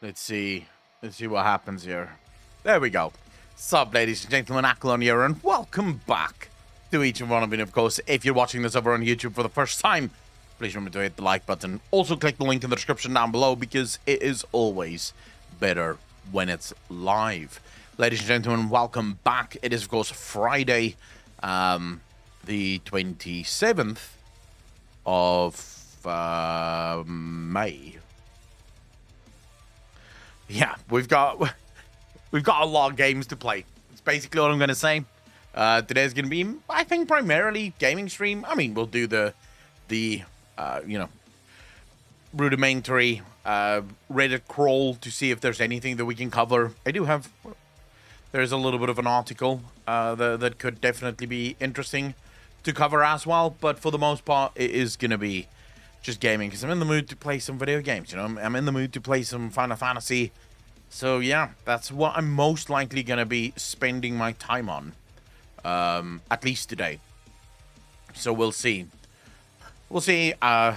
Let's see. Let's see what happens here. There we go. Sup, ladies and gentlemen, Acklon here, and welcome back to each and one of you. Of course, if you're watching this over on YouTube for the first time, please remember to hit the like button. Also, click the link in the description down below because it is always better when it's live. Ladies and gentlemen, welcome back. It is, of course, Friday, the 27th of May. Yeah, we've got a lot of games to play. It's basically all I'm going to say. Today's going to be, I think, primarily gaming stream. I mean, we'll do the rudimentary Reddit crawl to see if there's anything that we can cover. There's a little bit of an article that could definitely be interesting to cover as well. But for the most part, it is going to be just gaming because I'm in the mood to play some video games. You know, I'm in the mood to play some Final Fantasy. So yeah, that's what I'm most likely going to be spending my time on, at least today. So we'll see. We'll see. I'm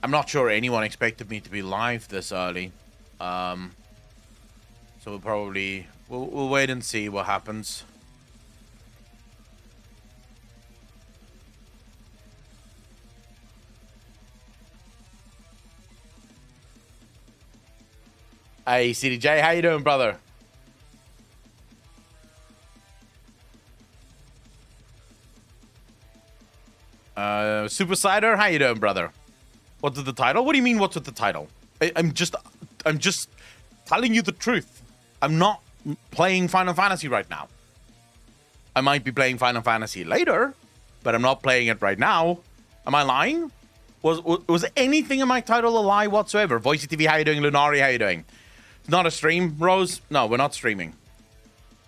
not sure anyone expected me to be live this early. So we'll wait and see what happens. Hey, CDJ, how you doing, brother? Super Cider, how you doing, brother? What's with the title? What do you mean, what's with the title? I'm just telling you the truth. I'm not playing Final Fantasy right now. I might be playing Final Fantasy later, but I'm not playing it right now. Am I lying? Was anything in my title a lie whatsoever? Voicey TV, how you doing? Lunari, how you doing? Not a stream, Rose? No, we're not streaming.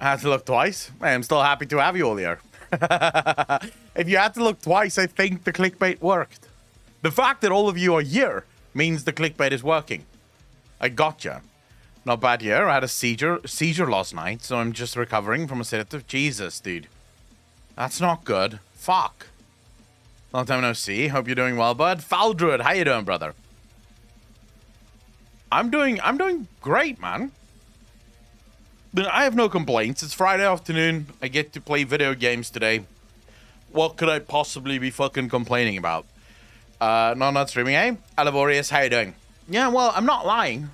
I had to look twice. I'm still happy to have you all here. If you had to look twice, I think the clickbait worked. The fact that all of you are here means the clickbait is working. I gotcha. Not bad here. I had a seizure last night, so I'm just recovering from a sedative. Jesus, dude. That's not good. Fuck. Long time no see. Hope you're doing well, bud. Foul Druid, how you doing, brother? I'm doing great, man. I have no complaints. It's Friday afternoon. I get to play video games today. What could I possibly be fucking complaining about? No, not streaming, eh? Alivorius, how you doing? Yeah, well, I'm not lying.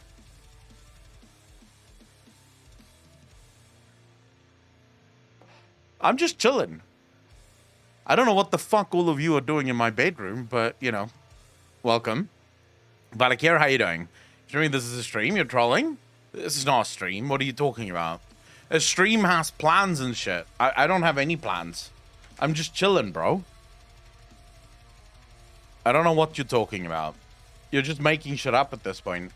I'm just chilling. I don't know what the fuck all of you are doing in my bedroom, but, you know, welcome. Valakir, how you doing? Do you mean this is a stream? You're trolling? This is not a stream. What are you talking about? A stream has plans and shit. I don't have any plans. I'm just chilling, bro. I don't know what you're talking about. You're just making shit up at this point.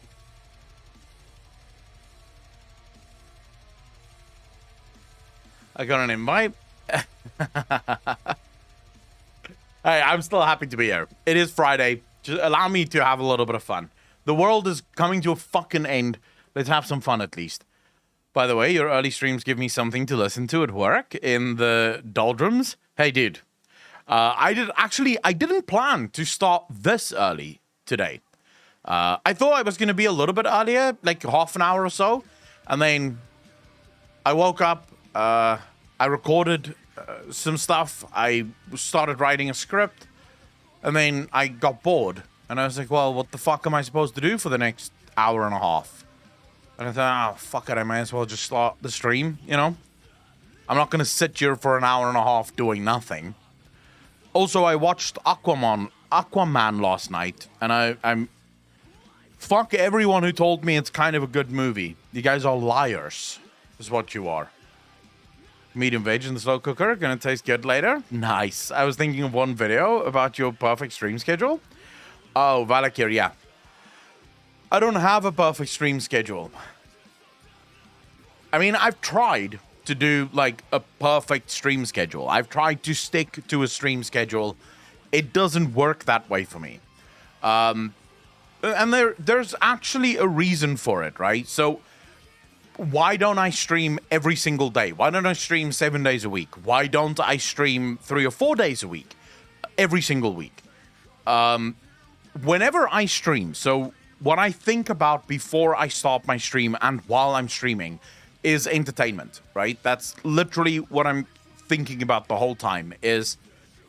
I got an invite. Hey, I'm still happy to be here. It is Friday. Just allow me to have a little bit of fun. The world is coming to a fucking end. Let's have some fun at least. By the way, your early streams give me something to listen to at work in the doldrums. Hey, dude. I didn't plan to start this early today. I thought I was going to be a little bit earlier, like half an hour or so. And then I woke up. I recorded some stuff. I started writing a script. And then I got bored. And I was like, well, what the fuck am I supposed to do for the next hour and a half? And I thought, oh, fuck it, I might as well just start the stream, you know? I'm not going to sit here for an hour and a half doing nothing. Also, I watched Aquaman last night, and I'm... Fuck everyone who told me it's kind of a good movie. You guys are liars, is what you are. Medium veg in the slow cooker, gonna taste good later. Nice. I was thinking of one video about your perfect stream schedule. Oh, Valakir, yeah. I don't have a perfect stream schedule. I mean, I've tried to do, like, a perfect stream schedule. I've tried to stick to a stream schedule. It doesn't work that way for me. And there's actually a reason for it, right? So, why don't I stream every single day? Why don't I stream 7 days a week? Why don't I stream 3 or 4 days a week? Every single week. Whenever I stream, so what I think about before I start my stream and while I'm streaming is entertainment, right? That's literally what I'm thinking about the whole time is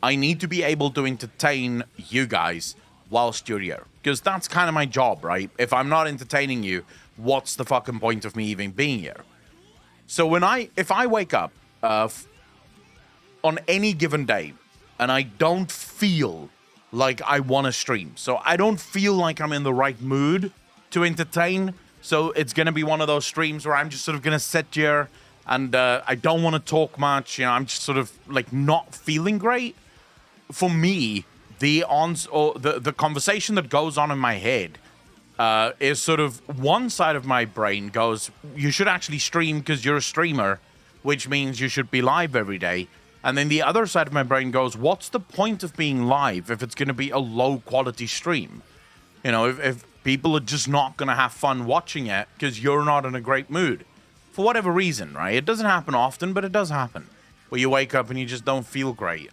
I need to be able to entertain you guys whilst you're here. Because that's kind of my job, right? If I'm not entertaining you, what's the fucking point of me even being here? So if I wake up on any given day and I don't feel like I want to stream, so I don't feel like I'm in the right mood to entertain, so it's going to be one of those streams where I'm just sort of going to sit here and I don't want to talk much, you know, I'm just sort of like not feeling great. For me, the conversation that goes on in my head is sort of one side of my brain goes, you should actually stream because you're a streamer, which means you should be live every day. And then the other side of my brain goes, what's the point of being live if it's going to be a low quality stream? You know, if people are just not going to have fun watching it because you're not in a great mood. For whatever reason, right? It doesn't happen often, but it does happen. Where you wake up and you just don't feel great.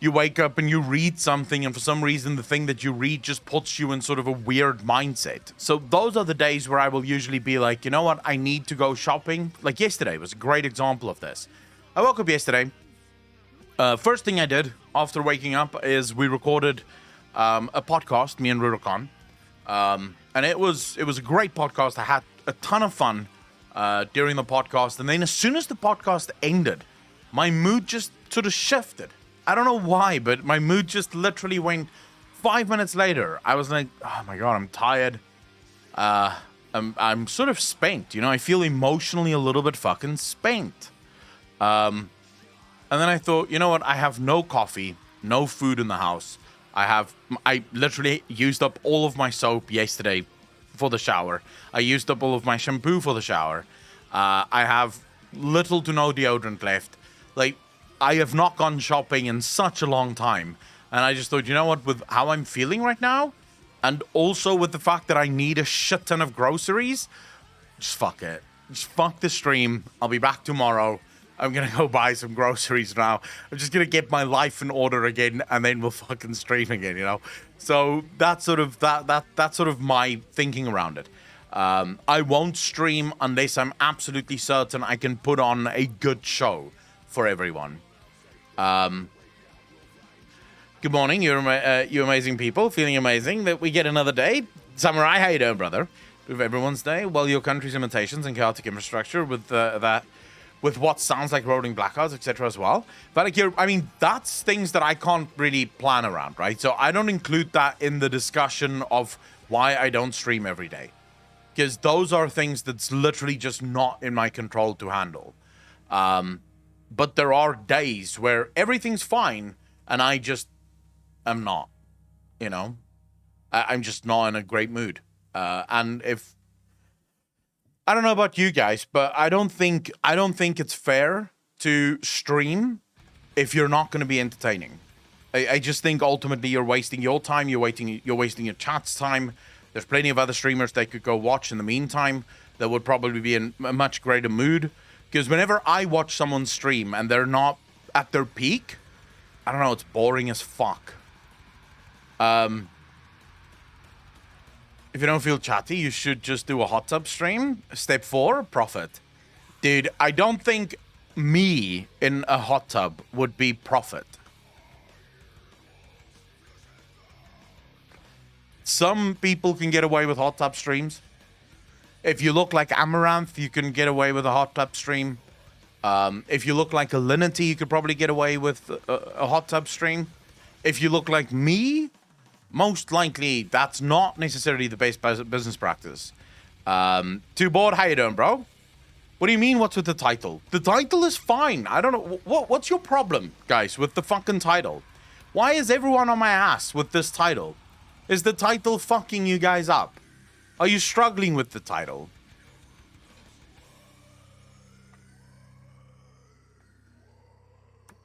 You wake up and you read something, and for some reason, the thing that you read just puts you in sort of a weird mindset. So those are the days where I will usually be like, you know what? I need to go shopping. Like yesterday was a great example of this. I woke up yesterday. First thing I did after waking up is we recorded a podcast, me and Rurikon. And it was a great podcast. I had a ton of fun during the podcast. And then as soon as the podcast ended, my mood just sort of shifted. I don't know why, but my mood just literally went 5 minutes later. I was like, oh my God, I'm tired. I'm sort of spent, you know, I feel emotionally a little bit fucking spent. And then I thought, you know what? I have no coffee, no food in the house. I literally used up all of my soap yesterday for the shower. I used up all of my shampoo for the shower. I have little to no deodorant left. Like, I have not gone shopping in such a long time. And I just thought, you know what? With how I'm feeling right now, and also with the fact that I need a shit ton of groceries, just fuck it. Just fuck the stream. I'll be back tomorrow. I'm going to go buy some groceries now. I'm just going to get my life in order again, and then we'll fucking stream again, you know? So that's sort of that's sort of my thinking around it. I won't stream unless I'm absolutely certain I can put on a good show for everyone. Good morning, you amazing people. Feeling amazing that we get another day. Samurai, how you doing, brother? With everyone's day. Well, your country's limitations and chaotic infrastructure with what sounds like rolling blackouts, etc. as well. But like, I mean, that's things that I can't really plan around, right? So I don't include that in the discussion of why I don't stream every day. Because those are things that's literally just not in my control to handle. But there are days where everything's fine, and I just am not, you know? I'm just not in a great mood. And if... I don't know about you guys, but I don't think it's fair to stream if you're not going to be entertaining. I just think ultimately you're wasting your time, you're wasting your chat's time. There's plenty of other streamers they could go watch in the meantime that would probably be in a much greater mood. Because whenever I watch someone stream and they're not at their peak, I don't know, it's boring as fuck. If you don't feel chatty, you should just do a hot tub stream. Step 4, profit. Dude, I don't think me in a hot tub would be profit. Some people can get away with hot tub streams. If you look like Amaranth, you can get away with a hot tub stream. If you look like Alinity, you could probably get away with a hot tub stream. If you look like me... most likely, that's not necessarily the best business practice. Too bored? How you doing, bro? What do you mean, what's with the title? The title is fine. I don't know. What's your problem, guys, with the fucking title? Why is everyone on my ass with this title? Is the title fucking you guys up? Are you struggling with the title?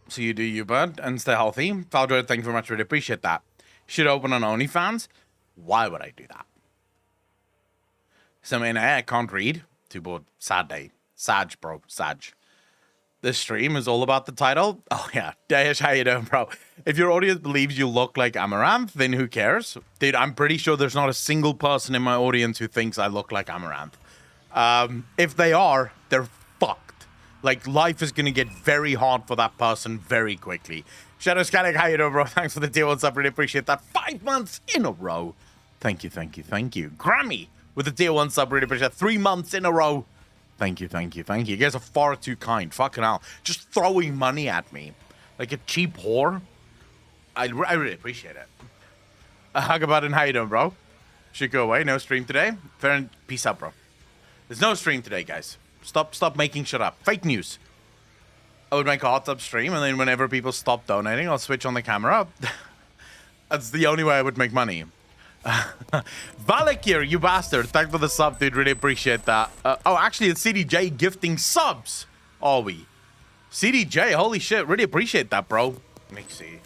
So you do you, bud, and stay healthy. Faldred, thank you very much. Really appreciate that. Should open on OnlyFans? Why would I do that? So, I mean, I can't read. Too bored. Sad day. Sag, bro. Sag. This stream is all about the title. Oh yeah, Daesh, how you doing, bro? If your audience believes you look like Amaranth, then who cares? Dude, I'm pretty sure there's not a single person in my audience who thinks I look like Amaranth. If they are, they're fucked. Like, life is gonna get very hard for that person very quickly. Shadow Scanning, how you doing, bro? Thanks for the tier 1 sub, really appreciate that. 5 months in a row. Thank you, thank you, thank you. Grammy with the tier 1 sub, really appreciate that. 3 months in a row. Thank you, thank you, thank you. You guys are far too kind. Fucking hell. Just throwing money at me. Like a cheap whore. I really appreciate it. Hugabutton, how you doing, bro? Should go away. No stream today. Fair, peace out, bro. There's no stream today, guys. Stop making shit up. Fake news. I would make a hot tub stream, and then whenever people stop donating, I'll switch on the camera. That's the only way I would make money. Valakir, you bastard. Thanks for the sub, dude. Really appreciate that. Oh, actually, it's CDJ gifting subs. Are we? CDJ, holy shit. Really appreciate that, bro. Let me see.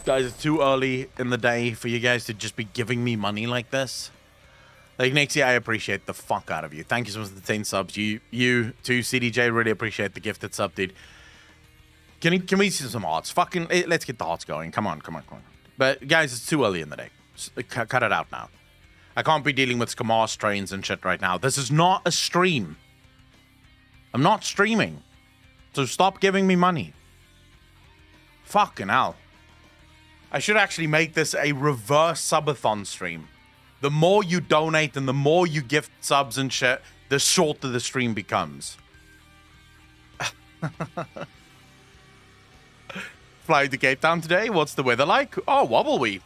Guys, it's too early in the day for you guys to just be giving me money like this. Like, Nixie, I appreciate the fuck out of you. Thank you so much for the 10 subs. You too, CDJ, really appreciate the gifted sub, dude. Can we see some hearts? Fucking, let's get the hearts going. Come on. But, guys, it's too early in the day. Cut it out now. I can't be dealing with Skamar strains and shit right now. This is not a stream. I'm not streaming. So stop giving me money. Fucking hell. I should actually make this a reverse subathon stream. The more you donate and the more you gift subs and shit, the shorter the stream becomes. Flying to Cape Town today. What's the weather like? Oh, wobble we.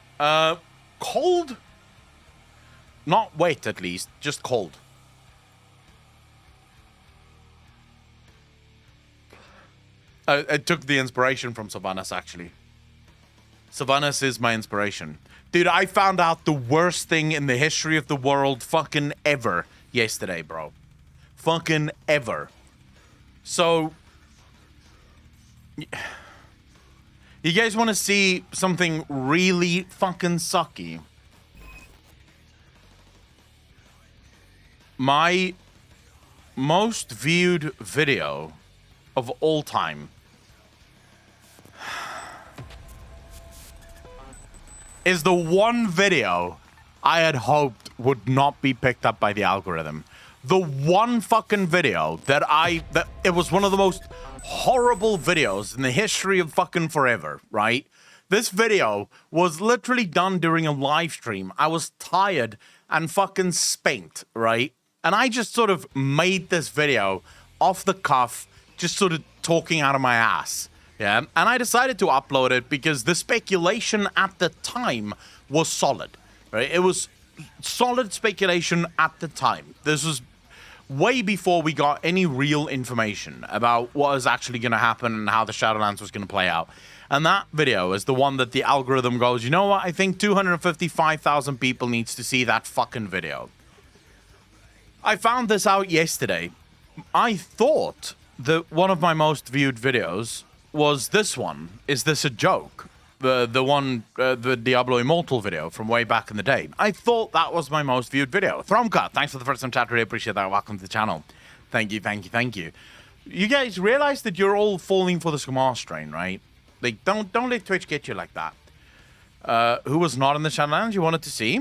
Cold? Not wet, at least. Just cold. I took the inspiration from Sylvanas, actually. Sylvanas is my inspiration. Dude, I found out the worst thing in the history of the world fucking ever yesterday, bro. Fucking ever. So, you guys want to see something really fucking sucky? My most viewed video of all time is the one video I had hoped would not be picked up by the algorithm. The one fucking video that it was one of the most horrible videos in the history of fucking forever, right? This video was literally done during a live stream. I was tired and fucking spent, right? And I just sort of made this video off the cuff, just sort of talking out of my ass. Yeah, and I decided to upload it because the speculation at the time was solid, right? It was solid speculation at the time. This was way before we got any real information about what was actually going to happen and how the Shadowlands was going to play out. And that video is the one that the algorithm goes, you know what? I think 255,000 people needs to see that fucking video. I found this out yesterday. I thought that one of my most viewed videos was this one. Is this a joke? The Diablo Immortal video from way back in the day. I thought that was my most viewed video. Thromka, thanks for the first time chat. Really appreciate that. Welcome to the channel. Thank you, thank you, thank you. You guys realize that you're all falling for the Skamar strain, right? Like, don't let Twitch get you like that. Who was not in the Shadowlands you wanted to see?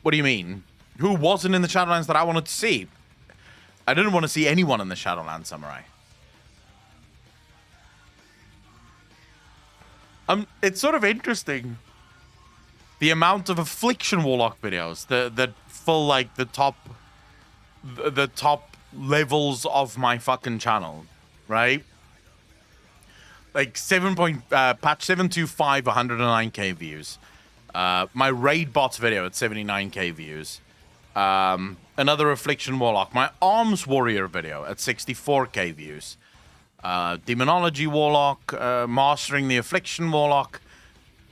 What do you mean? Who wasn't in the Shadowlands that I wanted to see? I didn't want to see anyone in the Shadowlands, Samurai. It's sort of interesting. The amount of Affliction Warlock videos that fill like the top levels of my fucking channel, right? Like patch 725, 109k views. My Raid Bots video at 79k views. Another Affliction Warlock. My Arms Warrior video at 64k views. Demonology Warlock, Mastering the Affliction Warlock.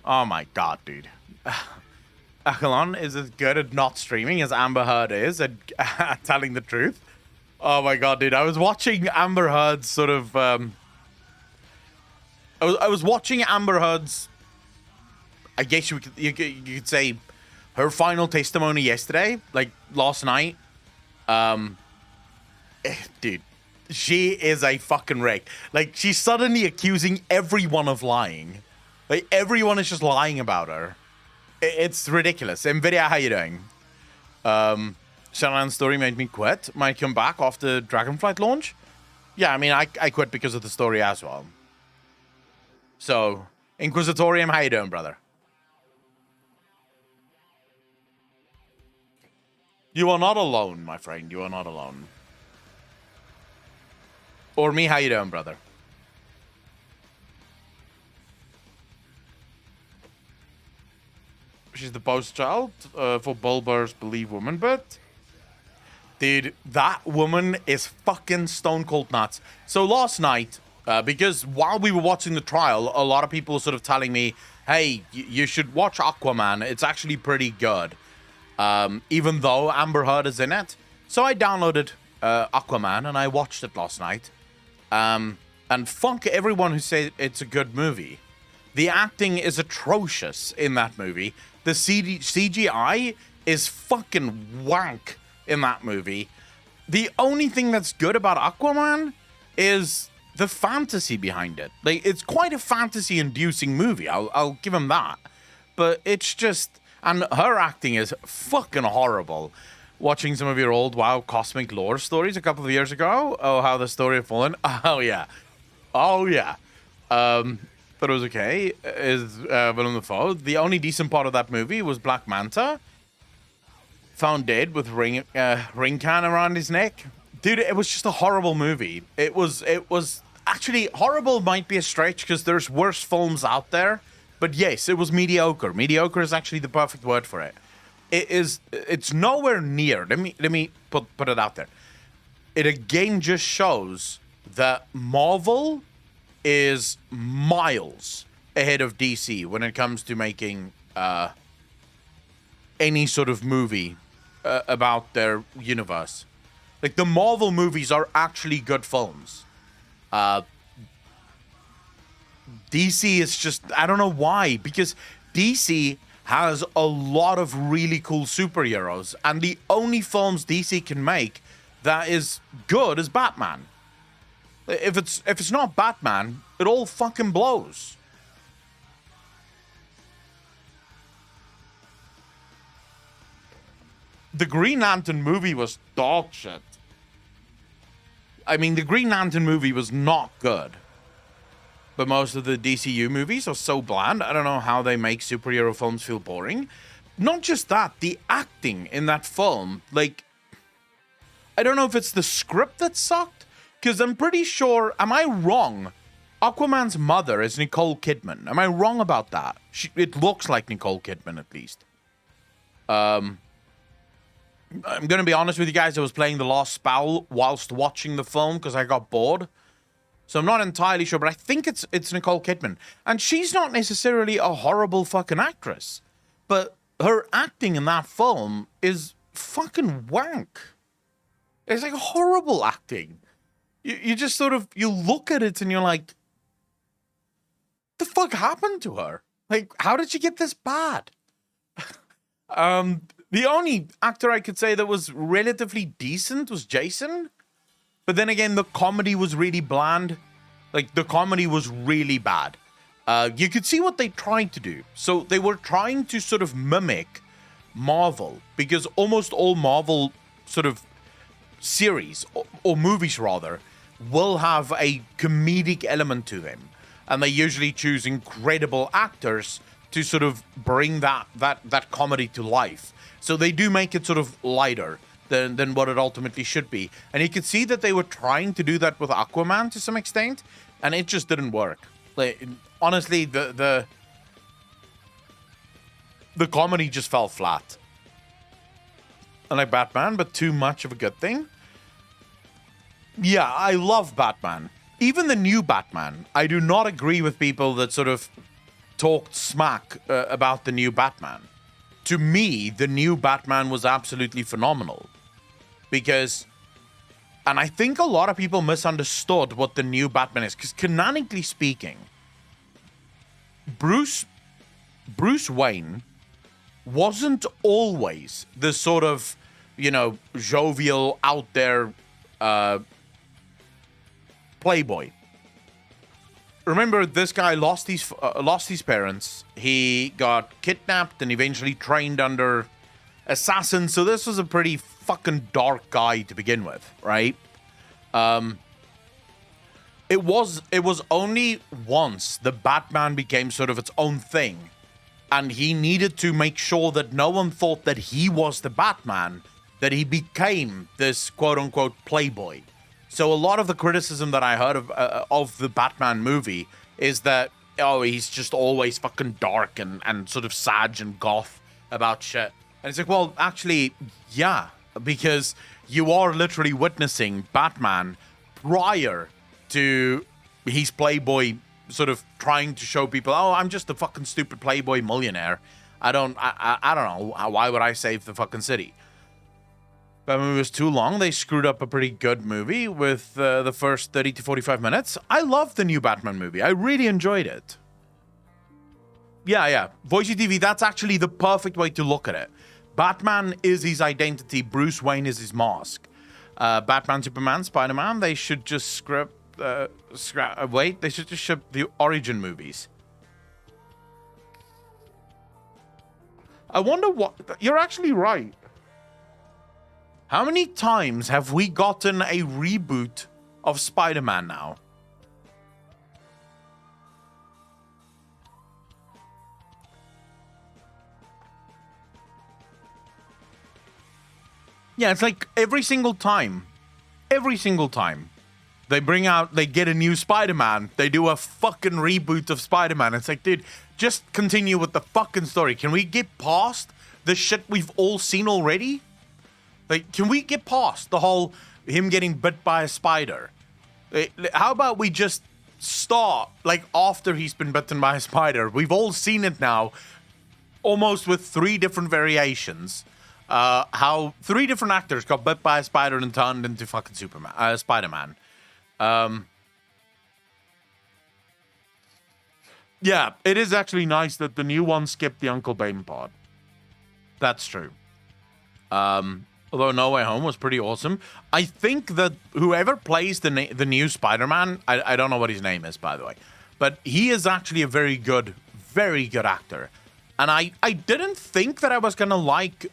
Oh my god, dude. Achelon is as good at not streaming as Amber Heard is at telling the truth. Oh my god, dude. I was watching Amber Heard's sort of... I was watching Amber Heard's... I guess you could say her final testimony yesterday, like last night. Dude. she is a fucking wreck. Like, she's suddenly accusing everyone of lying. Like, everyone is just lying about her. It's ridiculous. NVIDIA, how you doing? Shadowlands story made me quit. Might come back after Dragonflight launch. Yeah, I mean, I quit because of the story as well. So, Inquisitorium, how you doing, brother? You are not alone, my friend. You are not alone. Or me, how you doing, brother? She's the poster child for Bulber's Believe Woman, but... Dude, that woman is fucking stone cold nuts. So last night, because while we were watching the trial, a lot of people were sort of telling me, hey, you should watch Aquaman. It's actually pretty good. Even though Amber Heard is in it. So I downloaded Aquaman and I watched it last night. And fuck everyone who said it's a good movie. The acting is atrocious in that movie. The CGI is fucking wank in that movie. The only thing that's good about Aquaman is the fantasy behind it. Like, it's quite a fantasy-inducing movie. I'll give him that. But it's just... And her acting is fucking horrible. Watching some of your old WoW Cosmic Lore stories a couple of years ago. Oh, how the story of Fallen. Oh, yeah. Oh, yeah. But it was okay. Is Willem Dafoe. The only decent part of that movie was Black Manta. Found dead with ring can around his neck. Dude, it was just a horrible movie. It was actually, horrible might be a stretch because there's worse films out there. But yes, it was mediocre. Mediocre is actually the perfect word for it. It's nowhere near. Let me put it out there. It again just shows that Marvel is miles ahead of DC when it comes to making any sort of movie about their universe. Like, the Marvel movies are actually good films. DC is just, I don't know why, because DC has a lot of really cool superheroes, and the only films DC can make that is good is Batman. If it's not Batman, it all fucking blows. The Green Lantern movie was dog shit. I mean, the Green Lantern movie was not good. But most of the DCU movies are so bland. I don't know how they make superhero films feel boring. Not just that, the acting in that film, like, I don't know if it's the script that sucked, because I'm pretty sure, am I wrong? Aquaman's mother is Nicole Kidman. Am I wrong about that? It looks like Nicole Kidman, at least. I'm going to be honest with you guys, I was playing The Lost Spell whilst watching the film because I got bored. So I'm not entirely sure, but I think it's Nicole Kidman. And she's not necessarily a horrible fucking actress. But her acting in that film is fucking wank. It's like horrible acting. You just sort of, you look at it and you're like, the fuck happened to her? Like, how did she get this bad? The only actor I could say that was relatively decent was Jason. But then again, the comedy was really bland. Like, the comedy was really bad. You could see what they tried to do. So they were trying to sort of mimic Marvel. Because almost all Marvel sort of series, or movies rather, will have a comedic element to them. And they usually choose incredible actors to sort of bring that comedy to life. So they do make it sort of lighter than what it ultimately should be. And you could see that they were trying to do that with Aquaman to some extent, and it just didn't work. Like, honestly, the comedy just fell flat. I like Batman, but too much of a good thing. Yeah, I love Batman. Even the new Batman, I do not agree with people that sort of talked smack about the new Batman. To me, the new Batman was absolutely phenomenal. Because, and I think a lot of people misunderstood what the new Batman is. Because canonically speaking, Bruce Wayne wasn't always the sort of, jovial, out there Playboy. Remember, this guy lost his parents. He got kidnapped and eventually trained under assassins. So this was a pretty fucking dark guy to begin with, right? It was only once the Batman became sort of its own thing, and he needed to make sure that no one thought that he was the Batman, that he became this quote-unquote playboy. So a lot of the criticism that I heard of the Batman movie is that, oh, he's just always fucking dark and sort of sad and goth about shit. And it's like, well, actually, yeah, because you are literally witnessing Batman prior to his playboy sort of trying to show people, oh, I'm just a fucking stupid playboy millionaire. I don't know. Why would I save the fucking city? That movie was too long. They screwed up a pretty good movie with the first 30 to 45 minutes. I love the new Batman movie. I really enjoyed it. Yeah. Voicey TV, that's actually the perfect way to look at it. Batman is his identity. Bruce Wayne is his mask. Batman, Superman, Spider-Man, they should just they should just ship the origin movies. I wonder what... You're actually right. How many times have we gotten a reboot of Spider-Man now? Yeah, it's like every single time they get a new Spider-Man, they do a fucking reboot of Spider-Man. It's like, dude, just continue with the fucking story. Can we get past the shit we've all seen already? Like, can we get past the whole him getting bit by a spider? How about we just start, like, after he's been bitten by a spider? We've all seen it now, almost with 3 different variations. How 3 different actors got bit by a spider and turned into fucking Spider-Man. Yeah, it is actually nice that the new one skipped the Uncle Ben part. That's true. Although No Way Home was pretty awesome. I think that whoever plays the new Spider-Man, I don't know what his name is, by the way, but he is actually a very good actor. And I didn't think that I was going to like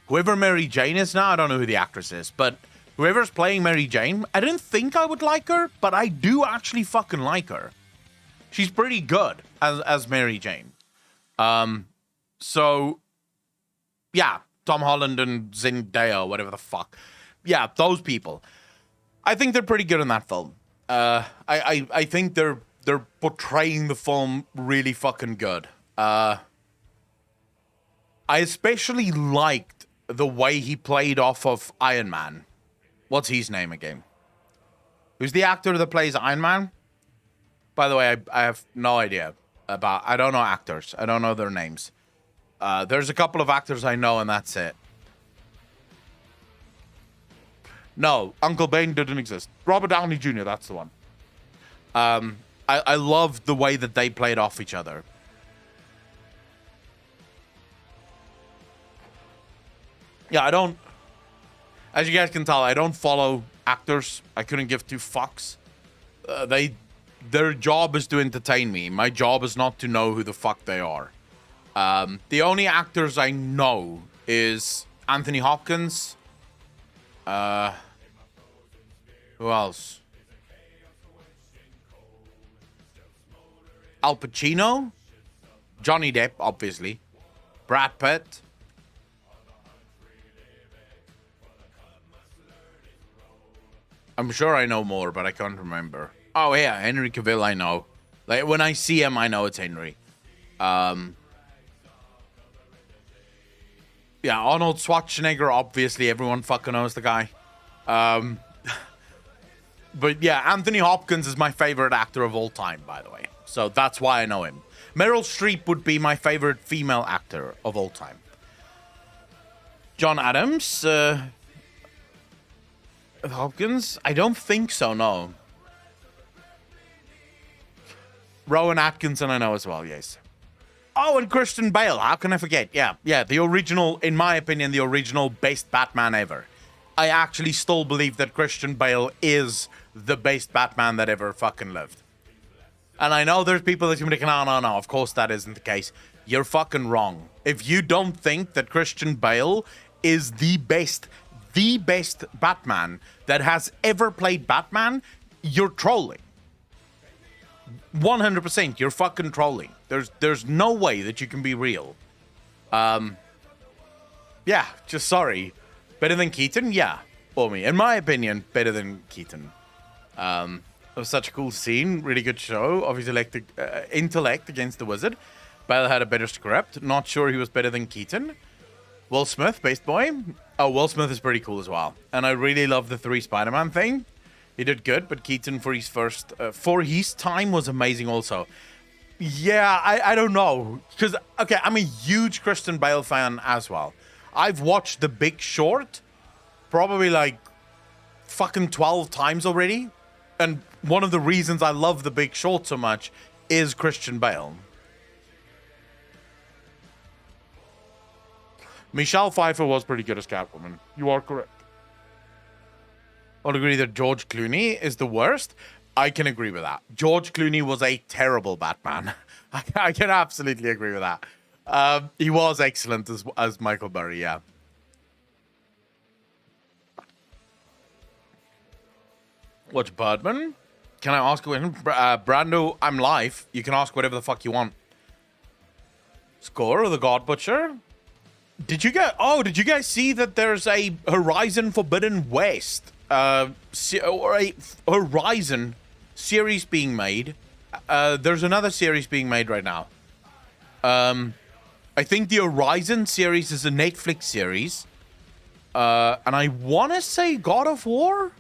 whoever Mary Jane is now. I don't know who the actress is, but whoever's playing Mary Jane, I didn't think I would like her, but I do actually fucking like her. She's pretty good as Mary Jane. So, yeah. Tom Holland and Zendaya, whatever the fuck. Yeah, those people. I think they're pretty good in that film. I think they're portraying the film really fucking good. I especially liked the way he played off of Iron Man. What's his name again? Who's the actor that plays Iron Man? By the way, I have no idea about... I don't know actors. I don't know their names. There's a couple of actors I know, and that's it. No, Uncle Ben didn't exist. Robert Downey Jr., that's the one. I love the way that they played off each other. Yeah, I don't... As you guys can tell, I don't follow actors. I couldn't give 2 fucks. Their job is to entertain me. My job is not to know who the fuck they are. The only actors I know is Anthony Hopkins. Who else? Al Pacino. Johnny Depp, obviously. Brad Pitt. I'm sure I know more, but I can't remember. Oh, yeah, Henry Cavill, I know. Like, when I see him, I know it's Henry. Yeah, Arnold Schwarzenegger, obviously, everyone fucking knows the guy. But yeah, Anthony Hopkins is my favorite actor of all time, by the way. So that's why I know him. Meryl Streep would be my favorite female actor of all time. John Adams, Hopkins? I don't think so, no. Rowan Atkinson, I know as well, yes. Oh, and Christian Bale. How can I forget? Yeah, the original, in my opinion, the original best Batman ever. I actually still believe that Christian Bale is the best Batman that ever fucking lived. And I know there's people that's gonna be like, no, of course that isn't the case. You're fucking wrong. If you don't think that Christian Bale is the best Batman that has ever played Batman, you're trolling. 100%, you're fucking trolling. There's no way that you can be real. Yeah, just sorry. Better than Keaton? Yeah, for me. In my opinion, better than Keaton. It was such a cool scene, really good show of his intellect against the wizard. Bale had a better script. Not sure he was better than Keaton. Will Smith, Best Boy. Oh, Will Smith is pretty cool as well. And I really love the 3 Spider-Man thing. He did good, but Keaton for his time was amazing also. Yeah, I don't know. Because, okay, I'm a huge Christian Bale fan as well. I've watched The Big Short probably like fucking 12 times already. And one of the reasons I love The Big Short so much is Christian Bale. Michelle Pfeiffer was pretty good as Catwoman. You are correct. I'll agree that George Clooney is the worst. I can agree with that. George Clooney was a terrible Batman. I can absolutely agree with that. He was excellent as Michael Burry, yeah. Watch Birdman. Can I ask a question? Brando, I'm live. You can ask whatever the fuck you want. Score of the God Butcher. Did you guys see that there's a Horizon Forbidden West or a Horizon series being made? There's another series being made right now. I think the Horizon series is a Netflix series. And I want to say God of War?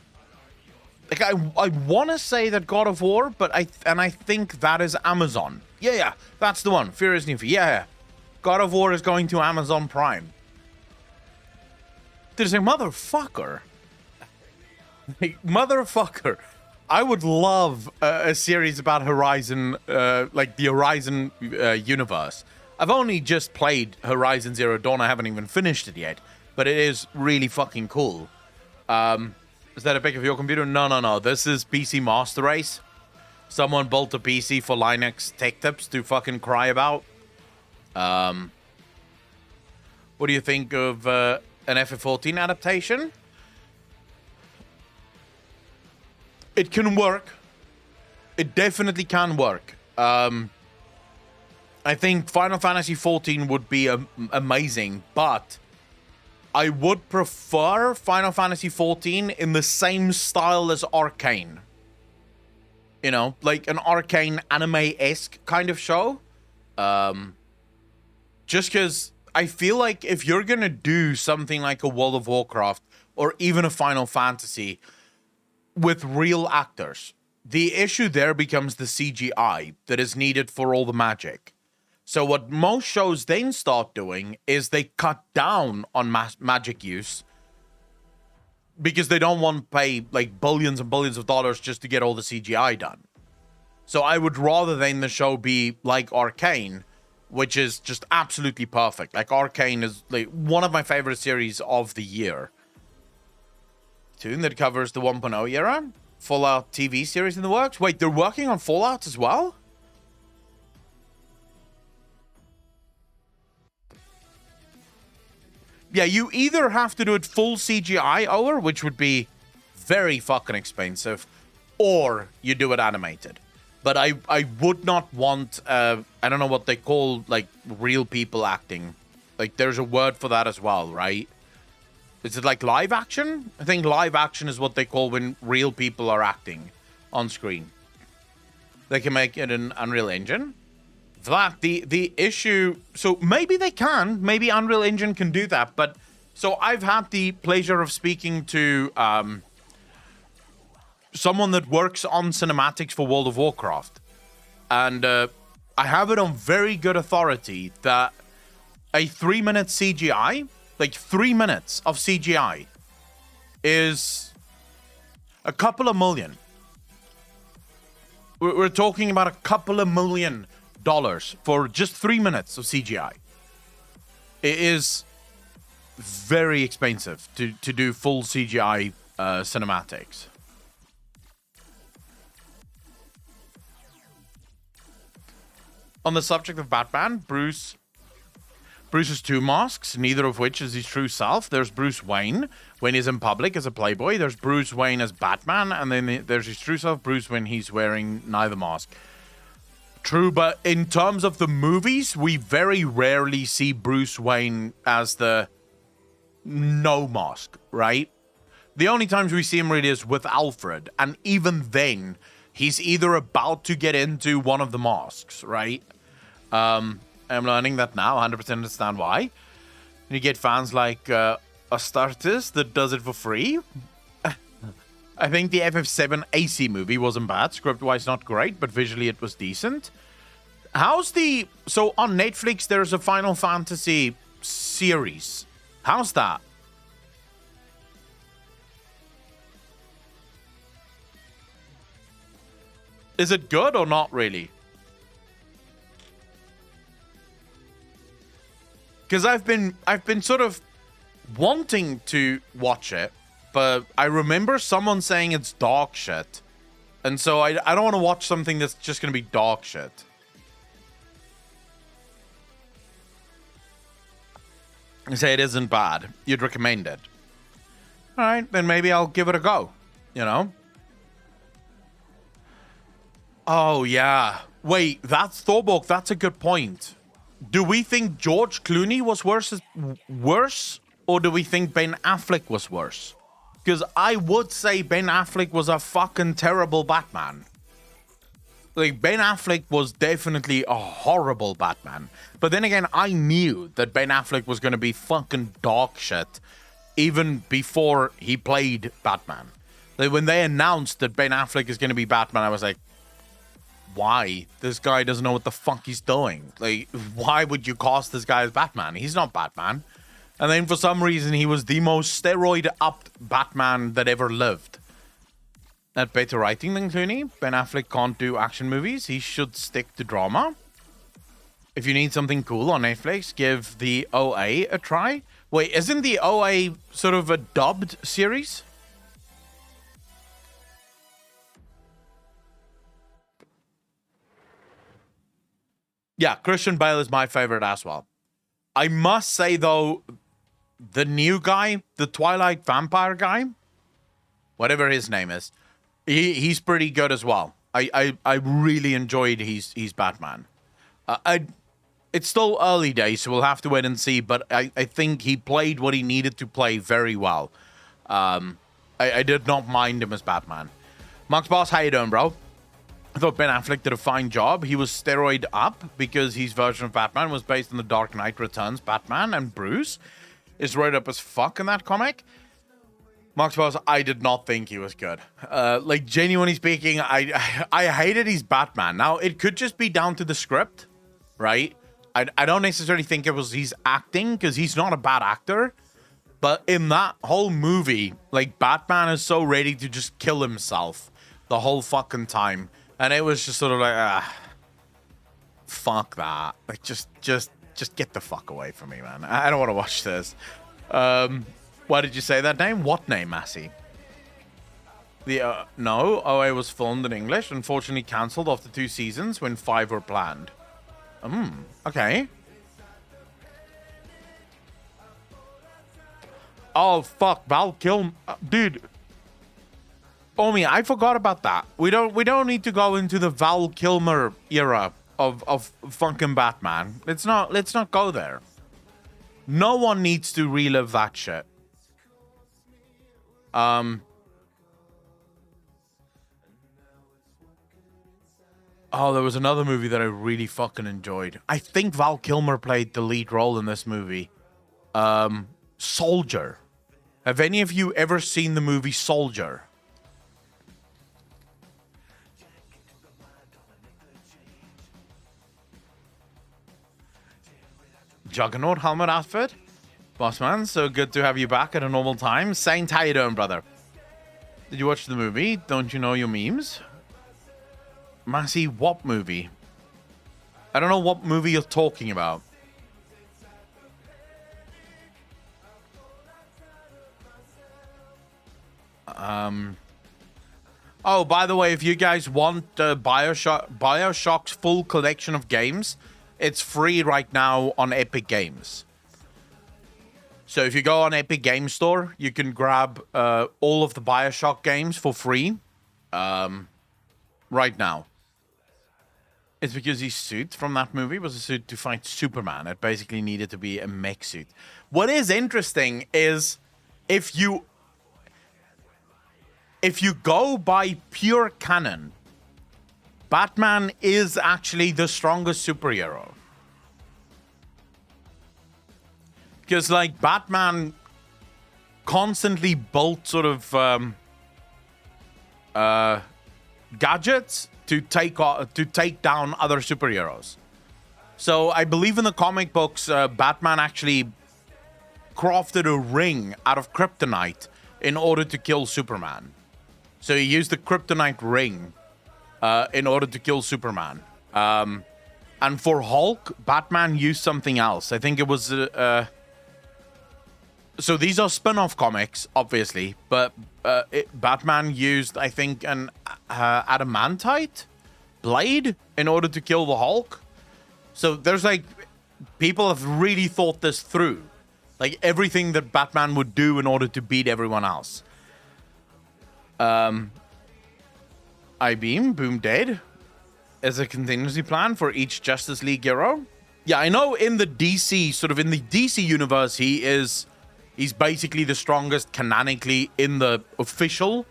Like, I want to say that God of War, but I think that is Amazon. Yeah, that's the one. Furious New Fear. Yeah. God of War is going to Amazon Prime. Did I say motherfucker? Like, motherfucker. I would love a series about Horizon, like the Horizon universe. I've only just played Horizon Zero Dawn. I haven't even finished it yet, but it is really fucking cool. Is that a pic of your computer? No. This is PC Master Race. Someone built a PC for Linux tech tips to fucking cry about. What do you think of an FF14 adaptation? It can work. It definitely can work. I think Final Fantasy XIV would be amazing, but I would prefer Final Fantasy XIV in the same style as Arcane. You know, like an Arcane anime-esque kind of show. Just because I feel like if you're going to do something like a World of Warcraft or even a Final Fantasy with real actors, the issue there becomes the CGI that is needed for all the magic. So what most shows then start doing is they cut down on magic use because they don't want to pay like billions and billions of dollars just to get all the CGI done. So I would rather than the show be like Arcane, which is just absolutely perfect. Like Arcane is like one of my favorite series of the year. Tune that covers the 1.0 era. Fallout TV series in the works. Wait, they're working on Fallout as well? Yeah, you either have to do it full CGI over, which would be very fucking expensive, or you do it animated. But I would not want, I don't know what they call, like, real people acting. Like, there's a word for that as well, right? Is it like live action? I think live action is what they call when real people are acting on screen. They can make it an Unreal Engine. For that, the issue... So maybe they can. Maybe Unreal Engine can do that. But so I've had the pleasure of speaking to someone that works on cinematics for World of Warcraft. And I have it on very good authority that a 3-minute CGI... Like 3 minutes of CGI is a couple of million. We're talking about a couple of $1 million for just 3 minutes of CGI. It is very expensive to do full CGI cinematics. On the subject of Batman, Bruce has two masks, neither of which is his true self. There's Bruce Wayne when he's in public as a playboy. There's Bruce Wayne as Batman, and then there's his true self, Bruce, when he's wearing neither mask. True, but in terms of the movies, we very rarely see Bruce Wayne as the no mask, right? The only times we see him really is with Alfred, and even then, he's either about to get into one of the masks, right? I'm learning that now, 100% understand why. You get fans like Astartes that does it for free. I think the FF7 AC movie wasn't bad. Script-wise, not great, but visually it was decent. So on Netflix, there's a Final Fantasy series. How's that? Is it good or not really? Because I've been sort of wanting to watch it, but I remember someone saying it's dog shit. And so I don't want to watch something that's just going to be dog shit. You say it isn't bad. You'd recommend it. All right, then maybe I'll give it a go, you know? Oh, yeah. Wait, that's Thorborg. That's a good point. Do we think George Clooney was worse, or do we think Ben Affleck was worse? Because I would say Ben Affleck was a fucking terrible Batman. Like, Ben Affleck was definitely a horrible Batman. But then again, I knew that Ben Affleck was going to be fucking dog shit even before he played Batman. Like, when they announced that Ben Affleck is going to be Batman, I was like, why? This guy doesn't know what the fuck he's doing. Like, why would you cast this guy as Batman? He's not Batman. And then for some reason, he was the most steroid-upped Batman that ever lived. That better writing than Clooney. Ben Affleck can't do action movies. He should stick to drama. If you need something cool on Netflix, give the OA a try. Wait, isn't the OA sort of a dubbed series? Yeah, Christian Bale is my favorite as well. I must say, though, the new guy, the Twilight vampire guy, whatever his name is, he's pretty good as well. I really enjoyed his Batman. It's still early days, so we'll have to wait and see, but I think he played what he needed to play very well. I did not mind him as Batman. Max Boss, how you doing, bro? I thought Ben Affleck did a fine job. He was steroid up because his version of Batman was based on the Dark Knight Returns Batman, and Bruce is right up as fuck in that comic. Max Boss, I did not think he was good. Like, genuinely speaking, I hated his Batman. Now, it could just be down to the script, right? I don't necessarily think it was his acting, because he's not a bad actor. But in that whole movie, like, Batman is so ready to just kill himself the whole fucking time. And it was just sort of like, fuck that. Like, just get the fuck away from me, man. I don't want to watch this. Why did you say that name? What name, Massey? No, OA was filmed in English. Unfortunately cancelled after 2 seasons when 5 were planned. Okay. Oh, fuck. Val Kilmer. Dude. Omi, I forgot about that. We don't need to go into the Val Kilmer era of fucking Batman. Let's not go there. No one needs to relive that shit. Oh, there was another movie that I really fucking enjoyed. I think Val Kilmer played the lead role in this movie. Soldier. Have any of you ever seen the movie Soldier? Juggernaut helmet outfit. Bossman, so good to have you back at a normal time. Saint, how you doing, brother? Did you watch the movie? Don't you know your memes? Massey, what movie? I don't know what movie you're talking about. Oh, by the way, if you guys want Bioshock's full collection of games, it's free right now on Epic Games. So if you go on Epic Game Store, you can grab all of the Bioshock games for free right now. It's because his suit from that movie was a suit to fight Superman. It basically needed to be a mech suit. What is interesting is if you go by pure canon, Batman is actually the strongest superhero. Because, like, Batman constantly built sort of gadgets to take down other superheroes. So I believe in the comic books, Batman actually crafted a ring out of kryptonite in order to kill Superman. So he used the kryptonite ring in order to kill Superman. And for Hulk, Batman used something else. I think it was... so these are spin-off comics, obviously, but Batman used, I think, an adamantite blade in order to kill the Hulk. So there's like, people have really thought this through. Like everything that Batman would do in order to beat everyone else. I-Beam, Boom Dead, as a contingency plan for each Justice League hero. Yeah, I know in the DC, sort of in the DC universe, he's basically the strongest canonically in the official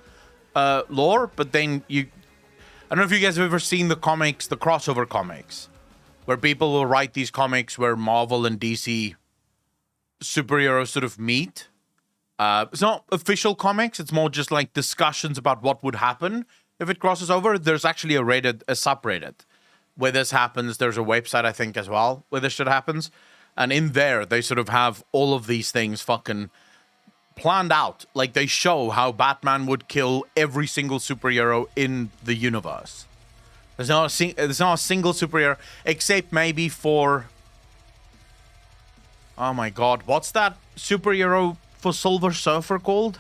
lore, but then I don't know if you guys have ever seen the comics, the crossover comics, where people will write these comics where Marvel and DC superheroes sort of meet. It's not official comics, it's more just like discussions about what would happen if it crosses over. There's actually a subreddit where this happens. There's a website, I think, as well, where this shit happens. And in there, they sort of have all of these things fucking planned out. Like, they show how Batman would kill every single superhero in the universe. There's not a single superhero, except maybe for... Oh my god, what's that superhero for Silver Surfer called?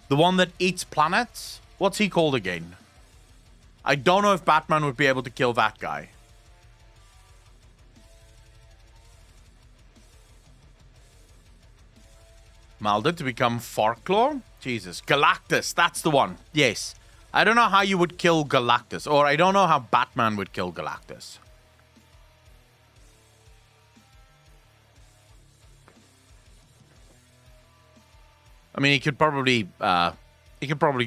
The one that eats planets? What's he called again? I don't know if Batman would be able to kill that guy. Molded to become Farklor? Jesus. Galactus, that's the one. Yes. I don't know how you would kill Galactus, or I don't know how Batman would kill Galactus. I mean, he could probably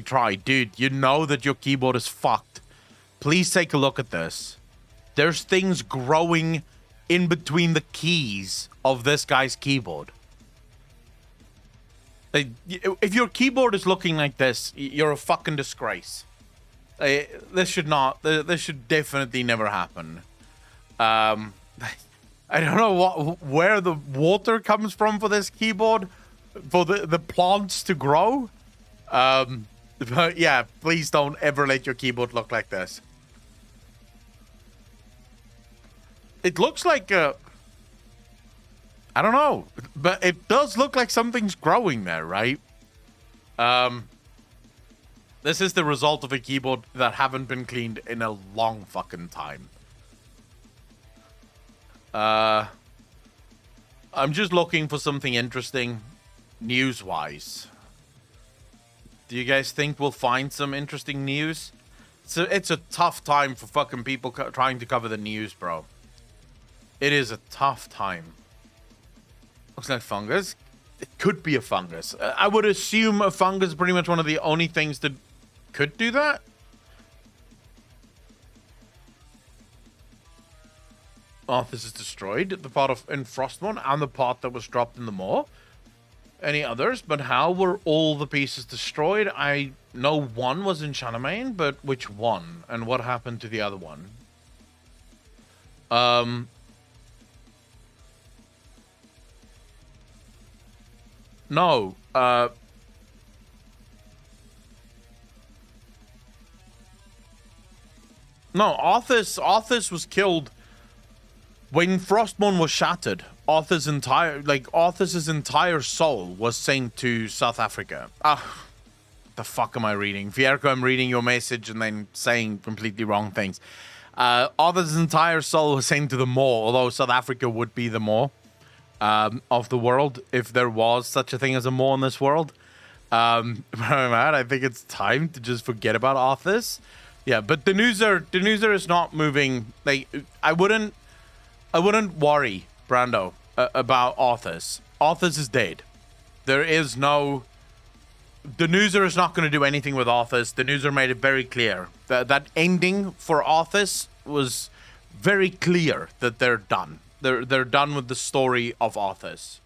try. Dude, you know that your keyboard is fucked. Please take a look at this. There's things growing in between the keys of this guy's keyboard. If your keyboard is looking like this, you're a fucking disgrace. This should definitely never happen. I don't know where the water comes from for this keyboard, for the plants to grow. But yeah, please don't ever let your keyboard look like this. It looks like I don't know, but it does look like something's growing there, right? This is the result of a keyboard that haven't been cleaned in a long fucking time. I'm just looking for something interesting news-wise. Do you guys think we'll find some interesting news? It's a tough time for fucking people trying to cover the news, bro. It is a tough time. Looks like fungus. It could be a fungus. I would assume a fungus is pretty much one of the only things that could do that. Oh, this is destroyed. The part in Frostmourne and the part that was dropped in the moor. Any others? But how were all the pieces destroyed? I know one was in Charlemagne, but which one? And what happened to the other one? No. No, Arthas was killed when Frostmourne was shattered. Arthas's entire soul was sent to South Africa. the fuck am I reading? Fierko, I'm reading your message and then saying completely wrong things. Arthur's entire soul was sent to the Maw, although South Africa would be the Maw of the world if there was such a thing as a Maw in this world. Man, I think it's time to just forget about Arthur's. Yeah, but the Denuser is not moving. Like, I wouldn't worry, Brando, about Arthur's. Arthur's is dead. There is no... Denuser is not going to do anything with Arthur's. Denuser made it very clear. That ending for Arthur's was very clear that they're done. They're done with the story of Arthur's.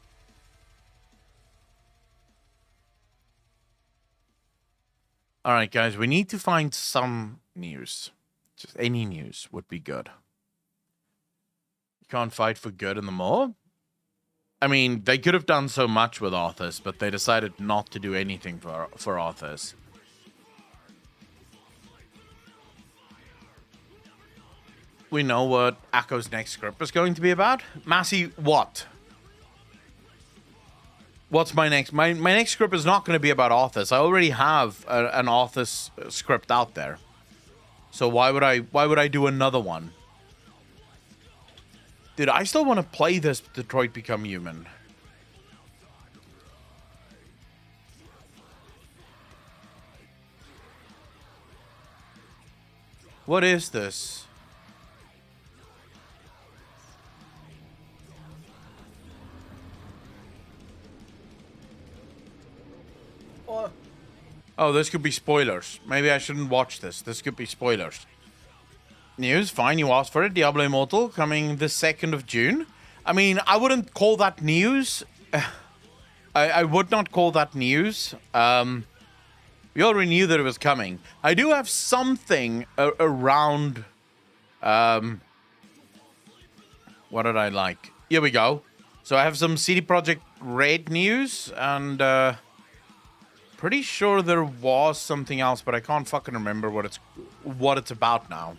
All right, guys, we need to find some news. Just any news would be good. You can't fight for good in the Maw? I mean, they could have done so much with Arthur's, but they decided not to do anything for Arthur's. We know what Akko's next script is going to be about. Massey, what? What's my next? My next script is not going to be about Arthur's. I already have an Arthur's script out there. So why would I do another one? Dude, I still want to play this Detroit Become Human. What is this? What? Oh, this could be spoilers. Maybe I shouldn't watch this. This could be spoilers. News, fine, you asked for it. Diablo Immortal coming the 2nd of June. I mean, I wouldn't call that news. I would not call that news. We already knew that it was coming. I do have something around... what did I like? Here we go. So I have some CD Projekt Red news, and pretty sure there was something else, but I can't fucking remember what it's about now.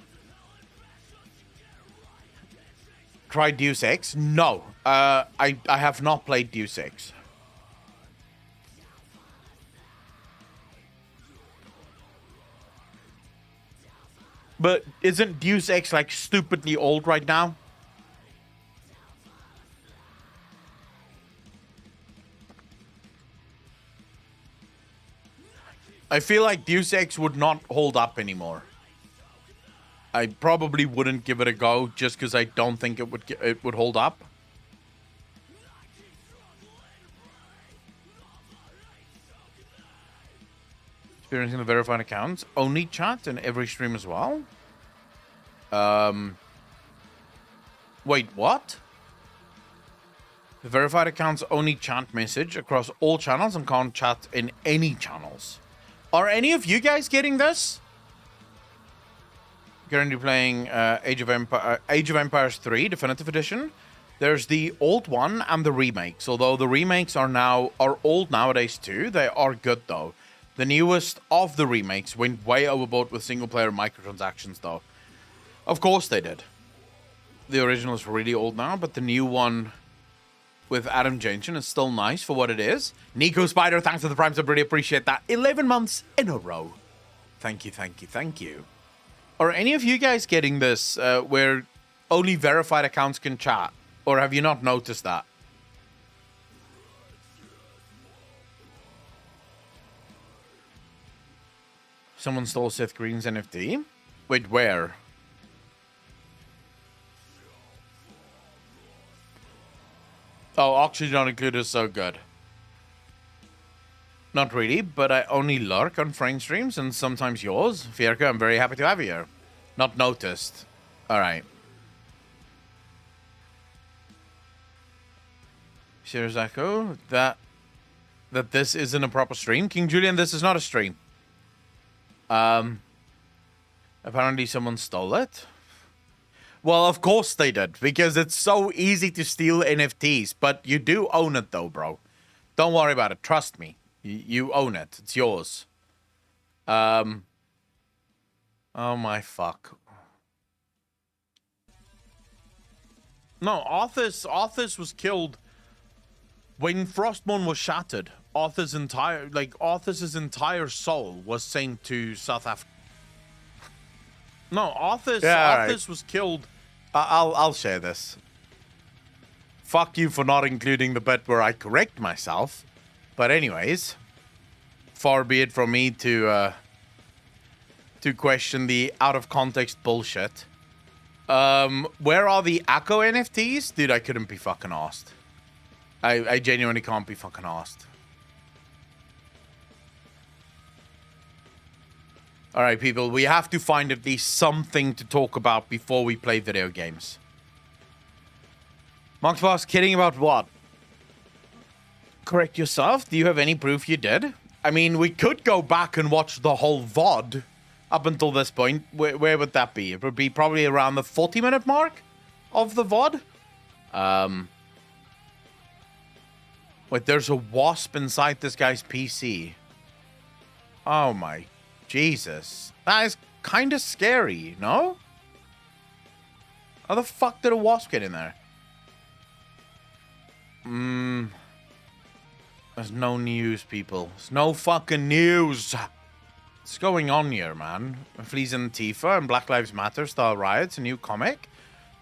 Tried Deus Ex? No. I have not played Deus Ex. But isn't Deus Ex like stupidly old right now? I feel like Deus Ex would not hold up anymore. I probably wouldn't give it a go just because I don't think it would hold up. Experiencing the verified accounts. Only chat in every stream as well. Wait, what? The verified accounts only chat message across all channels and can't chat in any channels. Are any of you guys getting this? Currently playing Age of Empires 3 Definitive Edition. There's the old one and the remakes. Although the remakes are old nowadays too. They are good though. The newest of the remakes went way overboard with single player microtransactions though. Of course they did. The original is really old now, but the new one with Adam Jensen is still nice for what it is. Nico Spider, thanks for the primes. I really appreciate that. 11 months in a row. Thank you, thank you, thank you. Are any of you guys getting this where only verified accounts can chat? Or have you not noticed that? Someone stole Seth Green's NFT? Wait, where? Oh, Oxygen Not Included is so good. Not really, but I only lurk on Frank streams and sometimes yours. Fierka, I'm very happy to have you here. Not noticed. Alright. Shirazako, that this isn't a proper stream. King Julian, this is not a stream. Apparently someone stole it. Well, of course they did, because it's so easy to steal NFTs, but you do own it though, bro. Don't worry about it. Trust me. You own it. It's yours. Oh my fuck. No, Arthas was killed When Frostmourne was shattered, Arthur's entire soul was sent to South Africa. No, Arthur's was killed. I'll share this. Fuck you for not including the bit where I correct myself. But anyways, far be it from me to question the out of context bullshit. Where are the Akko NFTs? Dude, I couldn't be fucking asked. I genuinely can't be fucking asked. Alright, people, we have to find at least something to talk about before we play video games. Monk's Boss, kidding about what? Correct yourself? Do you have any proof you did? I mean, we could go back and watch the whole VOD up until this point. Where would that be? It would be probably around the 40-minute mark of the VOD. Wait, there's a wasp inside this guy's PC. Oh my Jesus. That is kind of scary, no? How the fuck did a wasp get in there? There's no news, people. There's no fucking news. What's going on here, man? Fleas and Antifa and Black Lives Matter style riots, a new comic.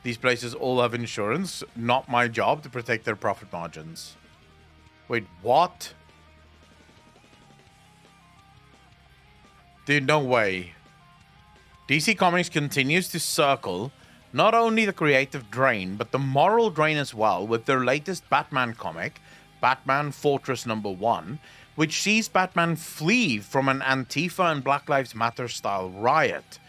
These places all have insurance. Not my job to protect their profit margins. Wait, what? Dude, no way. DC Comics continues to circle not only the creative drain, but the moral drain as well with their latest Batman comic, Batman Fortress #1, which sees Batman flee from an Antifa and Black Lives Matter style riot.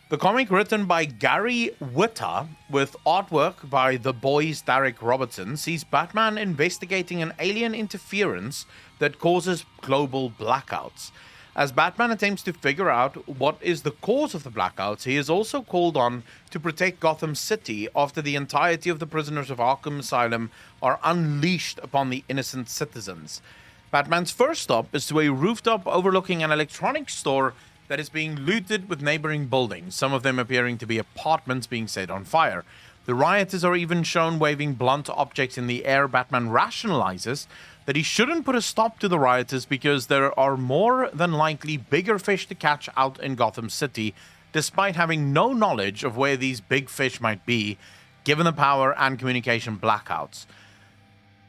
The comic, written by Gary Whitta with artwork by The Boys' Derek Robertson, sees Batman investigating an alien interference that causes global blackouts. As Batman attempts to figure out what is the cause of the blackouts, he is also called on to protect Gotham City after the entirety of the prisoners of Arkham Asylum are unleashed upon the innocent citizens. Batman's first stop is to a rooftop overlooking an electronics store that is being looted with neighboring buildings, some of them appearing to be apartments being set on fire. The rioters are even shown waving blunt objects in the air. Batman rationalizes that he shouldn't put a stop to the rioters because there are more than likely bigger fish to catch out in Gotham City, despite having no knowledge of where these big fish might be, given the power and communication blackouts.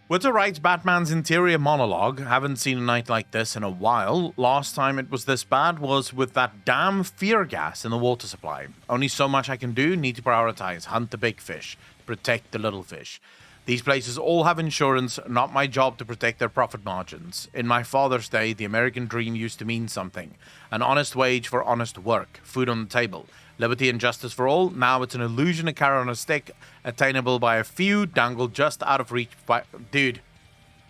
Whitta writes Batman's interior monologue. Haven't seen a night like this in a while. Last time it was this bad was with that damn fear gas in the water supply. Only so much I can do. Need to prioritize. Hunt the big fish. Protect the little fish. These places all have insurance. Not my job to protect their profit margins. In my father's day, the American dream used to mean something. An honest wage for honest work. Food on the table. Liberty and justice for all. Now it's an illusion, a carrot on a stick, attainable by a few, dangled just out of reach by... Dude,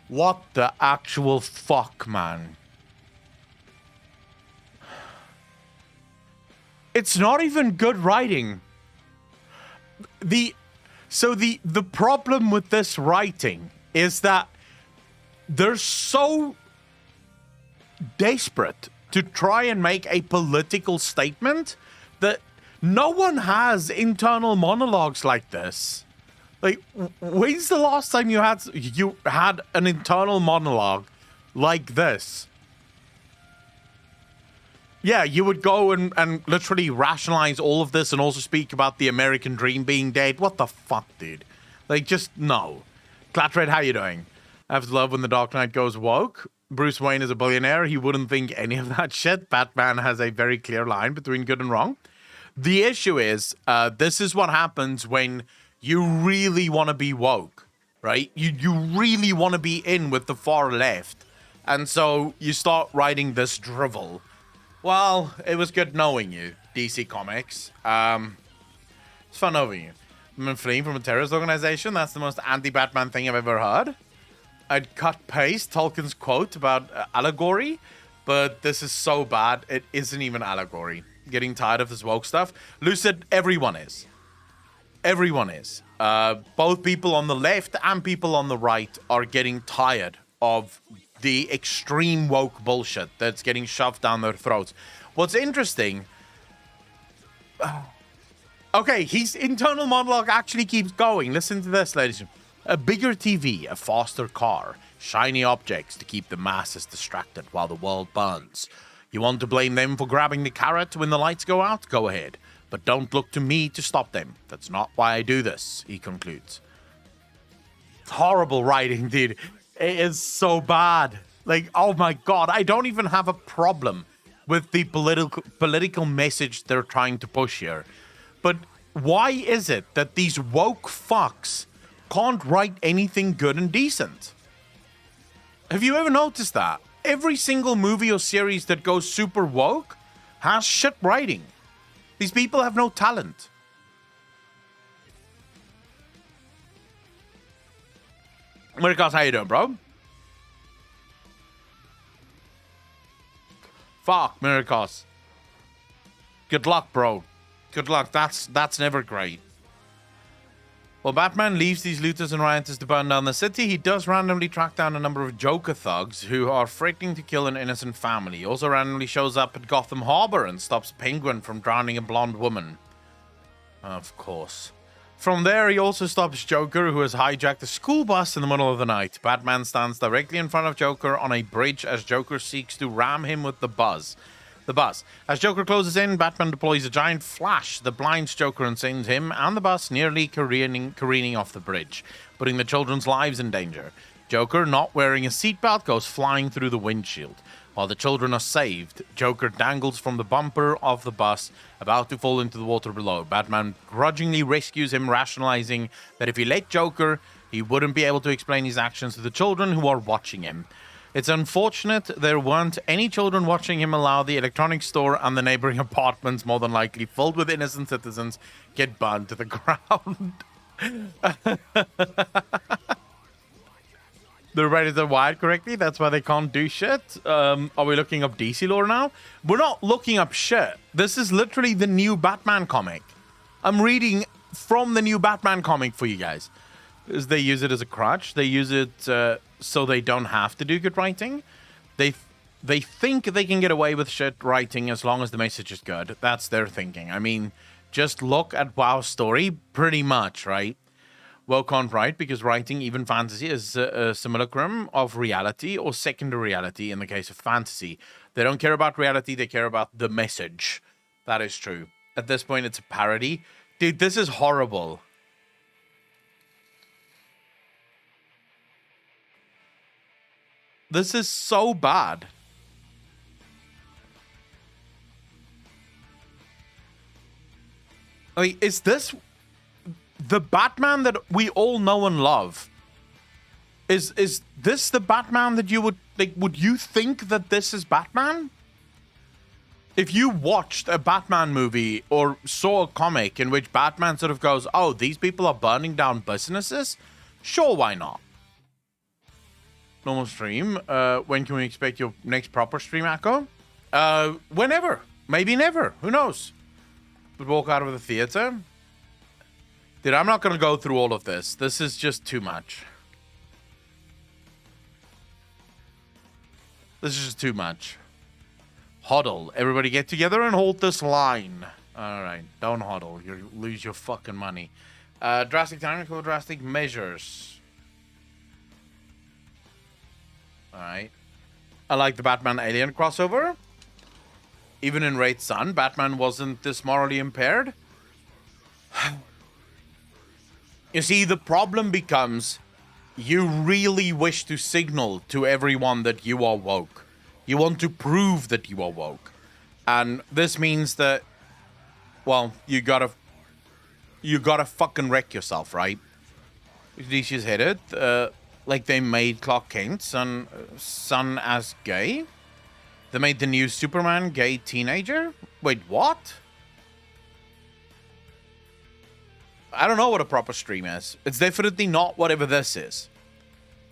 what the actual fuck, man? It's not even good writing. The problem with this writing is that they're so desperate to try and make a political statement that no one has internal monologues like this. Like, when's the last time you had an internal monologue like this? Yeah, you would go and literally rationalize all of this and also speak about the American dream being dead. What the fuck, dude? Like, just no. Clatred, how you doing? I have to love when the Dark Knight goes woke. Bruce Wayne is a billionaire. He wouldn't think any of that shit. Batman has a very clear line between good and wrong. The issue is, this is what happens when you really want to be woke, right? You really want to be in with the far left. And so you start writing this drivel. Well, it was good knowing you, DC Comics. It's fun knowing you. I'm fleeing from a terrorist organization. That's the most anti-Batman thing I've ever heard. I'd cut-paste Tolkien's quote about allegory, but this is so bad, it isn't even allegory. Getting tired of this woke stuff. Lucid, everyone is. Everyone is. Both people on the left and people on the right are getting tired of the extreme woke bullshit that's getting shoved down their throats. What's interesting... Okay, his internal monologue actually keeps going. Listen to this, ladies and gentlemen. A bigger TV, a faster car, shiny objects to keep the masses distracted while the world burns. You want to blame them for grabbing the carrot when the lights go out? Go ahead. But don't look to me to stop them. That's not why I do this, he concludes. It's horrible writing, dude. It is so bad. Like, oh my god, I don't even have a problem with the political message they're trying to push here. But why is it that these woke fucks can't write anything good and decent? Have you ever noticed that? Every single movie or series that goes super woke has shit writing. These people have no talent. Miracos, how you doing, bro? Fuck, Miracos. Good luck, bro. Good luck. That's never great. While Batman leaves these looters and rioters to burn down the city, he does randomly track down a number of Joker thugs who are threatening to kill an innocent family. He also randomly shows up at Gotham Harbor and stops Penguin from drowning a blonde woman. Of course. From there, he also stops Joker, who has hijacked a school bus in the middle of the night. Batman stands directly in front of Joker on a bridge as Joker seeks to ram him with the bus. As Joker closes in, Batman deploys a giant flash that blinds Joker and sends him and the bus nearly careening off the bridge, putting the children's lives in danger. Joker, not wearing a seatbelt, goes flying through the windshield. While the children are saved, Joker dangles from the bumper of the bus, about to fall into the water below. Batman grudgingly rescues him, rationalizing that if he let Joker, he wouldn't be able to explain his actions to the children who are watching him. It's unfortunate there weren't any children watching him allow the electronics store and the neighboring apartments, more than likely filled with innocent citizens, get burned to the ground. They're rated and wired correctly, that's why they can't do shit. Are we looking up DC lore now? We're not looking up shit. This is literally the new Batman comic. I'm reading from the new Batman comic for you guys. They use it as a crutch. They use it so they don't have to do good writing. They think they can get away with shit writing as long as the message is good. That's their thinking. I mean, just look at WoW's story, pretty much, right? WoW can't write because writing, even fantasy, is a simulacrum of reality or secondary reality in the case of fantasy. They don't care about reality, they care about the message. That is true. At this point, it's a parody. Dude, this is horrible. This is so bad. Like, is this the Batman that we all know and love? Is this the Batman that you would like? Would you think that this is Batman? If you watched a Batman movie or saw a comic in which Batman sort of goes, "Oh, these people are burning down businesses," sure, why not? Normal stream. When can we expect your next proper stream, Akko? Whenever. Maybe never. Who knows? But walk out of the theater. Dude, I'm not going to go through all of this. This is just too much. This is just too much. Huddle. Everybody get together and hold this line. Alright, don't huddle. You lose your fucking money. Drastic technical, drastic measures. Alright. I like the Batman Alien crossover. Even in Raid Sun, Batman wasn't this morally impaired. You see, the problem becomes you really wish to signal to everyone that you are woke. You want to prove that you are woke. And this means that, well, you gotta fucking wreck yourself, right? DC's headed, like they made Clark Kent's son as gay. They made the new Superman gay teenager. Wait, what? I don't know what a proper stream is. It's definitely not whatever this is.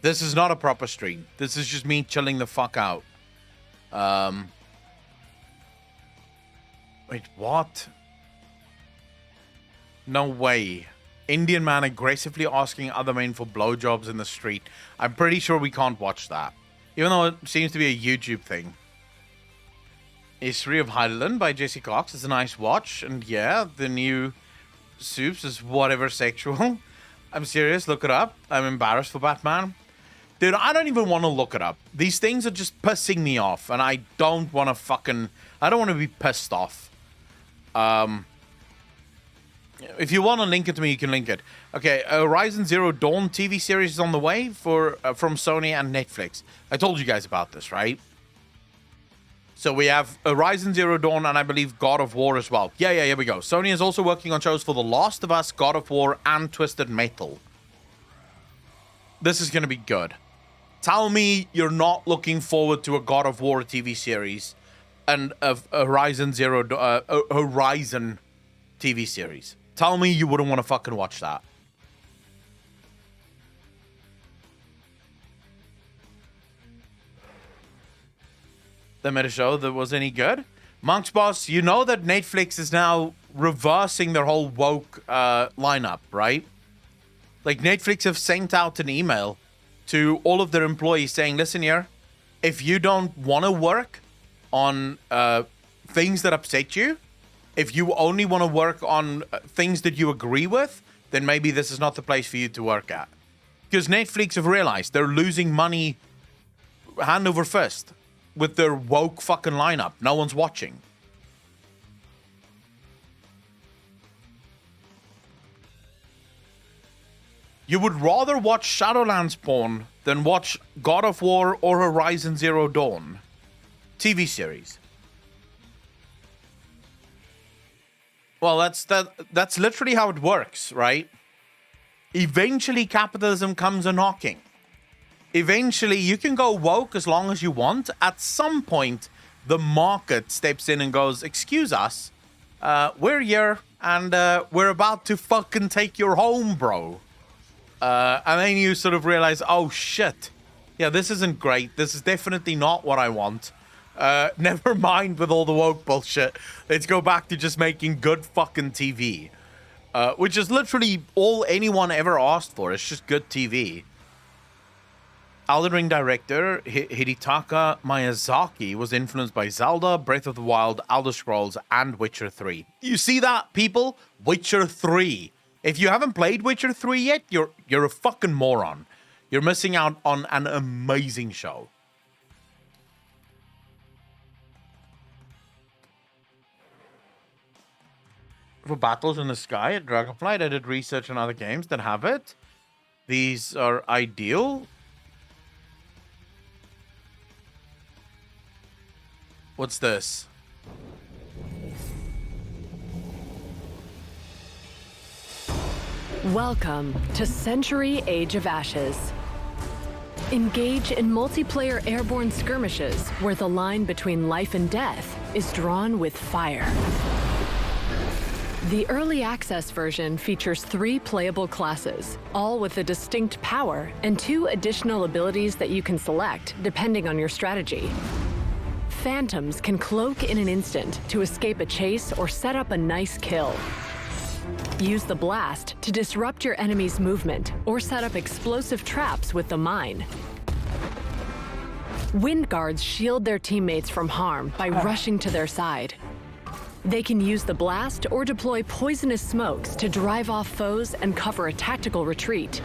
This is not a proper stream. This is just me chilling the fuck out. Wait, what? No way. Indian man aggressively asking other men for blowjobs in the street. I'm pretty sure we can't watch that. Even though it seems to be a YouTube thing. History of Highland by Jesse Cox is a nice watch. And yeah, the new Soups is whatever sexual. I'm serious. Look it up. I'm embarrassed for Batman. Dude, I don't even want to look it up. These things are just pissing me off, and I don't want to I don't want to be pissed off. If you want to link it to me, you can link it. Okay, Horizon Zero Dawn TV series is on the way from Sony and Netflix. I told you guys about this, right? So we have Horizon Zero Dawn and I believe God of War as well. Yeah, here we go. Sony is also working on shows for The Last of Us, God of War, and Twisted Metal. This is going to be good. Tell me you're not looking forward to a God of War TV series and a Horizon TV series. Tell me you wouldn't want to fucking watch that. They made a show that was any good. Monk's Boss, you know that Netflix is now reversing their whole woke lineup, right? Like, Netflix have sent out an email to all of their employees saying, listen here, if you don't want to work on things that upset you, if you only want to work on things that you agree with, then maybe this is not the place for you to work at. Because Netflix have realized they're losing money hand over fist with their woke fucking lineup. No one's watching. You would rather watch Shadowlands porn than watch God of War or Horizon Zero Dawn TV series. Well, that's literally how it works, right? Eventually, capitalism comes a knocking. Eventually, you can go woke as long as you want. At some point, the market steps in and goes, excuse us, we're here, and we're about to fucking take your home, bro. And then you sort of realize, oh, shit. Yeah, this isn't great. This is definitely not what I want. Never mind with all the woke bullshit. Let's go back to just making good fucking TV. Which is literally all anyone ever asked for. It's just good TV. Elden Ring director Hidetaka Miyazaki was influenced by Zelda, Breath of the Wild, Elder Scrolls, and Witcher 3. You see that, people? Witcher 3. If you haven't played Witcher 3 yet, you're a fucking moron. You're missing out on an amazing show. For Battles in the Sky at Dragonflight, I did research on other games that have it. These are ideal. What's this? Welcome to Century Age of Ashes. Engage in multiplayer airborne skirmishes where the line between life and death is drawn with fire. The early access version features 3 playable classes, all with a distinct power and 2 additional abilities that you can select depending on your strategy. Phantoms can cloak in an instant to escape a chase or set up a nice kill. Use the blast to disrupt your enemy's movement or set up explosive traps with the mine. Wind guards shield their teammates from harm by rushing to their side. They can use the blast or deploy poisonous smokes to drive off foes and cover a tactical retreat.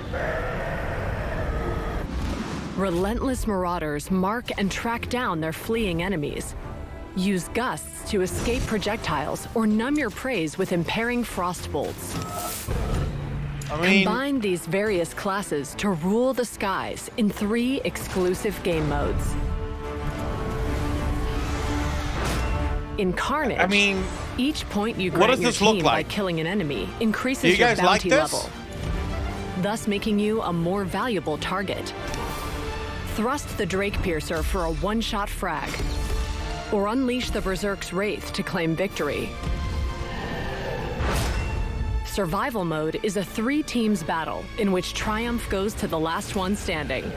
Relentless marauders mark and track down their fleeing enemies. Use gusts to escape projectiles or numb your prey with impairing frost bolts. Combine these various classes to rule the skies in 3 exclusive game modes. In Carnage, each point you grant your team by killing an enemy increases your bounty level, thus making you a more valuable target. Thrust the Drake Piercer for a one-shot frag, or unleash the Berserk's Wraith to claim victory. Survival mode is a 3-teams battle in which triumph goes to the last one standing.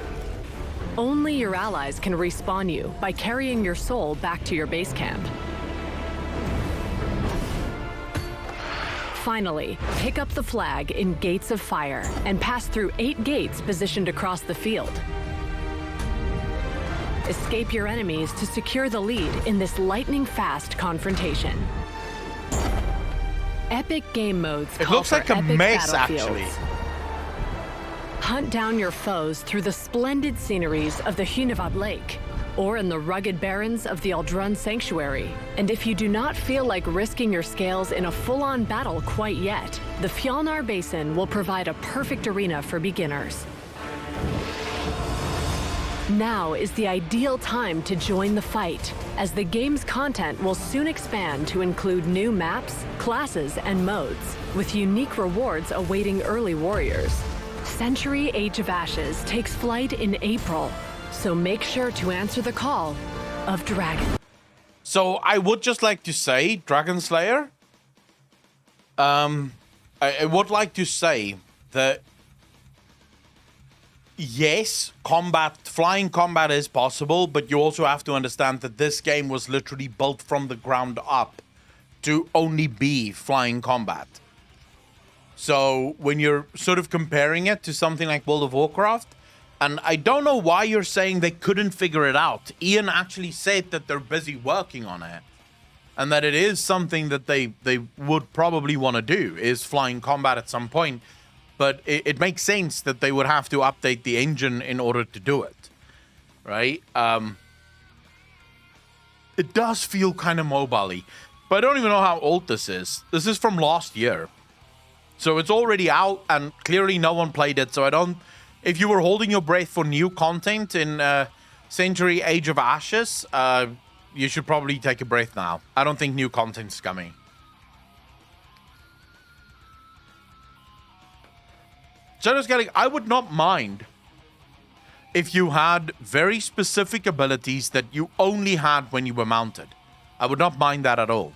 Only your allies can respawn you by carrying your soul back to your base camp. Finally, pick up the flag in Gates of Fire and pass through 8 gates positioned across the field. Escape your enemies to secure the lead in this lightning-fast confrontation. Epic game modes. It looks like a mess, actually. Hunt down your foes through the splendid sceneries of the Hunavad Lake, or in the rugged barrens of the Aldrun Sanctuary. And if you do not feel like risking your scales in a full-on battle quite yet, the Fjalnar Basin will provide a perfect arena for beginners. Now is the ideal time to join the fight, as the game's content will soon expand to include new maps, classes, and modes, with unique rewards awaiting early warriors. Century Age of Ashes takes flight in April, so make sure to answer the call of Dragon. So I would just like to say, Dragon Slayer, I would like to say that yes, flying combat is possible, but you also have to understand that this game was literally built from the ground up to only be flying combat. So when you're sort of comparing it to something like World of Warcraft, and I don't know why you're saying they couldn't figure it out. Ian actually said that they're busy working on it, and that it is something that they would probably want to do, is flying combat at some point. But it makes sense that they would have to update the engine in order to do it, right? It does feel kind of mobile-y, but I don't even know how old this is. This is from last year. So it's already out, and clearly no one played it, so I don't... If you were holding your breath for new content in Century Age of Ashes, you should probably take a breath now. I don't think new content's coming. Shadow's Getting, I would not mind if you had very specific abilities that you only had when you were mounted. I would not mind that at all.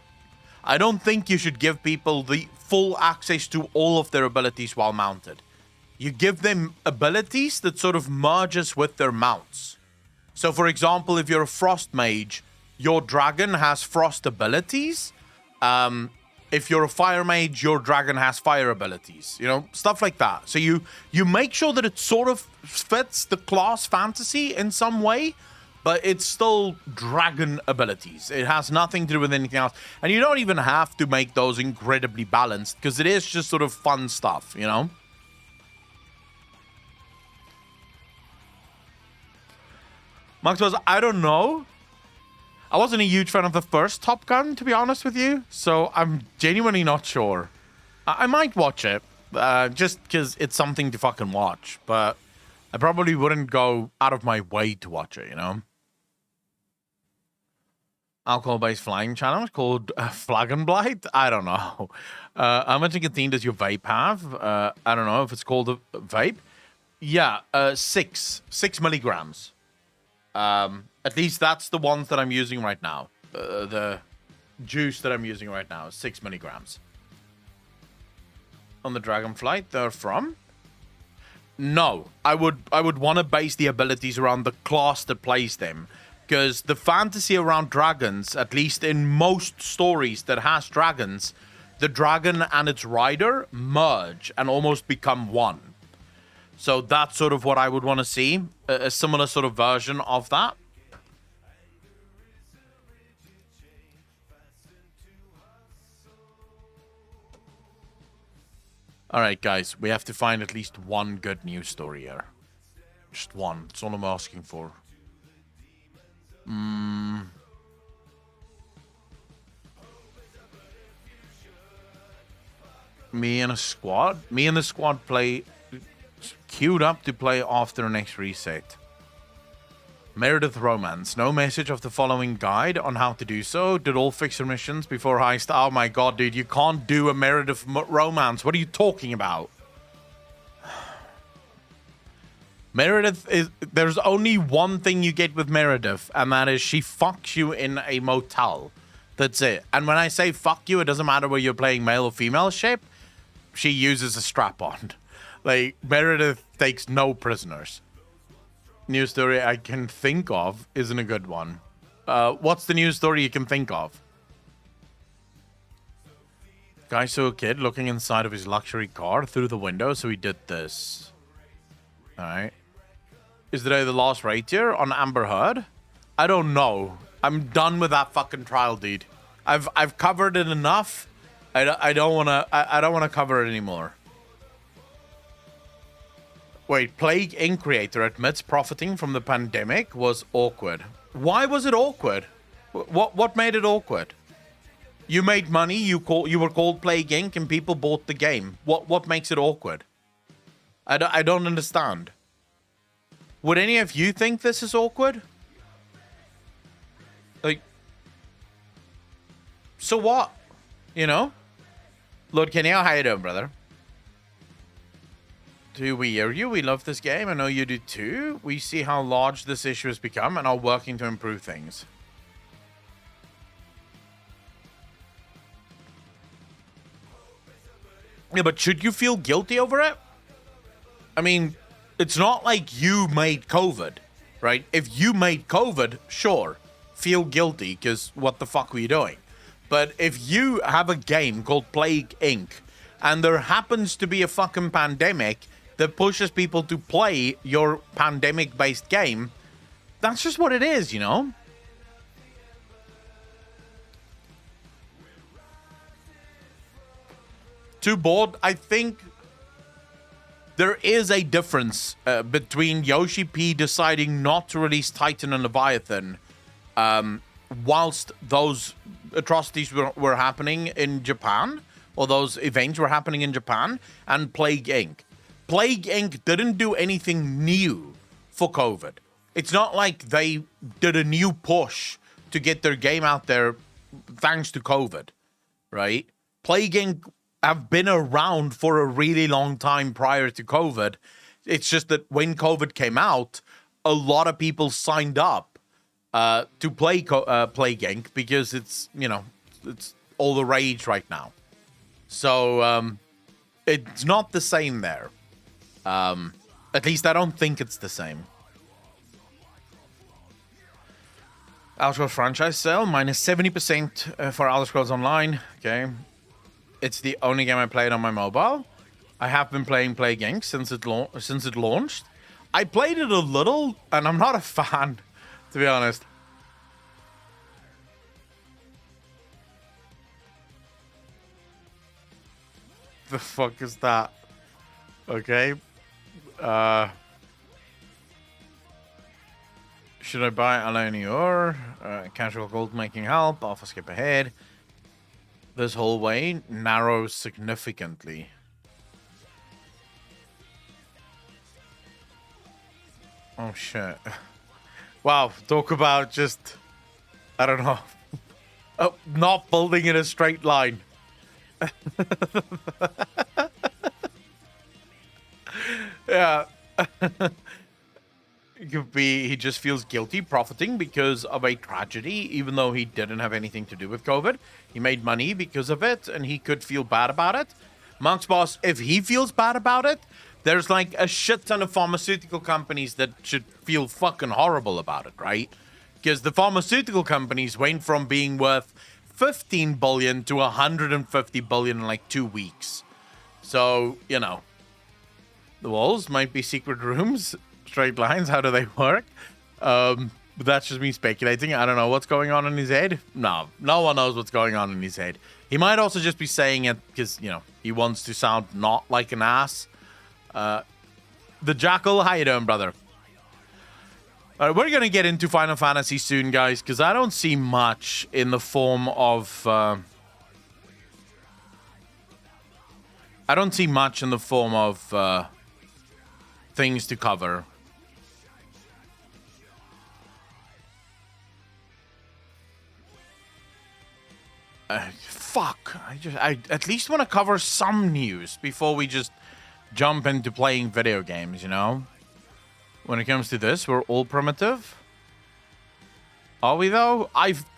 I don't think you should give people the full access to all of their abilities while mounted. You give them abilities that sort of merges with their mounts. So for example, if you're a frost mage, your dragon has frost abilities. If you're a fire mage, your dragon has fire abilities, you know, stuff like that. So you make sure that it sort of fits the class fantasy in some way, but it's still dragon abilities. It has nothing to do with anything else. And you don't even have to make those incredibly balanced, because it is just sort of fun stuff, you know? Max was, I don't know. I wasn't a huge fan of the first Top Gun, to be honest with you, so I'm genuinely not sure. I might watch it, just because it's something to fucking watch, but I probably wouldn't go out of my way to watch it, you know? Alcohol-based flying challenge called Flag and Blight? I don't know. How much nicotine does your vape have? I don't know if it's called a vape. Yeah, 6 milligrams. At least that's the ones that I'm using right now. The juice that I'm using right now is 6 milligrams. On the Dragonflight, they're from? No, I would want to base the abilities around the class that plays them. Because the fantasy around dragons, at least in most stories that has dragons, the dragon and its rider merge and almost become one. So that's sort of what I would want to see. A similar sort of version of that. Alright, guys. We have to find at least one good news story here. Just one. That's all I'm asking for. Me and the squad play... Queued up to play after the next reset. Meredith Romance. No message of the following guide on how to do so. Did all fixer missions before heist. Oh my god, dude. You can't do a Meredith Romance. What are you talking about? Meredith is... There's only one thing you get with Meredith, and that is she fucks you in a motel. That's it. And when I say fuck you, it doesn't matter whether you're playing male or female ship. She uses a strap-on. Like, Meredith takes no prisoners. News story I can think of isn't a good one. What's the news story you can think of? Guy saw a kid looking inside of his luxury car through the window, so he did this. Alright. Is today the last raid tier on Amber Heard? I don't know. I'm done with that fucking trial, dude. I've covered it enough. I don't wanna cover it anymore. Wait, Plague Inc. creator admits profiting from the pandemic was awkward. Why was it awkward? What made it awkward? You made money, you were called Plague Inc. and people bought the game. What makes it awkward? I don't understand. Would any of you think this is awkward? Like, so what? You know? Lord Kenny, how you doing, brother? Do we hear you? We love this game. I know you do too. We see how large this issue has become and are working to improve things. Yeah, but should you feel guilty over it? I mean, it's not like you made COVID, right? If you made COVID, sure, feel guilty because what the fuck were you doing? But if you have a game called Plague Inc. and there happens to be a fucking pandemic that pushes people to play your pandemic-based game, that's just what it is, you know? Too bored? I think there is a difference between Yoshi P deciding not to release Titan and Leviathan whilst those atrocities were happening in Japan, or those events were happening in Japan, and Plague Inc. Plague Inc. didn't do anything new for COVID. It's not like they did a new push to get their game out there thanks to COVID, right? Plague Inc. have been around for a really long time prior to COVID. It's just that when COVID came out, a lot of people signed up to play Plague Inc. because it's, you know, it's all the rage right now. So it's not the same there. At least I don't think it's the same. Elder Scrolls franchise sale, minus 70% for Elder Scrolls Online. Okay. It's the only game I played on my mobile. I have been playing Plague Inc. since it launched. I played it a little, and I'm not a fan, to be honest. The fuck is that? Okay. Should I buy Alani or casual gold making help? Alpha skip ahead. This whole way narrows significantly. Oh shit. Wow, talk about just, I don't know, not building in a straight line. Yeah. It could be he just feels guilty profiting because of a tragedy, even though he didn't have anything to do with COVID. He made money because of it, and he could feel bad about it. Monk's boss, if he feels bad about it, there's like a shit ton of pharmaceutical companies that should feel fucking horrible about it, right? Because the pharmaceutical companies went from being worth 15 billion to 150 billion in like 2 weeks. So, you know, the walls might be secret rooms. Straight lines, how do they work? But that's just me speculating. I don't know what's going on in his head. No one knows what's going on in his head. He might also just be saying it because, you know, he wants to sound not like an ass. The Jackal, how you doing, brother? All right, we're going to get into Final Fantasy soon, guys, because I don't see much in the form of... I don't see much in the form of things to cover. Fuck. I at least want to cover some news before we just jump into playing video games, you know? When it comes to this, we're all primitive. Are we, though?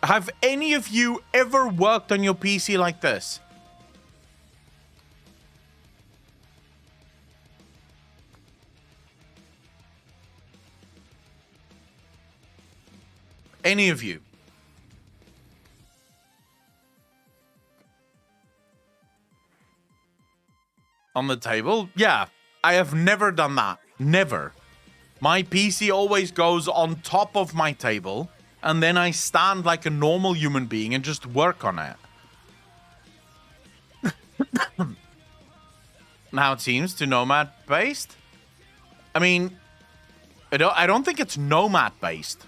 Have any of you ever worked on your PC like this? Any of you? On the table? Yeah, I have never done that. Never. My PC always goes on top of my table, and then I stand like a normal human being and just work on it. Now it seems to Nomad based. I mean, I don't think it's Nomad based.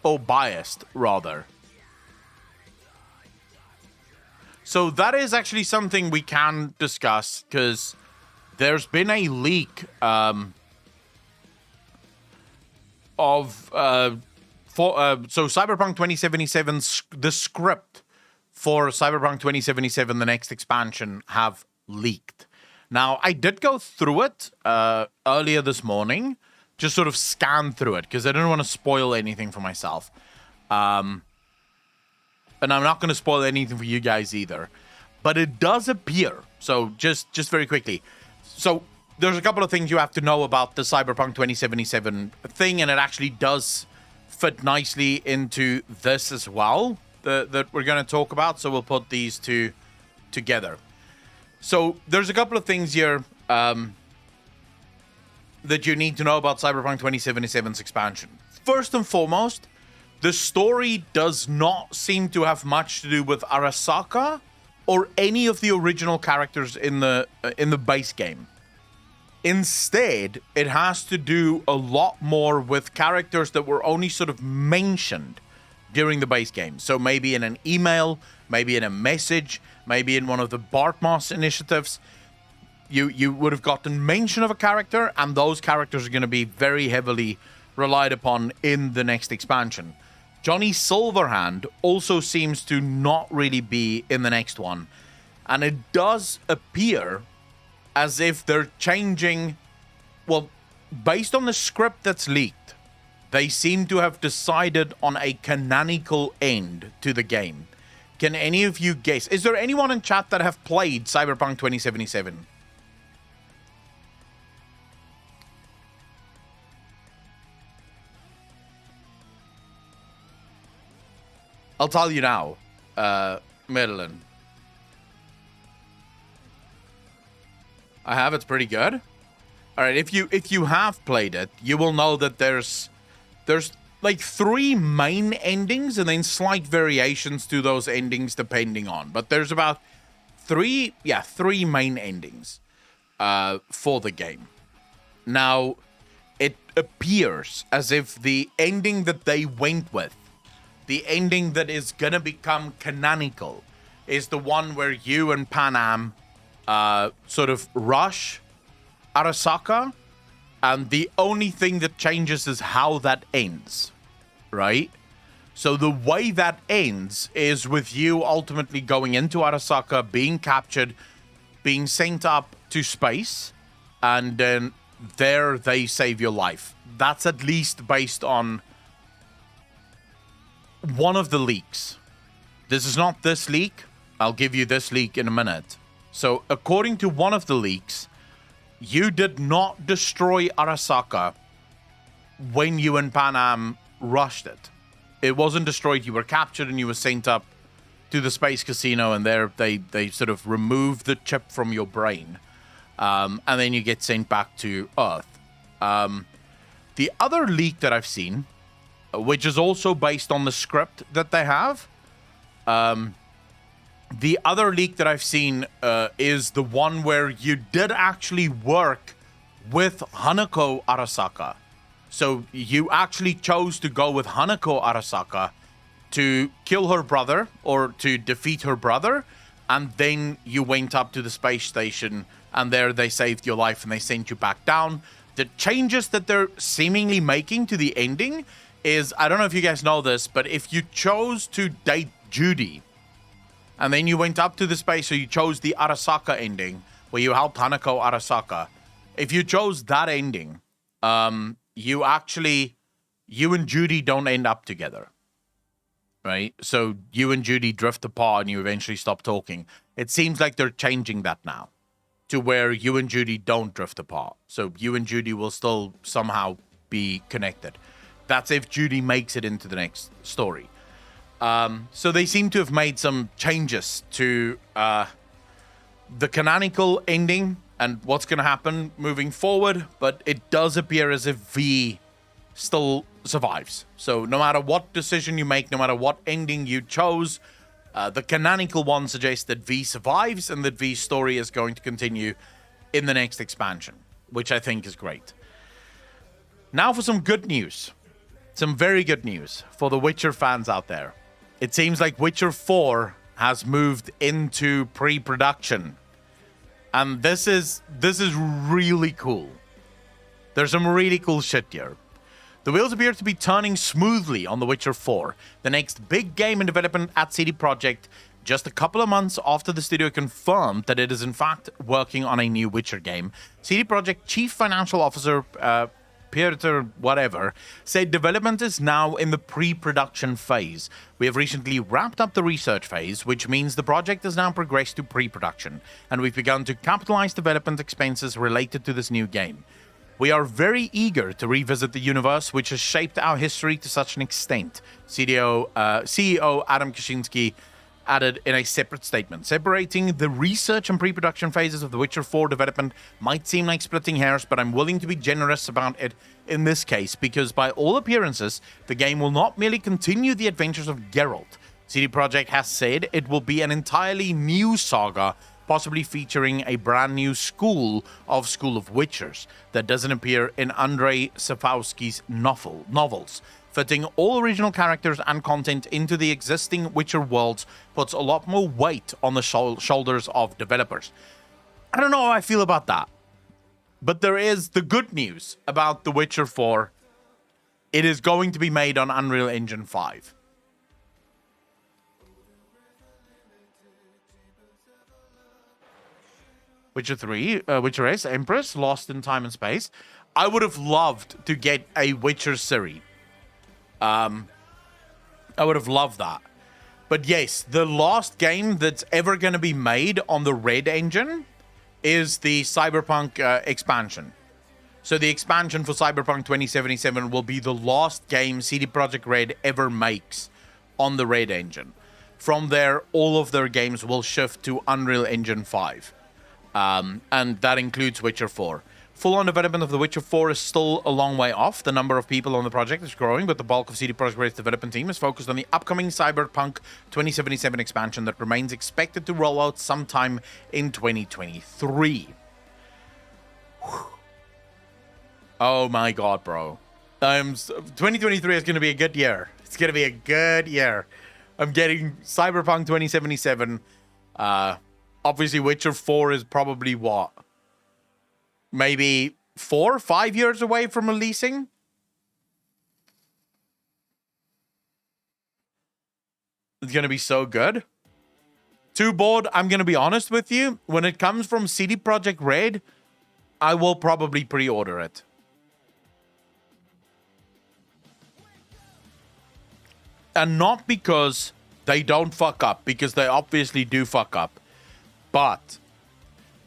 Or biased, rather. So that is actually something we can discuss, because there's been a leak so Cyberpunk 2077, the script for Cyberpunk 2077, the next expansion, have leaked. Now, I did go through it earlier this morning, just sort of scan through it, because I didn't want to spoil anything for myself. And I'm not going to spoil anything for you guys either. But it does appear, so just very quickly. So there's a couple of things you have to know about the Cyberpunk 2077 thing, and it actually does fit nicely into this as well, that we're going to talk about. So we'll put these two together. So there's a couple of things here that you need to know about Cyberpunk 2077's expansion. First and foremost, the story does not seem to have much to do with Arasaka or any of the original characters in the base game. Instead, it has to do a lot more with characters that were only sort of mentioned during the base game. So maybe in an email, maybe in a message, maybe in one of the Bartmoss initiatives. You would have gotten mention of a character, and those characters are going to be very heavily relied upon in the next expansion. Johnny Silverhand also seems to not really be in the next one. And it does appear as if they're changing... Well, based on the script that's leaked, they seem to have decided on a canonical end to the game. Can any of you guess? Is there anyone in chat that have played Cyberpunk 2077? I'll tell you now, Madeline. I have. It's pretty good. All right, if you have played it, you will know that there's like 3 main endings and then slight variations to those endings depending on. But there's about 3 main endings for the game. Now, it appears as if the ending that they went with, the ending that is going to become canonical, is the one where you and Panam sort of rush Arasaka, and the only thing that changes is how that ends, right? So the way that ends is with you ultimately going into Arasaka, being captured, being sent up to space, and then there they save your life. That's at least based on one of the leaks. This is not this leak. I'll give you this leak in a minute. So, according to one of the leaks, you did not destroy Arasaka when you and Panam rushed it. It wasn't destroyed. You were captured and you were sent up to the space casino, and there they sort of remove the chip from your brain. And then you get sent back to Earth. The other leak that I've seen, which is also based on the script that they have, the other leak that I've seen is the one where you did actually work with Hanako Arasaka. So you actually chose to go with Hanako Arasaka to kill her brother, or to defeat her brother, and then you went up to the space station, and there they saved your life and they sent you back down. The changes that they're seemingly making to the ending is, I don't know if you guys know this, but if you chose to date Judy, and then you went up to the space, so you chose the Arasaka ending, where you helped Hanako Arasaka. If you chose that ending, you and Judy don't end up together, right? So you and Judy drift apart and you eventually stop talking. It seems like they're changing that now to where you and Judy don't drift apart. So you and Judy will still somehow be connected. That's if Judy makes it into the next story. So they seem to have made some changes to the canonical ending and what's going to happen moving forward, but it does appear as if V still survives. So no matter what decision you make, no matter what ending you chose, the canonical one suggests that V survives and that V's story is going to continue in the next expansion, which I think is great. Now for some good news. Some very good news for the Witcher fans out there. It seems like Witcher 4 has moved into pre-production. And this is really cool. There's some really cool shit here. The wheels appear to be turning smoothly on The Witcher 4, the next big game in development at CD Projekt, just a couple of months after the studio confirmed that it is in fact working on a new Witcher game. CD Projekt Chief Financial Officer Peter whatever said development is now in the pre-production phase. We have recently wrapped up the research phase, which means the project has now progressed to pre-production, and we've begun to capitalize development expenses related to this new game. We are very eager to revisit the universe which has shaped our history to such an extent, CEO Adam Kaczynski added in a separate statement. Separating the research and pre-production phases of The Witcher 4 development might seem like splitting hairs, but I'm willing to be generous about it in this case, because by all appearances, the game will not merely continue the adventures of Geralt. CD Projekt has said it will be an entirely new saga, possibly featuring a brand new School of Witchers that doesn't appear in Andrzej Sapkowski's novels. Fitting all original characters and content into the existing Witcher worlds puts a lot more weight on the shoulders of developers. I don't know how I feel about that. But there is the good news about The Witcher 4. It is going to be made on Unreal Engine 5. Witcher 3, Witcher S, Empress, Lost in Time and Space. I would have loved to get a Witcher series. I would have loved that. But yes, the last game that's ever going to be made on the Red Engine is the Cyberpunk expansion. So the expansion for Cyberpunk 2077 will be the last game CD Projekt Red ever makes on the Red Engine. From there, all of their games will shift to Unreal Engine 5. And that includes Witcher 4. Full-on development of The Witcher 4 is still a long way off. The number of people on the project is growing, but the bulk of CD Projekt Red's development team is focused on the upcoming Cyberpunk 2077 expansion that remains expected to roll out sometime in 2023. Whew. Oh my god, bro. 2023 is going to be a good year. It's going to be a good year. I'm getting Cyberpunk 2077. Obviously, Witcher 4 is probably what? Maybe 4 or 5 years away from releasing. It's going to be so good. Too bored, I'm going to be honest with you. When it comes from CD Projekt Red, I will probably pre-order it. And not because they don't fuck up, because they obviously do fuck up. But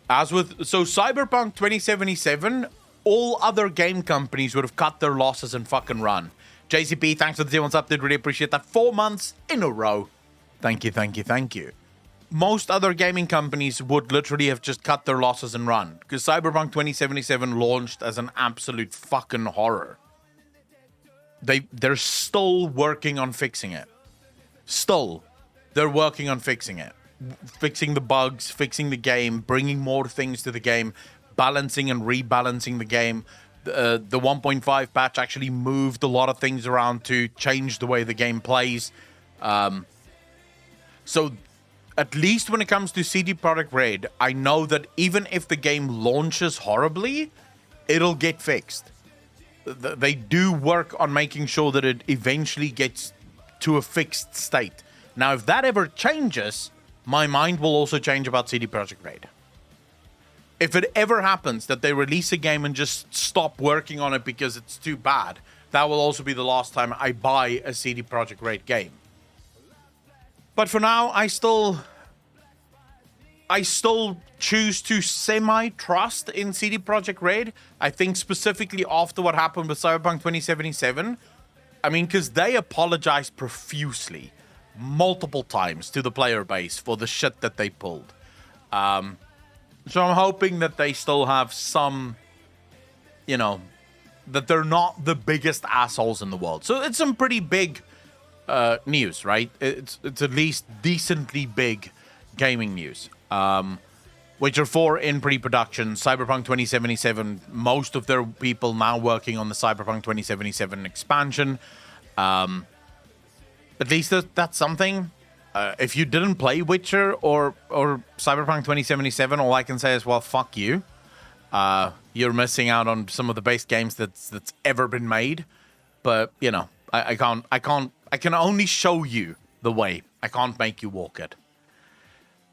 so Cyberpunk 2077, all other game companies would have cut their losses and fucking run. JCP, thanks for the Tier 1 update. Really appreciate that. 4 months in a row. Thank you, thank you, thank you. Most other gaming companies would literally have just cut their losses and run, because Cyberpunk 2077 launched as an absolute fucking horror. They're still working on fixing it. They're working on fixing it. Fixing the bugs, fixing the game, bringing more things to the game, balancing and rebalancing the game. The 1.5 patch actually moved a lot of things around to change the way the game plays. So at least when it comes to CD Projekt Red, I know that even if the game launches horribly, it'll get fixed. They do work on making sure that it eventually gets to a fixed state. Now, if that ever changes, my mind will also change about CD Projekt Red. If it ever happens that they release a game and just stop working on it because it's too bad, that will also be the last time I buy a CD Projekt Red game. But for now, I still choose to semi-trust in CD Projekt Red. I think specifically after what happened with Cyberpunk 2077. I mean, because they apologized profusely multiple times to the player base for the shit that they pulled. So I'm hoping that they still have some, that they're not the biggest assholes in the world. So it's some pretty big news, right? It's at least decently big gaming news. Witcher 4 in pre-production, Cyberpunk 2077, most of their people now working on the Cyberpunk 2077 expansion. At least that's something. If you didn't play Witcher or Cyberpunk 2077, all I can say is, well, fuck you. You're missing out on some of the best games that's ever been made. But, you know, I can only show you the way. I can't make you walk it.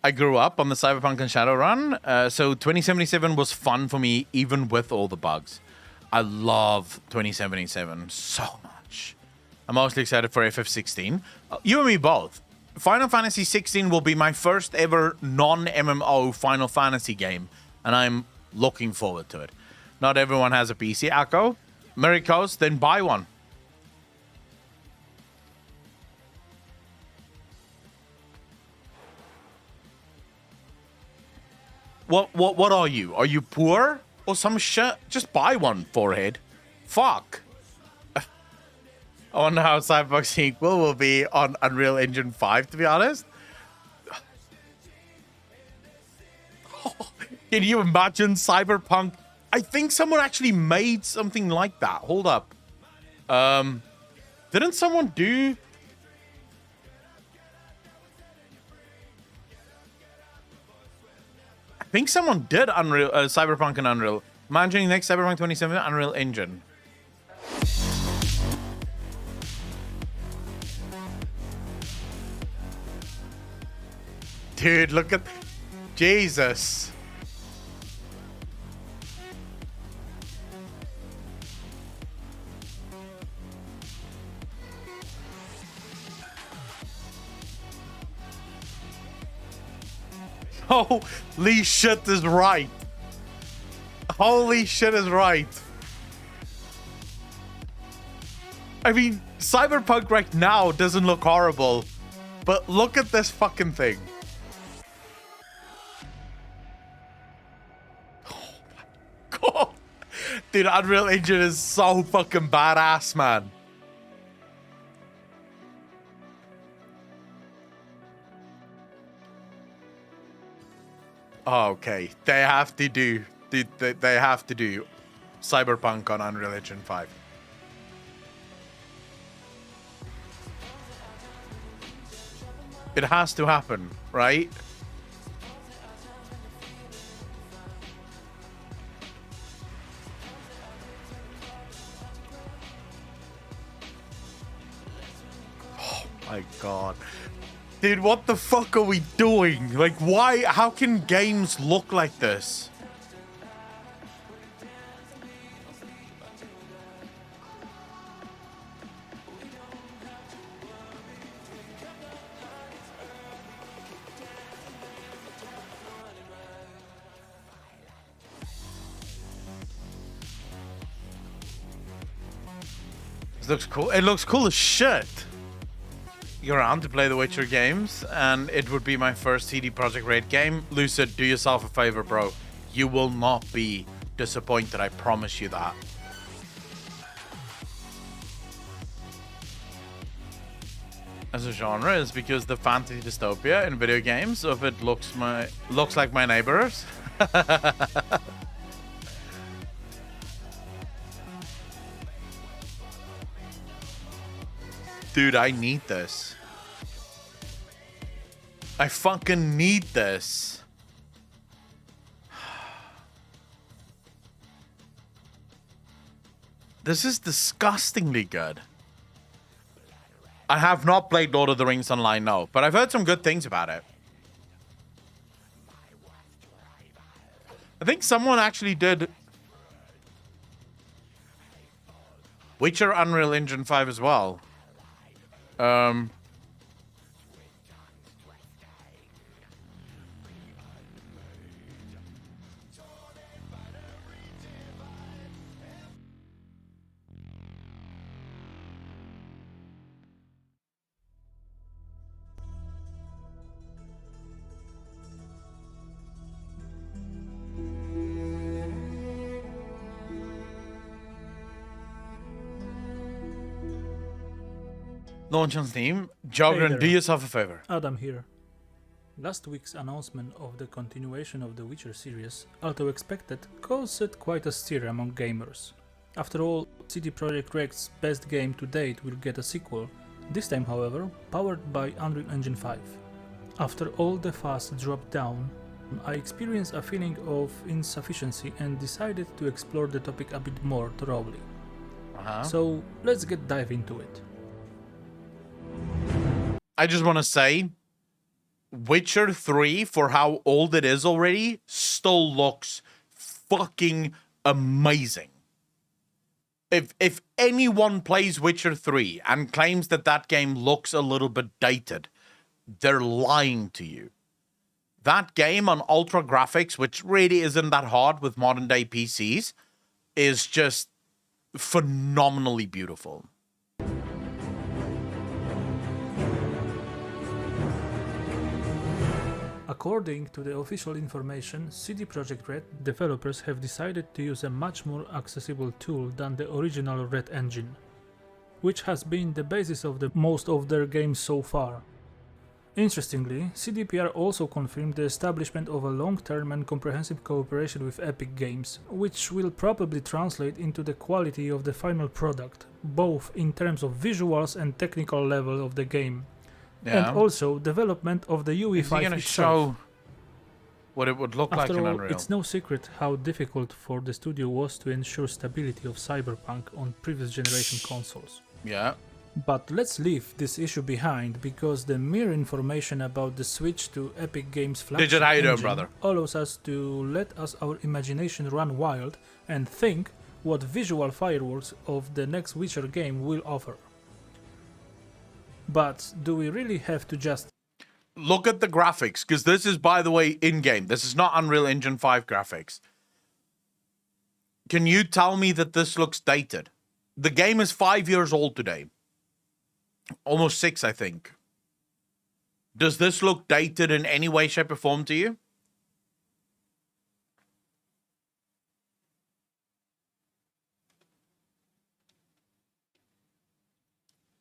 I grew up on the Cyberpunk and Shadowrun, so 2077 was fun for me, even with all the bugs. I love 2077 so much. I'm mostly excited for FF16. You and me both. Final Fantasy 16 will be my first ever non-MMO Final Fantasy game, and I'm looking forward to it. Not everyone has a PC, Akko. Miracles, then buy one. What are you? Are you poor or some shit? Just buy one, forehead. Fuck. I wonder how Cyberpunk sequel will be on Unreal Engine 5, to be honest. Can you imagine Cyberpunk? I think someone actually made something like that. Hold up. Didn't someone do... I think someone did Unreal, Cyberpunk and Unreal. Imagining next Cyberpunk 27 Unreal Engine. Dude, look at... Jesus. Holy shit is right. Holy shit is right. I mean, Cyberpunk right now doesn't look horrible, but look at this fucking thing. Oh my god. Dude, Unreal Engine is so fucking badass, man. Okay, they have to do Cyberpunk on Unreal Engine 5. It has to happen, right? Oh my god. Dude, what the fuck are we doing? Like, why? How can games look like this? This looks cool. It looks cool as shit. You're around to play the Witcher games, and it would be my first CD Projekt Red game. Lucid, do yourself a favor, bro. You will not be disappointed, I promise you that. As a genre is because the fantasy dystopia in video games of it looks like my neighbors. Dude, I need this. I fucking need this. This is disgustingly good. I have not played Lord of the Rings Online, no, but I've heard some good things about it. I think someone actually did Witcher Unreal Engine 5 as well. Launch on Steam. Jogren, do yourself a favor. Adam here. Last week's announcement of the continuation of the Witcher series, although expected, caused quite a stir among gamers. After all, CD Projekt Red's best game to date will get a sequel, this time however, powered by Unreal Engine 5. After all the fuss dropped down, I experienced a feeling of insufficiency and decided to explore the topic a bit more thoroughly. So let's dive into it. I just want to say, Witcher 3, for how old it is already, still looks fucking amazing. If anyone plays Witcher 3 and claims that that game looks a little bit dated, they're lying to you. That game on ultra graphics, which really isn't that hard with modern day PCs, is just phenomenally beautiful. According to the official information, CD Projekt Red developers have decided to use a much more accessible tool than the original Red engine, which has been the basis of most of their games so far. Interestingly, CDPR also confirmed the establishment of a long-term and comprehensive cooperation with Epic Games, which will probably translate into the quality of the final product, both in terms of visuals and technical level of the game. Yeah. And also development of the UE5 Is he gonna itself. show what it would look like After in all, Unreal? it's no secret how difficult for the studio was to ensure stability of Cyberpunk on previous generation consoles. Yeah. But let's leave this issue behind, because the mere information about the switch to Epic Games' flagship Digit, how you doing, engine brother? allows us to let our imagination run wild and think what visual fireworks of the next Witcher game will offer. But do we really have to just Look at the graphics, because this is, by the way, in-game. This is not Unreal Engine 5 graphics. Can you tell me that this looks dated? The game is 5 years old today. Almost 6, I think. Does this look dated in any way, shape, or form to you?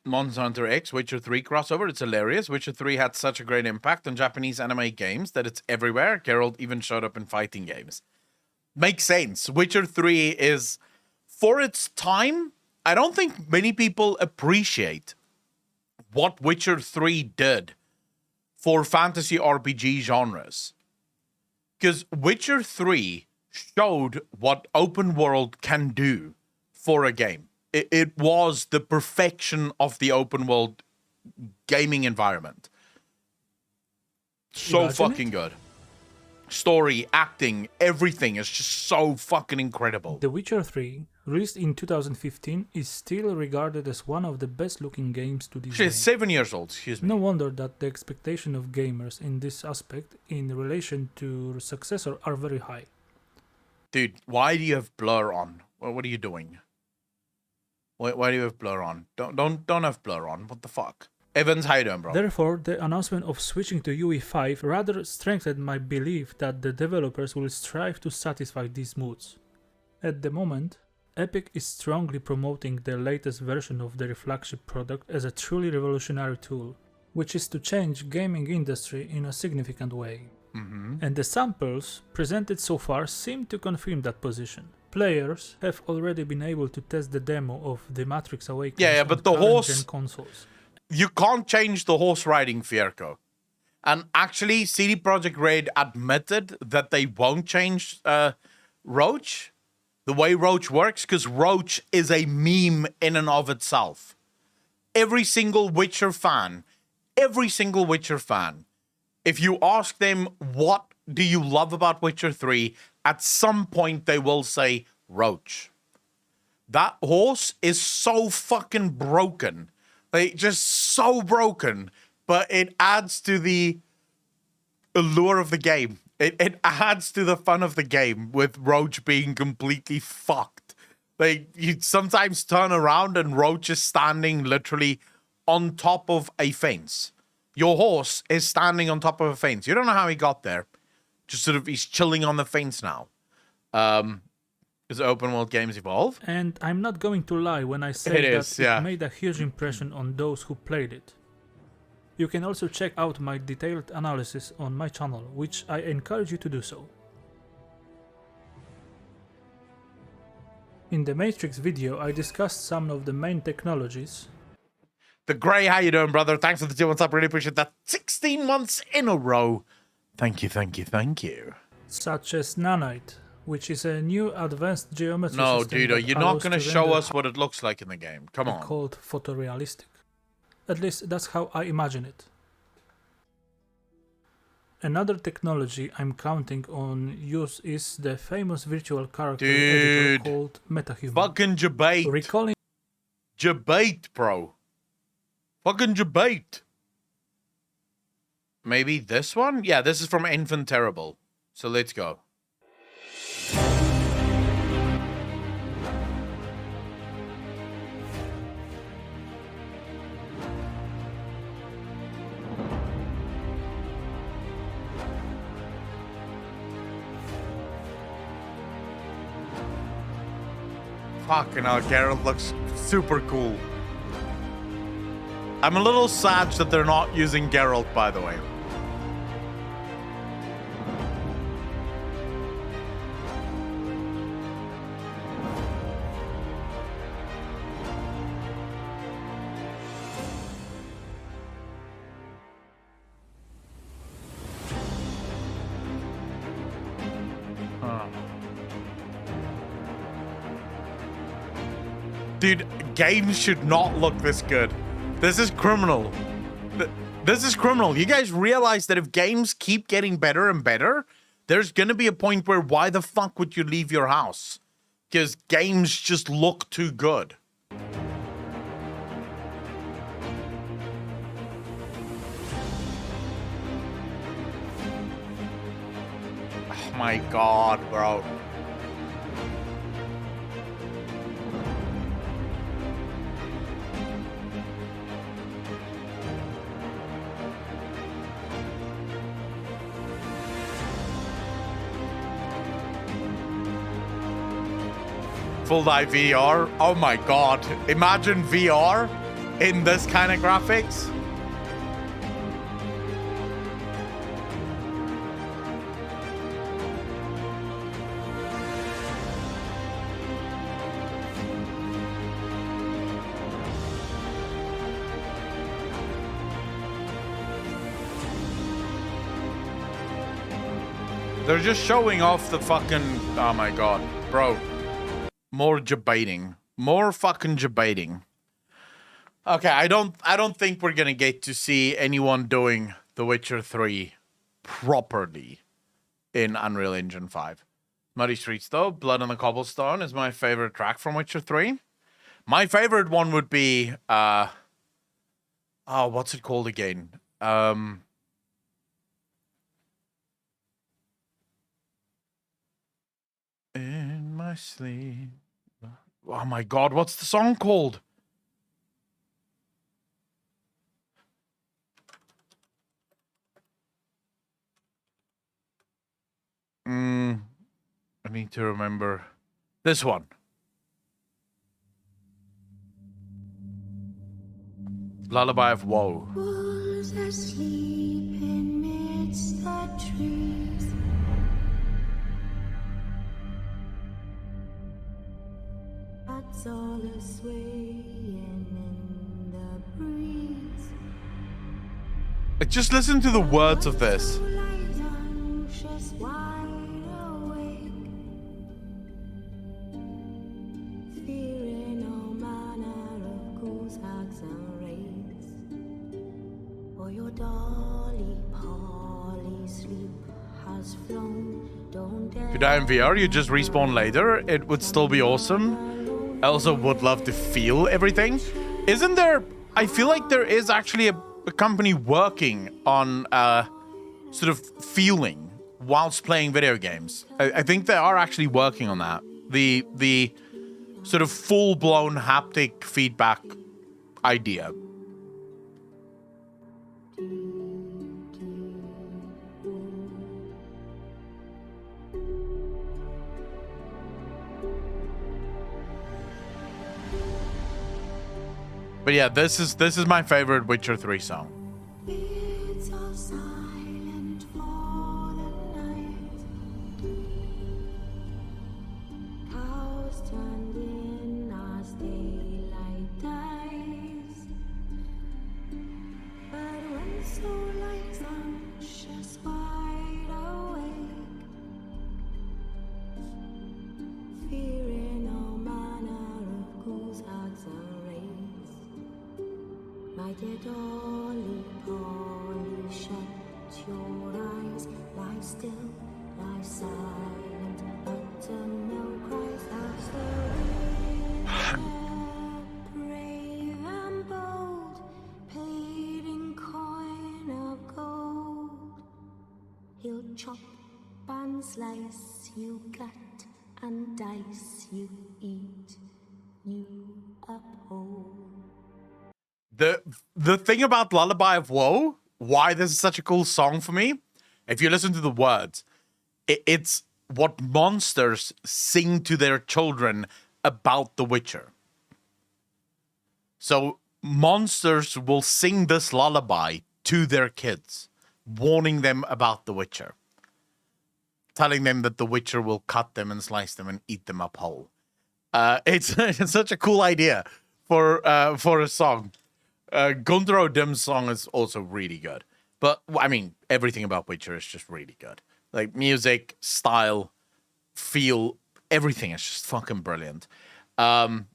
Monster Hunter X, Witcher 3 crossover. It's hilarious. Witcher 3 had such a great impact on Japanese anime games that it's everywhere. Geralt even showed up in fighting games. Makes sense. Witcher 3 is, for its time, I don't think many people appreciate what Witcher 3 did for fantasy RPG genres. Because Witcher 3 showed what open world can do for a game. It was the perfection of the open world gaming environment. So fucking good. Story, acting, everything is just so fucking incredible. The Witcher 3, released in 2015, is still regarded as one of the best looking games to this She's day. 7 years old, excuse me. No wonder that the expectation of gamers in this aspect in relation to successor are very high. Dude, why do you have blur on? What are you doing? Why do you have blur on? Don't have blur on. What the fuck? Evans, how you doing, bro? Therefore, the announcement of switching to UE5 rather strengthened my belief that the developers will strive to satisfy these moods. At the moment, Epic is strongly promoting the latest version of their flagship product as a truly revolutionary tool, which is to change gaming industry in a significant way. And the samples presented so far seem to confirm that position. Players have already been able to test the demo of The Matrix Awakens Yeah, on but the current horse- gen consoles. You can't change the horse riding, Fierco. And actually, CD Projekt Red admitted that they won't change Roach, the way Roach works, because Roach is a meme in and of itself. Every single Witcher fan, if you ask them what do you love about Witcher 3, at some point they will say Roach. That horse is so fucking broken. Like, just so broken. But it adds to the allure of the game. It adds to the fun of the game with Roach being completely fucked. Like, you sometimes turn around and Roach is standing literally on top of a fence. Your horse is standing on top of a fence. You don't know how he got there. Just sort of, he's chilling on the fence now. As open world games evolve. And I'm not going to lie when I say It that is, yeah. it made a huge impression on those who played it. You can also check out my detailed analysis on my channel, which I encourage you to do so. In the Matrix video, I discussed some of the main technologies. The Grey, how you doing, brother? Thanks for the 2 months up. Really appreciate that. 16 months in a row. Thank you, thank you, thank you. Such as nanite, which is a new advanced geometry No, system dude, that you're not allows going to to show render us what it looks like in the game. Come on. called photorealistic. At least that's how I imagine it. Another technology I'm counting on use is the famous virtual character editor called MetaHuman. Fucking debate. Recalling Debate, bro. Fucking debate. Maybe this one? Yeah, this is from Infant Terrible. So let's go. Fucking hell, Geralt looks super cool. I'm a little sad that they're not using Geralt, by the way. Dude, games should not look this good. This is criminal. This is criminal. You guys realize that if games keep getting better and better, there's going to be a point where why the fuck would you leave your house? Because games just look too good. Oh my god, bro. Full dive VR. Oh my god. Imagine VR in this kind of graphics. They're just showing off the fucking... Oh my god. Bro. More debating. More fucking debating. Okay, I don't think we're gonna get to see anyone doing The Witcher 3 properly in Unreal Engine 5. Muddy Streets though, Blood on the Cobblestone is my favorite track from Witcher 3. My favorite one would be oh, what's it called again? In my sleep. Oh my god, what's the song called? I need to remember this one. Lullaby of Woe. Wolves asleep amidst the trees. Bats all swaying in the breeze. Just listen to the words of this. Lies anxious, wide awake, fearing all manner of ghouls, hags, and wraiths. For your dolly Polly sleep has flown. Don't If you die in VR, you just respawn later. It would still be awesome. I also would love to feel everything. Isn't there... I feel like there is actually a company working on sort of feeling whilst playing video games. I think they are actually working on that. The sort of full-blown haptic feedback idea. But yeah, this is my favorite Witcher 3 song. dear Dolly, Polly, shut your eyes, lie still, lie silent, utter no cries, that's the river, brave and bold, paid in coin of gold. He'll chop and slice, you cut and dice, you eat, you uphold. The thing about Lullaby of Woe, why this is such a cool song for me, if you listen to the words, it's what monsters sing to their children about The Witcher. So monsters will sing this lullaby to their kids, warning them about The Witcher, telling them that The Witcher will cut them and slice them and eat them up whole. It's such a cool idea for a song. Gunther O'Dim's song is also really good. But, I mean, everything about Witcher is just really good. Like, music, style, feel, everything is just fucking brilliant. But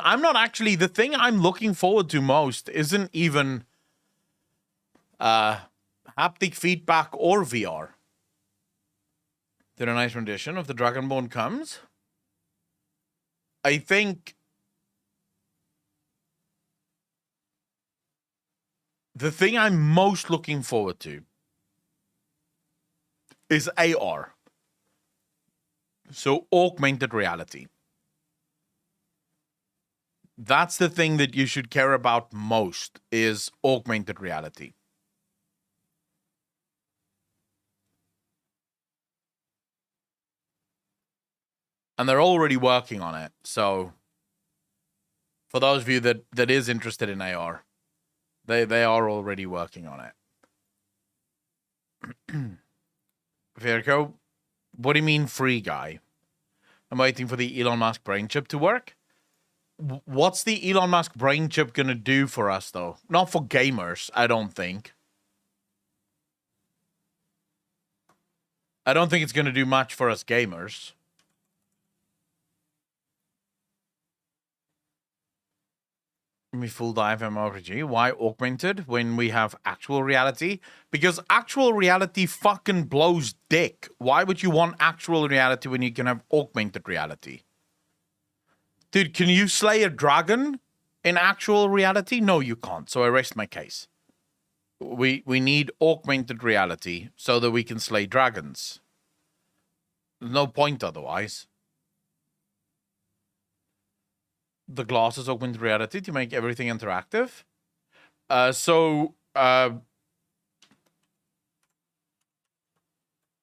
I'm not actually... The thing I'm looking forward to most isn't even haptic feedback or VR. Did a nice rendition of the Dragonborn comes. I think... The thing I'm most looking forward to is AR. So augmented reality. That's the thing that you should care about most, is augmented reality. And they're already working on it. So for those of you that is interested in AR, They are already working on it. Virgo, what do you mean free guy? I'm waiting for the Elon Musk brain chip to work. What's the Elon Musk brain chip going to do for us, though? Not for gamers, I don't think. I don't think it's going to do much for us gamers. Me full dive MMORPG. Why augmented when we have actual reality? Because actual reality fucking blows dick. Why would you want actual reality when you can have augmented reality? Dude, can you slay a dragon in actual reality? No, you can't. So I rest my case. We need augmented reality so that we can slay dragons. There's no point otherwise. The glasses augmented reality to make everything interactive. I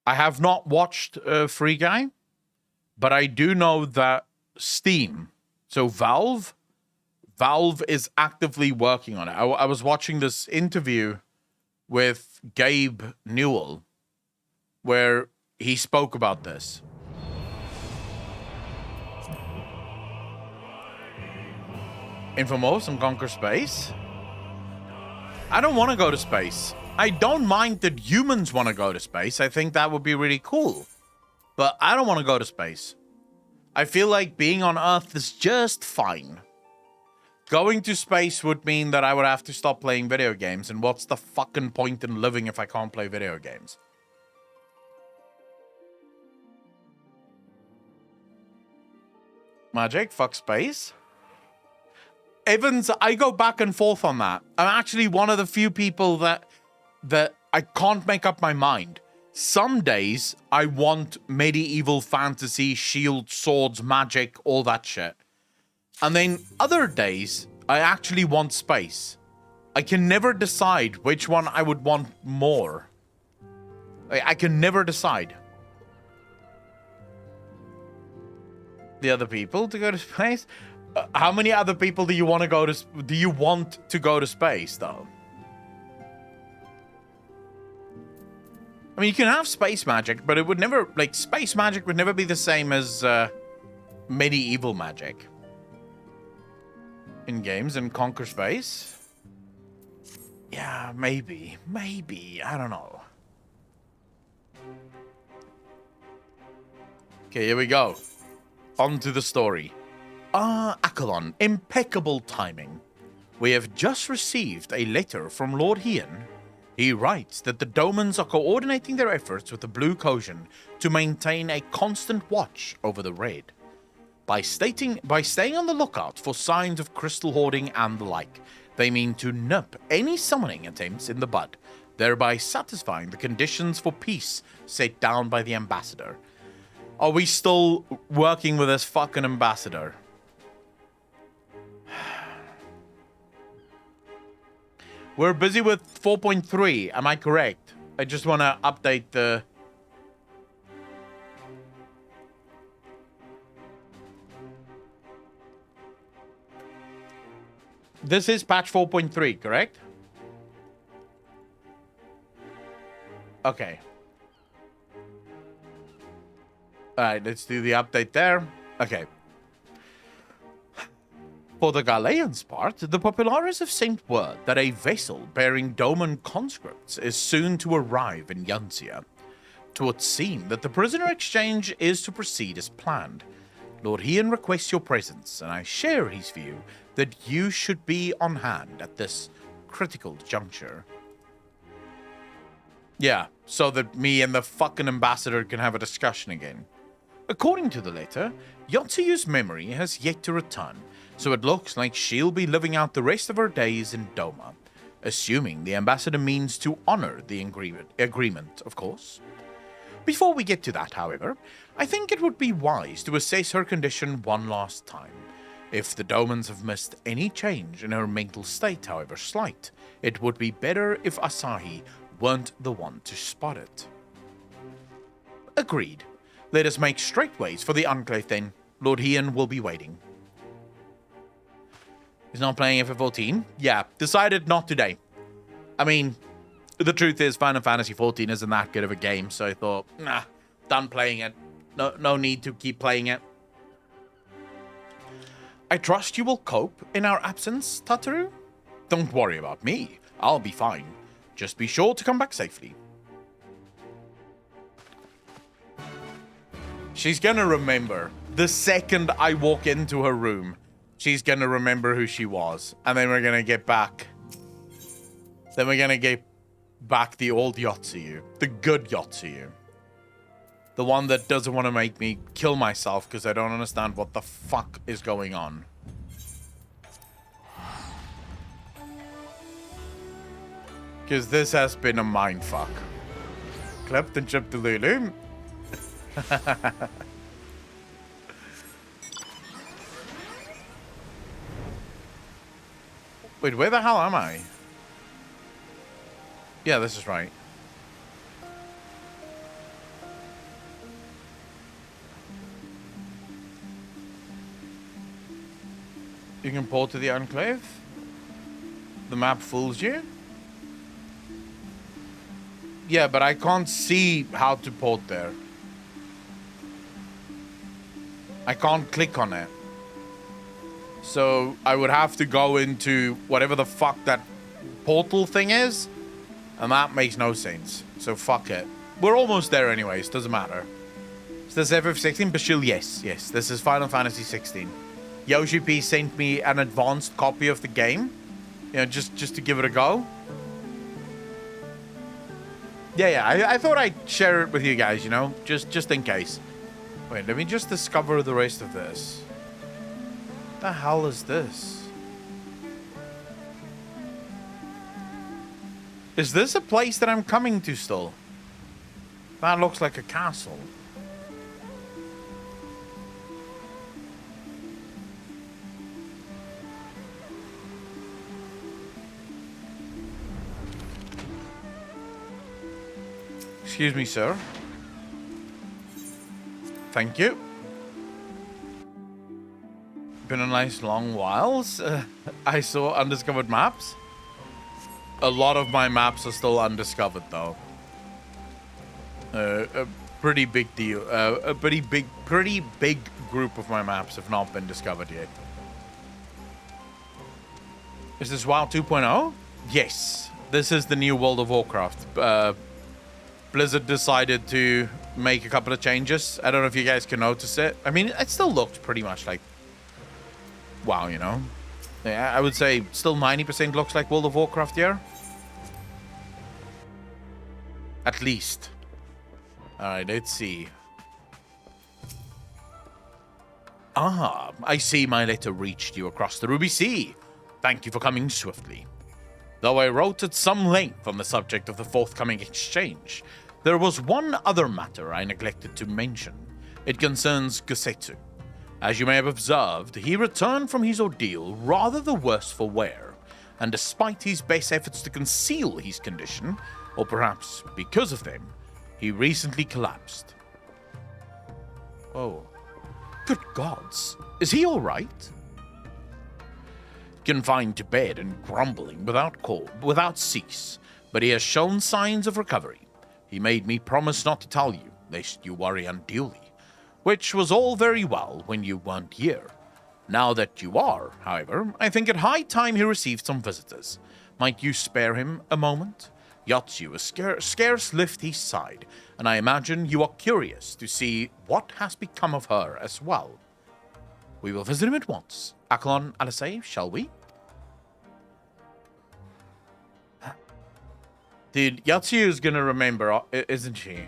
have not watched Free Guy, but I do know that Steam, so Valve is actively working on it. I was watching this interview with Gabe Newell where he spoke about this. Infamous and Conquer Space. I don't want to go to space. I don't mind that humans want to go to space. I think that would be really cool. But I don't want to go to space. I feel like being on Earth is just fine. Going to space would mean that I would have to stop playing video games. And what's the fucking point in living if I can't play video games? Magic, fuck space. Evans, I go back and forth on that. I'm actually one of the few people that I can't make up my mind. Some days I want medieval fantasy, shield, swords, magic, all that shit. And then other days I actually want space. I can never decide which one I would want more. I can never decide. The other people to go to space? How many other people do you want to go to? Do you want to go to space, though? I mean, you can have space magic, but it would never, like, space magic would never be the same as medieval magic in games and Conquer Space. Yeah, maybe, I don't know. Okay, here we go. On to the story. Accolon, impeccable timing. We have just received a letter from Lord Hien. He writes that the Domans are coordinating their efforts with the Blue Kojin to maintain a constant watch over the Red. By staying on the lookout for signs of crystal hoarding and the like, they mean to nip any summoning attempts in the bud, thereby satisfying the conditions for peace set down by the ambassador. Are we still working with this fucking ambassador? We're busy with 4.3, am I correct? I just want to update the... This is patch 4.3, correct? Okay. Alright, let's do the update there. Okay. For the Galeon's part, the Populares have sent word that a vessel bearing Doman conscripts is soon to arrive in Yuncia. It would seem that the prisoner exchange is to proceed as planned. Lord Hien requests your presence, and I share his view that you should be on hand at this critical juncture. Yeah, so that me and the fucking ambassador can have a discussion again. According to the letter, Yotsuyu's memory has yet to return, so it looks like she'll be living out the rest of her days in Doma, assuming the ambassador means to honor the agreement, of course. Before we get to that, however, I think it would be wise to assess her condition one last time. If the Domans have missed any change in her mental state, however slight, it would be better if Asahi weren't the one to spot it. Agreed. Let us make straight ways for the Enclave then. Lord Hien will be waiting. He's not playing FF14? Yeah, decided not today. I mean, the truth is Final Fantasy XIV isn't that good of a game, so I thought, nah, done playing it. No need to keep playing it. I trust you will cope in our absence, Tataru? Don't worry about me. I'll be fine. Just be sure to come back safely. She's gonna remember. The second I walk into her room, she's gonna remember who she was. And then we're gonna get back. Then we're gonna get back the old Yotsuyu. The good Yotsuyu. The one that doesn't want to make me kill myself because I don't understand what the fuck is going on. Because this has been a mindfuck. Clipped and chipped the Lulu. Wait, where the hell am I? Yeah, this is right. You can port to the Enclave? The map fools you? Yeah, but I can't see how to port there. I can't click on it. So I would have to go into whatever the fuck that portal thing is. And that makes no sense. So fuck it. We're almost there anyways, doesn't matter. Is this FF16? Bashil, yes. Yes, this is Final Fantasy 16. Yoshi P sent me an advanced copy of the game. You know, just to give it a go. Yeah, I thought I'd share it with you guys, you know, just in case. Wait, let me just discover the rest of this. What the hell is this? Is this a place that I'm coming to still? That looks like a castle. Excuse me, sir. Thank you. Been a nice long while. I saw undiscovered maps. A lot of my maps are still undiscovered, though. A pretty big deal. A pretty big group of my maps have not been discovered yet. Is this WoW 2.0? Yes. This is the new World of Warcraft. Blizzard decided to make a couple of changes. I don't know if you guys can notice it. I mean, it still looks pretty much like WoW, you know? Yeah, I would say still 90% looks like World of Warcraft here. At least. Alright, let's see. Ah, I see my letter reached you across the Ruby Sea. Thank you for coming swiftly. Though I wrote at some length on the subject of the forthcoming exchange, there was one other matter I neglected to mention. It concerns Gusetsu. As you may have observed, he returned from his ordeal rather the worse for wear, and despite his best efforts to conceal his condition, or perhaps because of them, he recently collapsed. Oh. Good gods. Is he alright? Confined to bed and grumbling without cease, but he has shown signs of recovery. He made me promise not to tell you, lest you worry unduly, which was all very well when you weren't here. Now that you are, however, I think it high time he received some visitors. Might you spare him a moment? Yatsu has scarce left his side, and I imagine you are curious to see what has become of her as well. We will visit him at once. Aklon Alasei, shall we? Dude, Yatsu is gonna remember, isn't she?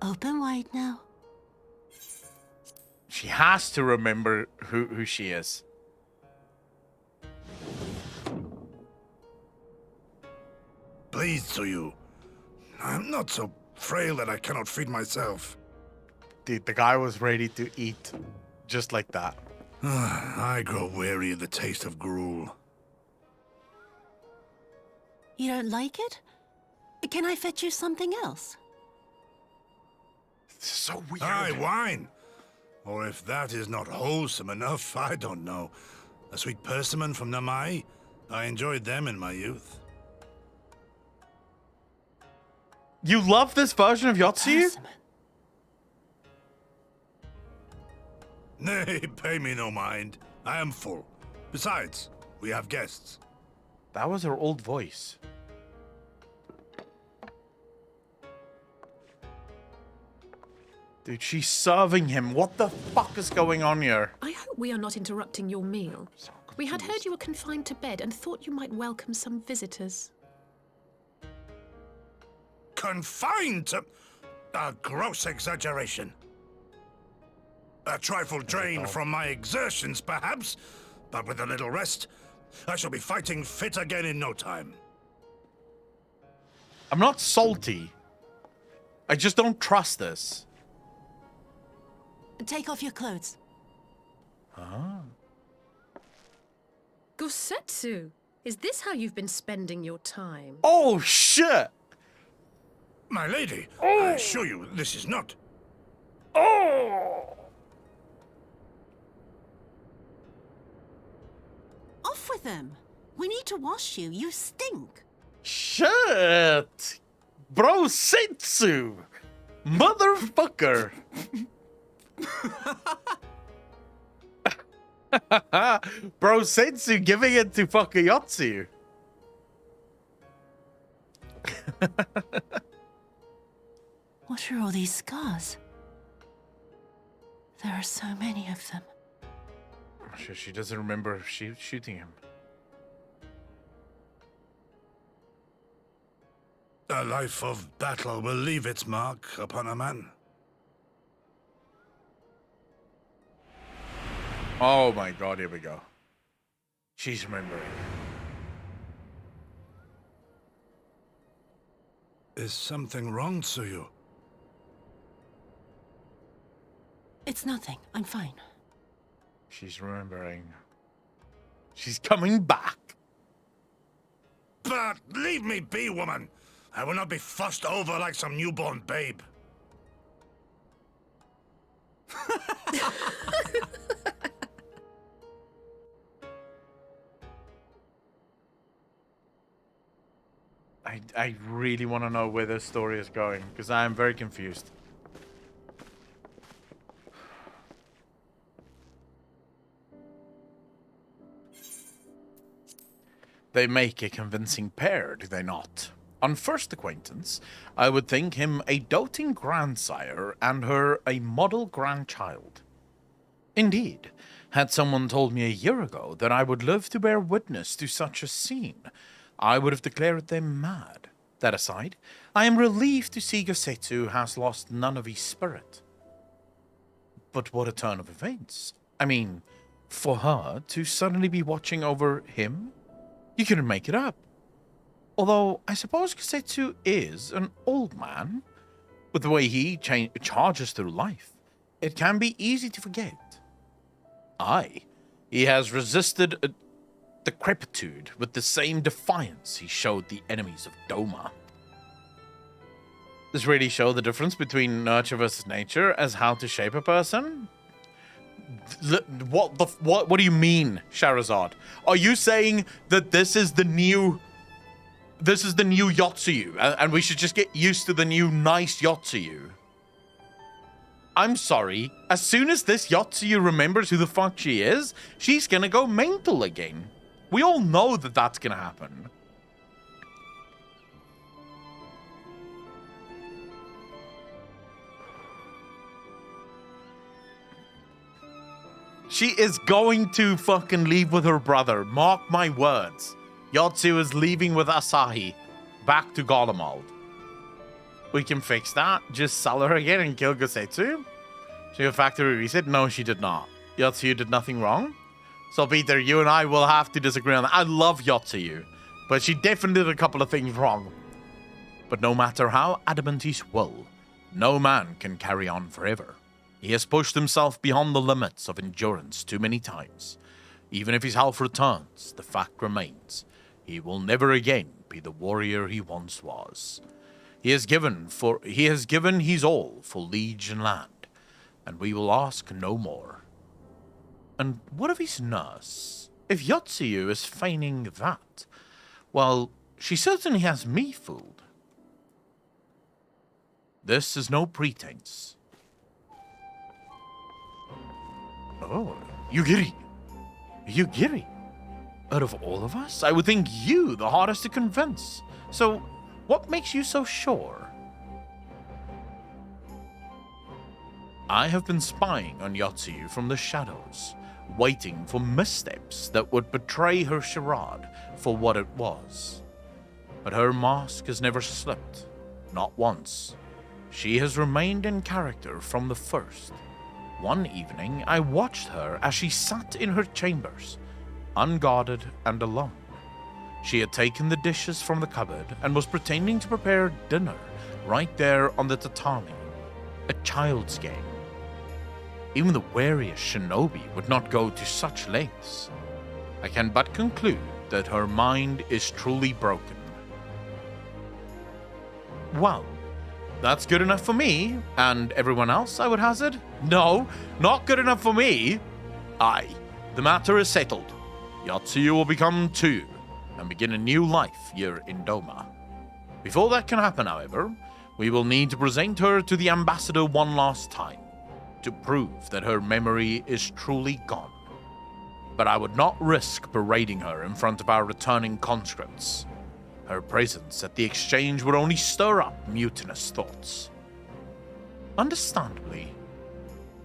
Open wide now. She has to remember who she is. Pleased to you. I'm not so frail that I cannot feed myself. Dude, the guy was ready to eat just like that. I grow weary of the taste of gruel. You don't like it? Can I fetch you something else? This is so weird. Aye, wine! Or if that is not wholesome enough, I don't know. A sweet persimmon from Namai? I enjoyed them in my youth. You love this version of Yatsu? Persimmon. Nay, pay me no mind. I am full. Besides, we have guests. That was her old voice. Dude, she's serving him. What the fuck is going on here? I hope we are not interrupting your meal. We had heard you were confined to bed and thought you might welcome some visitors. Confined to... A gross exaggeration. A trifle drained from my exertions, perhaps, but with a little rest, I shall be fighting fit again in no time. I'm not salty. I just don't trust this. Take off your clothes. Gusetsu, is this how you've been spending your time? Oh, shit! My lady, I assure you, this is not... Off with them. We need to wash you. You stink. Shit! Bro Setsu! Motherfucker! Bro Setsu giving it to Fakayatsu. What are all these scars? There are so many of them. She doesn't remember shooting him. A life of battle will leave its mark upon a man. Oh my god, here we go. She's remembering. Is something wrong, Tsuyu? It's nothing. I'm fine. She's remembering. She's coming back. But leave me be, woman. I will not be fussed over like some newborn babe. I really want to know where this story is going, because I am very confused. They make a convincing pair, do they not? On first acquaintance, I would think him a doting grandsire and her a model grandchild. Indeed, had someone told me a year ago that I would live to bear witness to such a scene, I would have declared them mad. That aside, I am relieved to see Gosetsu has lost none of his spirit. But what a turn of events. I mean, for her to suddenly be watching over him? You couldn't make it up. Although, I suppose Gosetsu is an old man. With the way he charges through life, it can be easy to forget. Aye, he has resisted decrepitude with the same defiance he showed the enemies of Doma. This really shows the difference between nurture versus nature as how to shape a person? What do you mean, Shahrazad? Are you saying that this is the new Yotsuyu, and we should just get used to the new nice Yotsuyu? I'm sorry. As soon as this Yotsuyu remembers who the fuck she is, she's gonna go mental again. We all know that that's gonna happen. She is going to fucking leave with her brother. Mark my words. Yotsu is leaving with Asahi. Back to Garlemald. We can fix that. Just sell her again and kill Gosetsu? She got factory reset? No, she did not. Yotsuyu did nothing wrong. So, Peter, you and I will have to disagree on that. I love Yotsuyu, but she definitely did a couple of things wrong. But no matter how adamant his will, no man can carry on forever. He has pushed himself beyond the limits of endurance too many times. Even if his health returns, the fact remains. He will never again be the warrior he once was. He has given his all for liege and land, and we will ask no more. And what of his nurse? If Yotsuyu is feigning that, well, she certainly has me fooled. This is no pretense. Oh, Yugiri. Yugiri. Out of all of us, I would think you the hardest to convince. So, what makes you so sure? I have been spying on Yotsuyu from the shadows, waiting for missteps that would betray her charade for what it was. But her mask has never slipped, not once. She has remained in character from the first. One evening, I watched her as she sat in her chambers, unguarded and alone. She had taken the dishes from the cupboard and was pretending to prepare dinner right there on the tatami. A child's game. Even the wariest shinobi would not go to such lengths. I can but conclude that her mind is truly broken. Well, that's good enough for me, and everyone else, I would hazard? No, not good enough for me. Aye, the matter is settled. Yotsuyu will become two, and begin a new life here in Doma. Before that can happen, however, we will need to present her to the ambassador one last time, to prove that her memory is truly gone. But I would not risk parading her in front of our returning conscripts. Her presence at the exchange would only stir up mutinous thoughts. Understandably,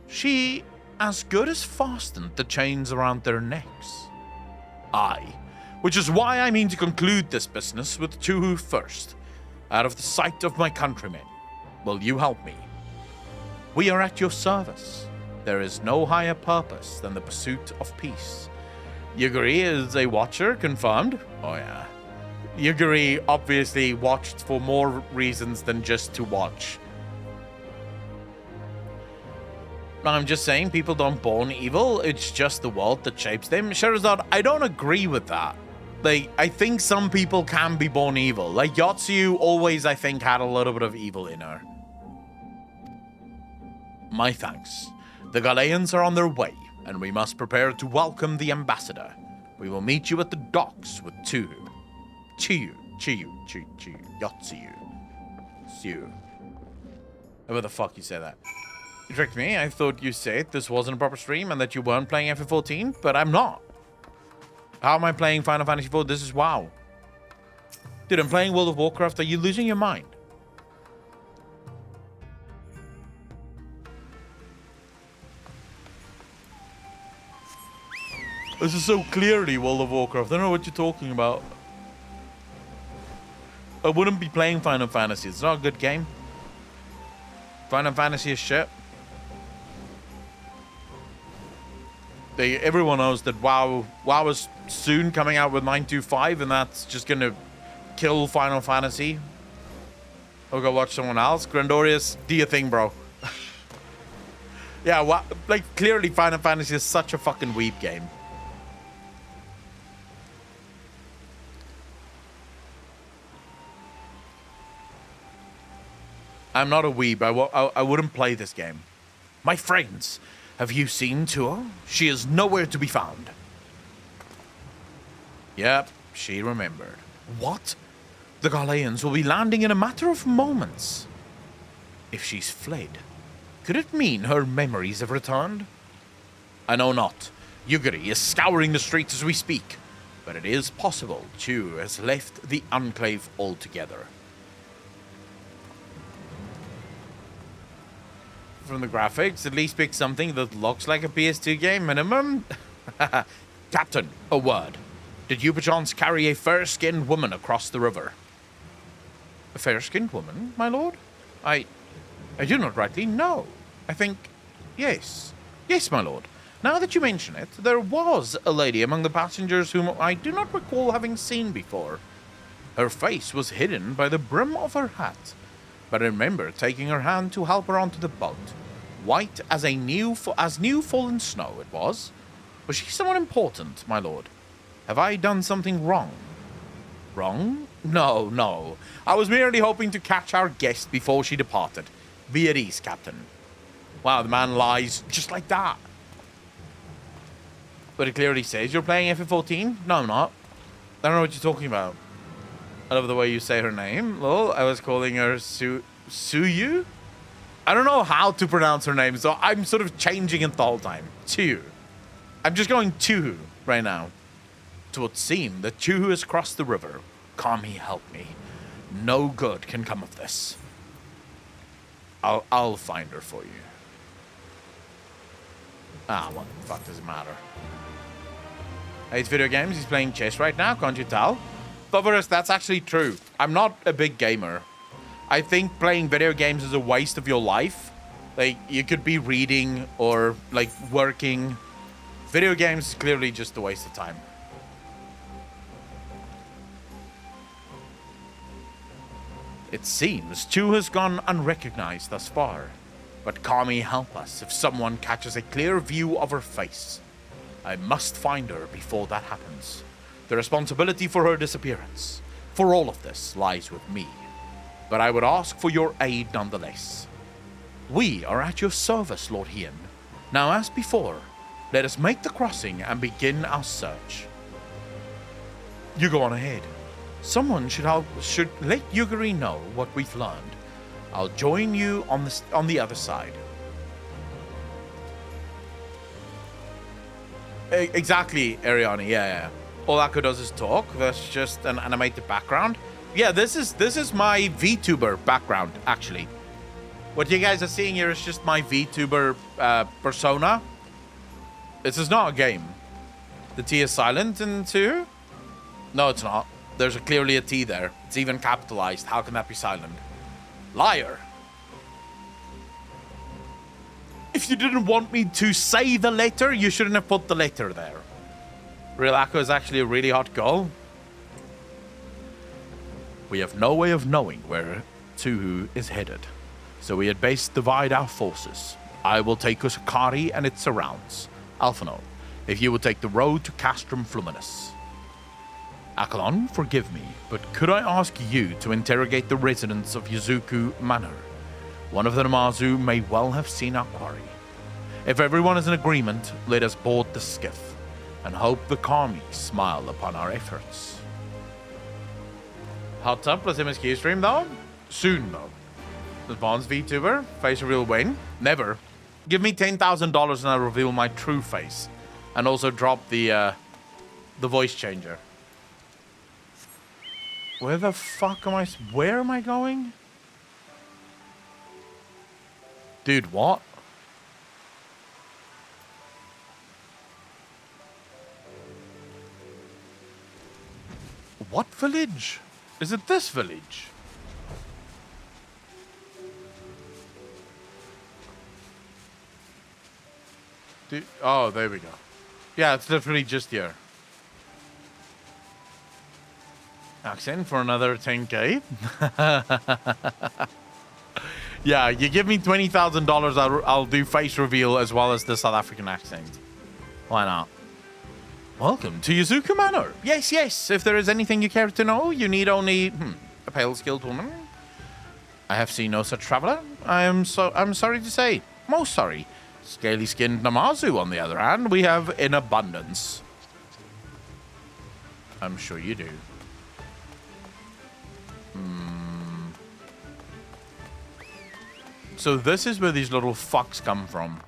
she as good as fastened the chains around their necks. Aye, which is why I mean to conclude this business with Chuhu first, out of the sight of my countrymen. Will you help me? We are at your service. There is no higher purpose than the pursuit of peace. Yugiri is a watcher, confirmed? Oh yeah. Yugiri obviously watched for more reasons than just to watch. I'm just saying, people don't born evil, it's just the world that shapes them. Sherazad, I don't agree with that. Like, I think some people can be born evil. Like, Yotsuyu always, I think, had a little bit of evil in her. My thanks. The Galeans are on their way, and we must prepare to welcome the ambassador. We will meet you at the docks with Chuhu. Yotsuyu. How the fuck you say that? You tricked me. I thought you said this wasn't a proper stream and that you weren't playing FF14, but I'm not. How am I playing Final Fantasy IV? This is WoW. Dude, I'm playing World of Warcraft. Are you losing your mind? This is so clearly World of Warcraft. I don't know what you're talking about. I wouldn't be playing Final Fantasy. It's not a good game. Final Fantasy is shit. Everyone knows that WoW is soon coming out with 925, and that's just gonna kill Final Fantasy. I'll go watch someone else. Grandorius, do your thing, bro. Yeah, like clearly Final Fantasy is such a fucking weeb game. I'm not a weeb. I wouldn't play this game. My friends, have you seen Tuo? She is nowhere to be found. Yep, she remembered. What? The Ghanaians will be landing in a matter of moments. If she's fled, could it mean her memories have returned? I know not. Yugiri is scouring the streets as we speak, but it is possible Chu has left the Enclave altogether. From the graphics, at least pick something that looks like a PS2 game minimum. Captain, a word. Did you perchance carry a fair-skinned woman across the river? A fair-skinned woman, my lord? I do not rightly know. I think, yes. Yes, my lord. Now that you mention it, there was a lady among the passengers whom I do not recall having seen before. Her face was hidden by the brim of her hat, but I remember taking her hand to help her onto the boat. White as new fallen snow it was. Was she someone important, my lord? Have I done something wrong? Wrong? No, no. I was merely hoping to catch our guest before she departed. Be at ease, Captain. Wow, the man lies just like that. But it clearly says you're playing FF14? No, I'm not. I don't know what you're talking about. I love the way you say her name. Lol, I was calling her Suyu? I don't know how to pronounce her name, so I'm sort of changing it the whole time. Chu. I'm just going Chu right now. It would seem that Chu has crossed the river. Kami, help me. No good can come of this. I'll find her for you. Ah, what the fuck does it matter? Hates video games. He's playing chess right now. Can't you tell? Boverus, that's actually true. I'm not a big gamer. I think playing video games is a waste of your life. Like, you could be reading or, like, working. Video games is clearly just a waste of time. It seems Chu has gone unrecognized thus far. But Kami, help us if someone catches a clear view of her face. I must find her before that happens. The responsibility for her disappearance, for all of this, lies with me. But I would ask for your aid nonetheless. We are at your service, Lord Hien. Now, as before, let us make the crossing and begin our search. You go on ahead. Someone should let Yugiri know what we've learned. I'll join you on the other side. Exactly, Ariani. Yeah. All Akko does is talk. That's just an animated background. Yeah, this is my VTuber background, actually. What you guys are seeing here is just my VTuber persona. This is not a game. The T is silent in 2? No, it's not. There's clearly a T there. It's even capitalized. How can that be silent? Liar. If you didn't want me to say the letter, you shouldn't have put the letter there. Real Akko is actually a really hot girl. We have no way of knowing where Tuhu is headed, so we had best divide our forces. I will take Usakari and its surrounds. Alphano, if you will take the road to Castrum Fluminus. Akalon, forgive me, but could I ask you to interrogate the residents of Yuzuku Manor? One of the Namazu may well have seen our quarry. If everyone is in agreement, let us board the skiff, and hope the Kami smile upon our efforts. Hot tub plus MSQ stream though? Soon though. Advanced VTuber? Face reveal when? Never. Give me $10,000 and I'll reveal my true face. And also drop the voice changer. Where the fuck am I? Where am I going? Dude, what? What village? Is it this village? Dude, oh, there we go. Yeah, it's literally just here. Accent for another 10k. Yeah, you give me $20,000, I'll do face reveal as well as the South African accent. Why not? Welcome to Yazuku Manor. Yes, yes. If there is anything you care to know, you need only a pale-skilled woman. I have seen no such traveler. I'm sorry to say, most sorry. Scaly-skinned Namazu, on the other hand, we have in abundance. I'm sure you do. So this is where these little fucks come from.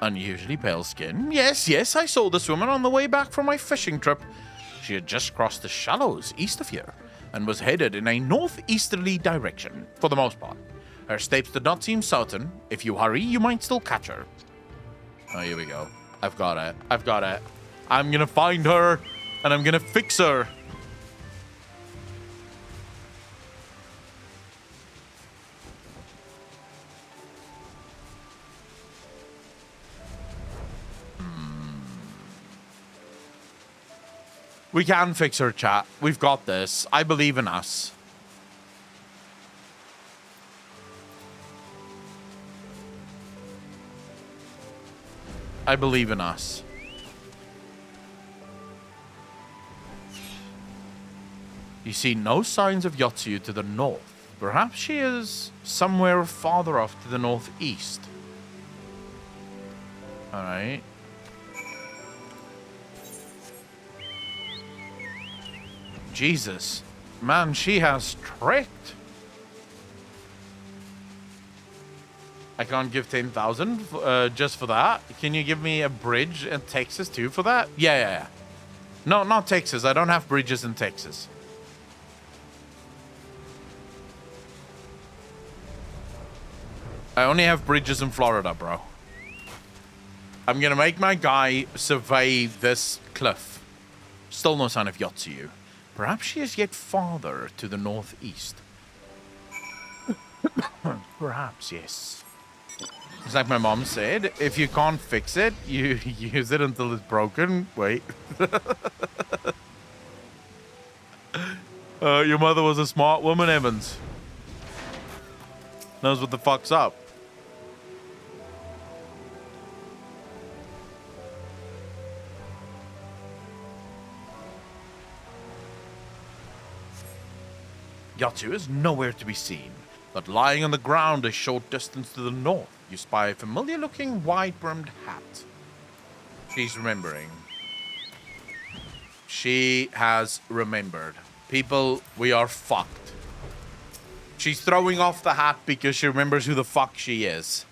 Unusually pale skin. Yes, yes, I saw this woman on the way back from my fishing trip. She had just crossed the shallows east of here and was headed in a northeasterly direction, for the most part. Her steps did not seem certain. If you hurry, you might still catch her. Oh, here we go. I've got it. I've got it. I'm gonna find her, and I'm gonna fix her. We can fix her, chat. We've got this. I believe in us. I believe in us. You see no signs of Yotsuyu to the north. Perhaps she is somewhere farther off to the northeast. Alright. Jesus. Man, she has tricked. I can't give 10,000 just for that. Can you give me a bridge in Texas too for that? Yeah. No, not Texas. I don't have bridges in Texas. I only have bridges in Florida, bro. I'm gonna make my guy survey this cliff. Still no sign of Yotsuyu. Perhaps she is yet farther to the northeast. Perhaps, yes. It's like my mom said, if you can't fix it, you use it until it's broken. Wait. Your mother was a smart woman, Evans. Knows what the fuck's up. Yotsu is nowhere to be seen, but lying on the ground a short distance to the north, you spy a familiar-looking wide-brimmed hat. She's remembering. She has remembered. People, we are fucked. She's throwing off the hat because she remembers who the fuck she is.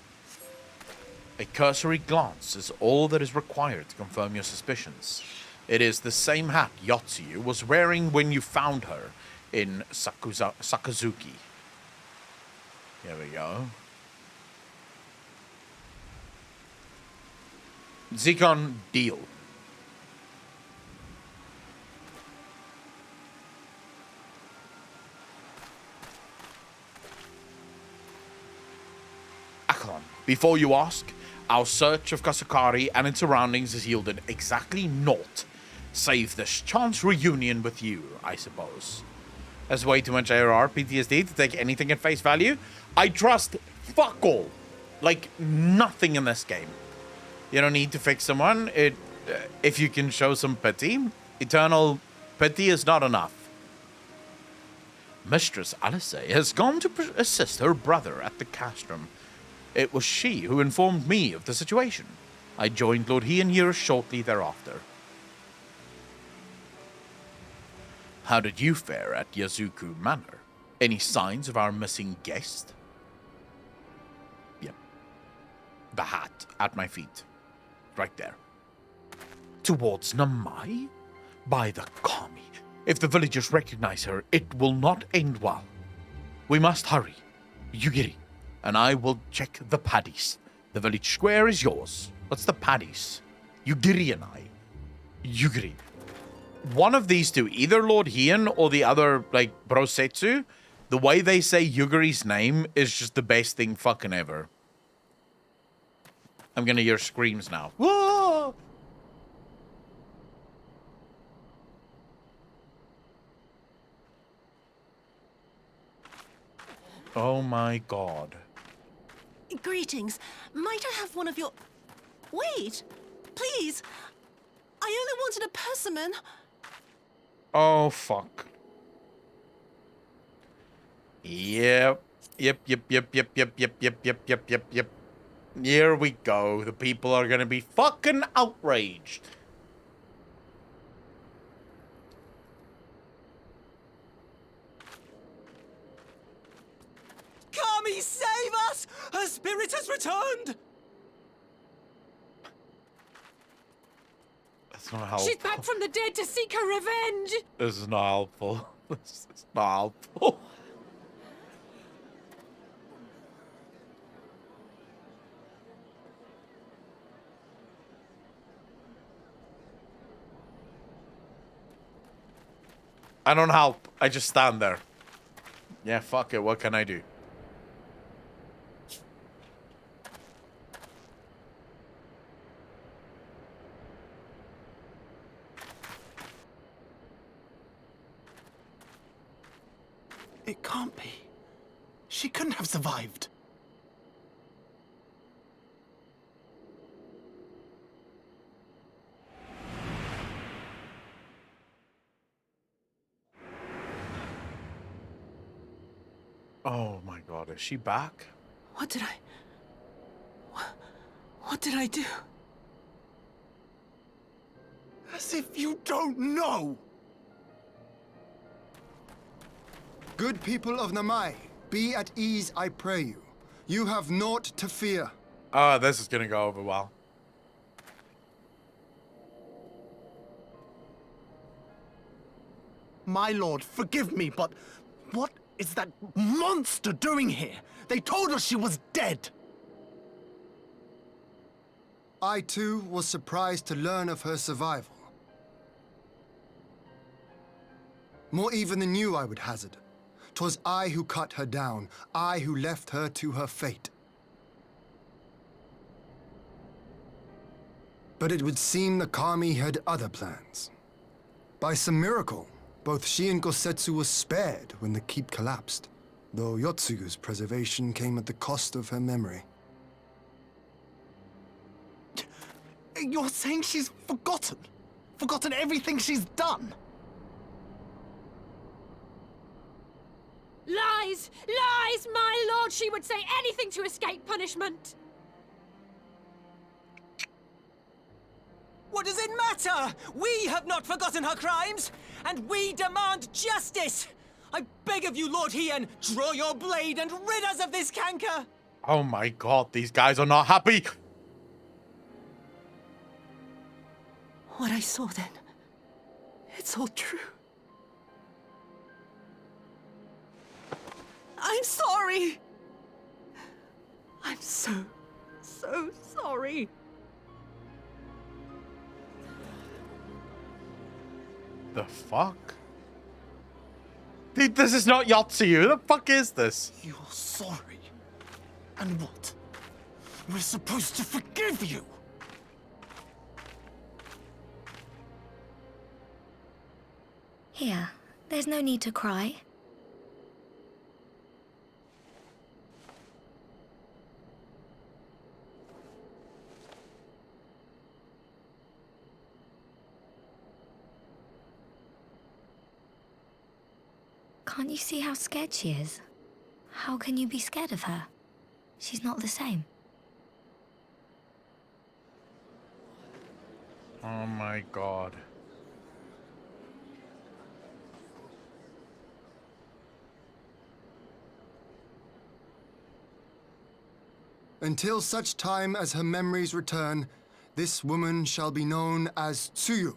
A cursory glance is all that is required to confirm your suspicions. It is the same hat Yotsuyu was wearing when you found her in Sakazuki. Here we go. Zikon deal. Akon, before you ask, our search of Kasukari and its surroundings has yielded exactly naught, save this chance reunion with you, I suppose. There's way too much ARR PTSD to take anything at face value. I trust fuck all. Like, nothing in this game. You don't need to fix someone. If you can show some pity, eternal pity is not enough. Mistress Alice has gone to assist her brother at the castrum. It was she who informed me of the situation. I joined Lord Heian here shortly thereafter. How did you fare at Yazuku Manor? Any signs of our missing guest? Yep. The hat at my feet. Right there. Towards Namai? By the Kami. If the villagers recognize her, it will not end well. We must hurry. Yugiri, and I will check the paddies. The village square is yours. What's the paddies? Yugiri and I. Yugiri. One of these two, either Lord Hien or the other, like, Brosetsu, the way they say Yugiri's name is just the best thing fucking ever. I'm gonna hear screams now. Whoa! Oh my god. Greetings. Might I have one of your... Wait! Please! I only wanted a persimmon. Oh, fuck. Yep. Yep. Here we go. The people are gonna be fucking outraged. Kami, save us! Her spirit has returned! That's not helpful. She's back from the dead to seek her revenge! This is not helpful. This is not helpful. I don't help. I just stand there. Yeah, fuck it. What can I do? It can't be. She couldn't have survived. Oh my god, is she back? What did I do? As if you don't know! Good people of Namai, be at ease, I pray you. You have naught to fear. Oh, this is gonna go over well. My lord, forgive me, but what is that monster doing here? They told us she was dead. I too was surprised to learn of her survival. More even than you, I would hazard. 'Twas I who cut her down, I who left her to her fate. But it would seem the Kami had other plans. By some miracle, both she and Gosetsu were spared when the keep collapsed, though Yotsugu's preservation came at the cost of her memory. You're saying she's forgotten? Forgotten everything she's done? Lies! Lies! My lord, she would say anything to escape punishment! What does it matter? We have not forgotten her crimes, and we demand justice! I beg of you, Lord Hien, draw your blade and rid us of this canker! Oh my god, these guys are not happy. What I saw then, it's all true. I'm sorry! I'm so sorry. The fuck? Dude, this is not Yotsuyu. The fuck is this? You're sorry? And what? We're supposed to forgive you? Here, there's no need to cry. Can't you see how scared she is? How can you be scared of her? She's not the same. Oh my god. Until such time as her memories return, this woman shall be known as Tsuyu,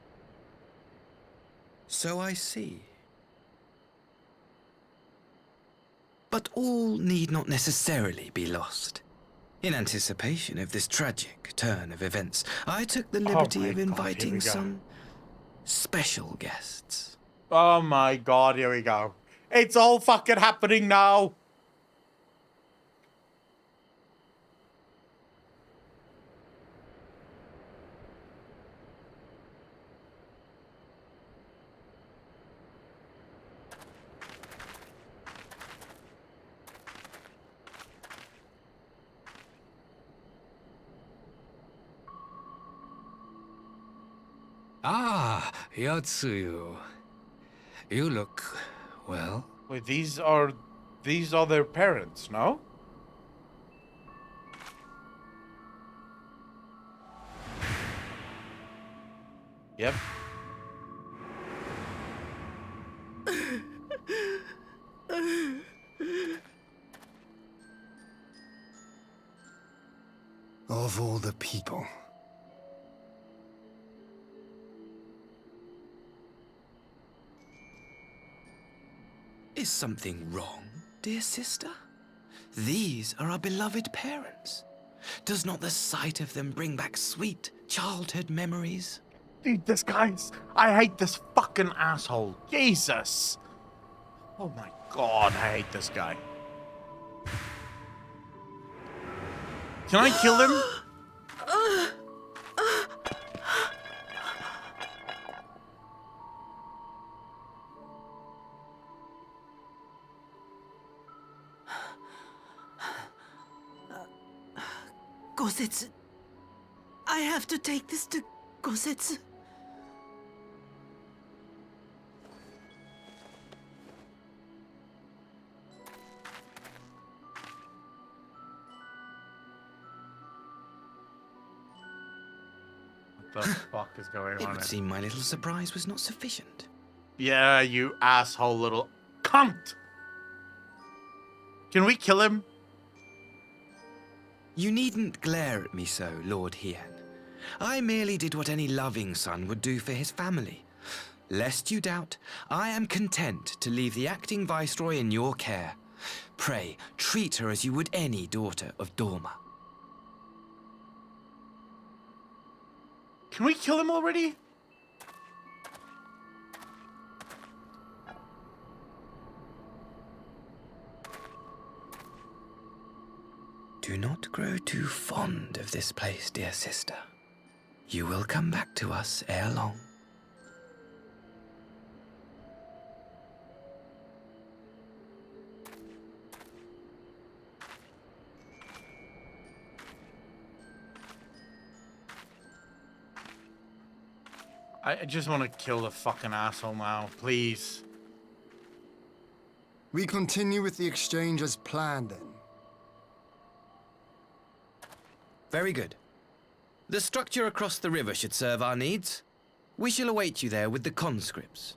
So I see. But all need not necessarily be lost. In anticipation of this tragic turn of events, I took the liberty of inviting some special guests. Oh my god, here we go. It's all fucking happening now. Ah, Yotsuyu. You look, well. Wait, these are their parents, no? Yep. Of all the people. Is something wrong, dear sister? These are our beloved parents. Does not the sight of them bring back sweet childhood memories? Dude, this guy's... I hate this fucking asshole. Jesus. Oh my god, I hate this guy. Can I kill him? Gosetsu. I have to take this to Gosetsu. What the fuck is going on? It would seem my little surprise was not sufficient. Yeah, you asshole little cunt! Can we kill him? You needn't glare at me so, Lord Hien. I merely did what any loving son would do for his family. Lest you doubt, I am content to leave the acting viceroy in your care. Pray, treat her as you would any daughter of Dorma. Can we kill him already? Do not grow too fond of this place, dear sister. You will come back to us ere long. I just want to kill the fucking asshole now, please. We continue with the exchange as planned, then. Very good. The structure across the river should serve our needs. We shall await you there with the conscripts.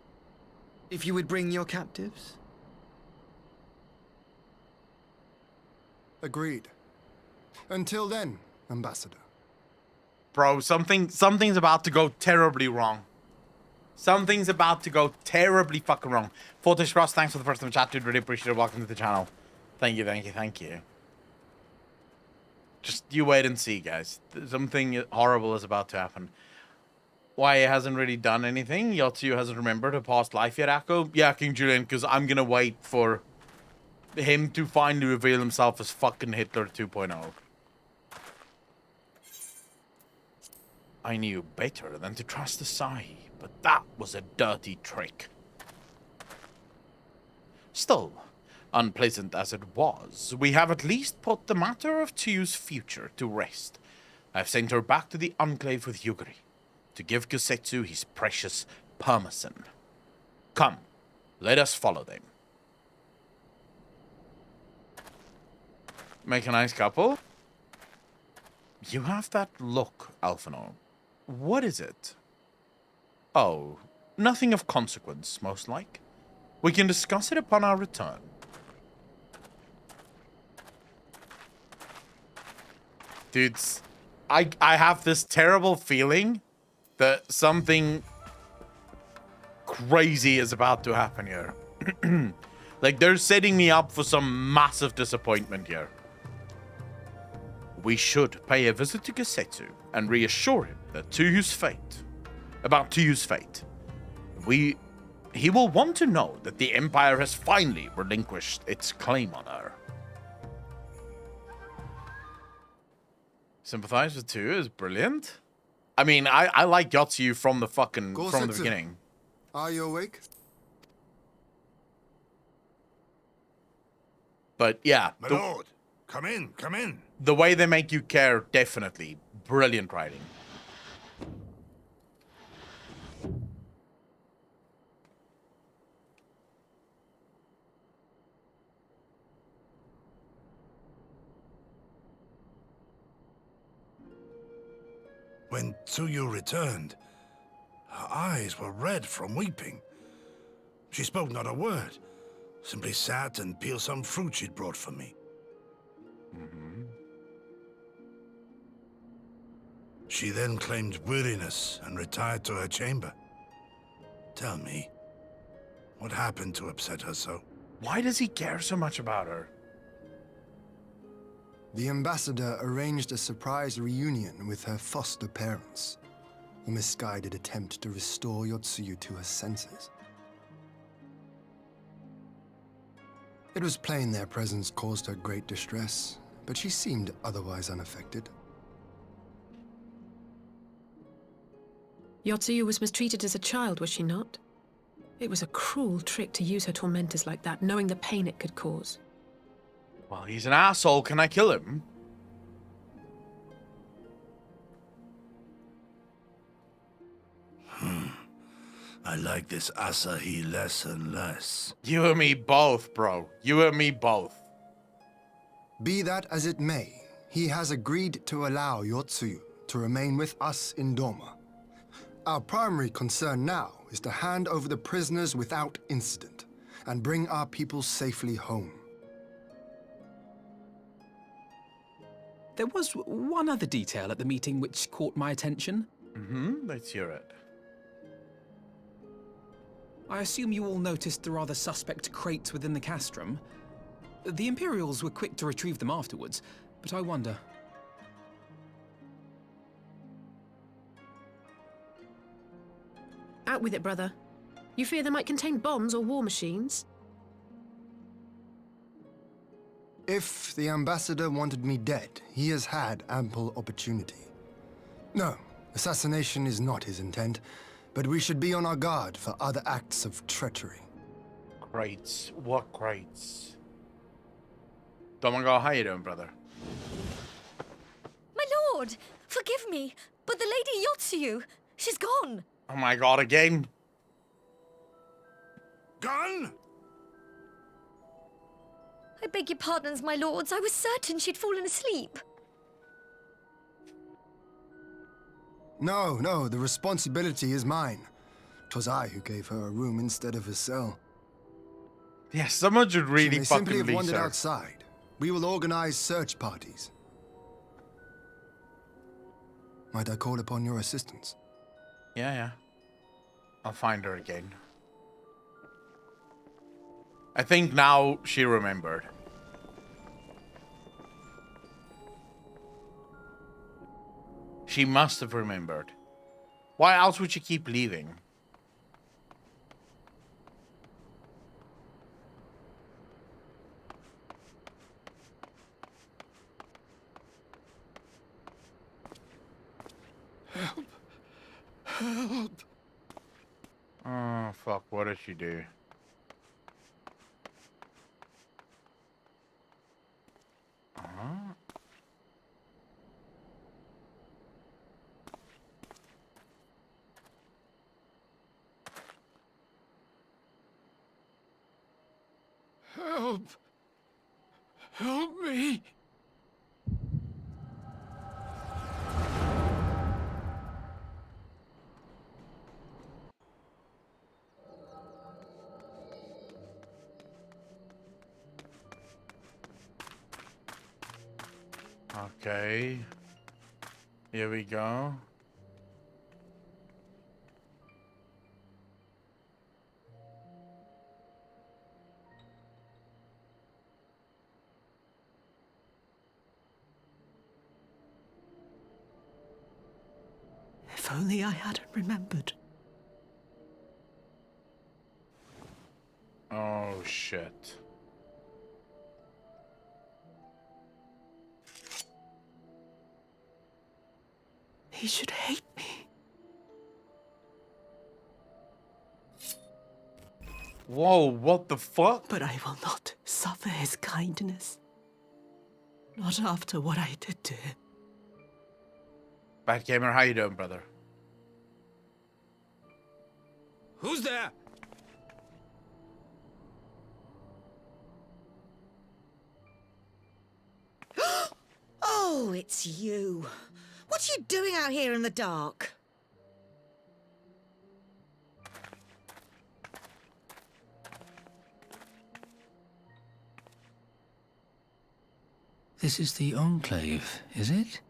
If you would bring your captives. Agreed. Until then, Ambassador. Bro, something's about to go terribly wrong. Something's about to go terribly fucking wrong. Fortish Cross, thanks for the first time chat, dude. Really appreciate it. Welcome to the channel. Thank you, thank you, thank you. Just you wait and see, guys. Something horrible is about to happen. Why he hasn't really done anything? Yotsuyu hasn't remembered a past life yet, Akko? Yeah, King Julian, because I'm gonna wait for him to finally reveal himself as fucking Hitler 2.0. I knew better than to trust Asahi, but that was a dirty trick. Still, unpleasant as it was, we have at least put the matter of Tsuyu's future to rest. I've sent her back to the Enclave with Yugiri, to give Gosetsu his precious permission. Come, let us follow them. Make a nice couple. You have that look, Alphonor. What is it? Oh, nothing of consequence, most like. We can discuss it upon our return. Dudes, I have this terrible feeling that something crazy is about to happen here. Like, they're setting me up for some massive disappointment here. We should pay a visit to Gesetsu and reassure him that about Tuyu's fate. He will want to know that the Empire has finally relinquished its claim on her. Sympathize with Tuyu is brilliant. I mean, I like Yotsuyu from the beginning. Are you awake? But yeah. My lord, come in, come in. The way they make you care, definitely. Brilliant writing. When Tsuyu returned, her eyes were red from weeping. She spoke not a word, simply sat and peeled some fruit she'd brought for me. She then claimed weariness and retired to her chamber. Tell me, what happened to upset her so? Why does he care so much about her? The ambassador arranged a surprise reunion with her foster parents. A misguided attempt to restore Yotsuyu to her senses. It was plain their presence caused her great distress, but she seemed otherwise unaffected. Yotsuyu was mistreated as a child, was she not? It was a cruel trick to use her tormentors like that, knowing the pain it could cause. Well, he's an asshole. Can I kill him? I like this Asahi less and less. You and me both, bro. You and me both. Be that as it may, he has agreed to allow Yotsuyu to remain with us in Doma. Our primary concern now is to hand over the prisoners without incident and bring our people safely home. There was one other detail at the meeting which caught my attention. Let's hear it. I assume you all noticed the rather suspect crates within the castrum. The Imperials were quick to retrieve them afterwards, but I wonder... Out with it, brother. You fear they might contain bombs or war machines? If the ambassador wanted me dead, he has had ample opportunity. No, assassination is not his intent, but we should be on our guard for other acts of treachery. Crates. What crates? Domingo, how you doing, brother? My lord! Forgive me, but the Lady Yotsuyu, she's gone! Oh my god, again? Gone? I beg your pardons, my lords. I was certain she'd fallen asleep. No, the responsibility is mine. 'Twas I who gave her a room instead of a cell. Yeah, someone should really she may fucking simply have lease wandered her. outside. We will organize search parties. Might I call upon your assistance? Yeah. I'll find her again. I think now she remembered. She must have remembered. Why else would she keep leaving? Help! Help! Oh, fuck. What did she do? Help! Help me! Okay. Here we go. If only I hadn't remembered. Oh, shit. He should hate me. Whoa, what the fuck? But I will not suffer his kindness. Not after what I did to him. Bad Gamer, how you doing, brother? Who's there? Oh, it's you. What are you doing out here in the dark? This is the Enclave, is it?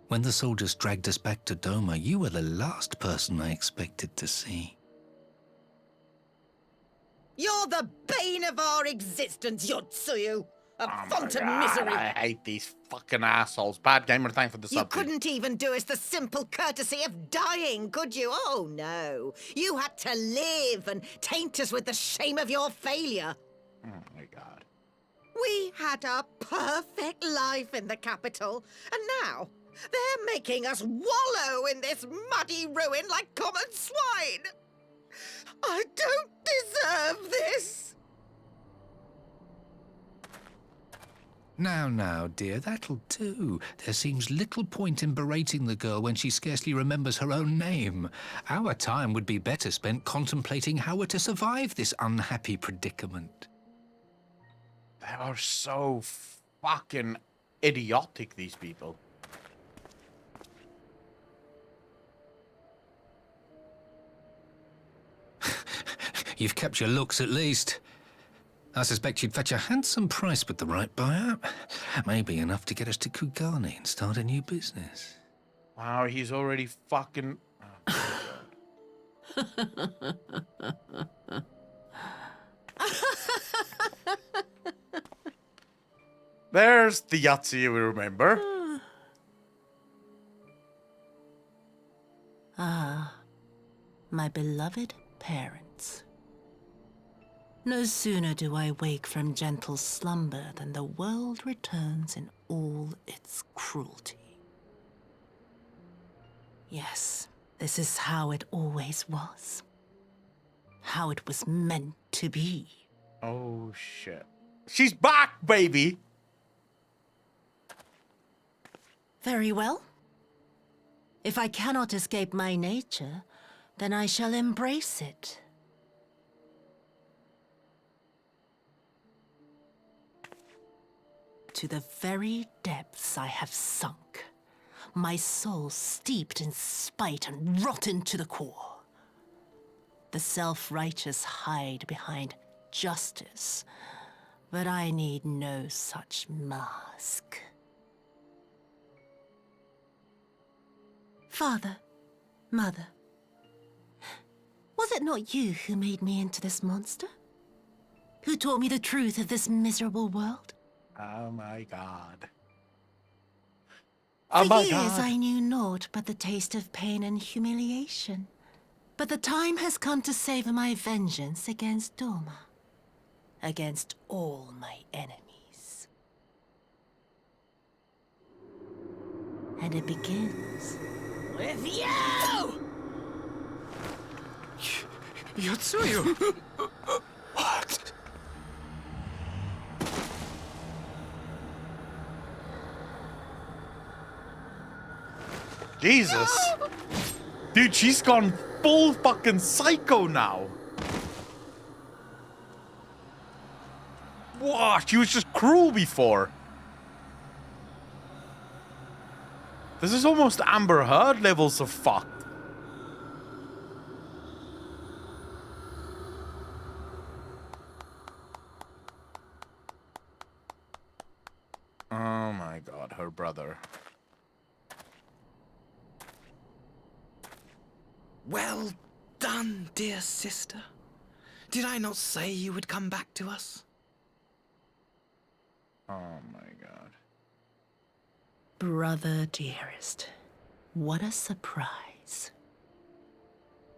When the soldiers dragged us back to Doma, you were the last person I expected to see. You're the bane of our existence, Yotsuyu. A font of God, misery. I hate these fucking assholes. Bad Gamer, thanks for the You sub. couldn't even do us the simple courtesy of dying, could you? Oh, no. You had to live and taint us with the shame of your failure. Oh, my God. We had a perfect life in the capital, and now they're making us wallow in this muddy ruin like common swine. I don't deserve this. Now, dear, that'll do. There seems little point in berating the girl when she scarcely remembers her own name. Our time would be better spent contemplating how we're to survive this unhappy predicament. They are so fucking idiotic, these people. You've kept your looks, at least. I suspect you'd fetch a handsome price with the right buyer. Maybe enough to get us to Kugane and start a new business. Wow, he's already fucking... There's the Yahtzee we remember. Ah, my beloved parents. No sooner do I wake from gentle slumber than the world returns in all its cruelty. Yes, this is how it always was. How it was meant to be. Oh, shit. She's back, baby! Very well. If I cannot escape my nature, then I shall embrace it. To the very depths I have sunk, my soul steeped in spite and rotten to the core. The self-righteous hide behind justice, but I need no such mask. Father, Mother, was it not you who made me into this monster? Who taught me the truth of this miserable world? Oh my God. For years I knew naught but the taste of pain and humiliation. But the time has come to savor my vengeance against Doma. Against all my enemies. And it begins... with you! Yotsuyu! What? Jesus. Dude, she's gone full fucking psycho now. Wow, she was just cruel before. This is almost Amber Heard levels of fucked. Oh my God, her brother. Well done, dear sister. Did I not say you would come back to us? Oh my God. Brother dearest, What a surprise.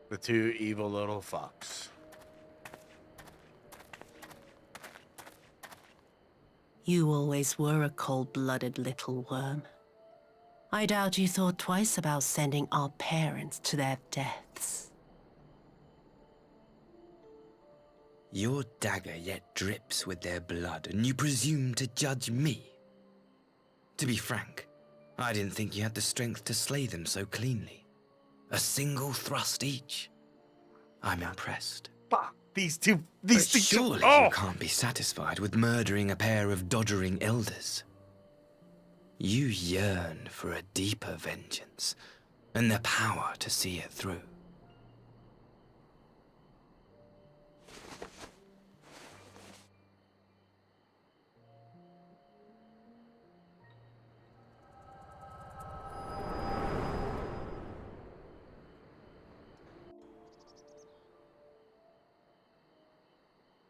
The two evil little fucks. You always were a cold-blooded little worm. I doubt you thought twice about sending our parents to their deaths. Your dagger yet drips with their blood, and you presume to judge me? To be frank, I didn't think you had the strength to slay them so cleanly. A single thrust each. I'm impressed. Fuck, these two... But surely you can't be satisfied with murdering a pair of doddering elders. You yearn for a deeper vengeance, and the power to see it through.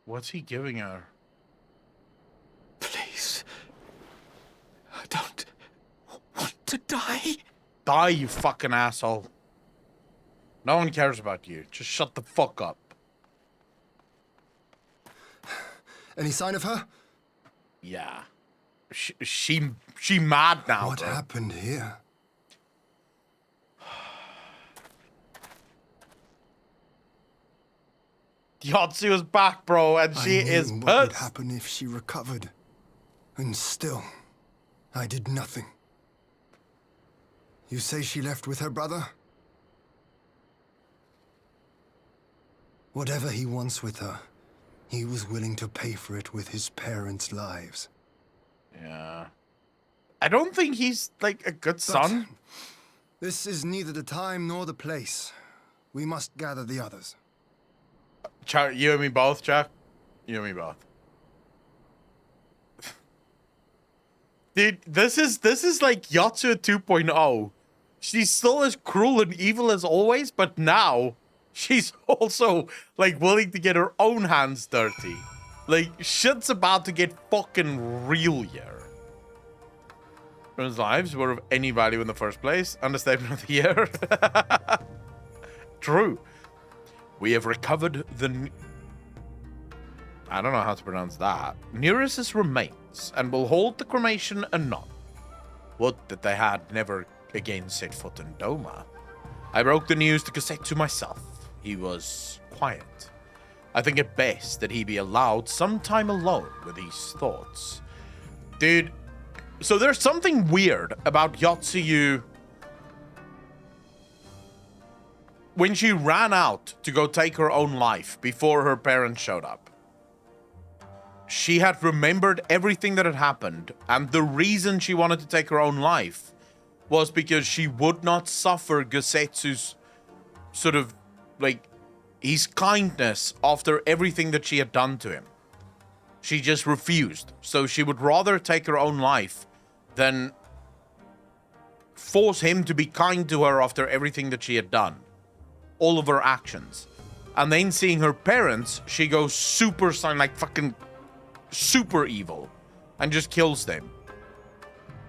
What's he giving her? Please. I don't want to die. Die, you fucking asshole. No one cares about you. Just shut the fuck up. Any sign of her? Yeah. She mad now, What bro. happened here? Yotsu is back, bro, and she is what would pissed. happen if she recovered. And still, I did nothing. You say she left with her brother? Whatever he wants with her, he was willing to pay for it with his parents' lives. Yeah. I don't think he's, like, a good son. This is neither the time nor the place. We must gather the others. Chuck, you and me both, Chuck. You and me both. Dude, this is like Yotsu 2.0. She's still as cruel and evil as always, but now she's also, like, willing to get her own hands dirty. Like, shit's about to get fucking real here. Everyone's lives were of any value in the first place. Understatement of the year. True. We have recovered the... I don't know how to pronounce that. Nereus's remains, and will hold the cremation anon. Would that they had never again set foot in Doma. I broke the news to Gosetsu myself. He was quiet. I think it best that he be allowed some time alone with these thoughts. Dude, so there's something weird about Yotsuyu when she ran out to go take her own life before her parents showed up. She had remembered everything that had happened, and the reason she wanted to take her own life was because she would not suffer Gosetsu's sort of, like, his kindness after everything that she had done to him. She just refused. So she would rather take her own life than force him to be kind to her after everything that she had done. All of her actions. And then seeing her parents, she goes super like fucking super evil and just kills them.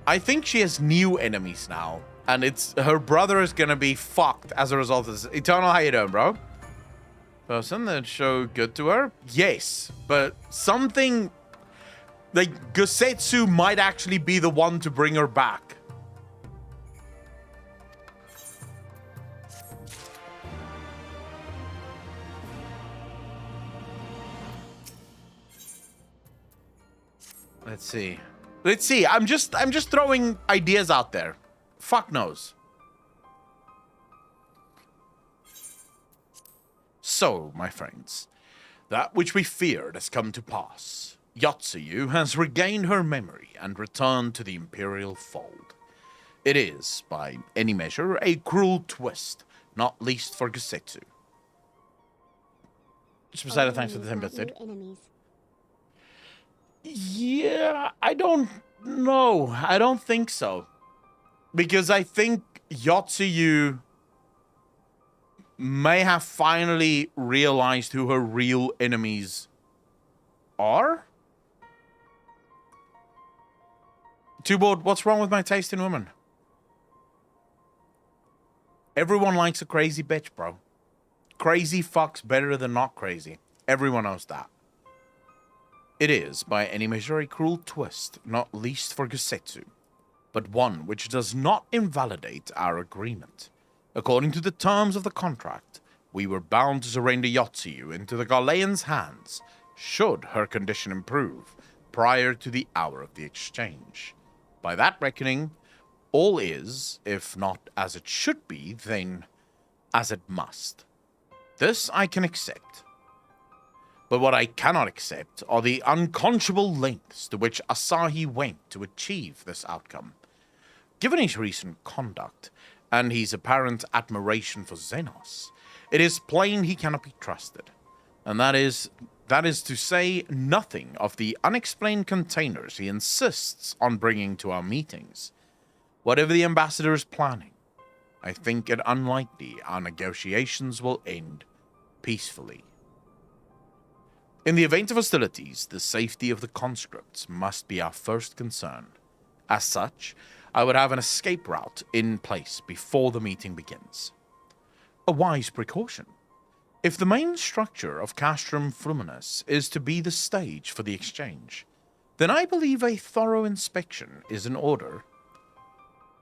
I think she has new enemies now, and it's her brother is gonna be fucked as a result of this. Eternal, how you doing, bro? Person that showed good to her? Yes, but something like Gosetsu might actually be the one to bring her back. Let's see. I'm just throwing ideas out there. Fuck knows. So, my friends, that which we feared has come to pass. Yotsuyu has regained her memory and returned to the Imperial fold. It is, by any measure, a cruel twist, not least for Gosetsu. Just beside thanks for the 10 bits, dude. Yeah, I don't know. I don't think so. Because I think Yotsuyu may have finally realized who her real enemies are. Tubod, what's wrong with my taste in women? Everyone likes a crazy bitch, bro. Crazy fucks better than not crazy. Everyone knows that. It is, by any measure, a cruel twist, not least for Gusetsu, but one which does not invalidate our agreement. According to the terms of the contract, we were bound to surrender Yotsuyu into the Galean's hands, should her condition improve, prior to the hour of the exchange. By that reckoning, all is, if not as it should be, then as it must. This I can accept. But what I cannot accept are the unconscionable lengths to which Asahi went to achieve this outcome. Given his recent conduct, and his apparent admiration for Xenos, it is plain he cannot be trusted. And that is to say nothing of the unexplained containers he insists on bringing to our meetings. Whatever the ambassador is planning, I think it unlikely our negotiations will end peacefully. In the event of hostilities, the safety of the conscripts must be our first concern. As such, I would have an escape route in place before the meeting begins. A wise precaution. If the main structure of Castrum Fluminus is to be the stage for the exchange, then I believe a thorough inspection is in order.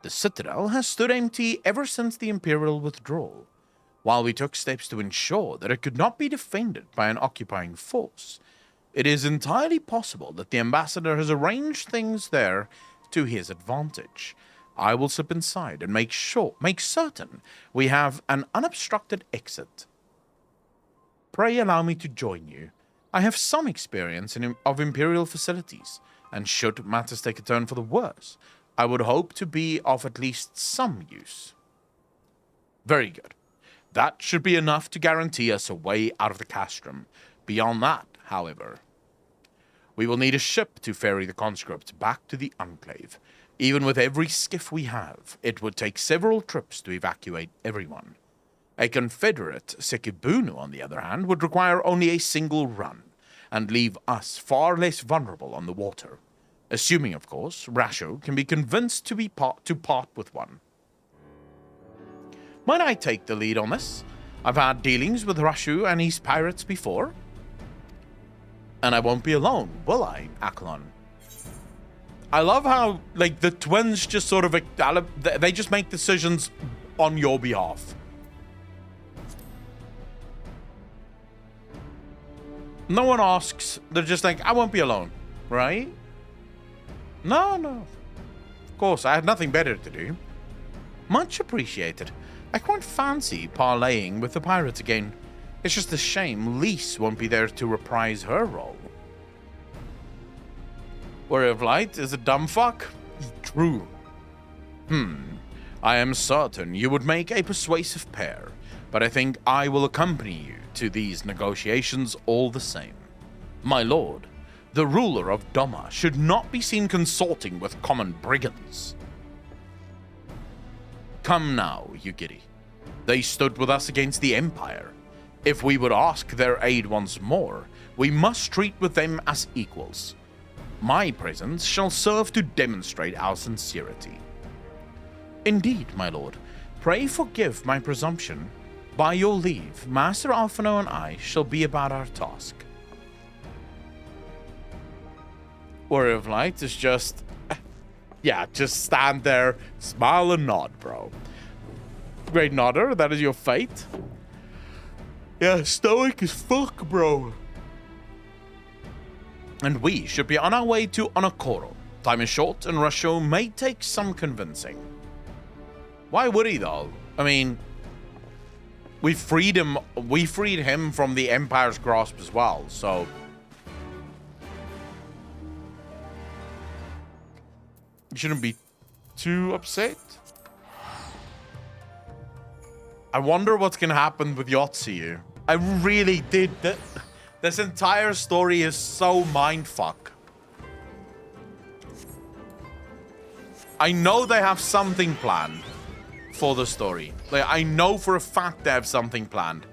The citadel has stood empty ever since the Imperial withdrawal, while we took steps to ensure that it could not be defended by an occupying force. It is entirely possible that the ambassador has arranged things there to his advantage. I will slip inside and make certain we have an unobstructed exit. Pray allow me to join you. I have some experience of Imperial facilities, and should matters take a turn for the worse, I would hope to be of at least some use. Very good. That should be enough to guarantee us a way out of the castrum. Beyond that, however, we will need a ship to ferry the conscripts back to the Enclave. Even with every skiff we have, it would take several trips to evacuate everyone. A Confederate Sekibunu, on the other hand, would require only a single run, and leave us far less vulnerable on the water. Assuming, of course, Rasho can be convinced to part with one. Might I take the lead on this? I've had dealings with Rashu and his pirates before. And I won't be alone, will I, Aklon? I love how, like, the twins just sort of, they just make decisions on your behalf. No one asks. They're just like, I won't be alone, right? No. Of course, I have nothing better to do. Much appreciated. I quite fancy parlaying with the pirates again. It's just a shame Lise won't be there to reprise her role. Warrior of Light is a dumb fuck? True. I am certain you would make a persuasive pair, but I think I will accompany you to these negotiations all the same. My lord, the ruler of Doma should not be seen consorting with common brigands. Come now, Yugiri. They stood with us against the Empire. If we would ask their aid once more, we must treat with them as equals. My presence shall serve to demonstrate our sincerity. Indeed, my lord. Pray forgive my presumption. By your leave, Master Alphino and I shall be about our task. Warrior of Light is just... yeah, just stand there, smile and nod, bro. Great Nodder, that is your fate. Yeah, stoic as fuck, bro. And we should be on our way to Onokoro. Time is short, and Rasho may take some convincing. Why would he, though? I mean, we freed him from the Empire's grasp as well, so... you shouldn't be too upset. I wonder what's gonna happen with Yotsuyu. I really did. This entire story is so mindfuck. I know they have something planned for the story. Like, I know for a fact they have something planned.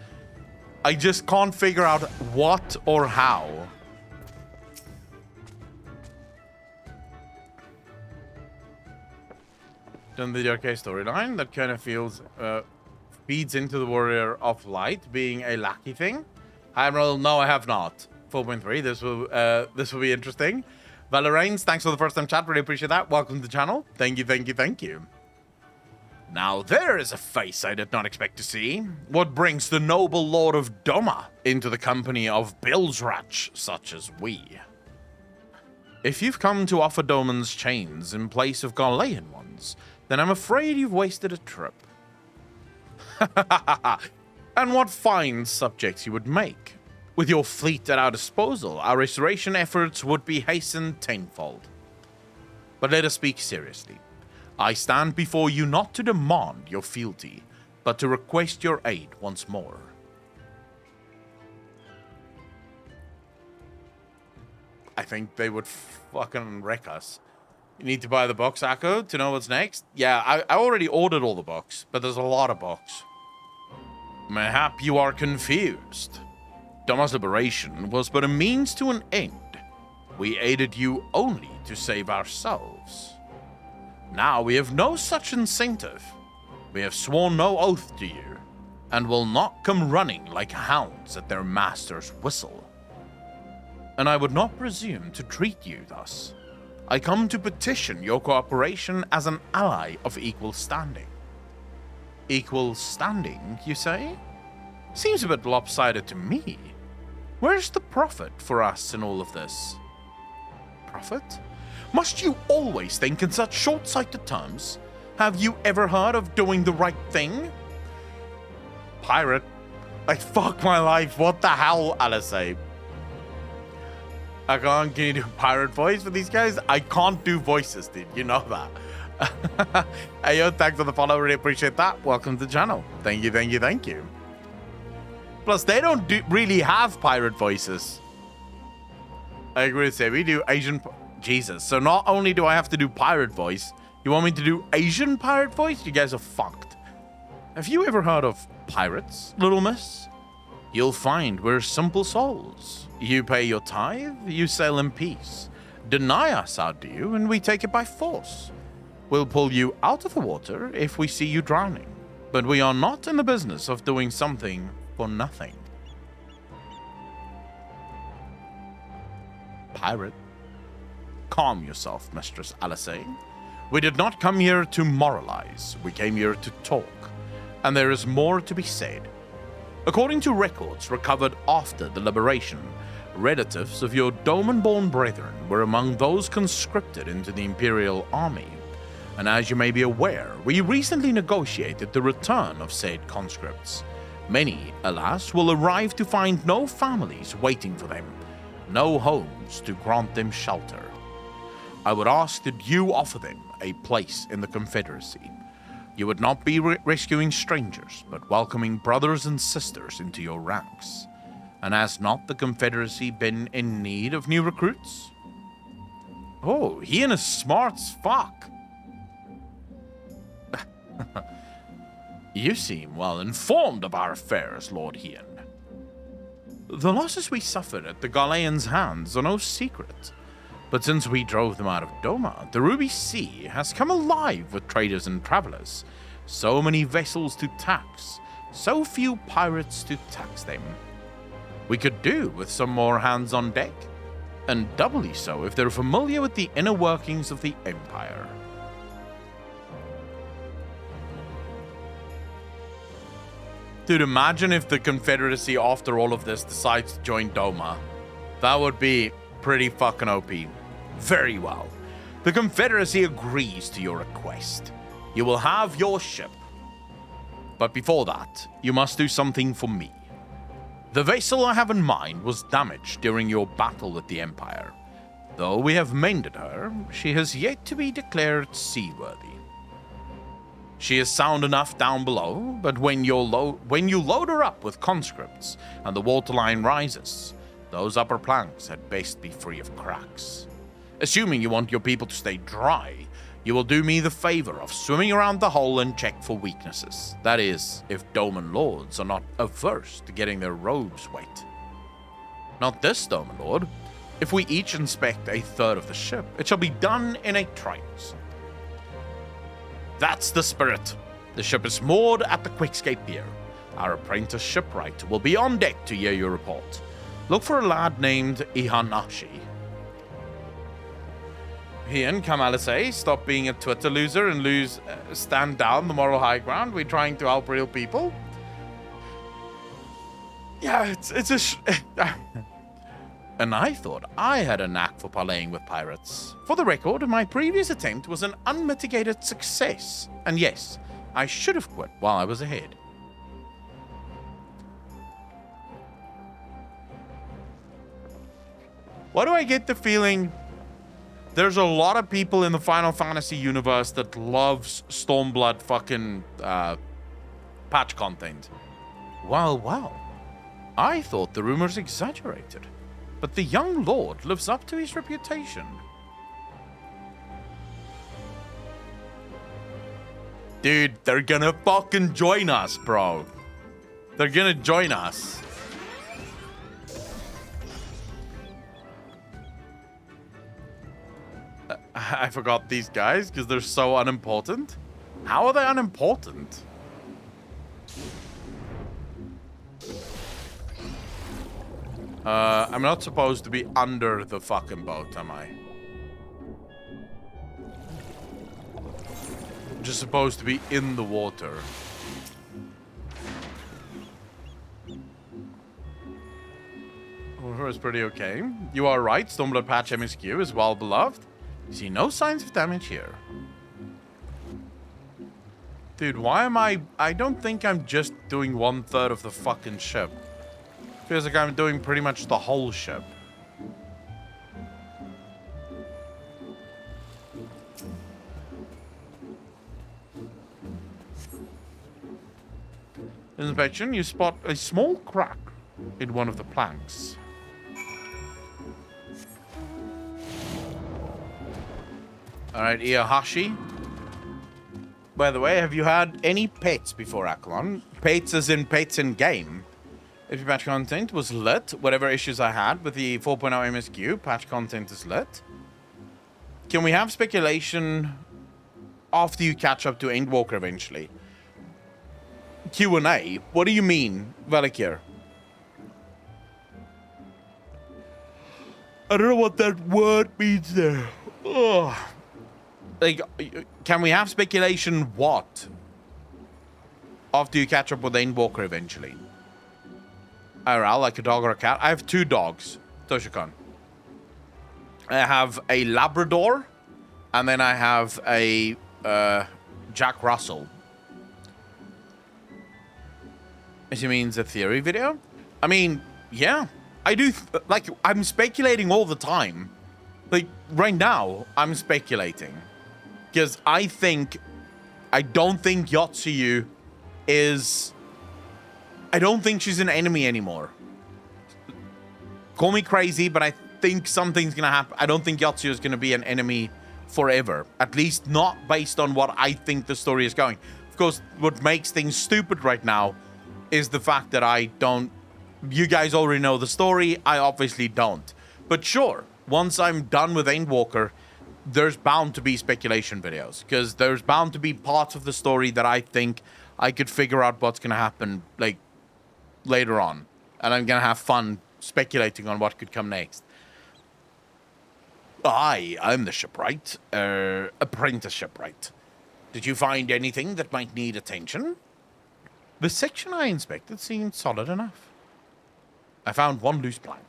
I just can't figure out what or how. Done the JK storyline. That kind of feels feeds into the Warrior of Light being a lackey thing. Admiral, no, I have not. 4.3. This will be interesting. Valeraines, thanks for the first time chat. Really appreciate that. Welcome to the channel. Thank you, thank you, thank you. Now there is a face I did not expect to see. What brings the noble Lord of Doma into the company of Bilsratch such as we? If you've come to offer Doman's chains in place of Ghanaian ones, then I'm afraid you've wasted a trip. And what fine subjects you would make. With your fleet at our disposal, our restoration efforts would be hastened tenfold. But let us speak seriously. I stand before you not to demand your fealty, but to request your aid once more. I think they would fucking wreck us. You need to buy the box, Akko, to know what's next? Yeah, I already ordered all the books, but there's a lot of books. Mayhap you are confused. Doma's liberation was but a means to an end. We aided you only to save ourselves. Now we have no such incentive. We have sworn no oath to you, and will not come running like hounds at their master's whistle. And I would not presume to treat you thus. I come to petition your cooperation as an ally of equal standing. Equal standing, you say? Seems a bit lopsided to me. Where's the profit for us in all of this? Profit? Must you always think in such short-sighted terms? Have you ever heard of doing the right thing? Pirate? Like, fuck my life, what the hell, Alisei? Can you do pirate voice for these guys? I can't do voices, dude, you know that. Hey, yo, thanks for the follow, really appreciate that. Welcome to the channel. Thank you, thank you, thank you. Plus, they don't really have pirate voices. I agree to say, we do Asian... Jesus, so not only do I have to do pirate voice, you want me to do Asian pirate voice? You guys are fucked. Have you ever heard of pirates, little miss? You'll find we're simple souls. You pay your tithe, you sail in peace. Deny us our due, and we take it by force. We'll pull you out of the water if we see you drowning. But we are not in the business of doing something for nothing. Pirate. Calm yourself, Mistress Alisei. We did not come here to moralize. We came here to talk. And there is more to be said. According to records recovered after the liberation, relatives of your Doman-born brethren were among those conscripted into the Imperial Army. And as you may be aware, we recently negotiated the return of said conscripts. Many, alas, will arrive to find no families waiting for them, no homes to grant them shelter. I would ask that you offer them a place in the Confederacy. You would not be rescuing strangers, but welcoming brothers and sisters into your ranks. And has not the Confederacy been in need of new recruits? Oh, Hien is smart as fuck. You seem well informed of our affairs, Lord Hien. The losses we suffered at the Ghanaians' hands are no secret. But since we drove them out of Doma, the Ruby Sea has come alive with traders and travelers. So many vessels to tax, so few pirates to tax them. We could do with some more hands on deck, and doubly so if they're familiar with the inner workings of the Empire. Dude, imagine if the Confederacy, after all of this, decides to join Doma. That would be pretty fucking OP. Very well. The Confederacy agrees to your request. You will have your ship. But before that, you must do something for me. The vessel I have in mind was damaged during your battle with the Empire. Though we have mended her, she has yet to be declared seaworthy. She is sound enough down below, but when you load her up with conscripts and the waterline rises, those upper planks had best be free of cracks. Assuming you want your people to stay dry, you will do me the favor of swimming around the hull and check for weaknesses. That is, if Doman Lords are not averse to getting their robes wet. Not this Doman Lord. If we each inspect a third of the ship, it shall be done in a trice. That's the spirit. The ship is moored at the Quickscape Pier. Our apprentice shipwright will be on deck to hear your report. Look for a lad named Ihanashi. Ian, Kamalase, stop being a Twitter loser and stand down the moral high ground. We're trying to help real people. Yeah, it's a And I thought I had a knack for parlaying with pirates. For the record, my previous attempt was an unmitigated success. And yes, I should have quit while I was ahead. Why do I get the feeling there's a lot of people in the Final Fantasy universe that loves Stormblood fucking patch content? Well. I thought the rumors exaggerated. But the young lord lives up to his reputation. Dude, they're gonna fucking join us, bro. They're gonna join us. I forgot these guys because they're so unimportant. How are they unimportant? I'm not supposed to be under the fucking boat, am I? I'm just supposed to be in the water. It's pretty okay. You are right, Stormblood Patch MSQ is well beloved. See no signs of damage here. Dude, why am I don't think I'm just doing 1/3 of the fucking ship. Feels like I'm doing pretty much the whole ship. Inspection, you spot a small crack in one of the planks. Alright, Ieyahashi. By the way, have you had any pets before Akalon? Pets as in pets in game. If your patch content was lit, whatever issues I had with the 4.0 MSQ, patch content is lit. Can we have speculation after you catch up to Endwalker eventually? Q&A? What do you mean, Valakir? I don't know what that word means there. Ugh. Like, can we have speculation what? After you catch up with Endwalker eventually. IRL, like a dog or a cat. I have 2 dogs, Toshikan. I have a Labrador, and then I have a Jack Russell. Which means a theory video? I mean, yeah. I do, like, I'm speculating all the time. Like, right now, I'm speculating. Because I don't think Yotsuyu is... I don't think she's an enemy anymore. Call me crazy, but I think something's going to happen. I don't think Yotsuyu is going to be an enemy forever. At least not based on what I think the story is going. Of course, what makes things stupid right now is the fact that I don't... You guys already know the story. I obviously don't. But sure, once I'm done with Endwalker, there's bound to be speculation videos. Because there's bound to be parts of the story that I think I could figure out what's going to happen, like, later on. And I'm going to have fun speculating on what could come next. I'm the shipwright. Apprentice shipwright. Did you find anything that might need attention? The section I inspected seemed solid enough. I found 1 loose plank.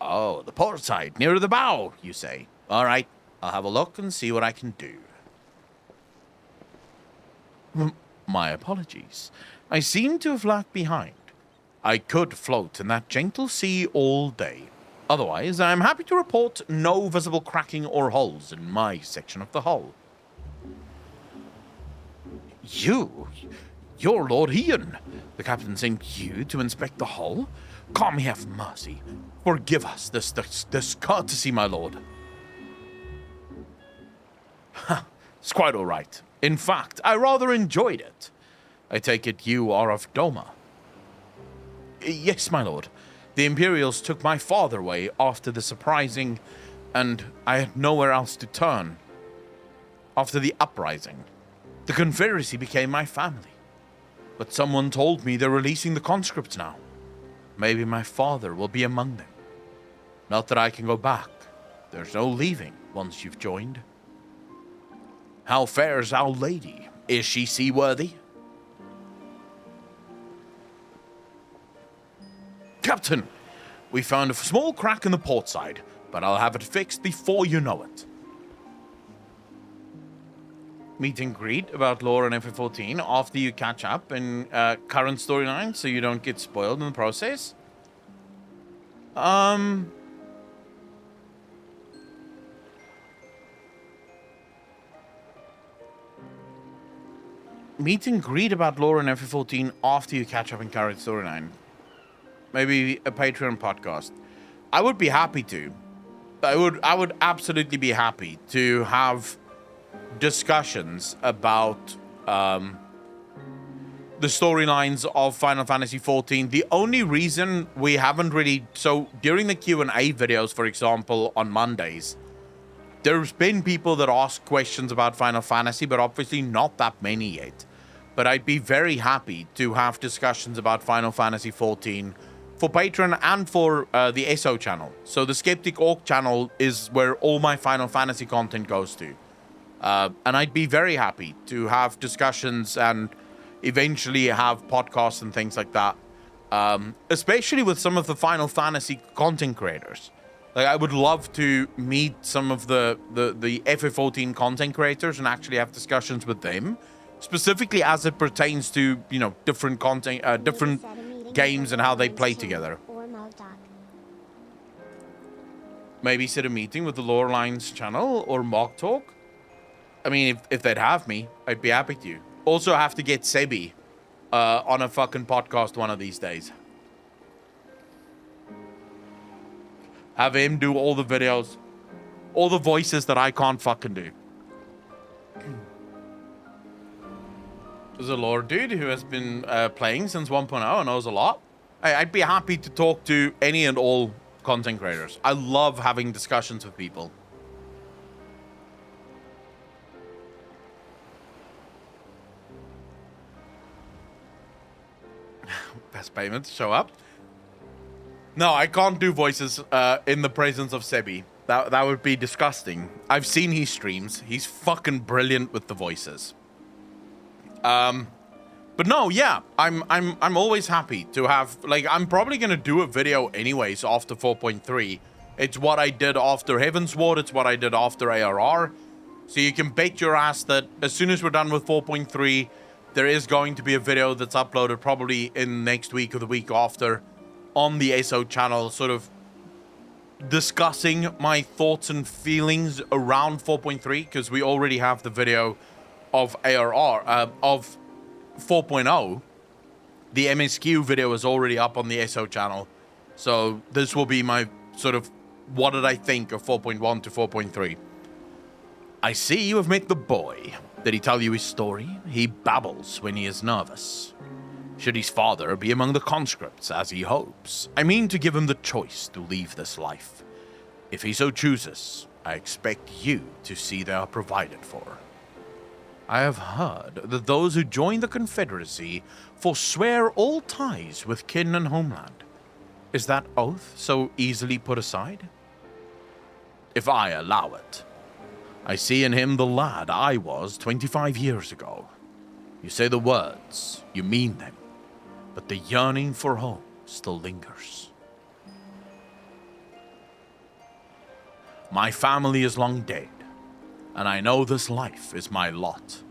Oh, the port side, near the bow, you say? All right, I'll have a look and see what I can do. My apologies. I seem to have lagged behind. I could float in that gentle sea all day. Otherwise, I am happy to report no visible cracking or holes in my section of the hull. You're Lord Ian. The captain sent you to inspect the hull? God may have mercy. Forgive us this courtesy, my lord. It's quite all right. In fact, I rather enjoyed it. I take it you are of Doma. Yes, my lord. The Imperials took my father away after the surprising, and I had nowhere else to turn. After the uprising. The Confederacy became my family. But someone told me they're releasing the conscripts now. Maybe my father will be among them. Not that I can go back. There's no leaving once you've joined. How fares our lady? Is she seaworthy? Captain, we found a small crack in the port side, but I'll have it fixed before you know it. Meet and greet about lore and FF14 after you catch up in current storyline so you don't get spoiled in the process. Meet and greet about lore and FF14 after you catch up in current storyline. Maybe a Patreon podcast. I would be happy to. I would absolutely be happy to have discussions about the storylines of Final Fantasy XIV. The only reason we haven't really... So, during the Q&A videos, for example, on Mondays, there's been people that ask questions about Final Fantasy, but obviously not that many yet. But I'd be very happy to have discussions about Final Fantasy XIV for Patreon and for the SO channel. So the Skeptic Orc channel is where all my Final Fantasy content goes to. And I'd be very happy to have discussions and eventually have podcasts and things like that. Especially with some of the Final Fantasy content creators. Like, I would love to meet some of the FF14 content creators and actually have discussions with them. Specifically as it pertains to, you know, different content, different games and how they play together. Maybe set a meeting with the Lore Lines channel or Mock Talk. I mean, if they'd have me, I'd be happy to. Also have to get Sebi on a fucking podcast one of these days. Have him do all the videos, all the voices that I can't fucking do. There's a lore dude who has been playing since 1.0 and knows a lot. I'd be happy to talk to any and all content creators. I love having discussions with people. Best payment to show up. No, I can't do voices in the presence of Sebi. That would be disgusting. I've seen his streams. He's fucking brilliant with the voices. But no, yeah, I'm always happy to have, like, I'm probably gonna do a video anyways after 4.3. It's what I did after Heavensward, it's what I did after ARR. So you can bet your ass that as soon as we're done with 4.3, there is going to be a video that's uploaded probably in next week or the week after on the SO channel, sort of discussing my thoughts and feelings around 4.3, because we already have the video of ARR, of 4.0. The MSQ video is already up on the SO channel. So this will be my sort of, what did I think of 4.1 to 4.3? I see you have met the boy. Did he tell you his story? He babbles when he is nervous. Should his father be among the conscripts, as he hopes, I mean to give him the choice to leave this life. If he so chooses, I expect you to see they are provided for. I have heard that those who join the Confederacy forswear all ties with kin and homeland. Is that oath so easily put aside? If I allow it, I see in him the lad I was 25 years ago. You say the words, you mean them, but the yearning for home still lingers. My family is long dead, and I know this life is my lot,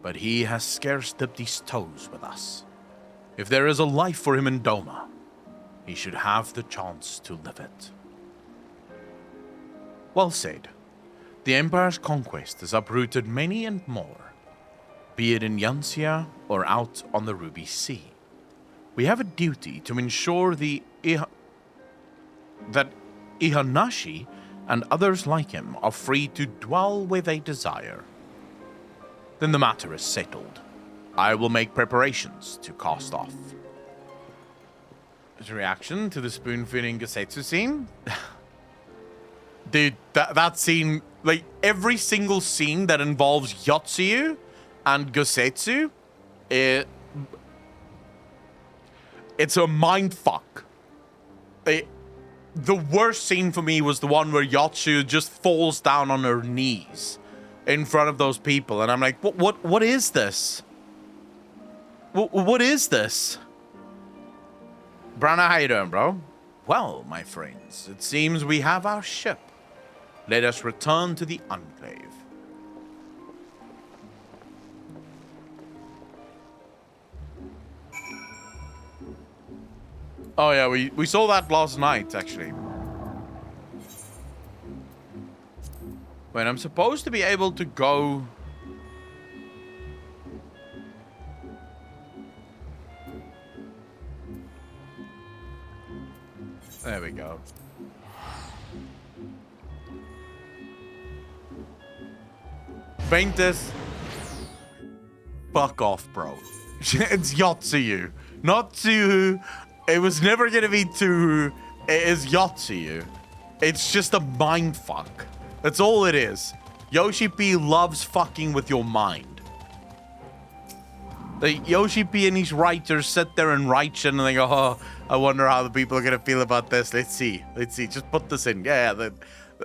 but he has scarce dipped his toes with us. If there is a life for him in Doma, he should have the chance to live it. Well said. The Empire's conquest has uprooted many and more, be it in Yanxia or out on the Ruby Sea. We have a duty to ensure that Ihanashi and others like him are free to dwell where they desire. Then the matter is settled. I will make preparations to cast off. His reaction to the spoon-feeding Gesetsu scene? Dude, that scene, like, every single scene that involves Yotsuyu and Gosetsu, it's a mind fuck. The worst scene for me was the one where Yotsu just falls down on her knees in front of those people, and I'm like, what is this? What is this? Brana, how you doing, bro? Well, my friends, it seems we have our ship. Let us return to the Enclave. Oh yeah, we saw that last night, actually. Wait, I'm supposed to be able to go... There we go. Ventus. Fuck off, bro. It's Yotsuyu. Not Tsuyu. It was never gonna be Tsuyu. It is Yotsuyu. It's just a mind fuck. That's all it is. Yoshi P loves fucking with your mind. The Yoshi P and his writers sit there and write shit and they go, oh, I wonder how the people are gonna feel about this. Let's see. Just put this in. Yeah,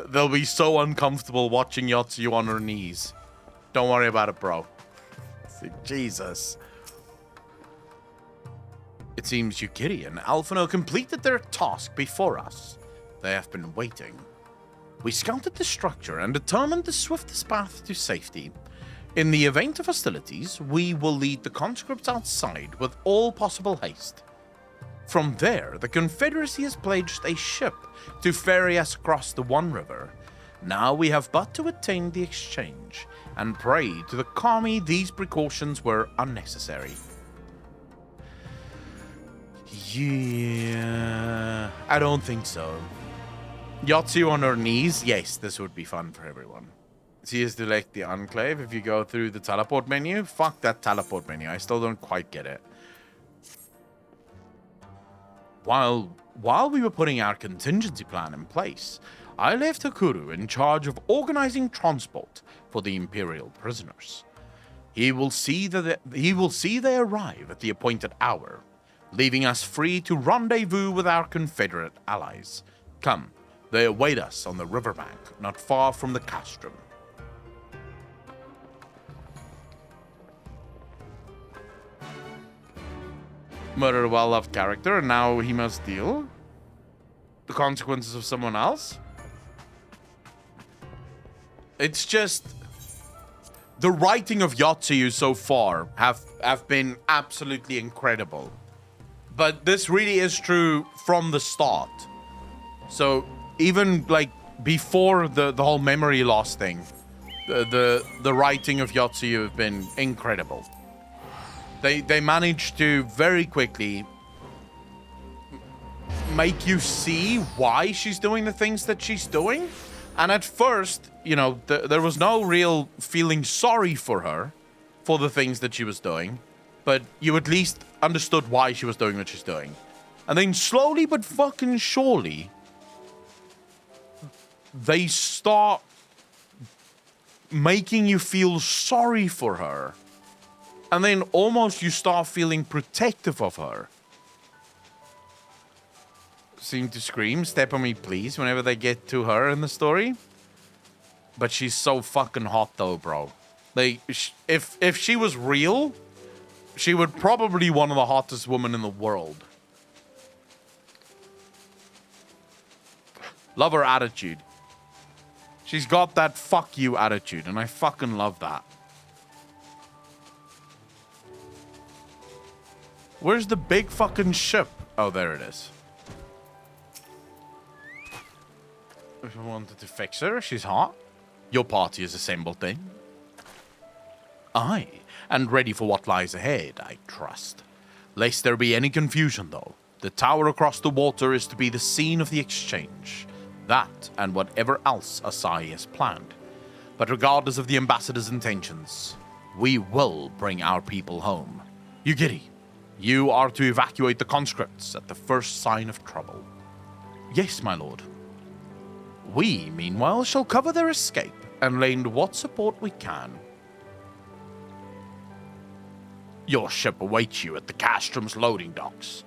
they'll be so uncomfortable watching Yotsuyu on her knees. Don't worry about it, bro. Jesus. It seems Yukiri and Alphino completed their task before us. They have been waiting. We scouted the structure and determined the swiftest path to safety. In the event of hostilities, we will lead the conscripts outside with all possible haste. From there, the Confederacy has pledged a ship to ferry us across the One River. Now we have but to attain the exchange and pray to the Kami these precautions were unnecessary. Yeah, I don't think so. Yotsu on her knees? Yes, this would be fun for everyone. See is to select the Enclave if you go through the teleport menu. Fuck that teleport menu. I still don't quite get it. While we were putting our contingency plan in place, I left Hakuru in charge of organizing transport for the Imperial prisoners. He will see they arrive at the appointed hour, leaving us free to rendezvous with our Confederate allies. Come, they await us on the riverbank, not far from the castrum. Murder a well-loved character, and now he must deal the consequences of someone else. It's just the writing of Yotsuyu so far have been absolutely incredible. But this really is true from the start. So even like before the whole memory loss thing, the writing of Yotsuyu have been incredible. They managed to very quickly make you see why she's doing the things that she's doing. And at first, you know, there was no real feeling sorry for her for the things that she was doing. But you at least understood why she was doing what she's doing. And then slowly but fucking surely, they start making you feel sorry for her. And then almost you start feeling protective of her. Seem to scream, step on me please, whenever they get to her in the story. But she's so fucking hot though, bro. If she was real, she would probably be one of the hottest women in the world. Love her attitude. She's got that fuck you attitude, and I fucking love that. Where's the big fucking ship? Oh, there it is. If I wanted to fix her, she's hot. Your party is assembled then. Aye, and ready for what lies ahead, I trust. Lest there be any confusion, though, the tower across the water is to be the scene of the exchange. That, and whatever else Asai has planned. But regardless of the ambassador's intentions, we will bring our people home. Yugiri, you are to evacuate the conscripts at the first sign of trouble. Yes, my lord. We, meanwhile, shall cover their escape and lend what support we can. Your ship awaits you at the Castrum's loading docks.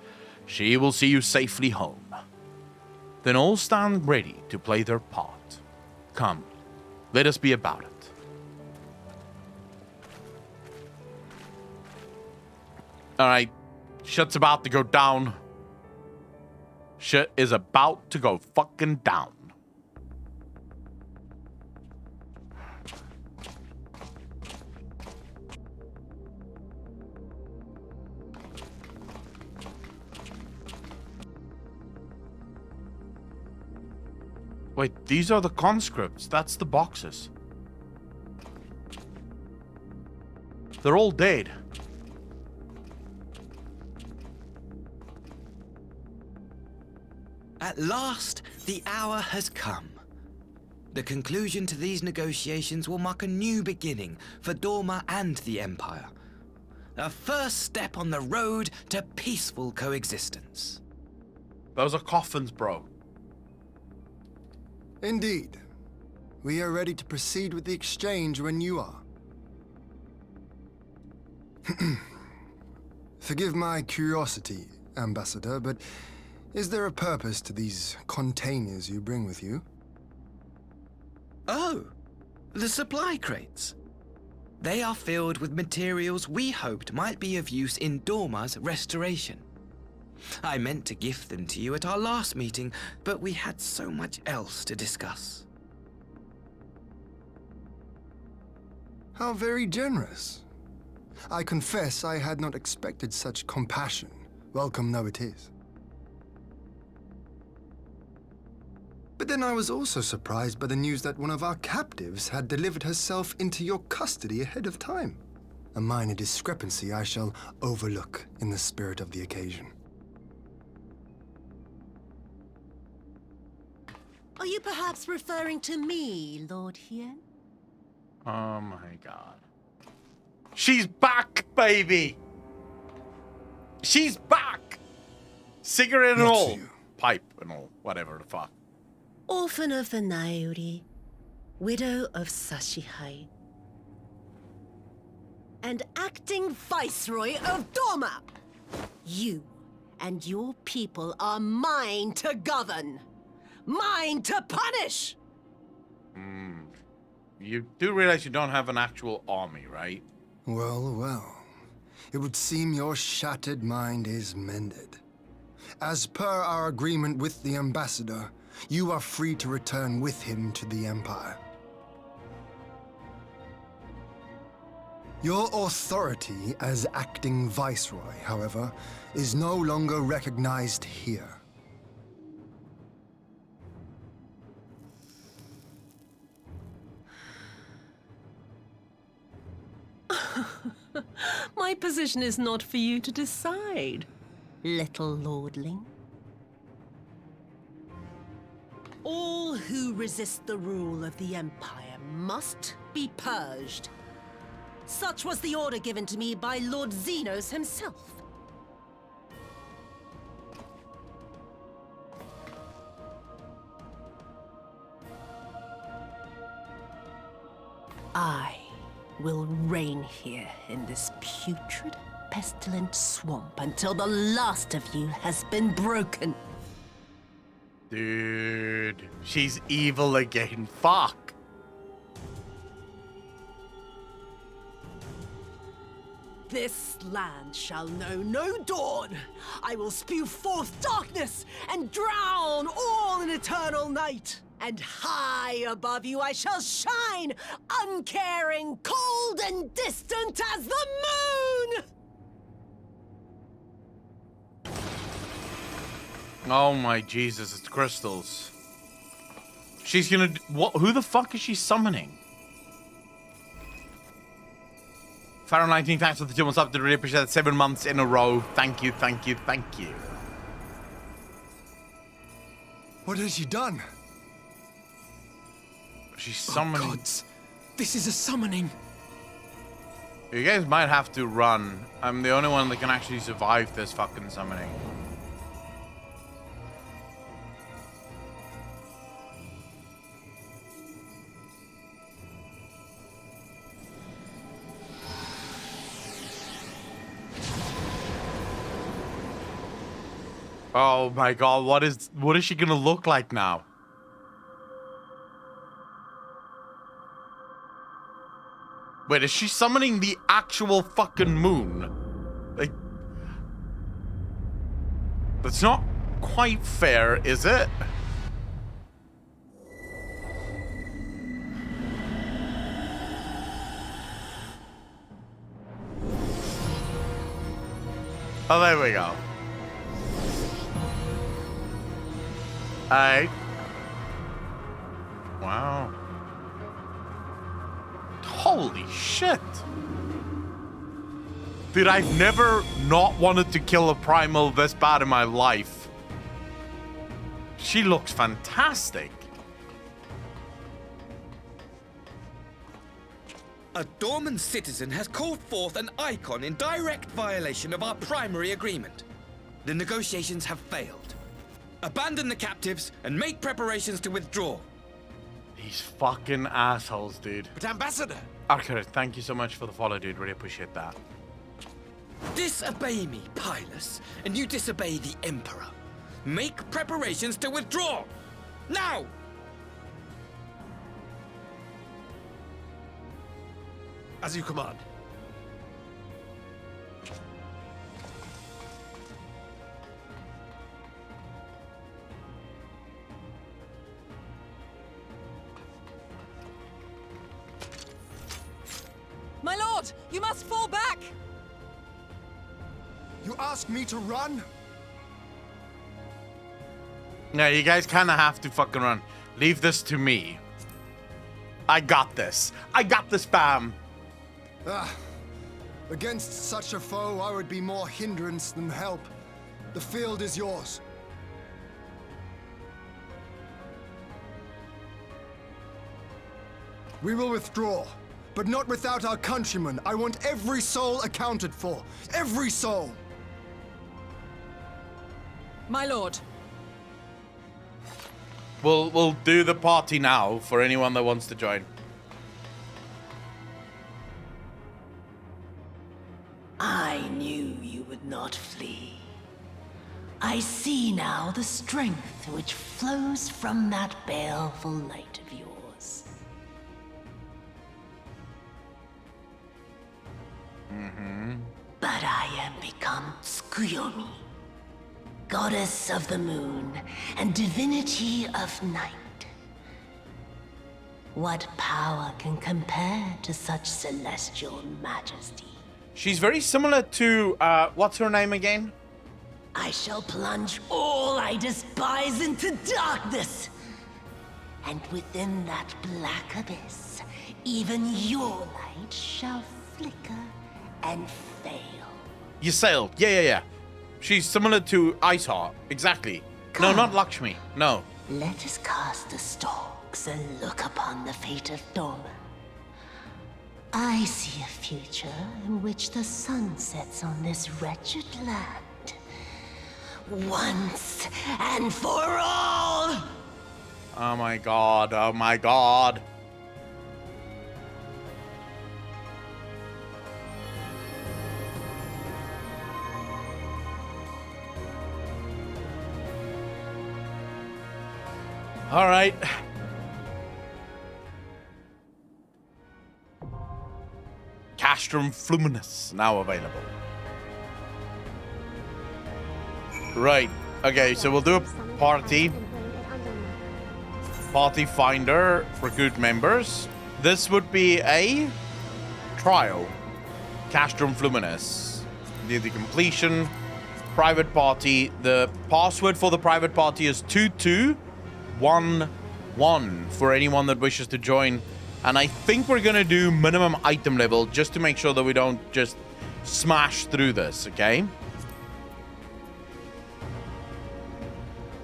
She will see you safely home. Then all stand ready to play their part. Come, let us be about it. Alright, shit's about to go down. Shit is about to go fucking down. Wait, these are the conscripts. That's the boxes. They're all dead. At last, the hour has come. The conclusion to these negotiations will mark a new beginning for Dorma and the Empire. A first step on the road to peaceful coexistence. Those are coffins, bro. Indeed. We are ready to proceed with the exchange when you are. Forgive my curiosity, Ambassador, but is there a purpose to these containers you bring with you? Oh, the supply crates. They are filled with materials we hoped might be of use in Dorma's restoration. I meant to gift them to you at our last meeting, but we had so much else to discuss. How very generous. I confess I had not expected such compassion, welcome though it is. But then I was also surprised by the news that one of our captives had delivered herself into your custody ahead of time. A minor discrepancy I shall overlook in the spirit of the occasion. Are you perhaps referring to me, Lord Hien? Oh my god. She's back, baby! She's back! Cigarette and all. Pipe and all. Whatever the fuck. Orphan of the Nairi, widow of Sashihai, and acting Viceroy of Dorma. You and your people are mine to govern, mine to punish! You do realize you don't have an actual army, right? Well, well. It would seem your shattered mind is mended. As per our agreement with the Ambassador, you are free to return with him to the Empire. Your authority as acting Viceroy, however, is no longer recognized here. My position is not for you to decide, little lordling. All who resist the rule of the Empire must be purged. Such was the order given to me by Lord Xenos himself. I will reign here in this putrid, pestilent swamp until the last of you has been broken. Dude, she's evil again. Fuck. This land shall know no dawn. I will spew forth darkness and drown all in eternal night. And high above you I shall shine, uncaring, cold and distant as the moon! Oh my Jesus, it's crystals. She's gonna... What? Who the fuck is she summoning? Pharaoh 19, thanks for the 2 months up. Really appreciate that. 7 months in a row. Thank you, thank you, thank you. What has she done? She's summoning... Oh, gods. This is a summoning. You guys might have to run. I'm the only one that can actually survive this fucking summoning. Oh my god, what is she gonna look like now? Wait, is she summoning the actual fucking moon? Like, that's not quite fair, is it? Oh, there we go. Alright. Wow. Holy shit. Dude, I've never not wanted to kill a primal this bad in my life. She looks fantastic. A Dorman citizen has called forth an icon in direct violation of our primary agreement. The negotiations have failed. Abandon the captives and make preparations to withdraw. These fucking assholes, dude. But Ambassador! Archer, thank you so much for the follow, dude. Really appreciate that. Disobey me, Pylus, and you disobey the Emperor. Make preparations to withdraw! Now! As you command. My lord, you must fall back! You ask me to run? No, you guys kind of have to fucking run. Leave this to me. I got this. I got this, fam. Against such a foe, I would be more hindrance than help. The field is yours. We will withdraw, but not without our countrymen. I want every soul accounted for. Every soul! My lord. We'll do the party now for anyone that wants to join. I knew you would not flee. I see now the strength which flows from that baleful light of yours. But I am become Tsukuyomi, goddess of the moon and divinity of night. What power can compare to such celestial majesty? She's very similar to, what's her name again? I shall plunge all I despise into darkness. And within that black abyss, even your light shall flicker and fail. Ysail. Yeah. She's similar to Iceheart. Exactly. No, not Lakshmi. No. Let us cast the stalks and look upon the fate of Dorman. I see a future in which the sun sets on this wretched land. Once and for all! Oh my god. Oh my god. All right. Castrum Fluminous now available. Right. Okay, so we'll do a party. Party finder, recruit members. This would be a trial. Castrum Fluminous. The completion. Private party. The password for the private party is 2211 for anyone that wishes to join. And I think we're gonna do minimum item level just to make sure that we don't just smash through this, okay?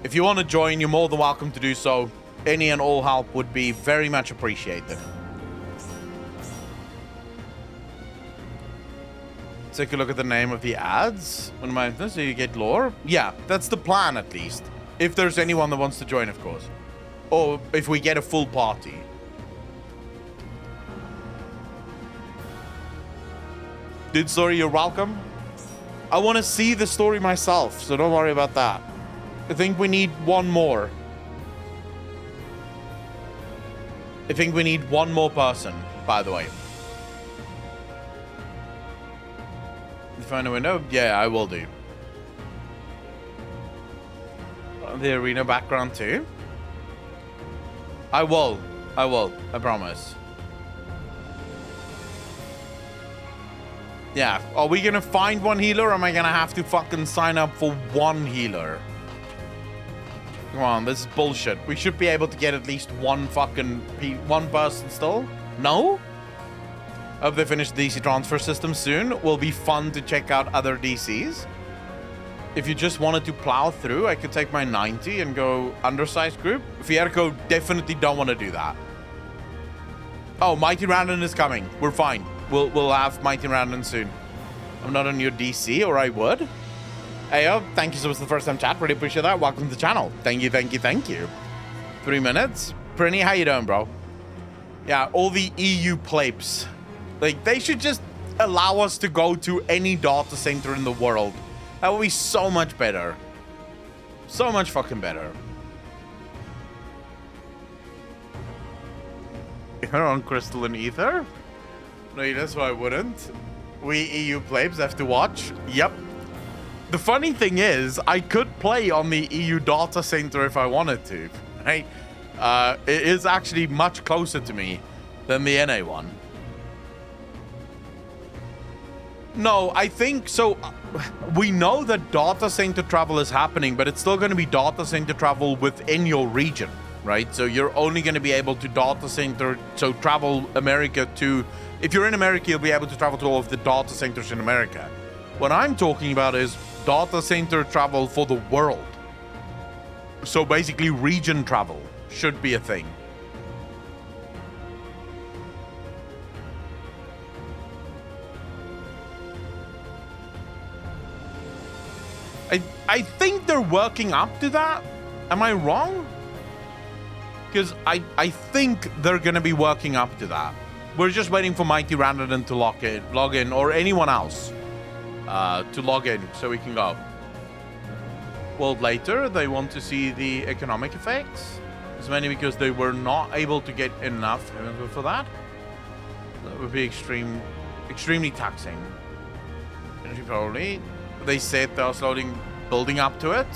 If you want to join, you're more than welcome to do so. Any and all help would be very much appreciated. Take a look at the name of the ads. What am I? So you get lore? Yeah, that's the plan at least. If there's anyone that wants to join, of course. Or if we get a full party. Dude, sorry, you're welcome. I want to see the story myself, so don't worry about that. I think we need one more. I think we need one more person, by the way. Find a window? Yeah, I will do. The arena background too? I will. I promise. Yeah. Are we gonna find one healer, or am I gonna have to fucking sign up for one healer? Come on, this is bullshit. We should be able to get at least one fucking one person still. No? Hope they finish the DC transfer system soon. Will be fun to check out other DCs. If you just wanted to plow through, I could take my 90 and go undersized group. Fierco definitely don't want to do that. Oh, Mighty Randon is coming. We're fine. We'll have Mighty Randon soon. I'm not on your DC, or I would. Ayo, thank you so much for the first time chat. Really appreciate that. Welcome to the channel. Thank you. 3 minutes. Prinny, how you doing, bro? Yeah, all the EU plebs. Like, they should just allow us to go to any data center in the world. That would be so much better. So much fucking better. You're on Crystal and Ether? No, that's why I wouldn't. We EU plebs have to watch. Yep. The funny thing is, I could play on the EU data center if I wanted to. Right? It is actually much closer to me than the NA one. No, I think so. We know that data center travel is happening, but it's still going to be data center travel within your region, right? So you're only going to be able to data center, so travel America to, if you're in America, you'll be able to travel to all of the data centers in America. What I'm talking about is data center travel for the world. So basically region travel should be a thing. I think they're working up to that. Am I wrong? Because I think they're going to be working up to that. We're just waiting for Mighty Randon to log in, or anyone else to log in so we can go. Well, later, they want to see the economic effects. It's mainly because they were not able to get enough for that. That would be extremely taxing. Energy probably. They said they are slowly building up to it.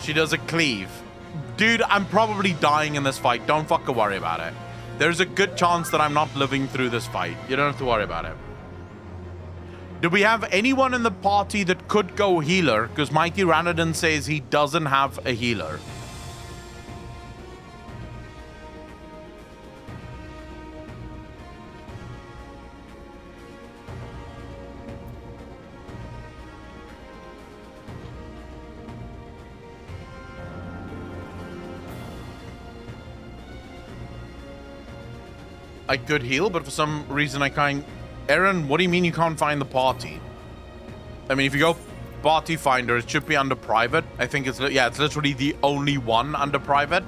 She does a cleave. Dude, I'm probably dying in this fight. Don't fucking worry about it. There's a good chance that I'm not living through this fight. You don't have to worry about it. Do we have anyone in the party that could go healer? Because Mighty Ranadon says he doesn't have a healer. I could heal, but for some reason I can't. Aaron, what do you mean you can't find the party? I mean, if you go party finder, it should be under private. I think it's, yeah, it's literally the only one under private.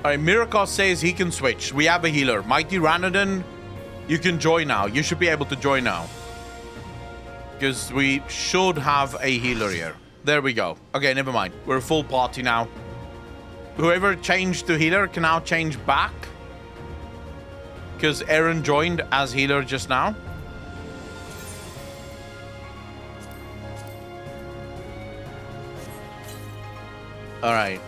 All right, Miracos says he can switch. We have a healer. Mighty Ranadon, you can join now. You should be able to join now. Because we should have a healer here. There we go. Okay, never mind. We're a full party now. Whoever changed to healer can now change back. Because Aaron joined as healer just now. Alright.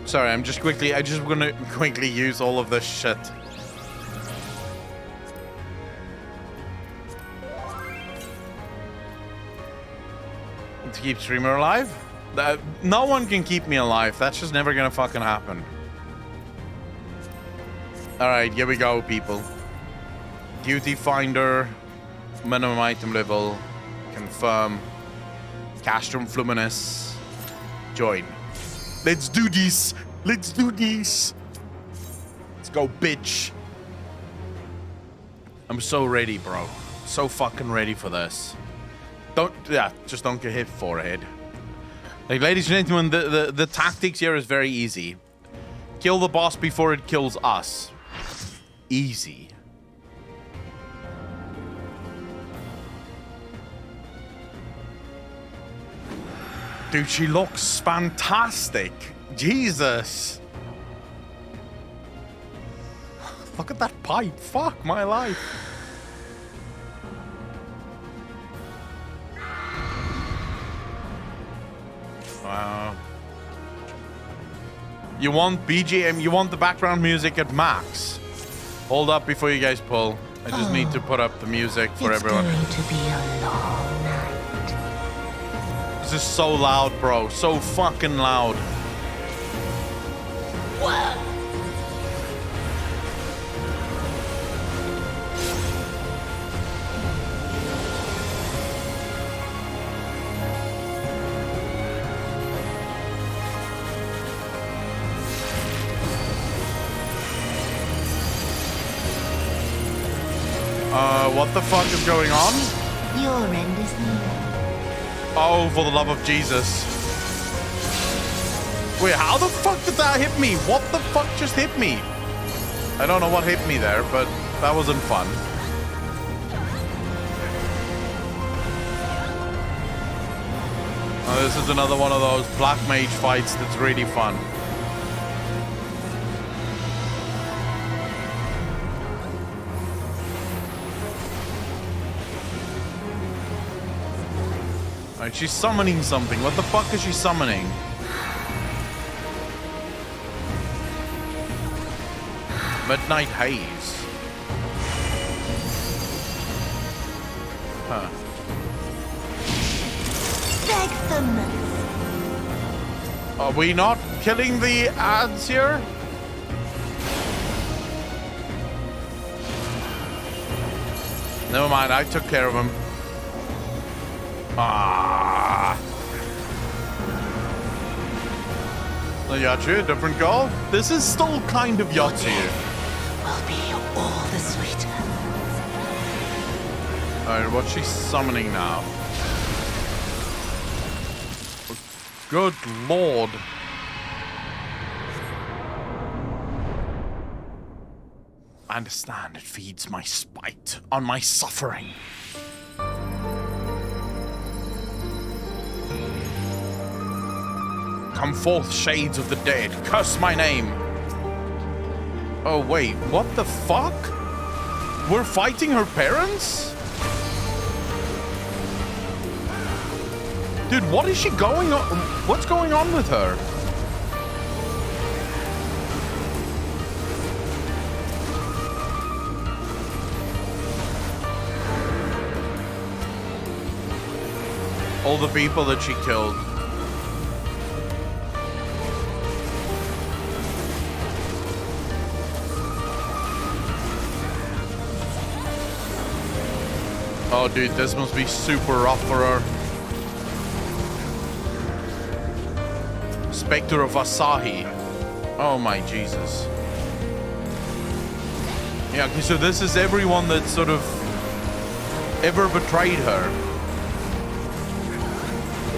Sorry, I just gonna quickly use all of this shit. To keep streamer alive? No one can keep me alive. That's just never gonna fucking happen. Alright, here we go, people. Duty finder. Minimum item level. Confirm. Castrum Fluminous. Join. Let's do this. Let's do this. Let's go, bitch. I'm so ready, bro. So fucking ready for this. Just don't get hit forehead. Like, ladies and gentlemen, the tactics here is very easy. Kill the boss before it kills us. Easy. Dude, she looks fantastic. Jesus. Look at that pipe. Fuck my life. Wow. You want BGM, you want the background music at max. Hold up before you guys pull. I just need to put up the music for everyone. It's going to be a long night. This is so loud, bro. So fucking loud. What? What the fuck is going on? Your end is near. Oh, for the love of Jesus. Wait, how the fuck did that hit me? What the fuck just hit me? I don't know what hit me there, but that wasn't fun. Oh, this is another one of those black mage fights that's really fun. Alright, she's summoning something. What the fuck is she summoning? Midnight Haze. Huh. Are we not killing the ads here? Never mind, I took care of him. Ah. Yatsu, different goal. This is still kind of Yatsu. Will be all the sweeter. Alright, what's she summoning now? Good lord. I understand it feeds my spite on my suffering. Come forth, shades of the dead. Curse my name. Oh, wait. What the fuck? We're fighting her parents? Dude, what is she going on? What's going on with her? All the people that she killed. Oh, dude, this must be super rough for her. Spectre of Asahi. Oh my Jesus. Yeah, okay, so this is everyone that sort of ever betrayed her.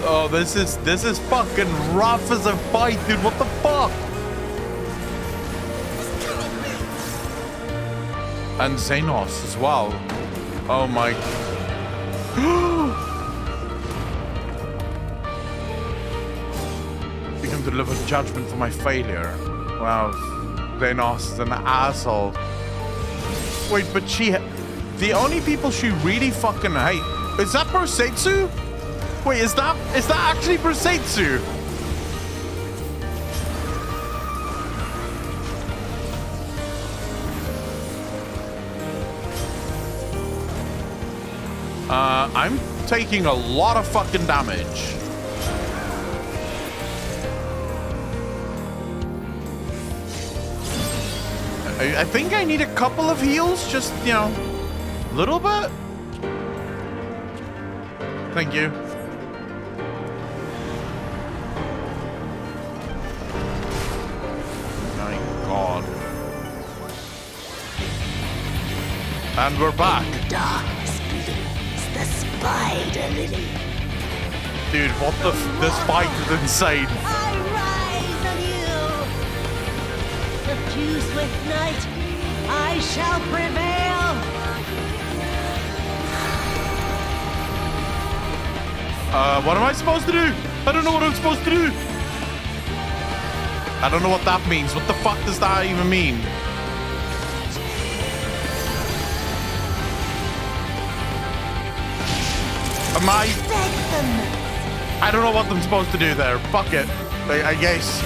Oh, this is fucking rough as a fight, dude. What the fuck? And Xenos as well. Oh my. You can deliver judgment for my failure. Wow. Xenos is an asshole. Wait, but the only people she really fucking hate. Is that Bersetsu? Wait, is that actually Bersetsu? I'm taking a lot of fucking damage. I think I need a couple of heals, just, you know, a little bit. Thank you. My God. And we're back. Darkness blooms the spider lily. Dude, what the this fight is insane. I rise on you. too swift night, I shall prevail. What am I supposed to do? I don't know what I'm supposed to do. I don't know what that means. What the fuck does that even mean? Am I don't know what I'm supposed to do there. Fuck it. I guess.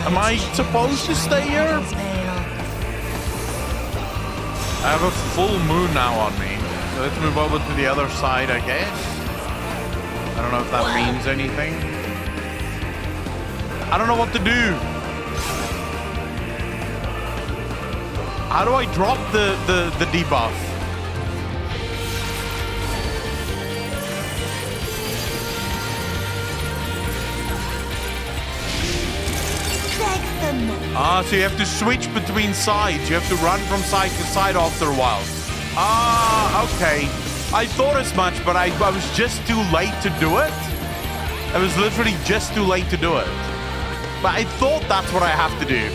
Am I supposed to stay here? I have a full moon now on me. So let's move over to the other side, I guess. I don't know if that means anything. I don't know what to do. How do I drop the debuff? Ah, so you have to switch between sides. You have to run from side to side after a while. Ah, okay. I thought as much, but I was just too late to do it. I was literally just too late to do it. But I thought that's what I have to do.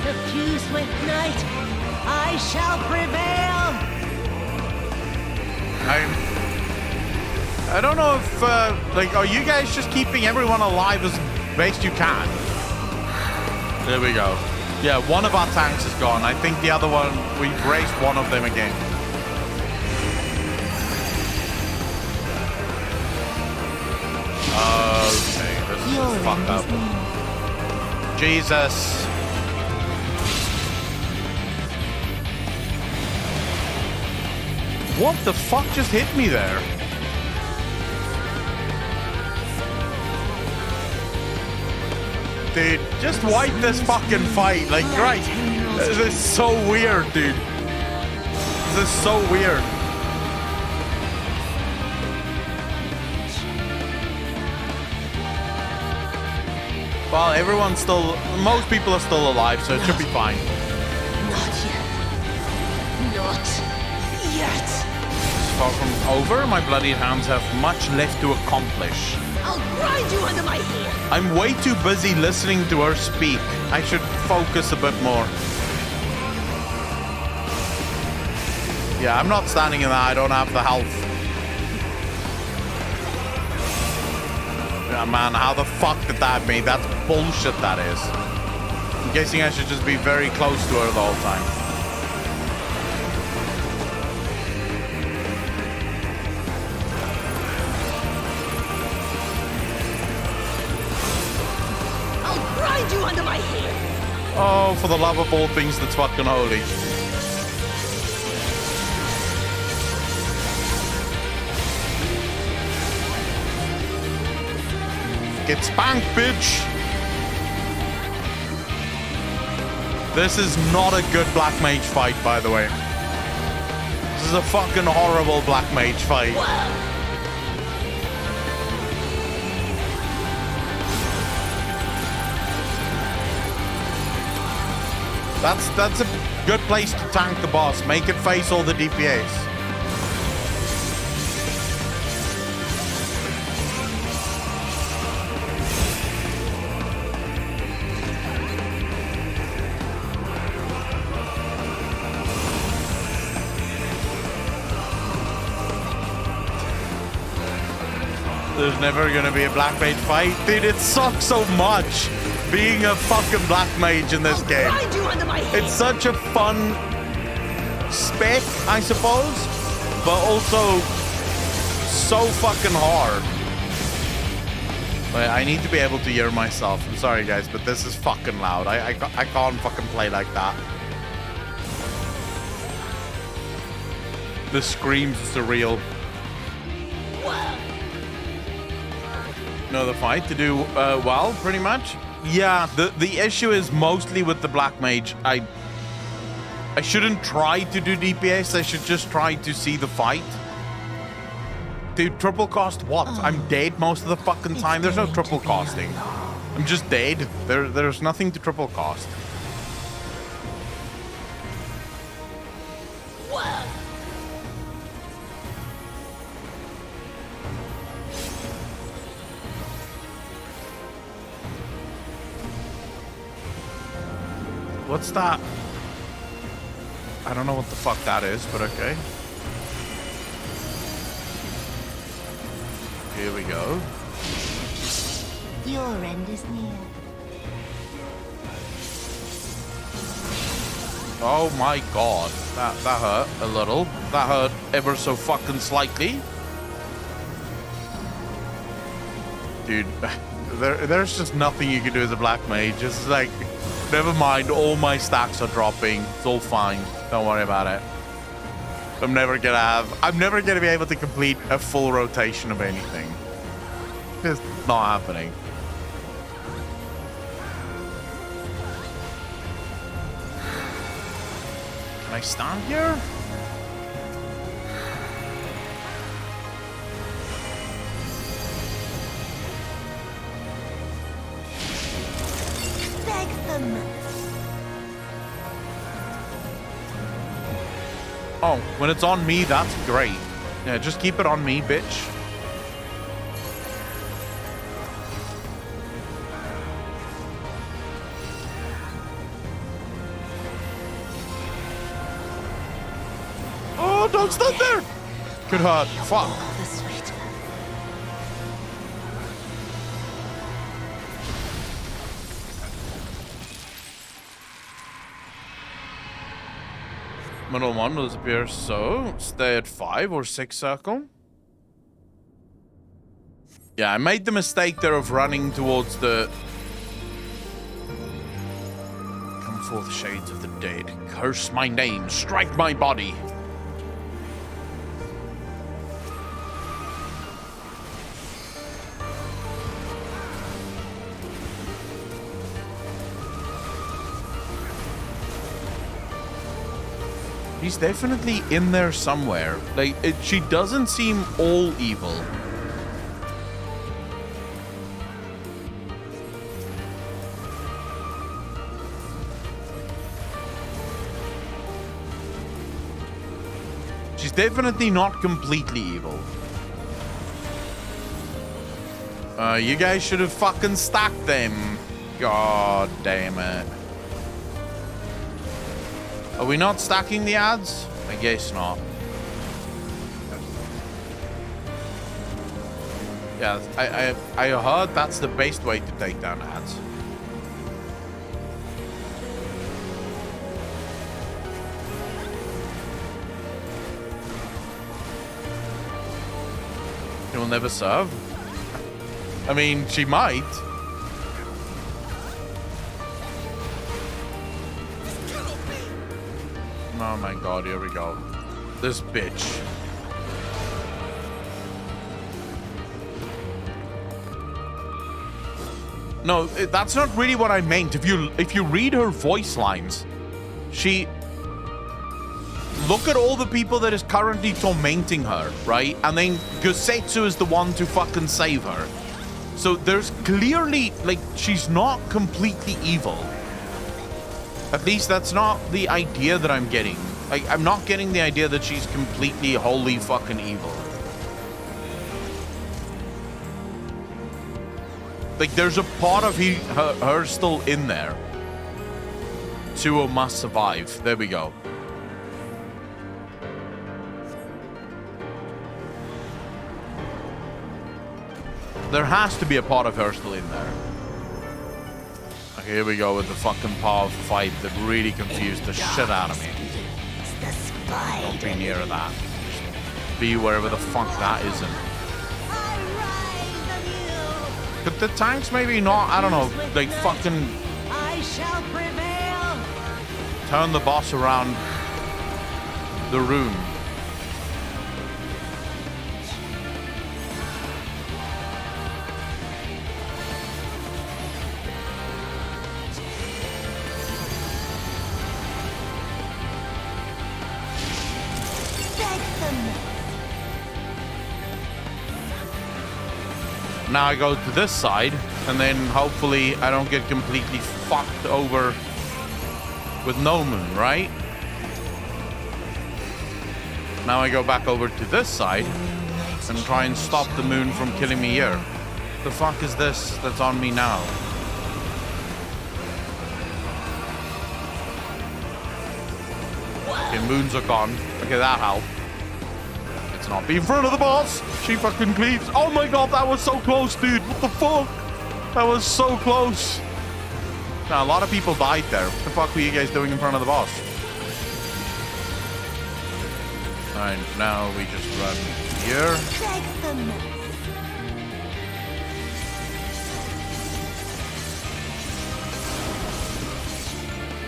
Diffuse with night, I shall prevail. I don't know if like, are you guys just keeping everyone alive as best you can? There we go. Yeah, one of our tanks is gone. I think the other one, we've raised one of them again. Okay, this is fucked up. Jesus. What the fuck just hit me there? Dude, just wipe this fucking fight. Like, right. This is so weird, dude. This is so weird. Well, everyone's still... Most people are still alive, so it should be fine. Not yet. Not yet. Far from over, my bloody hands have much left to accomplish. I'll grind you under my heel. I'm way too busy listening to her speak. I should focus a bit more. Yeah, I'm not standing in that. I don't have the health. Yeah, man, how the fuck did that mean? That's bullshit, that is. I'm guessing I should just be very close to her the whole time. You under my heel. Oh, for the love of all things that's fucking holy. Get spanked, bitch. This is not a good Black Mage fight, by the way. This is a fucking horrible Black Mage fight. Whoa. That's a good place to tank the boss. Make it face all the DPS. There's never gonna be a Black Mage fight. Dude, it sucks so much being a fucking Black Mage in this game. It's such a fun spec, I suppose, but also so fucking hard. But I need to be able to hear myself. I'm sorry, guys, but this is fucking loud. I can't fucking play like that. The screams are surreal. Another fight to do well, pretty much. Yeah, the issue is mostly with the Black Mage. I shouldn't try to do DPS. I should just try to see the fight. Dude, triple cost what? I'm dead most of the fucking time. There's no triple costing. I'm just dead. There's nothing to triple cost. What's that? I don't know what the fuck that is, but okay. Here we go. Your end is near. Oh my god. That hurt a little. That hurt ever so fucking slightly. Dude, there's just nothing you can do as a black mage. It's like, never mind, all my stacks are dropping. It's all fine. Don't worry about it. I'm never gonna be able to complete a full rotation of anything. It's not happening. Can I stand here? Beg them. Oh, when it's on me, that's great. Yeah, just keep it on me, bitch. Oh, don't stand there! Could hurt. Fuck. Middle one will disappear, so stay at 5 or 6 circle. Yeah, I made the mistake there of running towards the... Come forth, shades of the dead. Curse my name, strike my body. He's definitely in there somewhere. Like, she doesn't seem all evil. She's definitely not completely evil. You guys should have fucking stacked them. God damn it. Are we not stacking the ads? I guess not. Yeah, I heard that's the best way to take down ads. She will never serve. I mean, she might. Oh my god, here we go. This bitch. No, that's not really what I meant. If you read her voice lines, she... Look at all the people that is currently tormenting her, right? And then Gusetsu is the one to fucking save her. So there's clearly, like, she's not completely evil. At least that's not the idea that I'm getting. Like, I'm not getting the idea that she's completely, wholly fucking evil. Like, there's a part of her still in there. Tsuo must survive. There we go. There has to be a part of her still in there. Okay, here we go with the fucking power fight that really confused the shit out of me. Don't be near that. Just be wherever the fuck that isn't. But the tanks maybe not, I don't know, like fucking... I shall prevail. Turn the boss around the room. now I go to this side, and then hopefully I don't get completely fucked over with no moon, right? Now I go back over to this side and try and stop the moon from killing me here. The fuck is this that's on me now? Okay, moons are gone. Okay, that helped. Let's not be in front of the boss. She fucking cleaves. Oh my god, that was so close, dude. What the fuck? That was so close. Now, a lot of people died there. What the fuck were you guys doing in front of the boss? Alright, now we just run here.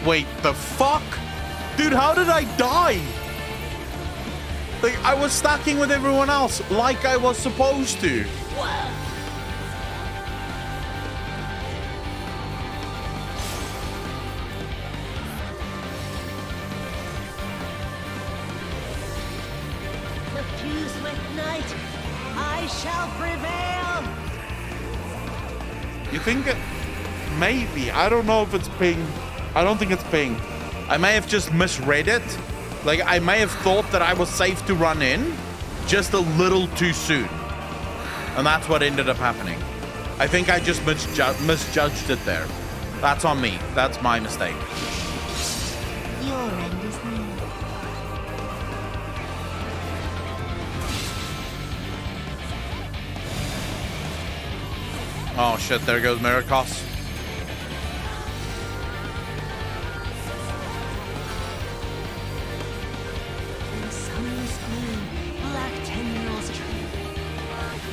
Wait, the fuck? Dude, how did I die? Like, I was stacking with everyone else like I was supposed to. Suffused with night, I shall prevail. You think it? Maybe. I don't know if it's ping. I don't think it's ping. I may have just misread it. Like, I may have thought that I was safe to run in just a little too soon. And that's what ended up happening. I think I just misjudged it there. That's on me. That's my mistake. Your end is near. Oh shit, there goes Miracos.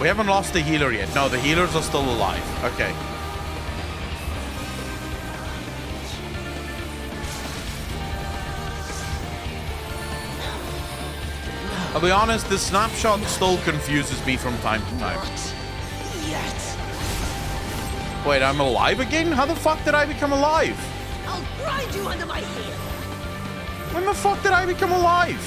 We haven't lost the healer yet. No, the healers are still alive. Okay. I'll be honest, this snapshot still confuses me from time to time. Wait, I'm alive again? How the fuck did I become alive? I'll grind you under my heel. When the fuck did I become alive?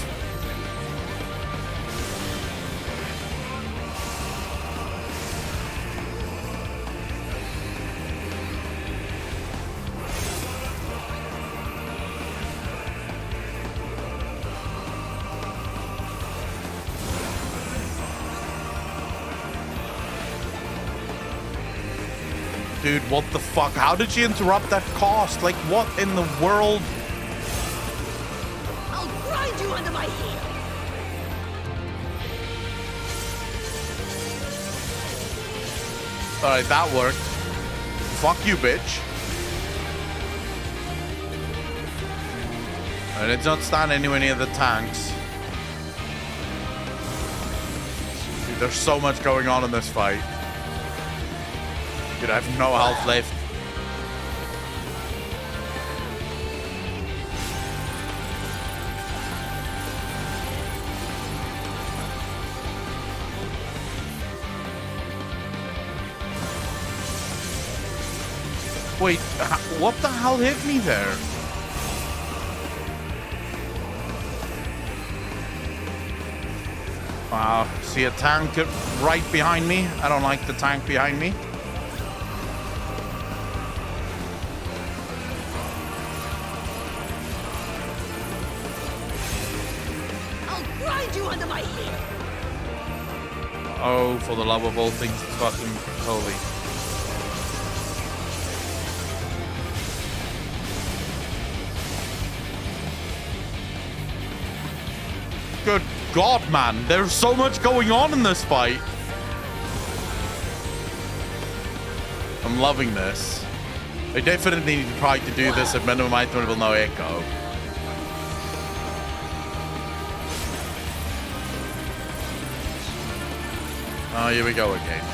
Dude, what the fuck? How did she interrupt that cast? Like, what in the world? I'll grind you under my heel. Alright, that worked. Fuck you, bitch. Alright, let's not stand anywhere near the tanks. Dude, there's so much going on in this fight. Dude, I have no health left. Wait, what the hell hit me there? Wow, see a tank right behind me? I don't like the tank behind me. Oh, for the love of all things fucking holy. Good God, man. There's so much going on in this fight. I'm loving this. I definitely need to try to do this at minimum item with no echo. Oh, here we go again.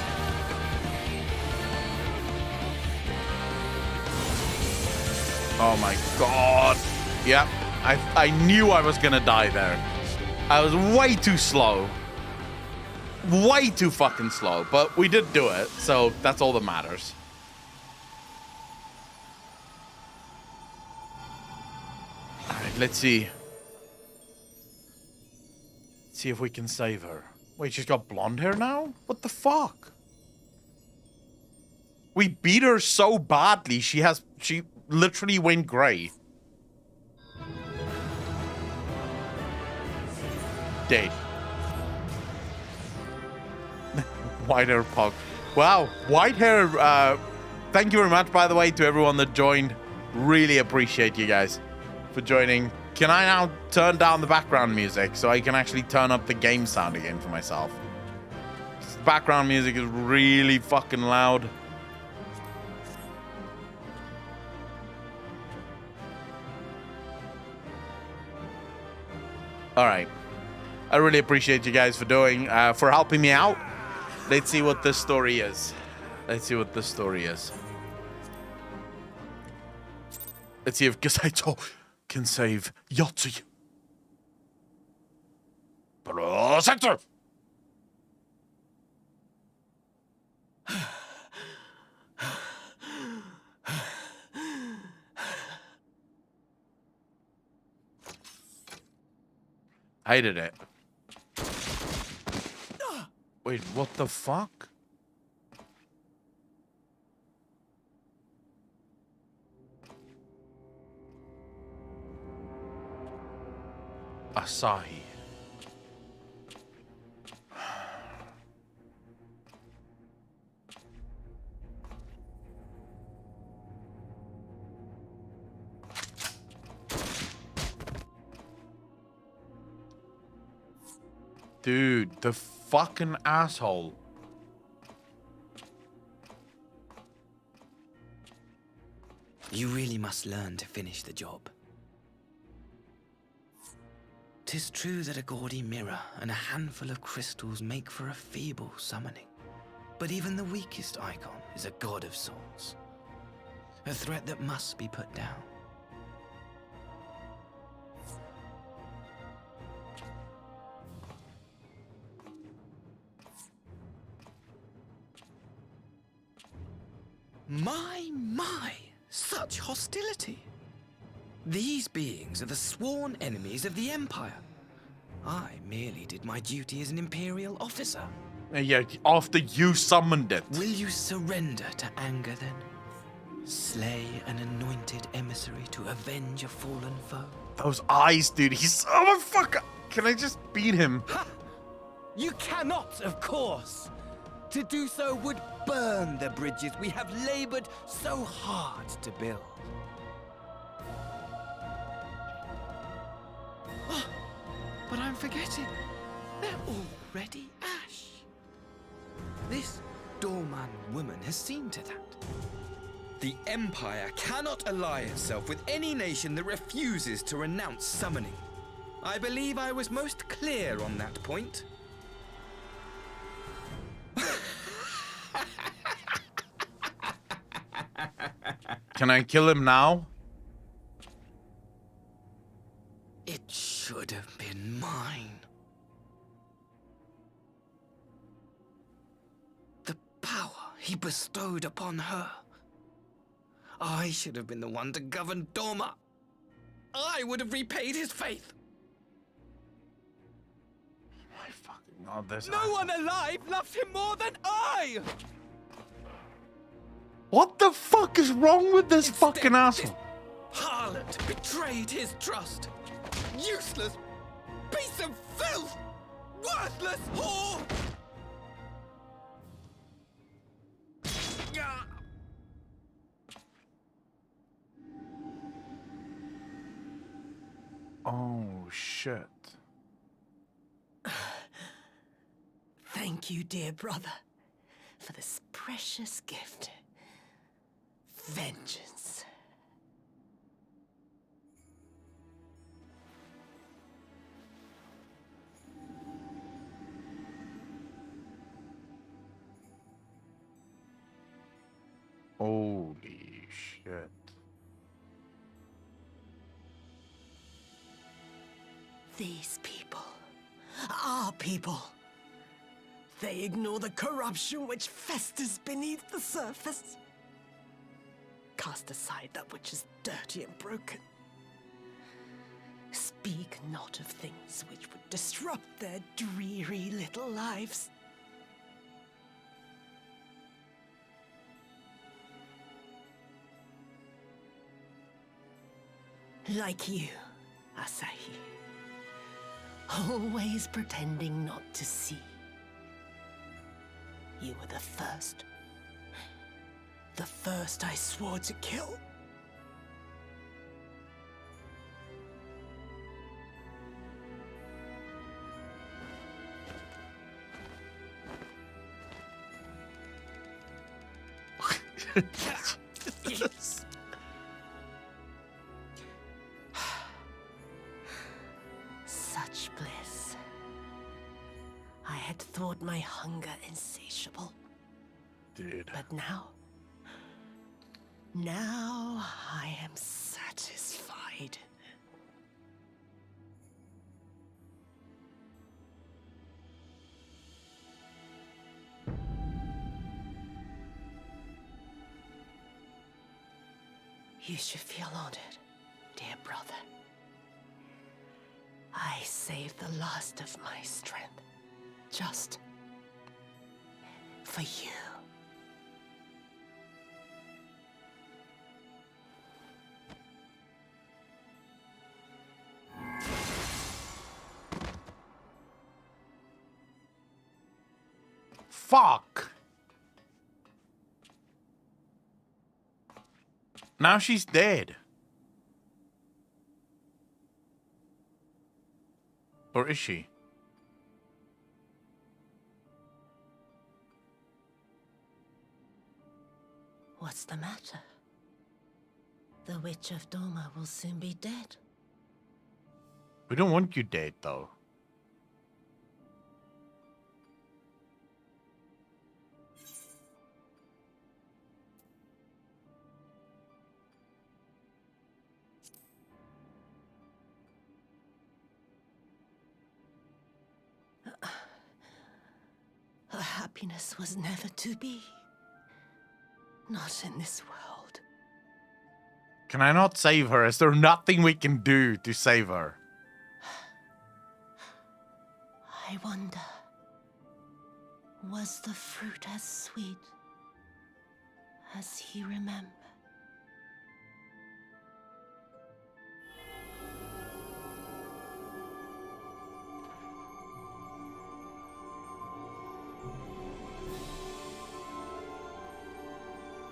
Oh my god. Yep. I knew I was gonna die there. I was way too slow. Way too fucking slow. But we did do it, so that's all that matters. Alright, let's see. Let's see if we can save her. Wait, she's got blonde hair now? What the fuck? We beat her so badly, she literally went grey. Dead. White hair pug. Wow, white hair. Thank you very much, by the way, to everyone that joined. Really appreciate you guys for joining. Can I now turn down the background music so I can actually turn up the game sound again for myself? This background music is really fucking loud. All right. I really appreciate you guys for helping me out. Let's see what this story is. Let's see what this story is. Let's see if Gasaito can save Yotsuyu. Center. I did it. Wait, what the fuck? Asahi. Dude, the fucking asshole. You really must learn to finish the job. 'Tis true that a gaudy mirror and a handful of crystals make for a feeble summoning. But even the weakest icon is a god of sorts. A threat that must be put down. My, such hostility. These beings are the sworn enemies of the Empire. I merely did my duty as an Imperial officer. Yeah, after you summoned it. Will you surrender to anger then? Slay an anointed emissary to avenge a fallen foe? Those eyes, dude. He's... Oh, my fuck. Can I just beat him? Ha! You cannot, of course. To do so would burn the bridges we have labored so hard to build. Oh, but I'm forgetting. They're already ash. This doorman woman has seen to that. The Empire cannot ally itself with any nation that refuses to renounce summoning. I believe I was most clear on that point. Can I kill him now? It should have been mine. The power he bestowed upon her. I should have been the one to govern Doma. I would have repaid his faith. My fucking god, this... No one alive loves him more than I! What the fuck is wrong with this fucking asshole? Harlot betrayed his trust. Useless piece of filth! Worthless whore! Oh, shit. Thank you, dear brother, for this precious gift. Vengeance. Holy shit. These people, our people, they ignore the corruption which festers beneath the surface. Cast aside that which is dirty and broken. Speak not of things which would disrupt their dreary little lives. Like you, Asahi. Always pretending not to see. You were the first. The first I swore to kill. Yes. Such bliss. I had thought my hunger insatiable. Dude. But now I am satisfied. You should feel honored, dear brother. I saved the last of my strength, just for you. Fuck. Now she's dead. Or is she? What's the matter? The Witch of Doma will soon be dead. We don't want you dead, though. Her happiness was never to be. Not in this world. Can I not save her? Is there nothing we can do to save her? I wonder, was the fruit as sweet as he remembered?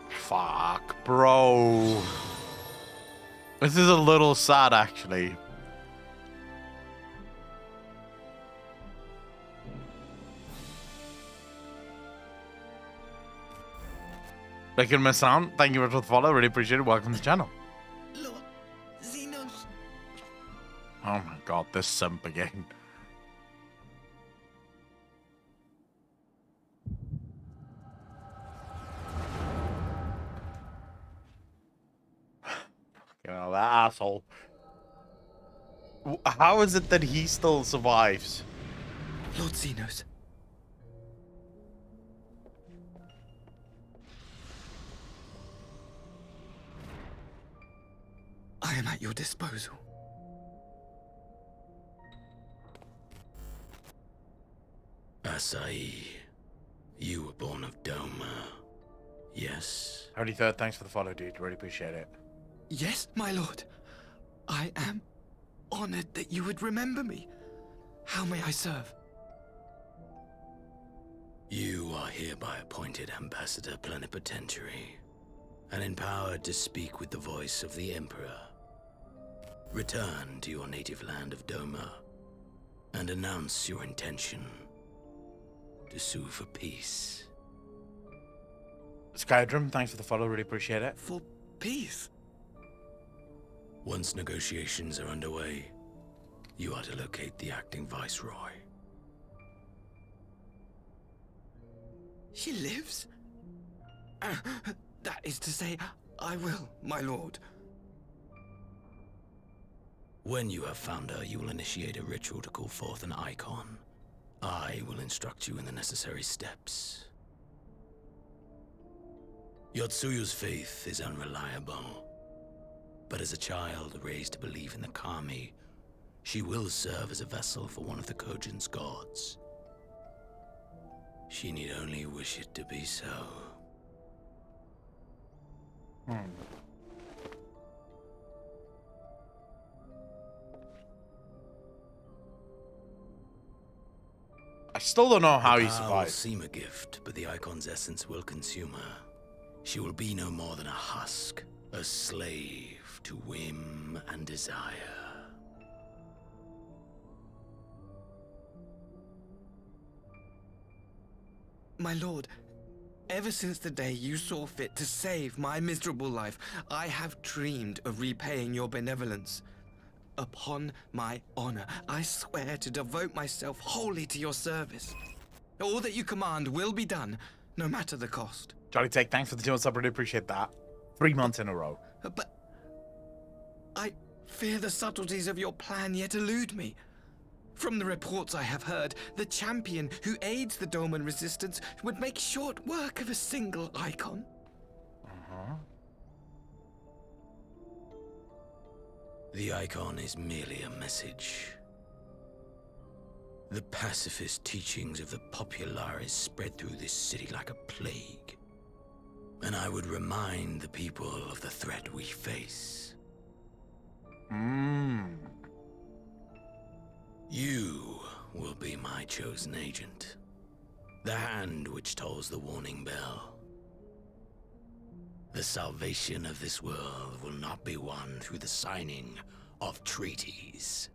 Fuck, bro. This is a little sad, actually. Like in my sound, thank you for the follow. Really appreciate it. Welcome to the channel. Lord Xenos. Oh my god, this simp again. You know, that asshole. How is it that he still survives? Lord Xenos. I am at your disposal. Asahi, you were born of Doma, yes? Holy Third, thanks for the follow, dude. Really appreciate it. Yes, my lord. I am honored that you would remember me. How may I serve? You are hereby appointed Ambassador Plenipotentiary and empowered to speak with the voice of the Emperor. Return to your native land of Doma and announce your intention to sue for peace. Skydrum, thanks for the follow. Really appreciate it. For peace? Once negotiations are underway, you are to locate the acting Viceroy. She lives? That is to say, I will, my lord. When you have found her, you will initiate a ritual to call forth an icon. I will instruct you in the necessary steps. Yotsuyu's faith is unreliable, but as a child raised to believe in the Kami, she will serve as a vessel for one of the Kojin's gods. She need only wish it to be so. still don't know how he The power will survived. seem a gift, but the Icon's essence will consume her. She will be no more than a husk, a slave to whim and desire. My lord, ever since the day you saw fit to save my miserable life, I have dreamed of repaying your benevolence. Upon my honor, I swear to devote myself wholly to your service. All that you command will be done, no matter the cost. Jolly Take, thanks for the 2 months. I really appreciate that. 3 months in a row. But I fear the subtleties of your plan yet elude me. From the reports I have heard, the champion who aids the Doman resistance would make short work of a single icon. The Icon is merely a message. The pacifist teachings of the Populares spread through this city like a plague. And I would remind the people of the threat we face. You will be my chosen agent. The hand which tolls the warning bell. The salvation of this world will not be won through the signing of treaties.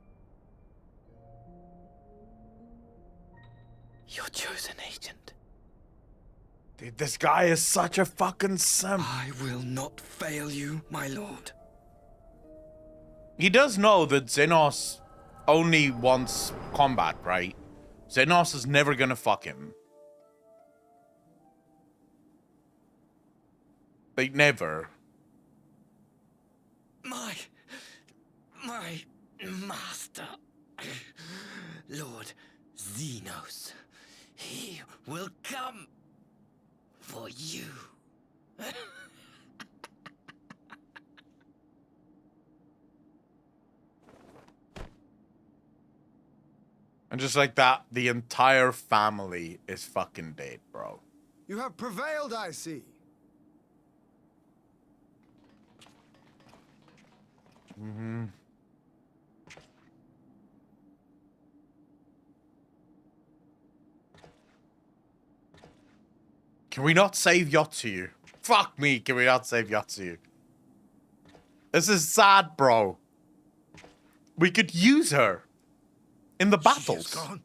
Your chosen agent. Dude, this guy is such a fucking simp. I will not fail you, my lord. He does know that Xenos only wants combat, right? Xenos is never gonna fuck him. Like, never. My master, Lord Xenos, he will come for you. And just like that, the entire family is fucking dead, bro. You have prevailed, I see. Can we not save Yotsuyu? Fuck me, can we not save Yotsuyu? This is sad, bro. We could use her in the battles. She is gone.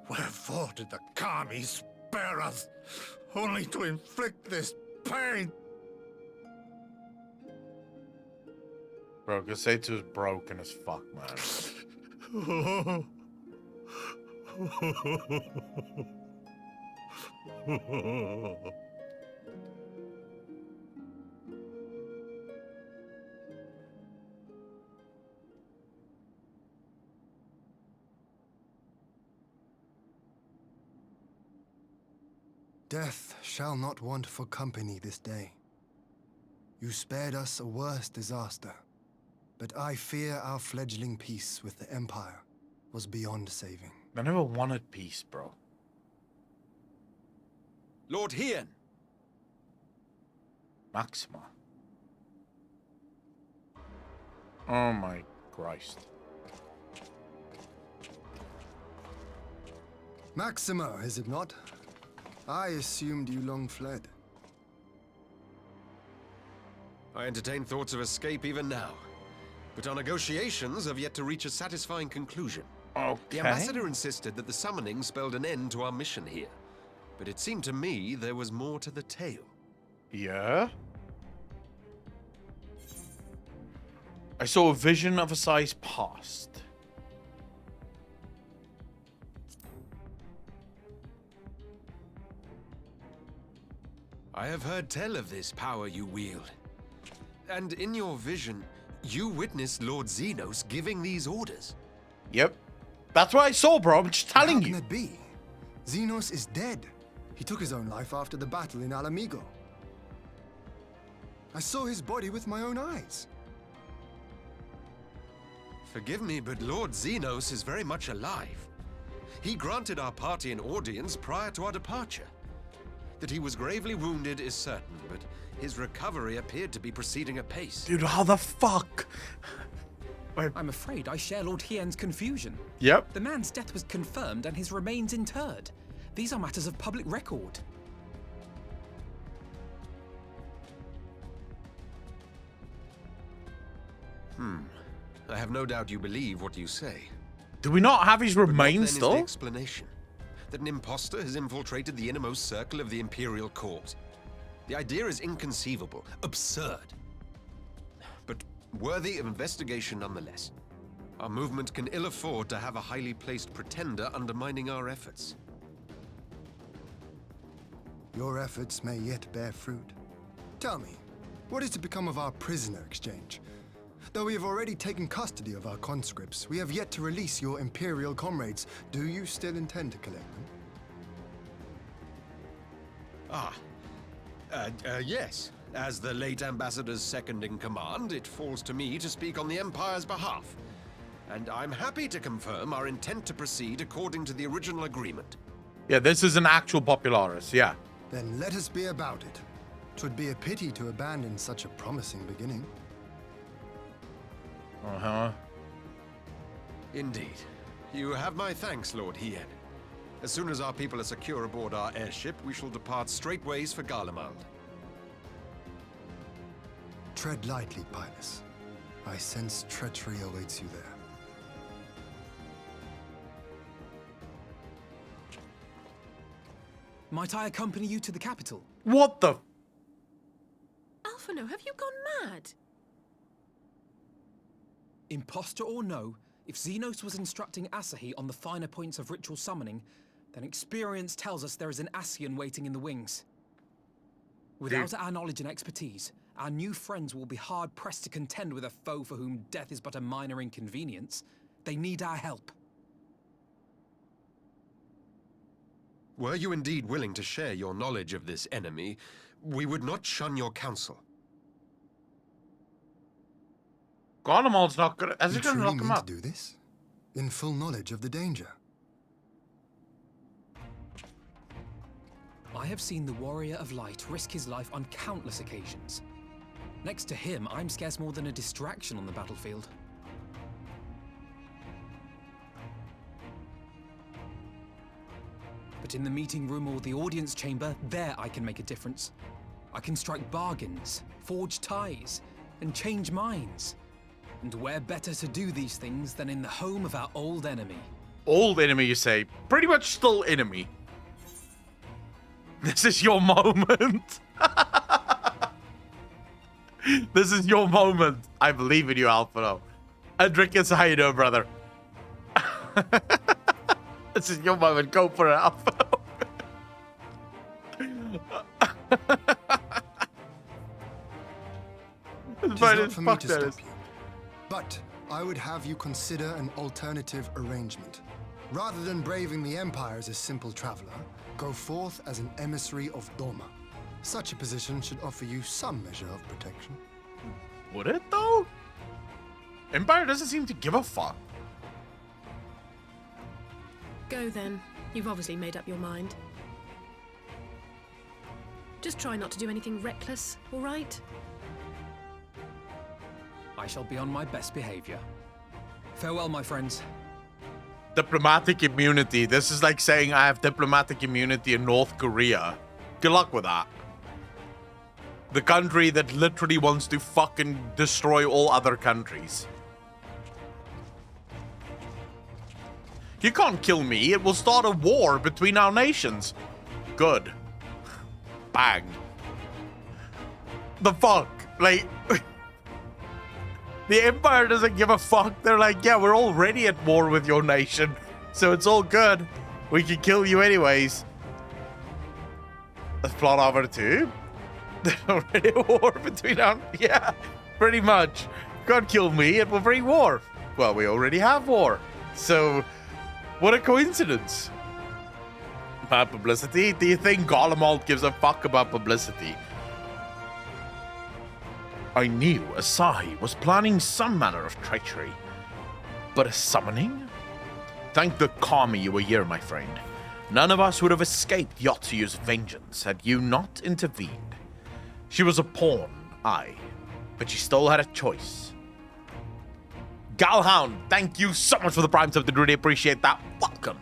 Wherefore did the Kami spare us, only to inflict this pain? Bro, Gasetsu's broken as fuck, man. Death shall not want for company this day. You spared us a worse disaster, but I fear our fledgling peace with the Empire was beyond saving. I never wanted peace, bro. Lord Hien! Maxima. Oh my Christ. Maxima, is it not? I assumed you long fled. I entertain thoughts of escape even now, but our negotiations have yet to reach a satisfying conclusion. Okay. The ambassador insisted that the summoning spelled an end to our mission here, but it seemed to me there was more to the tale. Yeah? I saw a vision of a size past. I have heard tell of this power you wield. And in your vision, you witnessed Lord Xenos giving these orders. Yep. That's what I saw, bro. I'm just telling you. How can it be? Xenos is dead. He took his own life after the battle in Alamigo. I saw his body with my own eyes. Forgive me, but Lord Xenos is very much alive. He granted our party an audience prior to our departure. That he was gravely wounded is certain, but his recovery appeared to be proceeding apace. Dude, how the fuck? I'm afraid I share Lord Hien's confusion. Yep. The man's death was confirmed and his remains interred. These are matters of public record. I have no doubt you believe what you say. Do we not have his But what then remains is still? the explanation? That an imposter has infiltrated the innermost circle of the Imperial Court. The idea is inconceivable, absurd. But worthy of investigation nonetheless. Our movement can ill afford to have a highly placed pretender undermining our efforts. Your efforts may yet bear fruit. Tell me, what is to become of our prisoner exchange? Though we have already taken custody of our conscripts, we have yet to release your Imperial comrades. Do you still intend to collect them? Yes. As the late Ambassador's second in command, it falls to me to speak on the Empire's behalf. And I'm happy to confirm our intent to proceed according to the original agreement. Yeah, this is an actual Popularis, yeah. Then let us be about it. 'Twould be a pity to abandon such a promising beginning. Uh-huh. Indeed. You have my thanks, Lord Hien. As soon as our people are secure aboard our airship, we shall depart straightways for Garlemald. Tread lightly, Pilus. I sense treachery awaits you there. Might I accompany you to the capital? What the? Alphino, have you gone mad? Imposter or no, if Xenos was instructing Asahi on the finer points of ritual summoning, then experience tells us there is an Ascian waiting in the wings. Without our knowledge and expertise, our new friends will be hard-pressed to contend with a foe for whom death is but a minor inconvenience. They need our help. Were you indeed willing to share your knowledge of this enemy, we would not shun your counsel. Garlemald's not gonna... Is he You gonna truly lock him mean up? to do this? In full knowledge of the danger? I have seen the Warrior of Light risk his life on countless occasions. Next to him, I'm scarce more than a distraction on the battlefield. But in the meeting room or the audience chamber, there I can make a difference. I can strike bargains, forge ties, and change minds. And where better to do these things than in the home of our old enemy? Old enemy, you say? Pretty much still enemy. This is your moment. This is your moment. I believe in you, Alphino. Adricus, how you doing, brother? This is your moment. Go for it, Alphino. It is not for me to stop you, but I would have you consider an alternative arrangement. Rather than braving the Empire as a simple traveler, go forth as an emissary of Doma. Such a position should offer you some measure of protection. Would it, though? Empire doesn't seem to give a fuck. Go then. You've obviously made up your mind. Just try not to do anything reckless, all right? I shall be on my best behavior. Farewell, my friends. Diplomatic immunity. This is like saying I have diplomatic immunity in North Korea. Good luck with that. The country that literally wants to fucking destroy all other countries. You can't kill me. It will start a war between our nations. Good. Bang. The fuck? Like... The Empire doesn't give a fuck. They're like, yeah, we're already at war with your nation, so it's all good. We can kill you anyways. Let's plot over too. There's already a war between our... Yeah, pretty much. God kill me, it will bring war. Well, we already have war. So, what a coincidence. Bad publicity? Do you think Garlemald gives a fuck about publicity? I knew Asahi was planning some manner of treachery. But a summoning? Thank the Kami you were here, my friend. None of us would have escaped Yotsuyu's vengeance had you not intervened. She was a pawn, aye, but she still had a choice. Galhound, thank you so much for the Prime sub. Did really appreciate that. Welcome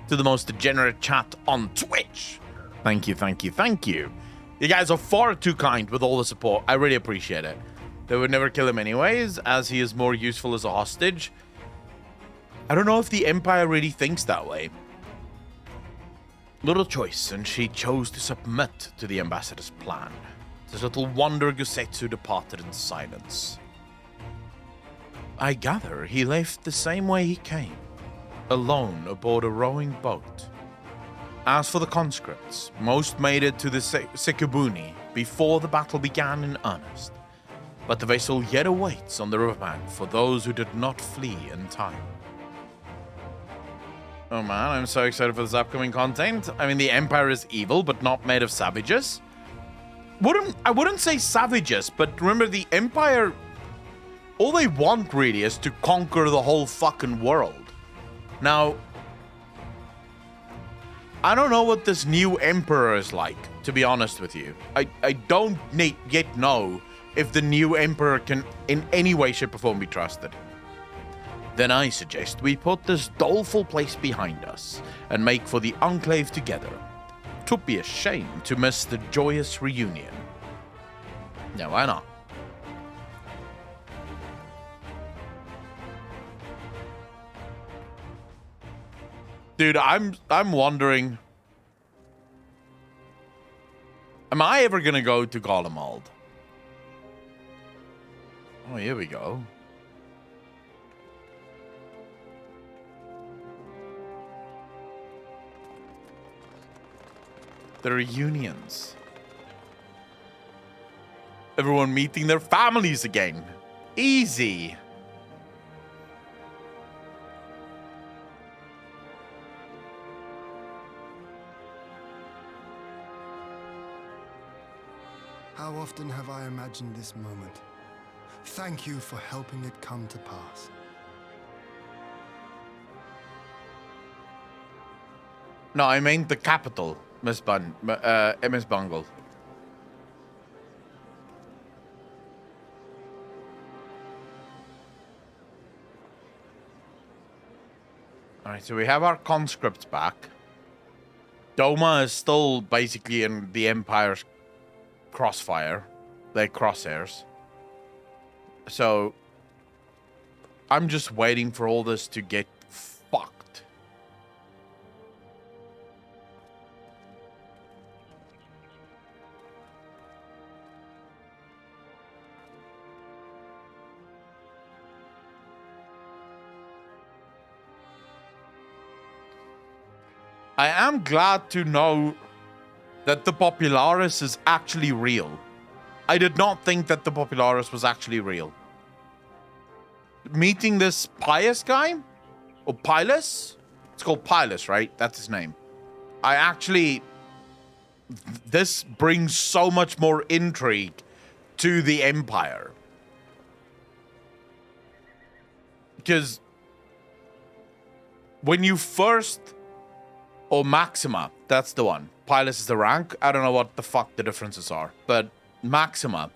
to the most degenerate chat on Twitch. Thank you, thank you, thank you. You guys are far too kind with all the support. I really appreciate it. They would never kill him anyways, as he is more useful as a hostage. I don't know if the Empire really thinks that way. Little choice, and she chose to submit to the ambassador's plan. This little wonder Gusetsu departed in silence. I gather he left the same way he came, alone aboard a rowing boat. As for the conscripts, most made it to the Sekibuni before the battle began in earnest. But the vessel yet awaits on the riverbank for those who did not flee in time. Oh man, I'm so excited for this upcoming content. I mean, the Empire is evil, but not made of savages. I wouldn't say savages, but remember the Empire, all they want really is to conquer the whole fucking world. Now, I don't know what this new Emperor is like, to be honest with you. I don't yet know if the new Emperor can in any way, shape, or form be trusted. Then I suggest we put this doleful place behind us and make for the Enclave together. 'Twould be a shame to miss the joyous reunion. Yeah, why not? Dude, I'm wondering, am I ever gonna go to Garlemald? Oh, here we go. The reunions. Everyone meeting their families again. Easy. How often have I imagined this moment? Thank you for helping it come to pass. No, I mean the capital, Miss Bungle. Alright, so we have our conscripts back. Doma is still basically in the Empire's crossfire. They're crosshairs. So, I'm just waiting for all this to get fucked. I am glad to know that the Popularis is actually real. I did not think that the Popularis was actually real. Meeting this Pius guy? Or Pilus? It's called Pilus, right? That's his name. I actually... This brings so much more intrigue to the Empire. Because... when you first... Or Maxima, that's the one. Pilus is the rank. I don't know what the fuck the differences are. But Maxima.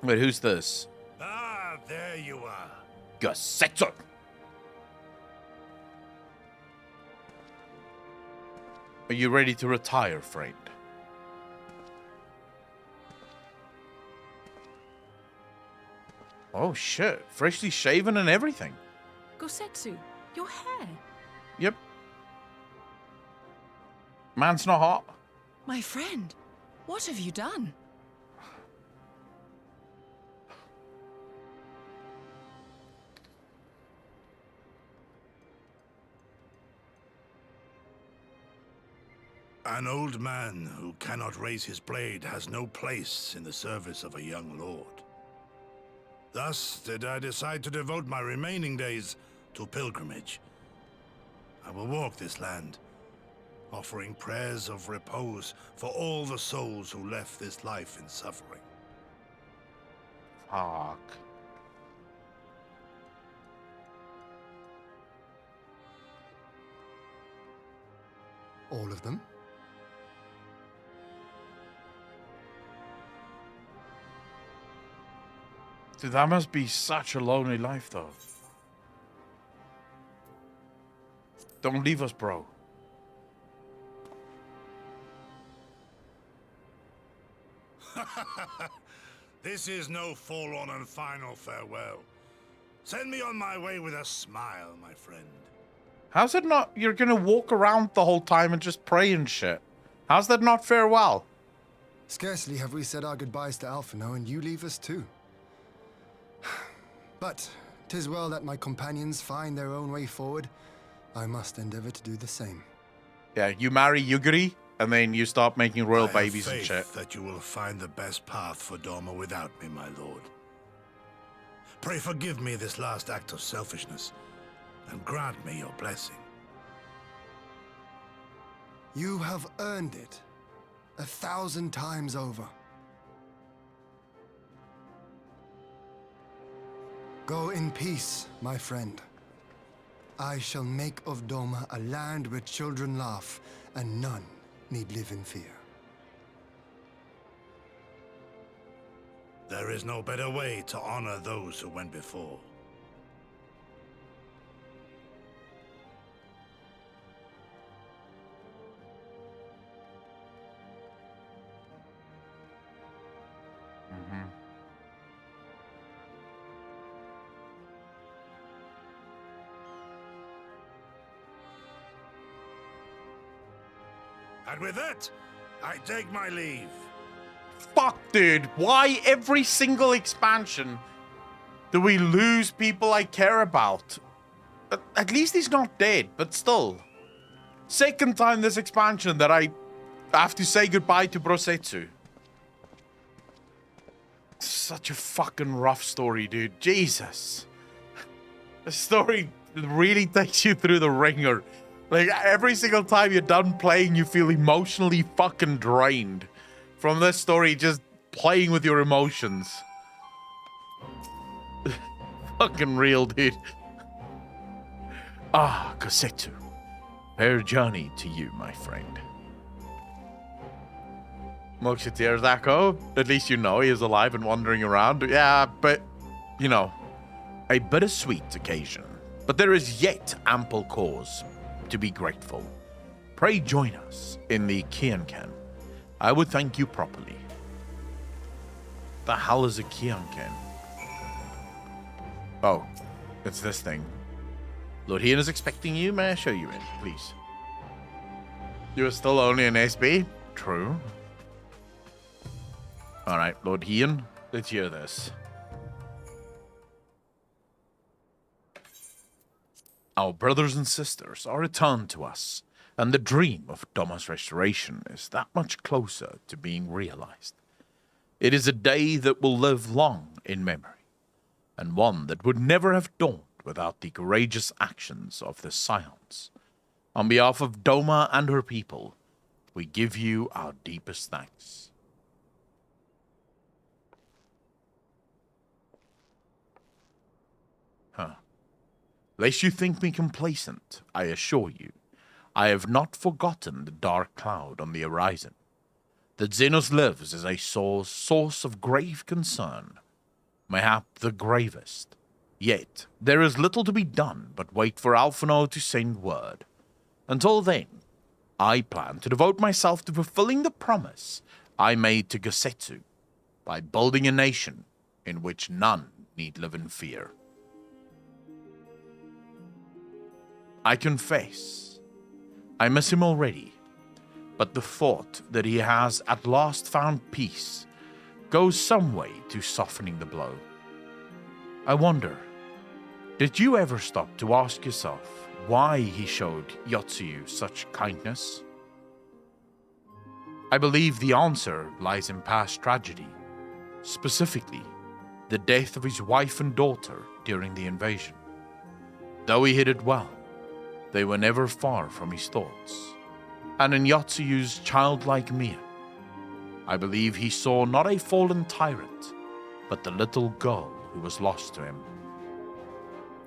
Wait, who's this? Ah, there you are. Gusetsu. Are you ready to retire, friend? Oh shit. Freshly shaven and everything. Gusetsu, your hair. Yep. Man's not hot. My friend, what have you done? An old man who cannot raise his blade has no place in the service of a young lord. Thus did I decide to devote my remaining days to pilgrimage. I will walk this land, offering prayers of repose for all the souls who left this life in suffering. Fuck. All of them? Dude, that must be such a lonely life, though. Don't leave us, bro. This is no forlorn and final farewell. Send me on my way with a smile, my friend. How's it not? You're gonna walk around the whole time and just pray and shit. How's that not farewell? Scarcely have we said our goodbyes to Alphino, and you leave us too. But 'tis well that my companions find their own way forward. I must endeavor to do the same. Yeah, you marry Yuguri, and then you start making royal babies and faith shit. that you will find the best path for Doma without me, my lord. Pray forgive me this last act of selfishness, and grant me your blessing. You have earned it 1,000 times over. Go in peace, my friend. I shall make of Doma a land where children laugh and none need live in fear. There is no better way to honor those who went before. And with that, I take my leave. Fuck, dude. Why every single expansion do we lose people I care about? At least he's not dead, but still. Second time this expansion that I have to say goodbye to Brosetsu. Such a fucking rough story, dude. Jesus. The story really takes you through the ringer. Like, every single time you're done playing, you feel emotionally fucking drained from this story, just playing with your emotions. Fucking real, dude. Ah, Gosetsu. Fair journey to you, my friend. Moksha Zako, at least you know he is alive and wandering around. Yeah, but, you know, a bittersweet occasion. But there is yet ample cause to be grateful. Pray join us in the Kiankan. I would thank you properly. The hell is a Kiankan? Oh, it's this thing. Lord Hien is expecting you. May I show you in, please? You are still only an SB? True. Alright, Lord Hien, let's hear this. Our brothers and sisters are returned to us, and the dream of Doma's restoration is that much closer to being realized. It is a day that will live long in memory, and one that would never have dawned without the courageous actions of the Scions. On behalf of Doma and her people, we give you our deepest thanks. Lest you think me complacent, I assure you, I have not forgotten the dark cloud on the horizon. That Xenos lives is a source of grave concern, mayhap the gravest. Yet, there is little to be done but wait for Alphino to send word. Until then, I plan to devote myself to fulfilling the promise I made to Gosetsu by building a nation in which none need live in fear. I confess, I miss him already, but the thought that he has at last found peace goes some way to softening the blow. I wonder, did you ever stop to ask yourself why he showed Yotsuyu such kindness? I believe the answer lies in past tragedy, specifically the death of his wife and daughter during the invasion. Though he hid it well, they were never far from his thoughts. And in Yotsuyu's childlike mien, I believe he saw not a fallen tyrant, but the little girl who was lost to him.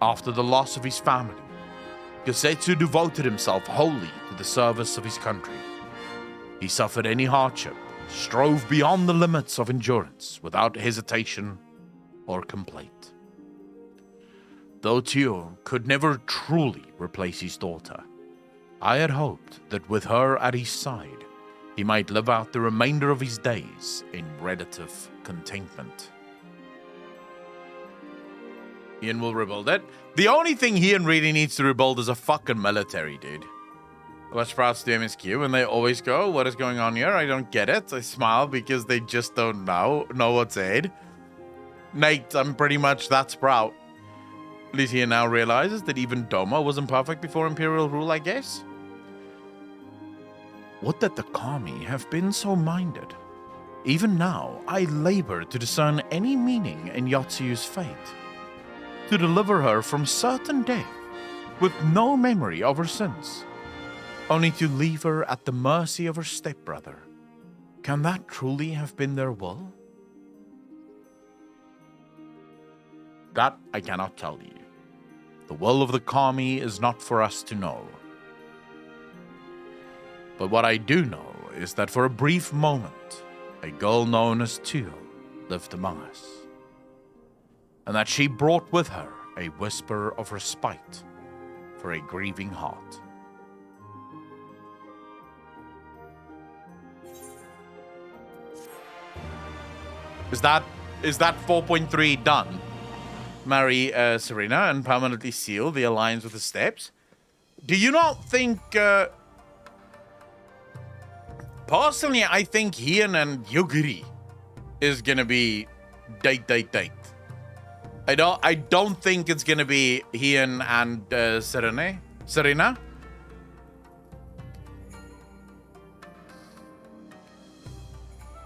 After the loss of his family, Gosetsu devoted himself wholly to the service of his country. He suffered any hardship, strove beyond the limits of endurance without hesitation, or complaint. Though Tio could never truly replace his daughter, I had hoped that with her at his side, he might live out the remainder of his days in relative contentment. Ian will rebuild it. The only thing Ian really needs to rebuild is a fucking military, dude. Watch Sprouts do MSQ and they always go, what is going on here? I don't get it. I smile because they just don't know what's ahead. Nate, I'm pretty much that Sprout. At least Ian now realizes that even Doma wasn't perfect before Imperial rule, I guess. Would that the Kami have been so minded. Even now, I labor to discern any meaning in Yatsuyu's fate. To deliver her from certain death, with no memory of her sins, only to leave her at the mercy of her stepbrother. Can that truly have been their will? That I cannot tell you. The will of the Kami is not for us to know. But what I do know is that for a brief moment, a girl known as Tio lived among us, and that she brought with her a whisper of respite for a grieving heart. Is that 4.3 done? Marry Serena and permanently seal the alliance with the Steps? Do you not think... Personally, I think Hien and Yugiri is gonna be date. I don't think it's gonna be Hien and Serena.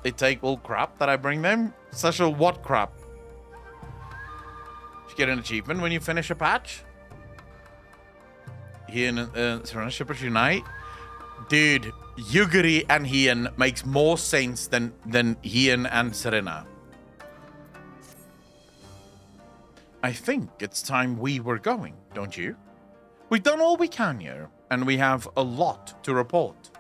They take all crap that I bring them. Such a what crap? You get an achievement when you finish a patch. Hien and Serena Shippers Unite. Dude, Yugiri and Hien makes more sense than Hien and Serena. I think it's time we were going, don't you? We've done all we can here, and we have a lot to report.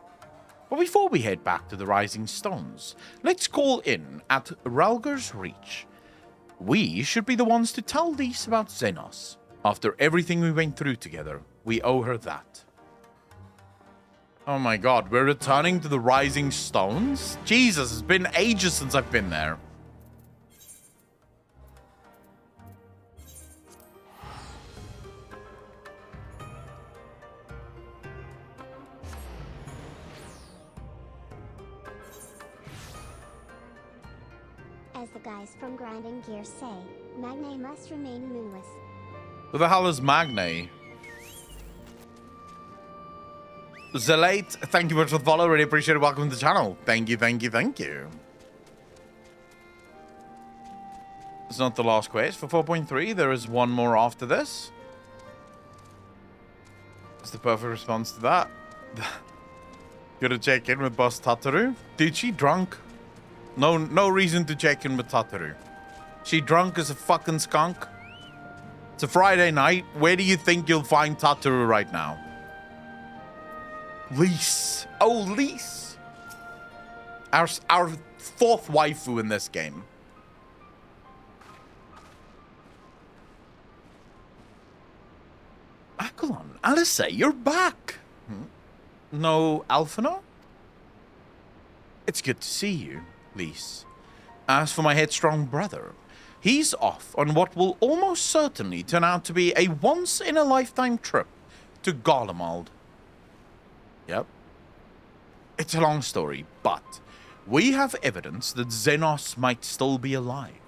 But before we head back to the Rising Stones, let's call in at Ralger's Reach. We should be the ones to tell Lise about Xenos. After everything we went through together, we owe her that. Oh my god, we're returning to the Rising Stones? Jesus, it's been ages since I've been there. As the guys from Grinding Gear say, Magne must remain moonless. Who the hell is Magne? Zelate, thank you very much for the follow. Really appreciate it. Welcome to the channel. Thank you. It's not the last quest. For 4.3, there is one more after this. It's the perfect response to that. Gotta check in with Boss Tataru. Dude, she drunk? No reason to check in with Tataru. She drunk as a fucking skunk. It's a Friday night. Where do you think you'll find Tataru right now? Lise. Oh, Lise. Our fourth waifu in this game. Akalon, Alice, you're back. No Alphino? It's good to see you, Lise. As for my headstrong brother, he's off on what will almost certainly turn out to be a once-in-a-lifetime trip to Garlemald. Yep. It's a long story, but we have evidence that Xenos might still be alive.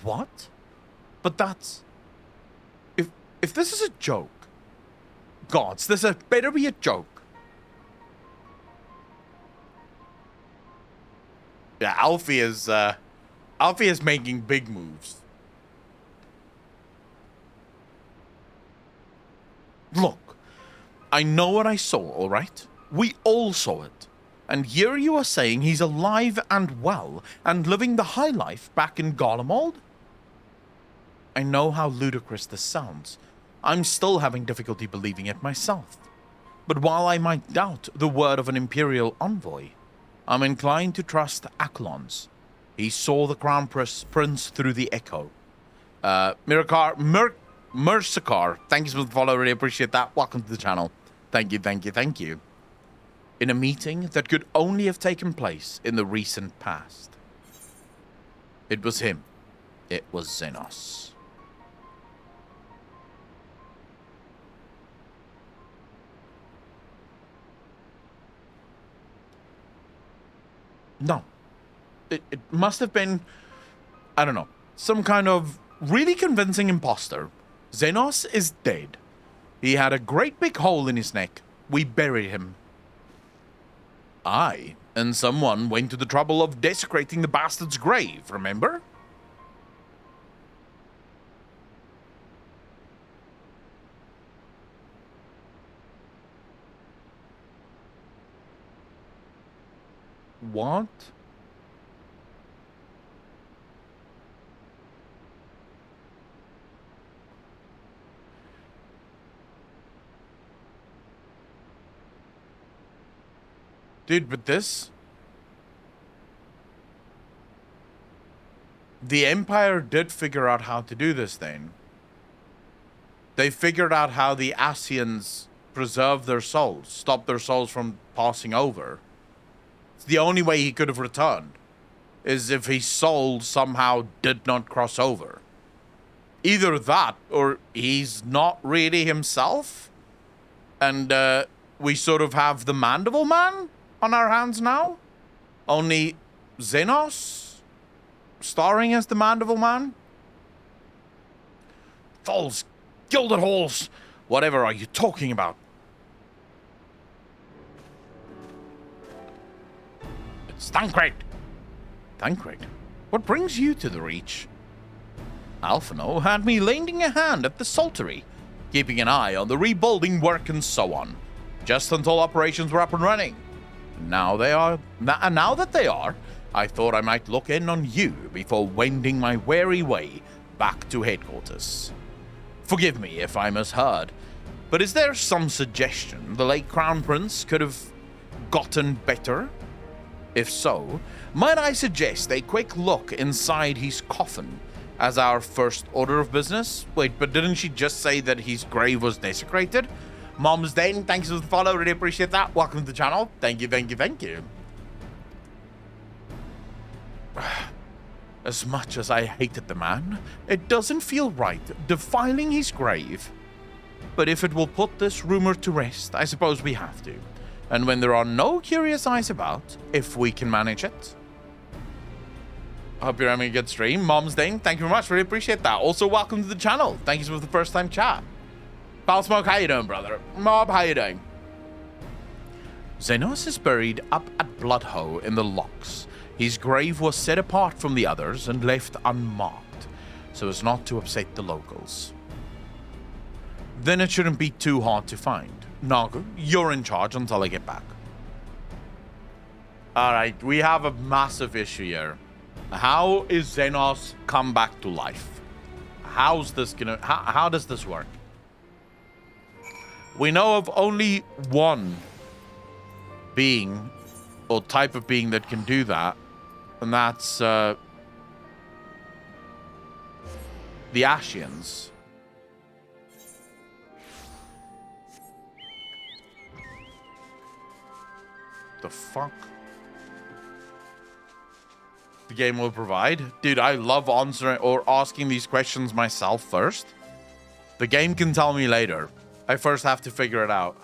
What? But that's... If this is a joke... Gods, this better be a joke. Yeah, Alfie is making big moves. Look. I know what I saw, all right? We all saw it. And here you are saying he's alive and well and living the high life back in Garlemald? I know how ludicrous this sounds. I'm still having difficulty believing it myself. But while I might doubt the word of an Imperial envoy, I'm inclined to trust Akalon's. He saw the Crown Prince through the echo. Mercikar, thank you for the follow. Really appreciate that. Welcome to the channel. Thank you, thank you, thank you. In a meeting that could only have taken place in the recent past. It was him. It was Xenos. No. It must have been, I don't know, some kind of really convincing imposter. Xenos is dead. He had a great big hole in his neck. We buried him. I and someone went to the trouble of desecrating the bastard's grave, remember? What? Dude, but this... The Empire did figure out how to do this thing. They figured out how the Asians preserve their souls, stop their souls from passing over. It's the only way he could have returned, is if his soul somehow did not cross over. Either that, or he's not really himself, and we sort of have the Mandible Man on our hands now. Only Xenos starring as the Mandible Man. Falls, gilded halls, whatever are you talking about? It's Thancred. Thancred? What brings you to the Reach? Alphino had me lending a hand at the Saltery, keeping an eye on the rebuilding work and so on, just until operations were up and running. Now that they are, I thought I might look in on you before wending my weary way back to headquarters. Forgive me if I misheard, but is there some suggestion the late Crown Prince could have gotten better? If so, might I suggest a quick look inside his coffin as our first order of business? Wait, but didn't she just say that his grave was desecrated? Mom's Dane, thanks for the follow, really appreciate that. Welcome to the channel. Thank you, thank you, thank you. As much as I hated the man, it doesn't feel right defiling his grave. But if it will put this rumor to rest, I suppose we have to. And when there are no curious eyes about, if we can manage it. I hope you're having a good stream. Mom's Dane, thank you very much, really appreciate that. Also, welcome to the channel. Thank you for the first time chat. Foul Smoke, how you doing, brother? Mob, how you doing? Xenos is buried up at Bloodhoe in the Locks. His grave was set apart from the others and left unmarked, so as not to upset the locals. Then it shouldn't be too hard to find. Nagu, you're in charge until I get back. Alright, we have a massive issue here. How is Xenos come back to life? How's this gonna... How does this work? We know of only one being or type of being that can do that, and that's the Ashians. The fuck? The game will provide? Dude, I love answering or asking these questions myself first. The game can tell me later. I first have to figure it out.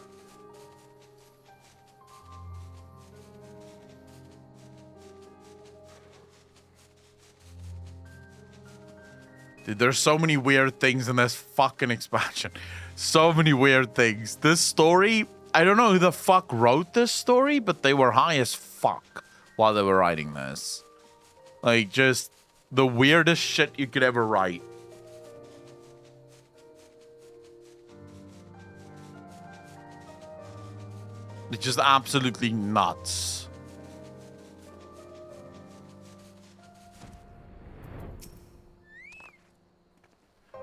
Dude, there's so many weird things in this fucking expansion. So many weird things. This story, I don't know who the fuck wrote this story, but they were high as fuck while they were writing this. Like, just the weirdest shit you could ever write. It's just absolutely nuts.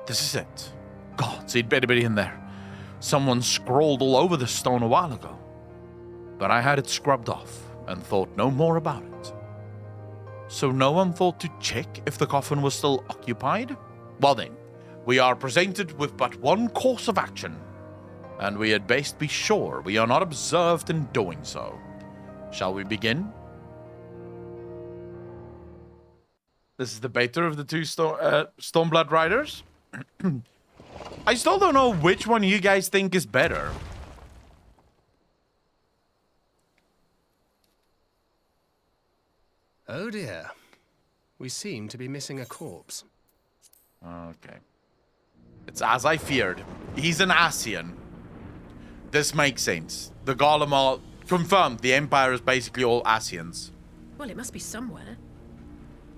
This is it. God, he'd better be in there. Someone scrawled all over the stone a while ago. But I had it scrubbed off and thought no more about it. So no one thought to check if the coffin was still occupied? Well then, we are presented with but one course of action, and we had best be sure we are not observed in doing so. Shall we begin? This is the better of the two Stormblood riders. I still don't know which one you guys think is better. Oh dear. We seem to be missing a corpse. Okay. It's as I feared. He's an Asian. This makes sense. The Golem are confirmed. The Empire is basically all Asians. Well, it must be somewhere.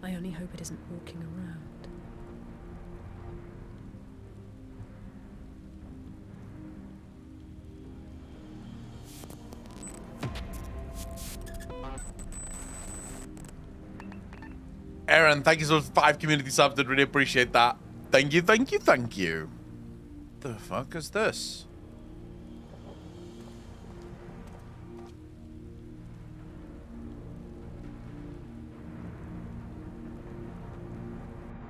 I only hope it isn't walking around. Aaron, thank you so much for 5 community subs. I really appreciate that. Thank you, thank you, thank you. The fuck is this?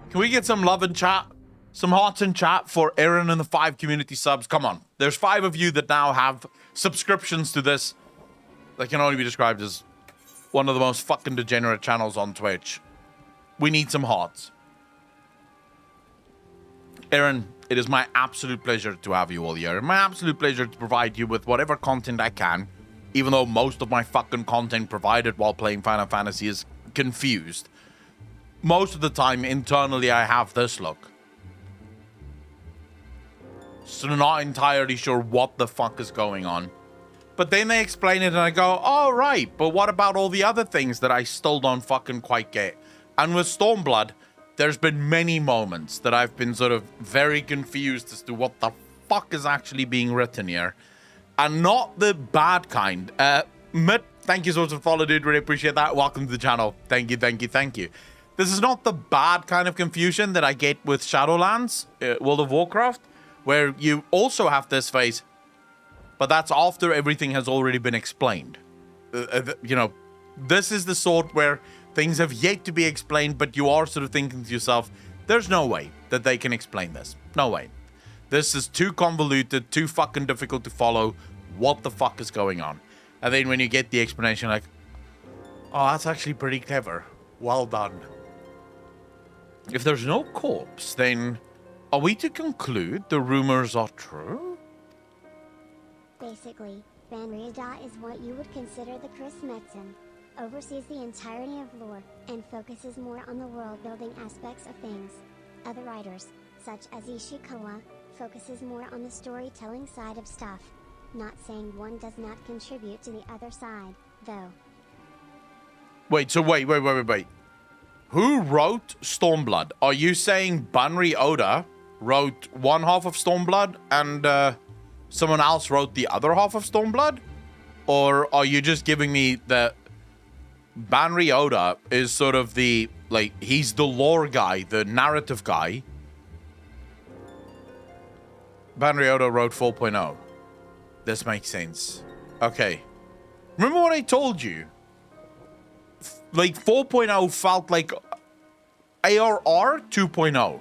Can we get some love in chat? Some hearts in chat for Aaron and the 5 community subs. Come on. There's 5 of you that now have subscriptions to this. That can only be described as one of the most fucking degenerate channels on Twitch. We need some hearts. Aaron, it is my absolute pleasure to have you all here. My absolute pleasure to provide you with whatever content I can, even though most of my fucking content provided while playing Final Fantasy is confused. Most of the time, internally, I have this look. So not entirely sure what the fuck is going on. But then they explain it and I go, oh, right, but what about all the other things that I still don't fucking quite get? And with Stormblood, there's been many moments that I've been sort of very confused as to what the fuck is actually being written here. And not the bad kind. Mitt, thank you so much for following, dude. Really appreciate that. Welcome to the channel. Thank you, thank you, thank you. This is not the bad kind of confusion that I get with Shadowlands, World of Warcraft, where you also have this phase, but that's after everything has already been explained. You know, this is the sort where things have yet to be explained, but you are sort of thinking to yourself, there's no way that they can explain this. No way. This is too convoluted, too fucking difficult to follow. What the fuck is going on? And then when you get the explanation, like, oh, that's actually pretty clever. Well done. If there's no corpse, then are we to conclude the rumors are true? Basically, Banriada is what you would consider the Chris Metzen. Oversees the entirety of lore, and focuses more on the world-building aspects of things. Other writers, such as Ishikawa, focuses more on the storytelling side of stuff. Not saying one does not contribute to the other side, though. Wait, so wait. Who wrote Stormblood? Are you saying Banri Oda wrote one half of Stormblood and someone else wrote the other half of Stormblood? Or are you just giving me the... Banri Oda is sort of the, like, he's the lore guy, the narrative guy. Banri Oda wrote 4.0. This makes sense. Okay. Remember what I told you? Like, 4.0 felt like ARR 2.0.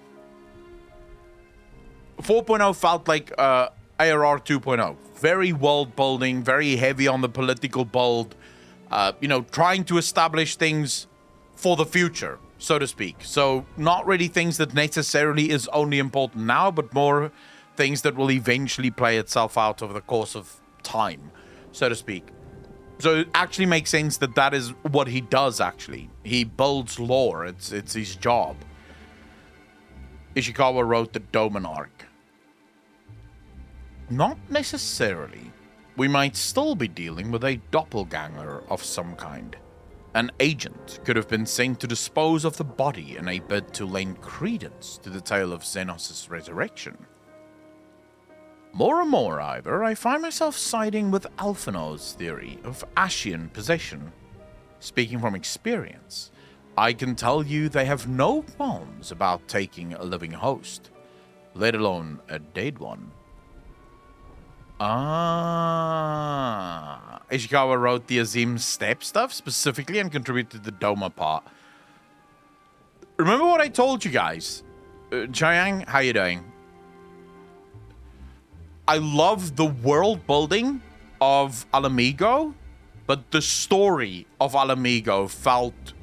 4.0 felt like ARR 2.0. Very world building, very heavy on the political build. You know, trying to establish things for the future, so to speak. So not really things that necessarily is only important now, but more things that will eventually play itself out over the course of time, so to speak. So it actually makes sense that that is what he does, actually. He builds lore. It's his job. Ishikawa wrote the Doman arc. Not necessarily. We might still be dealing with a doppelganger of some kind. An agent could have been sent to dispose of the body in a bid to lend credence to the tale of Xenos' resurrection. More and more, however, I find myself siding with Alphino's theory of Ashian possession. Speaking from experience, I can tell you they have no qualms about taking a living host, let alone a dead one. Ishikawa wrote the Azim Step stuff specifically and contributed to the Doma part. remember what I told you guys? Chiang, how you doing? I love the world building of Alamigo, but the story of Alamigo felt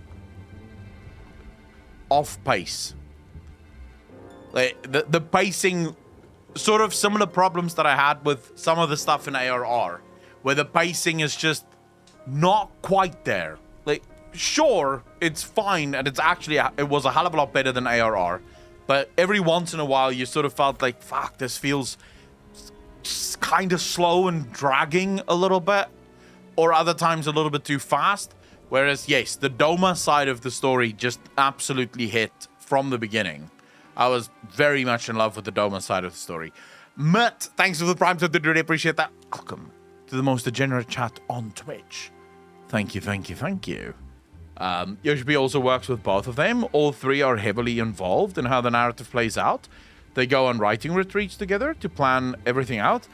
off pace. Like the pacing, sort of similar problems that I had with some of the stuff in ARR, where the pacing is just not quite there. Like, sure, it's fine, and it's actually, it was a hell of a lot better than ARR, but every once in a while you sort of felt like, fuck, this feels kind of slow and dragging a little bit, or other times a little bit too fast. Whereas, yes, the Doma side of the story just absolutely hit from the beginning. I was very much in love with the Doma side of the story. Mutt, thanks for the prime, so I did really appreciate that. Welcome to the most degenerate chat on Twitch. Thank you, thank you, thank you. Yoshi also works with both of them. All three are heavily involved in how the narrative plays out. They go on writing retreats together to plan everything out.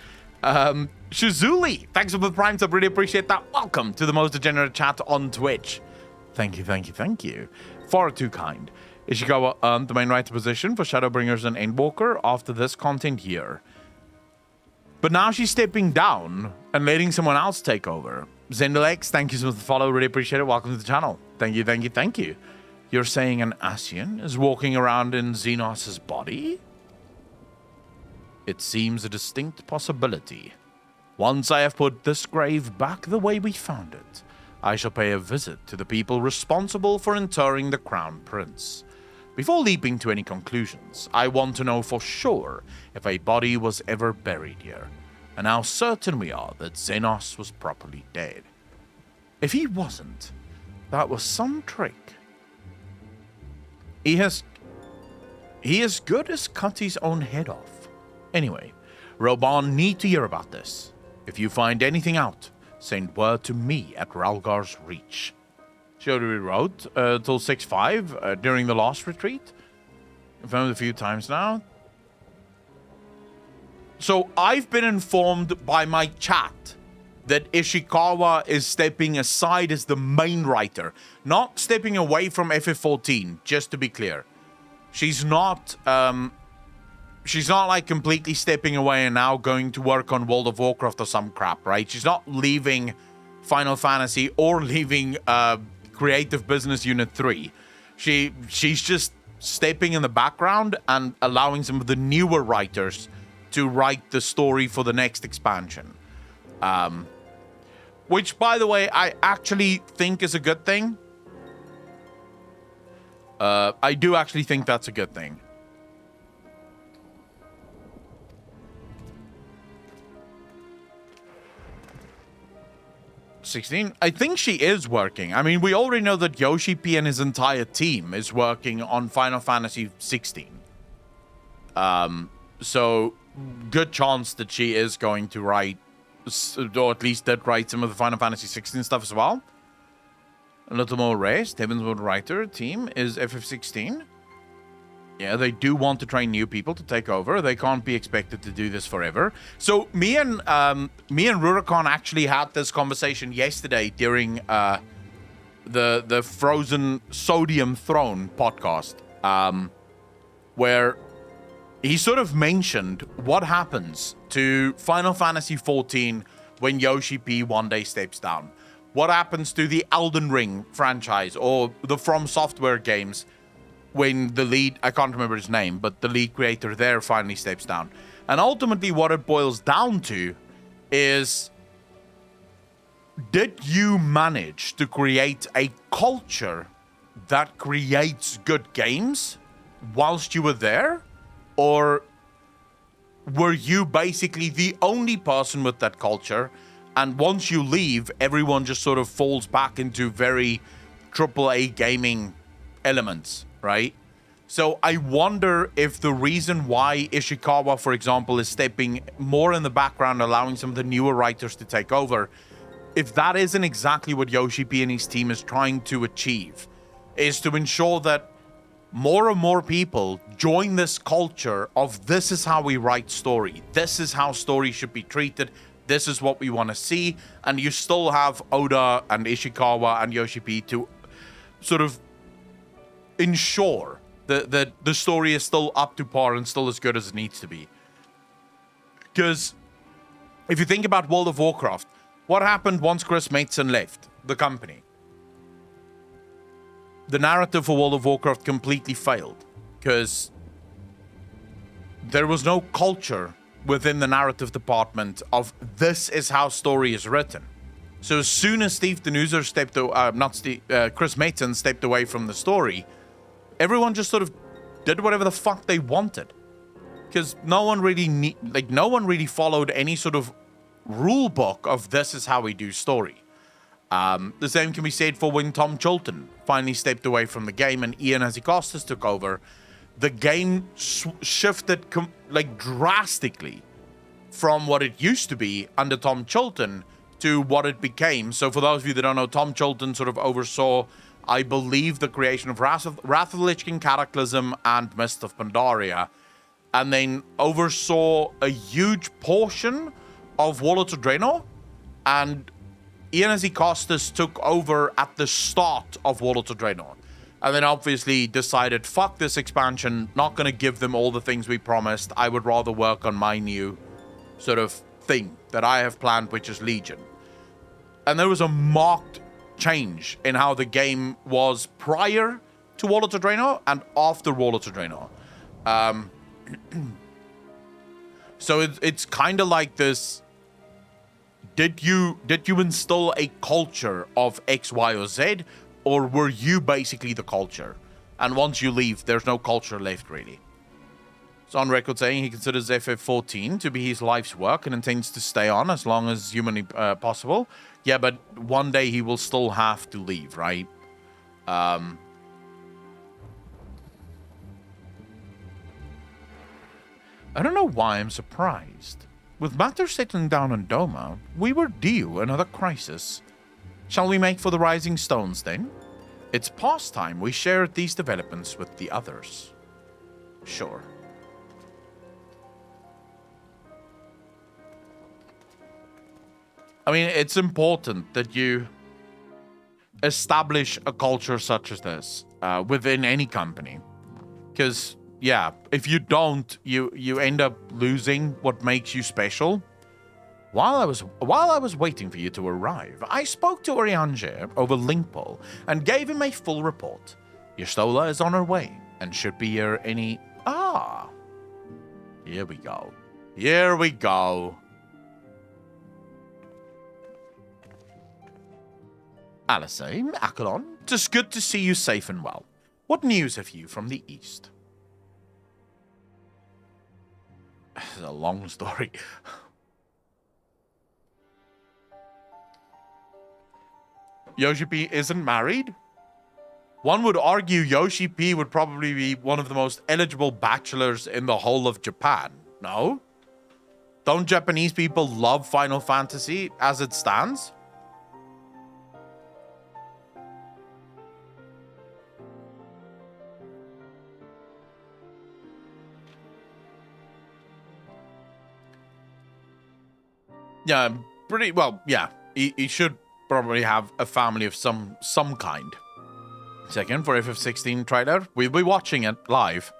Shizuli, thanks for the prime sub, really appreciate that. Welcome to the most degenerate chat on Twitch. Thank you, thank you, thank you. Far too kind. Ishikawa earned the main writer position for Shadowbringers and Endwalker after this content year. But now she's stepping down and letting someone else take over. Zendalex, thank you so much for the follow, really appreciate it. Welcome to the channel. Thank you, thank you, thank you. You're saying an Ascian is walking around in Xenos' body? It seems a distinct possibility. Once I have put this grave back the way we found it, I shall pay a visit to the people responsible for interring the Crown Prince. Before leaping to any conclusions, I want to know for sure if a body was ever buried here, and how certain we are that Xenos was properly dead. If he wasn't, that was some trick. He as good as cut his own head off. Anyway, Roban need to hear about this. If you find anything out, send word to me at Ralgar's Reach. She already wrote till 6.5 during the last retreat. Confirmed a few times now. So I've been informed by my chat that Ishikawa is stepping aside as the main writer, not stepping away from FF14, just to be clear. She's not like completely stepping away and now going to work on World of Warcraft or some crap, right? She's not leaving Final Fantasy or leaving Creative Business Unit 3. She's just stepping in the background and allowing some of the newer writers to write the story for the next expansion. Which, by the way, I actually think is a good thing. I do actually think that's a good thing. I think she is working. I mean, we already know that Yoshi P and his entire team is working on Final Fantasy 16. So, good chance that she is going to write, or at least that write some of the Final Fantasy 16 stuff as well. A little more rest. Heaven's Word writer team is FF16. Yeah, they do want to train new people to take over. They can't be expected to do this forever. So me and Rurikon actually had this conversation yesterday during the Frozen Sodium Throne podcast, where he sort of mentioned what happens to Final Fantasy 14 when Yoshi P one day steps down. What happens to the Elden Ring franchise or the From Software games when the lead, I can't remember his name, but the lead creator there finally steps down. And ultimately what it boils down to is, did you manage to create a culture that creates good games whilst you were there? Or were you basically the only person with that culture, and once you leave, everyone just sort of falls back into very AAA gaming elements, right? So I wonder if the reason why Ishikawa, for example, is stepping more in the background, allowing some of the newer writers to take over, if that isn't exactly what Yoshi P and his team is trying to achieve, is to ensure that more and more people join this culture of this is how we write story, this is how story should be treated, this is what we want to see, and you still have Oda and Ishikawa and Yoshi P to sort of ensure that the story is still up to par and still as good as it needs to be. Because if you think about World of Warcraft, what happened once Chris Metzen left the company? The narrative for World of Warcraft completely failed because there was no culture within the narrative department of this is how story is written. So as soon as Chris Metzen stepped away from the story, everyone just sort of did whatever the fuck they wanted. Because no one really followed any sort of rule book of this is how we do story. The same can be said for when Tom Chilton finally stepped away from the game and Ian Hazikostas took over. The game shifted drastically from what it used to be under Tom Chilton to what it became. So for those of you that don't know, Tom Chilton sort of oversaw, I believe, the creation of Wrath of the Lich King, Cataclysm, and Mist of Pandaria, and then oversaw a huge portion of Warlords of Draenor, and Ian Hazikostas took over at the start of Warlords of Draenor. And then obviously decided, fuck this expansion, not going to give them all the things we promised. I would rather work on my new sort of thing that I have planned, which is Legion. And there was a marked change in how the game was prior to Warlords of Draenor and after Warlords of Draenor. So it's kind of like this. Did you instill a culture of X, Y, or Z, or were you basically the culture? And once you leave, there's no culture left, really. It's on record saying he considers FF14 to be his life's work and intends to stay on as long as humanly possible. Yeah, but one day he will still have to leave, right? I don't know why I'm surprised. With matters settling down on Doma, we were due another crisis. Shall we make for the Rising Stones, then? It's past time we shared these developments with the others. Sure. I mean, it's important that you establish a culture such as this within any company. Because, yeah, if you don't, you end up losing what makes you special. While I was waiting for you to arrive, I spoke to Orianger over Linkpole and gave him a full report. Your Stola is on her way and should be here any... Ah! Here we go. Here we go. Alice, Accolon, 'tis good to see you safe and well. What news have you from the east? It's a long story. Yoshi P isn't married? One would argue Yoshi P would probably be one of the most eligible bachelors in the whole of Japan, no? Don't Japanese people love Final Fantasy as it stands? Yeah, pretty well, yeah. He should probably have a family of some kind. Second, for FF16 trailer, we'll be watching it live.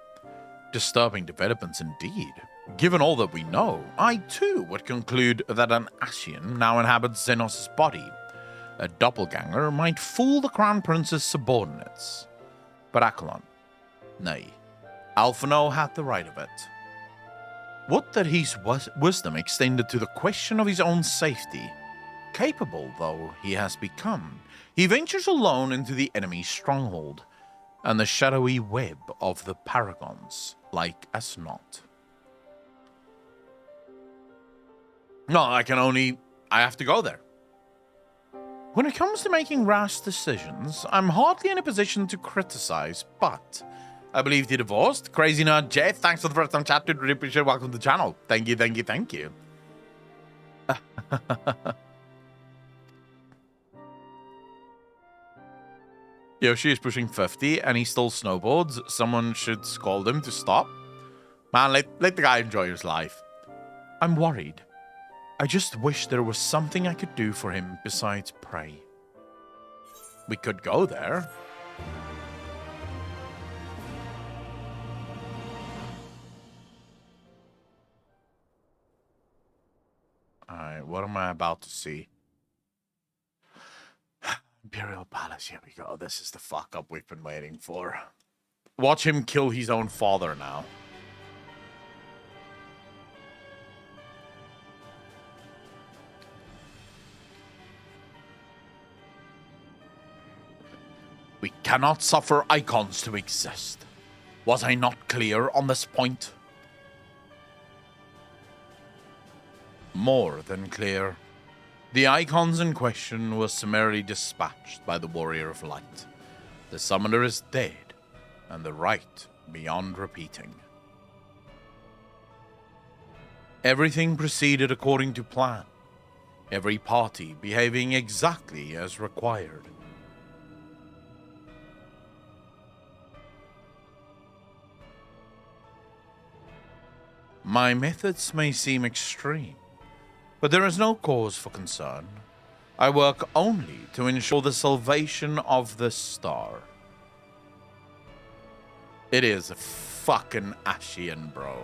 Disturbing developments indeed. Given all that we know, I too would conclude that an Ascian now inhabits Xenos' body. A doppelganger might fool the Crown Prince's subordinates. But Accolon, nay, Alphino had the right of it. Would that his wisdom extended to the question of his own safety. Capable though he has become, he ventures alone into the enemy's stronghold, and the shadowy web of the Paragons, like as not. No, I have to go there. When it comes to making rash decisions, I'm hardly in a position to criticize, but I believe the divorced. Crazy Nerd Jeff, thanks for the first time chat, dude. Really appreciate it. Welcome to the channel. Thank you, thank you, thank you. Yoshi is pushing 50 and he still snowboards. Someone should scold him to stop. Man, let the guy enjoy his life. I'm worried. I just wish there was something I could do for him besides pray. We could go there. Alright, what am I about to see? Imperial Palace, here we go. This is the fuck up we've been waiting for. Watch him kill his own father now. We cannot suffer icons to exist. Was I not clear on this point? More than clear. The icons in question were summarily dispatched by the Warrior of Light. The summoner is dead, and the rite beyond repeating. Everything proceeded according to plan, every party behaving exactly as required. My methods may seem extreme, but there is no cause for concern. I work only to ensure the salvation of the star. It is fucking Ashian, bro.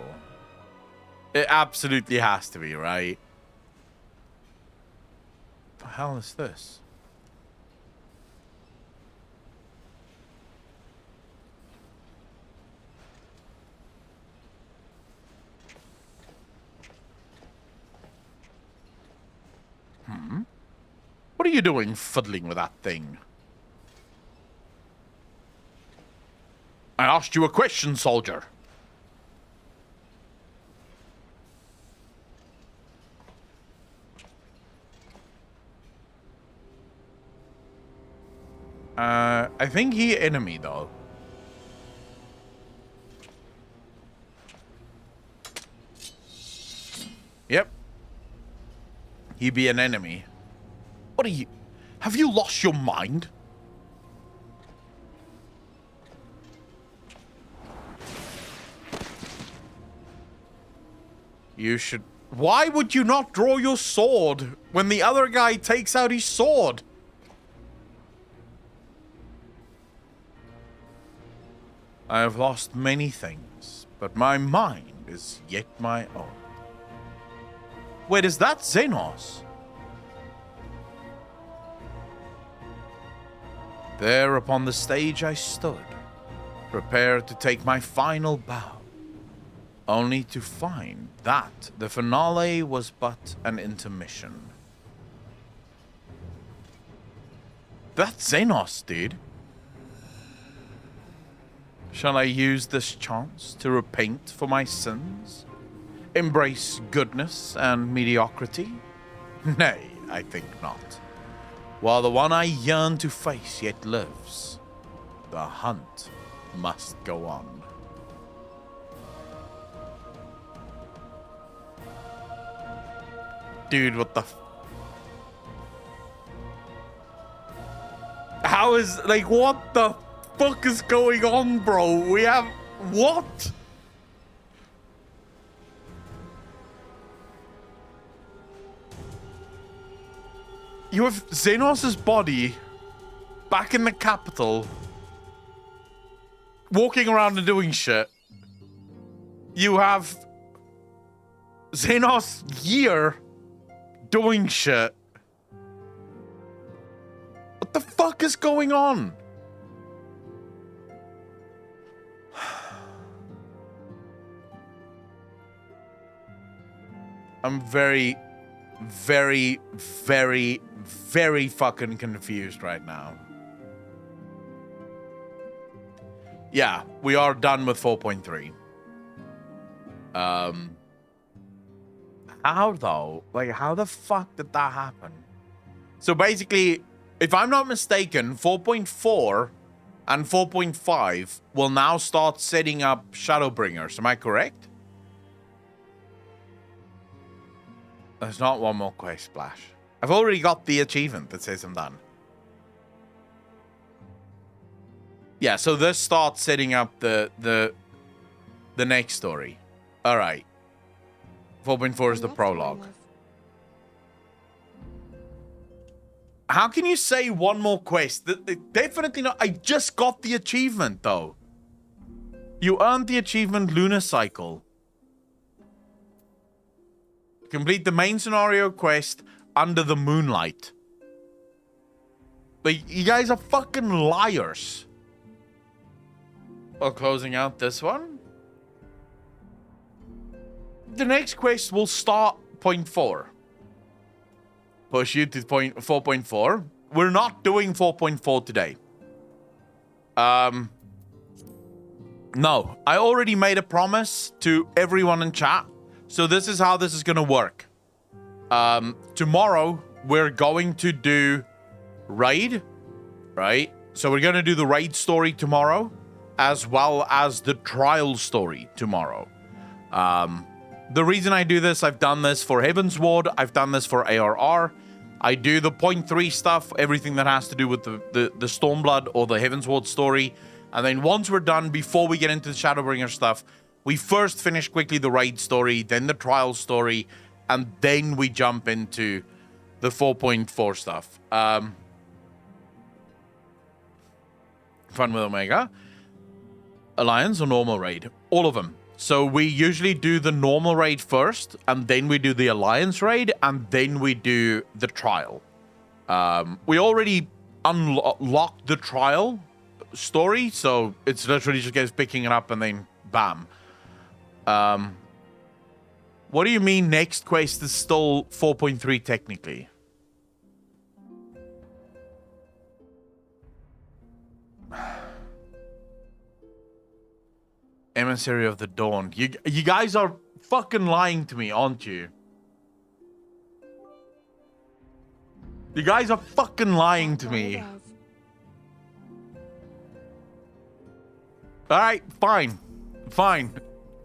It absolutely has to be, right? What the hell is this? What are you doing fiddling with that thing? I asked you a question, soldier. I think he enemy though. Yep. He be an enemy. What are you? Have you lost your mind? You should... Why would you not draw your sword when the other guy takes out his sword? I have lost many things, but my mind is yet my own. Wait, is that Xenos? There upon the stage I stood, prepared to take my final bow, only to find that the finale was but an intermission. That's Xenos, dude. Shall I use this chance to repent for my sins? Embrace goodness and mediocrity? Nay, I think not. While the one I yearn to face yet lives, the hunt must go on. Dude, what the How is, like, what the fuck is going on, bro? We have, what? You have Xenos' body back in the capital, walking around and doing shit. You have Xenos here doing shit. What the fuck is going on? I'm very, very, very, very fucking confused right now. Yeah, we are done with 4.3. How though? Like, how the fuck did that happen? So basically, if I'm not mistaken, 4.4 and 4.5 will now start setting up Shadowbringers. Am I correct? There's not one more quest, Splash. I've already got the achievement that says I'm done. Yeah, so this starts setting up the next story. All right. 4.4 is the prologue. How can you say one more quest? Definitely not. I just got the achievement, though. You earned the achievement Lunar Cycle. Complete the main scenario quest under the moonlight. But you guys are fucking liars. Well, closing out this one. The next quest will start point 4. Push you to point 4.4. We're not doing 4.4 today. No, I already made a promise to everyone in chat. So this is how this is going to work. Tomorrow, we're going to do raid, right? So we're going to do the raid story tomorrow, as well as the trial story tomorrow. The reason I do this, I've done this for Heavensward, I've done this for ARR. I do the point 3 stuff, everything that has to do with the Stormblood or the Heavensward story. And then once we're done, before we get into the Shadowbringer stuff, we first finish quickly the raid story, then the trial story, and then we jump into the 4.4 stuff. Fun with Omega. Alliance or normal raid? All of them. So we usually do the normal raid first, and then we do the Alliance raid, and then we do the trial. We already unlocked the trial story, so it's literally just guys picking it up and then bam. What do you mean next quest is still 4.3 technically? Emissary of the Dawn. You guys are fucking lying to me, aren't you? You guys are fucking lying to me. Alright, fine. Fine.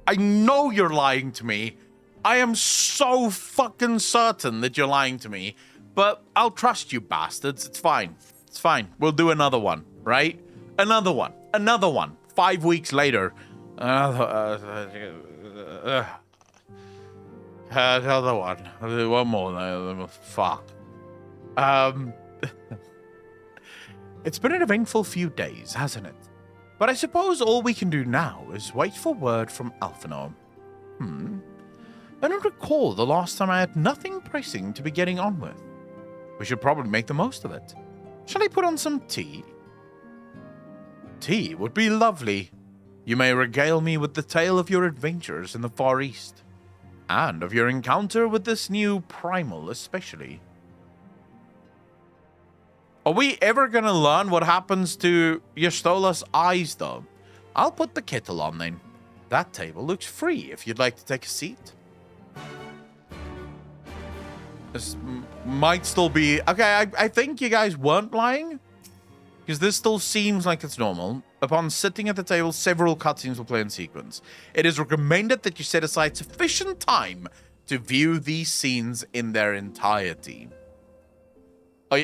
I know you're lying to me. I am so fucking certain that you're lying to me. But I'll trust you bastards. It's fine. It's fine. We'll do another one, right? Another one. Another one. 5 weeks later. Another one. One more. Fuck. It's been an eventful few days, hasn't it? But I suppose all we can do now is wait for word from Alphanor. I don't recall the last time I had nothing pressing to be getting on with. We should probably make the most of it. Shall I put on some tea? Tea would be lovely. You may regale me with the tale of your adventures in the Far East, and of your encounter with this new primal especially. Are we ever gonna learn what happens to Yastola's eyes, though? I'll put the kettle on then. That table looks free if you'd like to take a seat. This might still be... Okay, I think you guys weren't lying, because this still seems like it's normal. Upon sitting at the table, several cutscenes will play in sequence. It is recommended that you set aside sufficient time to view these scenes in their entirety.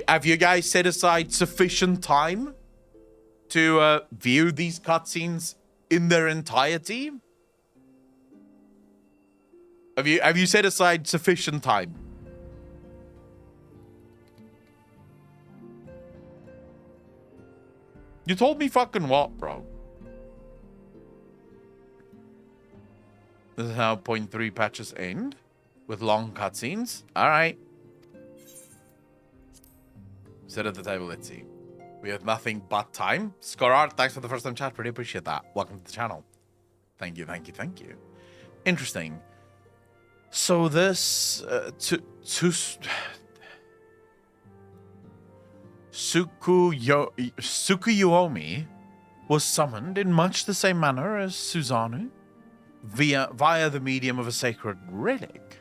Have you guys set aside sufficient time to view these cutscenes in their entirety? Have you set aside sufficient time? You told me fucking what, bro? This is how 0.3 patches end, with long cutscenes. All right. Sit at the table, let's see. We have nothing but time. Scorart, thanks for the first time chat. Really appreciate that. Welcome to the channel. Thank you, thank you, thank you. Interesting. So this... Tsukuyomi was summoned in much the same manner as Susanoo, via the medium of a sacred relic.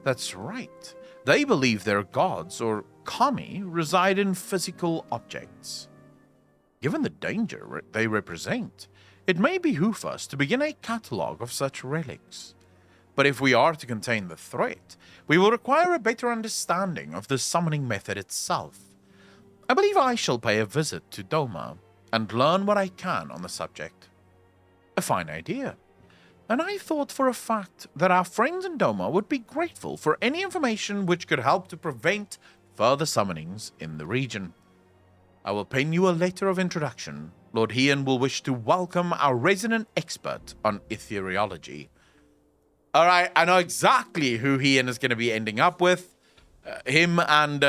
That's right. They believe their gods, or kami, reside in physical objects. Given the danger they represent, it may behoove us to begin a catalogue of such relics. But if we are to contain the threat, we will require a better understanding of the summoning method itself. I believe I shall pay a visit to Doma and learn what I can on the subject. A fine idea. And I thought for a fact that our friends in Doma would be grateful for any information which could help to prevent further summonings in the region. I will pen you a letter of introduction. Lord Hien will wish to welcome our resident expert on ethereology. All right, I know exactly who Ian is going to be ending up with. Him and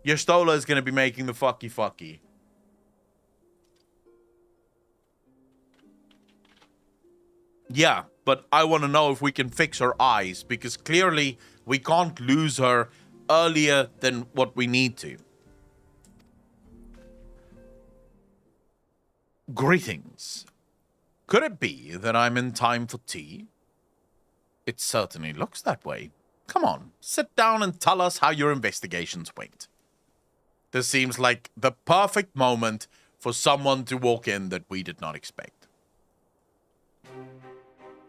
Yastola is going to be making the fucky. Yeah, but I want to know if we can fix her eyes, because clearly we can't lose her earlier than what we need to. Greetings. Could it be that I'm in time for tea? It certainly looks that way. Come on, sit down and tell us how your investigations went. This seems like the perfect moment for someone to walk in that we did not expect.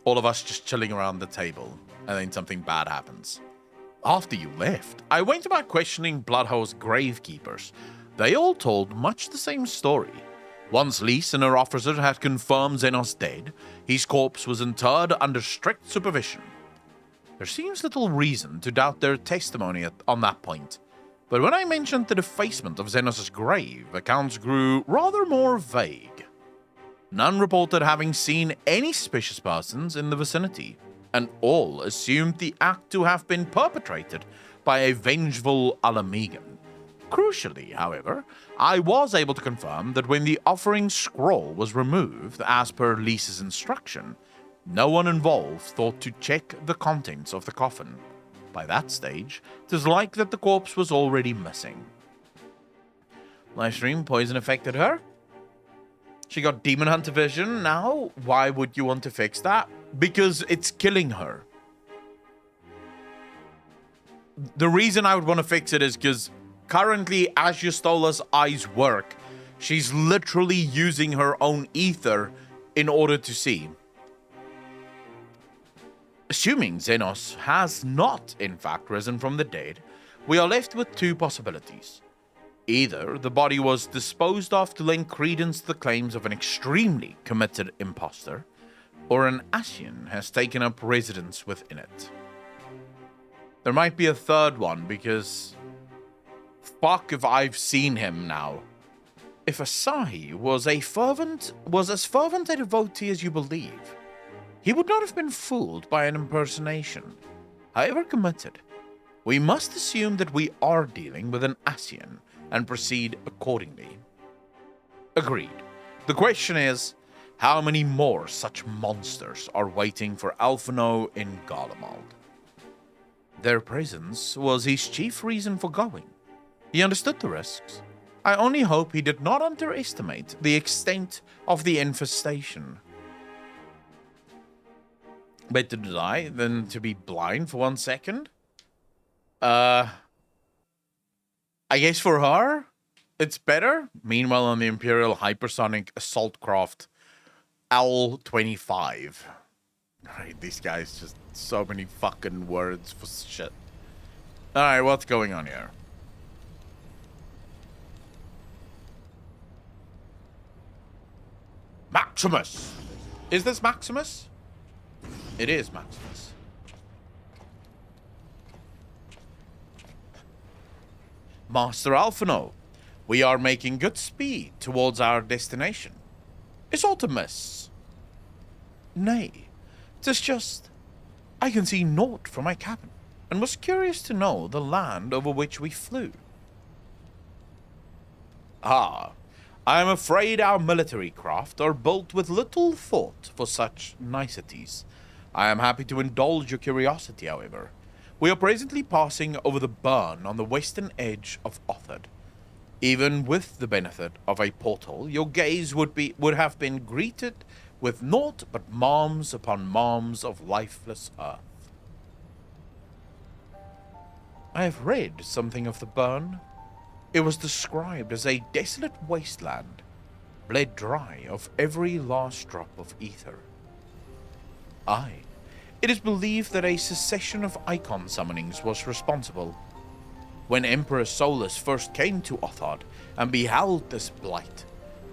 All of us just chilling around the table, and then something bad happens. After you left, I went about questioning Bloodhole's gravekeepers. They all told much the same story. Once Lise and her officer had confirmed Xenos dead, his corpse was interred under strict supervision. There seems little reason to doubt their testimony on that point, but when I mentioned the defacement of Xenos' grave, accounts grew rather more vague. None reported having seen any suspicious persons in the vicinity, and all assumed the act to have been perpetrated by a vengeful Alamegan. Crucially, however, I was able to confirm that when the offering scroll was removed, as per Lisa's instruction, no one involved thought to check the contents of the coffin. By that stage, it is like that the corpse was already missing. Livestream poison affected her. She got Demon Hunter vision. Now, why would you want to fix that? Because it's killing her. The reason I would want to fix it is because currently, as Yastola's eyes work, she's literally using her own ether in order to see. Assuming Xenos has not, in fact, risen from the dead, we are left with two possibilities. Either the body was disposed of to lend credence to the claims of an extremely committed imposter, or an Ascian has taken up residence within it. There might be a third one, because fuck if I've seen him now. If Asahi was as fervent a devotee as you believe, he would not have been fooled by an impersonation. However committed, we must assume that we are dealing with an Ascian and proceed accordingly. Agreed. The question is, how many more such monsters are waiting for Alphino in Garlemald? Their presence was his chief reason for going. He understood the risks. I only hope he did not underestimate the extent of the infestation. Better to die than to be blind for 1 second. I guess for her, it's better. Meanwhile, on the Imperial Hypersonic Assault Craft L-25. Right, these guys just so many fucking words for shit. Alright, what's going on here? Maximus! Is this Maximus? It is Maximus. Master Alphino, we are making good speed towards our destination. Is aught amiss? Nay, 'tis just I can see naught from my cabin, and was curious to know the land over which we flew. Ah, I am afraid our military craft are built with little thought for such niceties. I am happy to indulge your curiosity, however. We are presently passing over the burn on the western edge of Othard. Even with the benefit of a portal, your gaze would have been greeted with naught but moms upon moms of lifeless earth. I have read something of the burn. It was described as a desolate wasteland, bled dry of every last drop of ether. Aye, it is believed that a succession of icon summonings was responsible. When Emperor Solus first came to Othard and beheld this blight,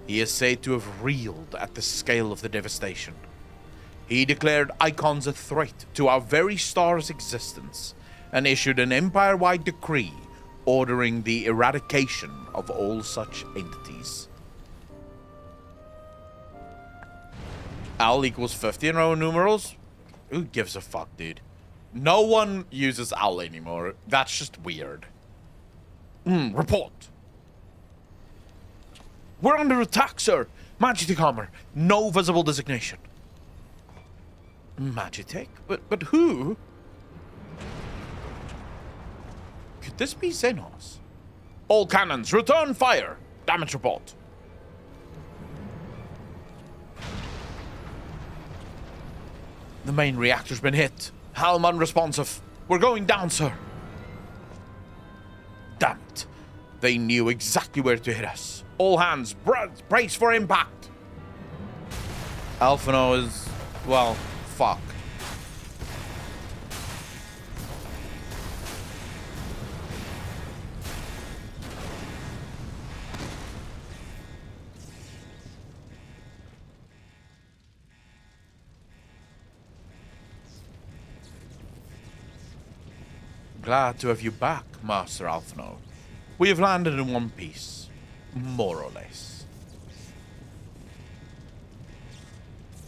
he is said to have reeled at the scale of the devastation. He declared icons a threat to our very star's existence and issued an empire-wide decree ordering the eradication of all such entities. Al equals 50 in Roman numerals. Who gives a fuck, dude? No one uses owl anymore. That's just weird. Report. We're under attack, sir. Magitech armor. No visible designation. Magitech? But who? Could this be Xenos? All cannons, return fire. Damage report. The main reactor's been hit. Helm unresponsive. We're going down, sir. Damn it. They knew exactly where to hit us. All hands, brace for impact. Alphino is, well, fuck. Glad to have you back, Master Alphino. We have landed in one piece, more or less.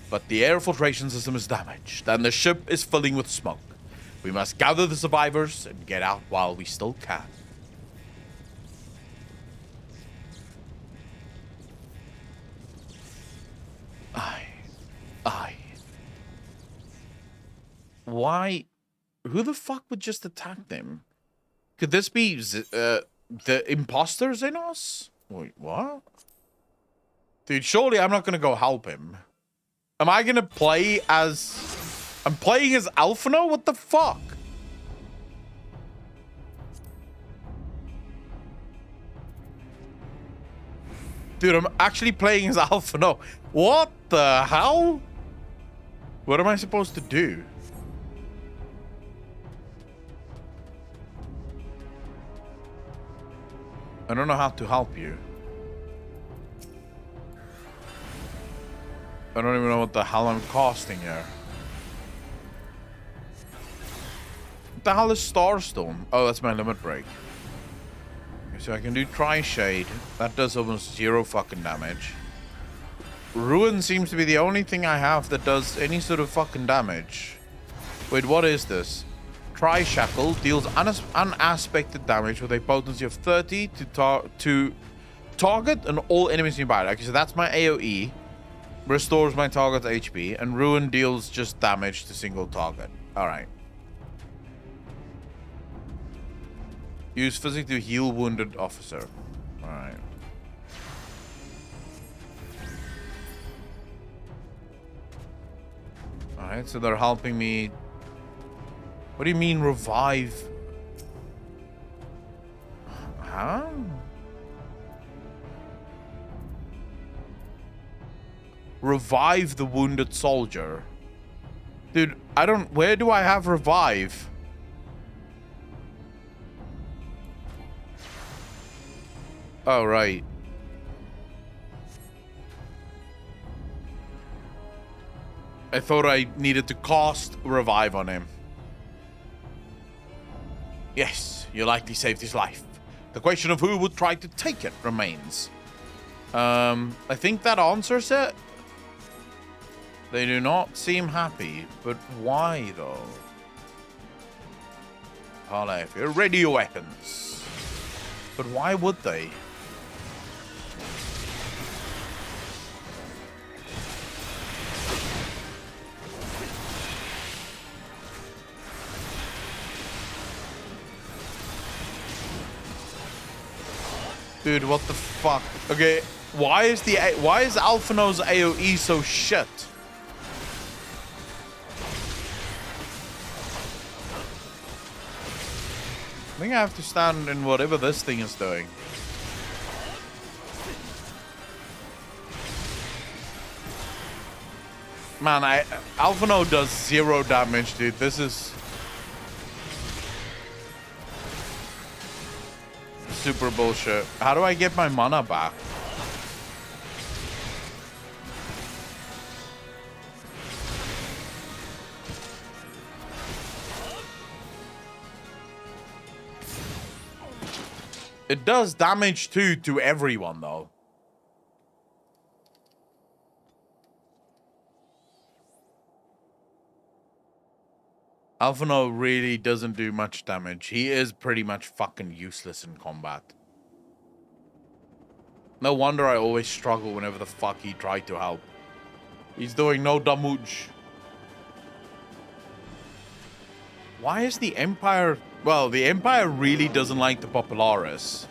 But the air filtration system is damaged, and the ship is filling with smoke. We must gather the survivors and get out while we still can. Aye. Why? Who the fuck would just attack them? Could this be the imposter Xenos? Wait, what? Dude, surely I'm not gonna go help him. Am I gonna play as... I'm playing as Alphino? What the fuck? Dude, I'm actually playing as Alphino. What the hell? What am I supposed to do? I don't know how to help you. I don't even know what the hell I'm casting here. What the hell is Starstone? Oh, that's my limit break. Okay, so I can do Tri-Shade. That does almost 0 fucking damage. Ruin seems to be the only thing I have that does any sort of fucking damage. Wait, what is this? Tri-Shackle deals unaspected damage with a potency of 30 to target and all enemies nearby. Okay, so that's my AoE. Restores my target's HP. And Ruin deals just damage to single target. Alright. Use physic to heal wounded officer. Alright. Alright, so they're helping me. What do you mean revive? Huh? Revive the wounded soldier. Dude, I don't... Where do I have revive? Oh, right. I thought I needed to cast revive on him. Yes, you likely saved his life. The question of who would try to take it remains. I think that answers it. They do not seem happy, but why though? If radio weapons. But why would they? Dude, what the fuck? Okay, why is Alphino's AoE so shit? I think I have to stand in whatever this thing is doing. Man, Alphino does 0 damage, dude. This is super bullshit. How do I get my mana back? It does damage too to everyone though. Alphino really doesn't do much damage. He is pretty much fucking useless in combat. No wonder I always struggle whenever the fuck he tried to help. He's doing no damage. Why is the Empire... Well, the Empire really doesn't like the Popularis.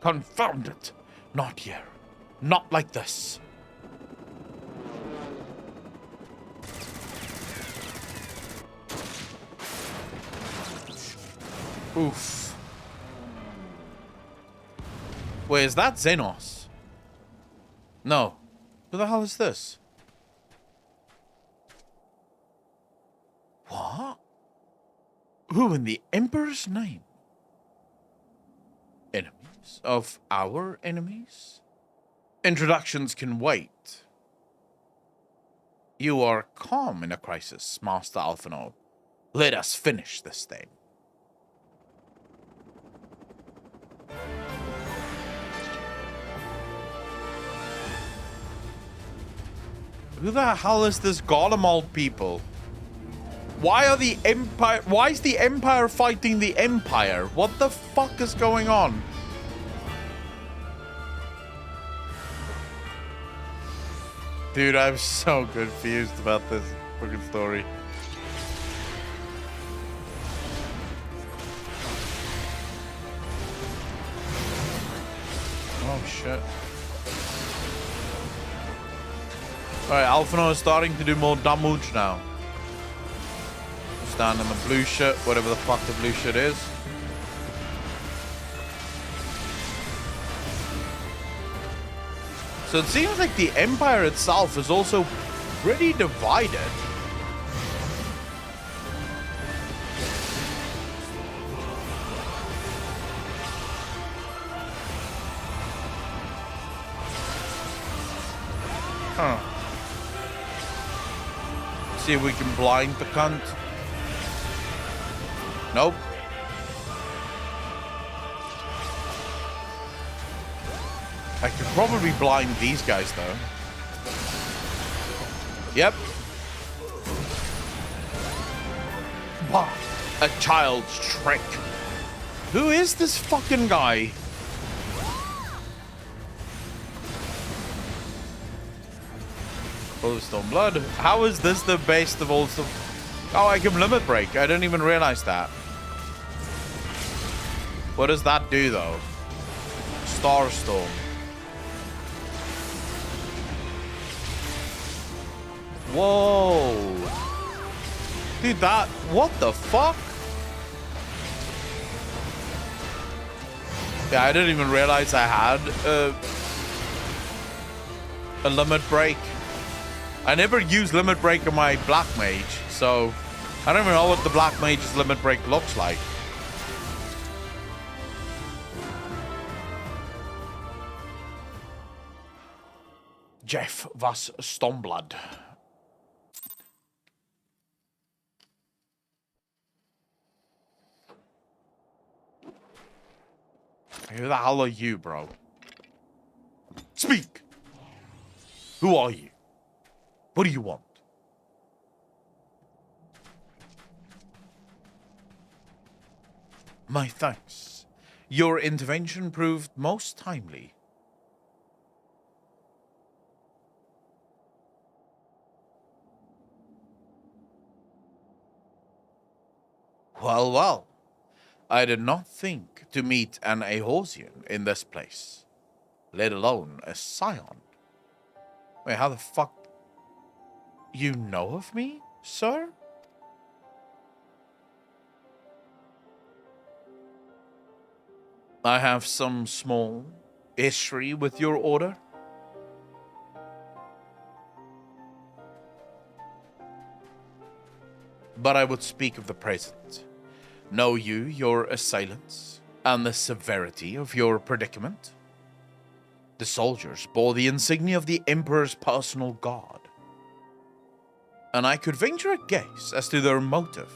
Confound it. Not here. Not like this. Oof. Wait, is that Xenos? No. Who the hell is this? What? Who in the Emperor's name? Enemies of our enemies? Introductions can wait. You are calm in a crisis, Master Alphino. Let us finish this thing. Who the hell is this Garlemald people? Why are the Empire... Why is the Empire fighting the Empire? What the fuck is going on? Dude, I'm so confused about this fucking story. Oh, shit. Alright, Alphino is starting to do more damage now. Stand in the blue shit, whatever the fuck the blue shit is. So it seems like the Empire itself is also pretty divided. Huh. See if we can blind the cunt. Nope. I could probably blind these guys though. Yep. Bah, a child's trick. Who is this fucking guy? Full of Stormblood. How is this the best of all stuff? Oh, I can limit break. I didn't even realize that. What does that do though? Starstorm. Whoa. Dude, that... What the fuck? Yeah, I didn't even realize I had a limit break. I never use limit break on my Black Mage, so I don't even know what the Black Mage's limit break looks like. Jeff was Stormblood. Who the hell are you, bro? Speak! Who are you? What do you want? My thanks. Your intervention proved most timely. Well, well. I did not think to meet an Ahosian in this place, let alone a Scion. Wait, how the fuck... You know of me, sir? I have some small history with your order. But I would speak of the present. Know you your assailants and the severity of your predicament? The soldiers bore the insignia of the Emperor's personal guard. and I could venture a guess as to their motive.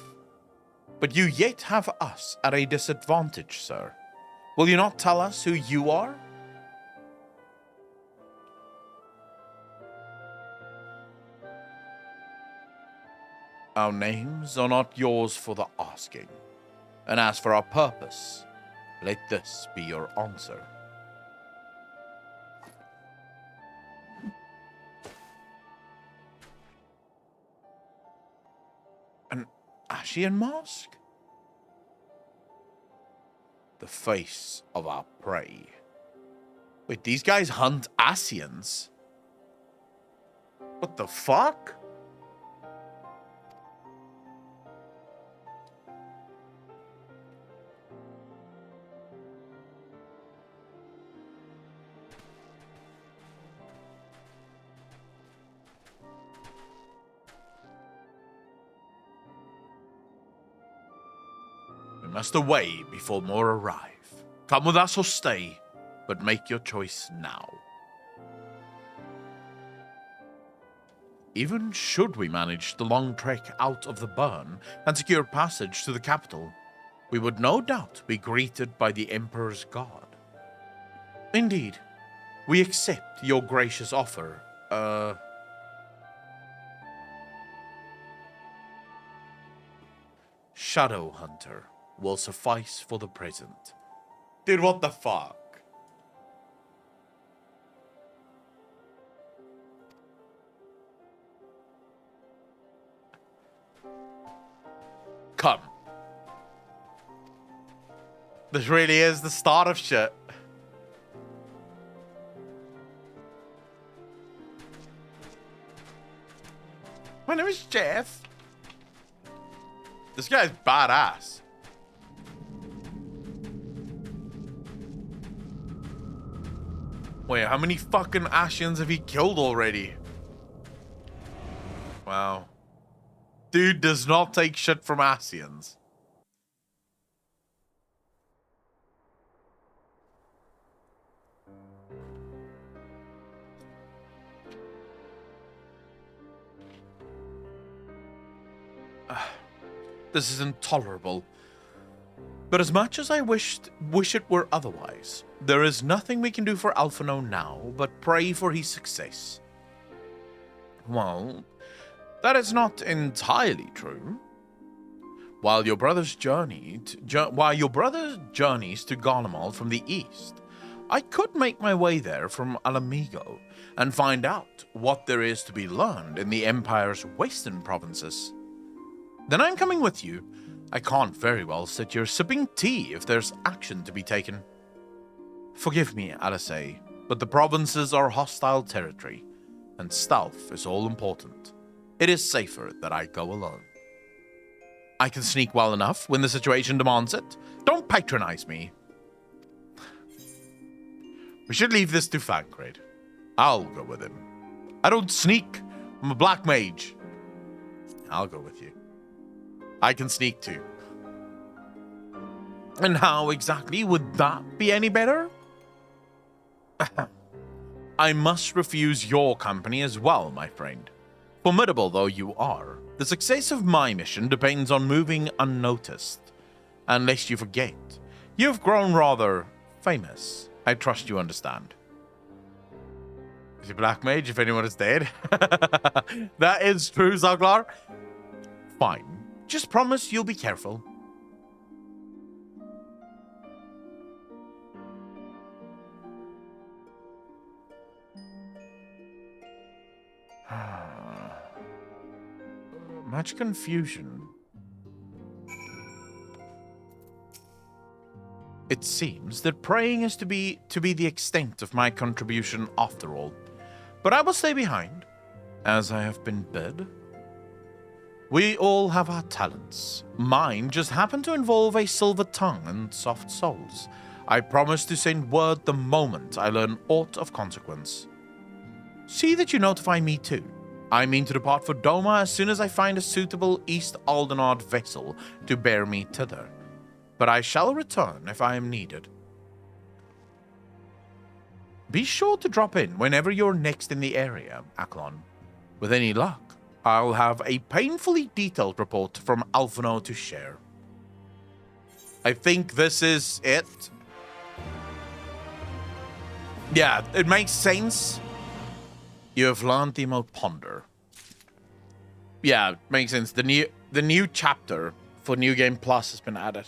But you yet have us at a disadvantage, sir. Will you not tell us who you are? Our names are not yours for the asking. And as for our purpose, let this be your answer. An Ascian mask? The face of our prey. Wait, these guys hunt Ascians? What the fuck? We must away before more arrive. Come with us or stay, but make your choice now. Even should we manage the long trek out of the burn and secure passage to the capital, we would no doubt be greeted by the Emperor's guard. Indeed, we accept your gracious offer. Shadow Hunter will suffice for the present. Dude, what the fuck? Come. This really is the start of shit. My name is Jeff. This guy's badass. Wait, how many fucking Ascians have he killed already? Wow. Dude does not take shit from Ascians. This is intolerable. But as much as I wish it were otherwise, there is nothing we can do for Alphino now but pray for his success. Well, that is not entirely true. While your brother's journeys to Garlemald from the east, I could make my way there from Alamigo and find out what there is to be learned in the Empire's western provinces. Then I'm coming with you. I can't very well sit here sipping tea if there's action to be taken. Forgive me, Alice, but the provinces are hostile territory, and stealth is all important. It is safer that I go alone. I can sneak well enough when the situation demands it. Don't patronize me. We should leave this to Fancred. I'll go with him. I don't sneak. I'm a black mage. I'll go with you. I can sneak too. And how exactly would that be any better? I must refuse your company as well, my friend. Formidable though you are, the success of my mission depends on moving unnoticed. And lest you forget, you've grown rather famous. I trust you understand. Is he black mage if anyone is dead? That is true, Zaglar. Fine. Just promise you'll be careful. Much confusion. It seems that praying is to be the extent of my contribution after all. But I will stay behind, as I have been bid. We all have our talents. Mine just happen to involve a silver tongue and soft souls. I promise to send word the moment I learn aught of consequence. See that you notify me too. I mean to depart for Doma as soon as I find a suitable East Aldenard vessel to bear me thither. But I shall return if I am needed. Be sure to drop in whenever you're next in the area, Aklon. With any luck, I'll have a painfully detailed report from Alphino to share. I think this is it. Yeah, it makes sense. You have learned the emote Ponder. Yeah, it makes sense. The new chapter for New Game Plus has been added.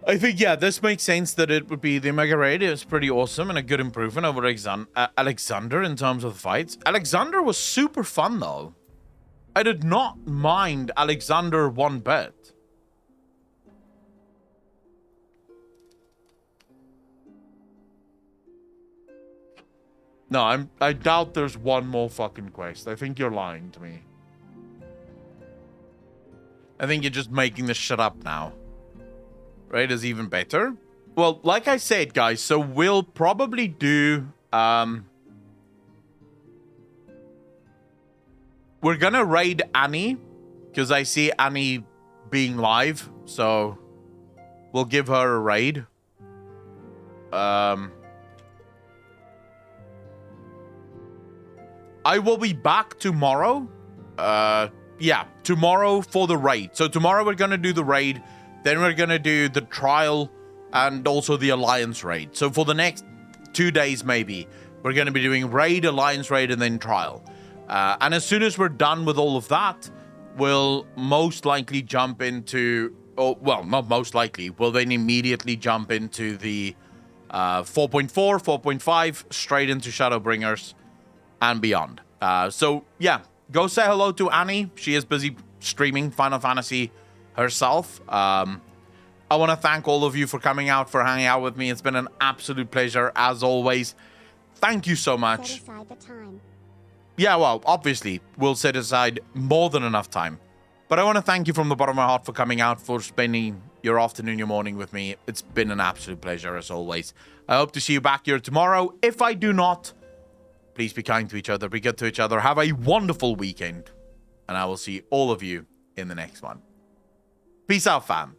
I think, yeah, this makes sense that it would be the Omega Raid. It's pretty awesome and a good improvement over Alexander in terms of the fights. Alexander was super fun, though. I did not mind Alexander one bit. No, I doubt there's one more fucking quest. I think you're lying to me. I think you're just making this shit up now. Right, is even better. Well, like I said, guys, so we'll probably do we're gonna raid Annie because I see Annie being live, so we'll give her a raid. I will be back tomorrow. Yeah, tomorrow for the raid. So tomorrow we're gonna do the raid. Then we're going to do the trial and also the alliance raid. So for the next 2 days, maybe, we're going to be doing raid, alliance raid, and then trial. And as soon as we're done with all of that, we'll most likely jump into... Oh, well, not most likely. We'll then immediately jump into the 4.4, 4.5, straight into Shadowbringers and beyond. So, yeah, go say hello to Annie. She is busy streaming Final Fantasy herself. I want to thank all of you for coming out, for hanging out with me. It's been an absolute pleasure, as always. Thank you so much. Set aside the time. Yeah, well, obviously, we'll set aside more than enough time. But I want to thank you from the bottom of my heart for coming out, for spending your afternoon, your morning with me. It's been an absolute pleasure, as always. I hope to see you back here tomorrow. If I do not, please be kind to each other, be good to each other. Have a wonderful weekend. And I will see all of you in the next one. Peace out, fam.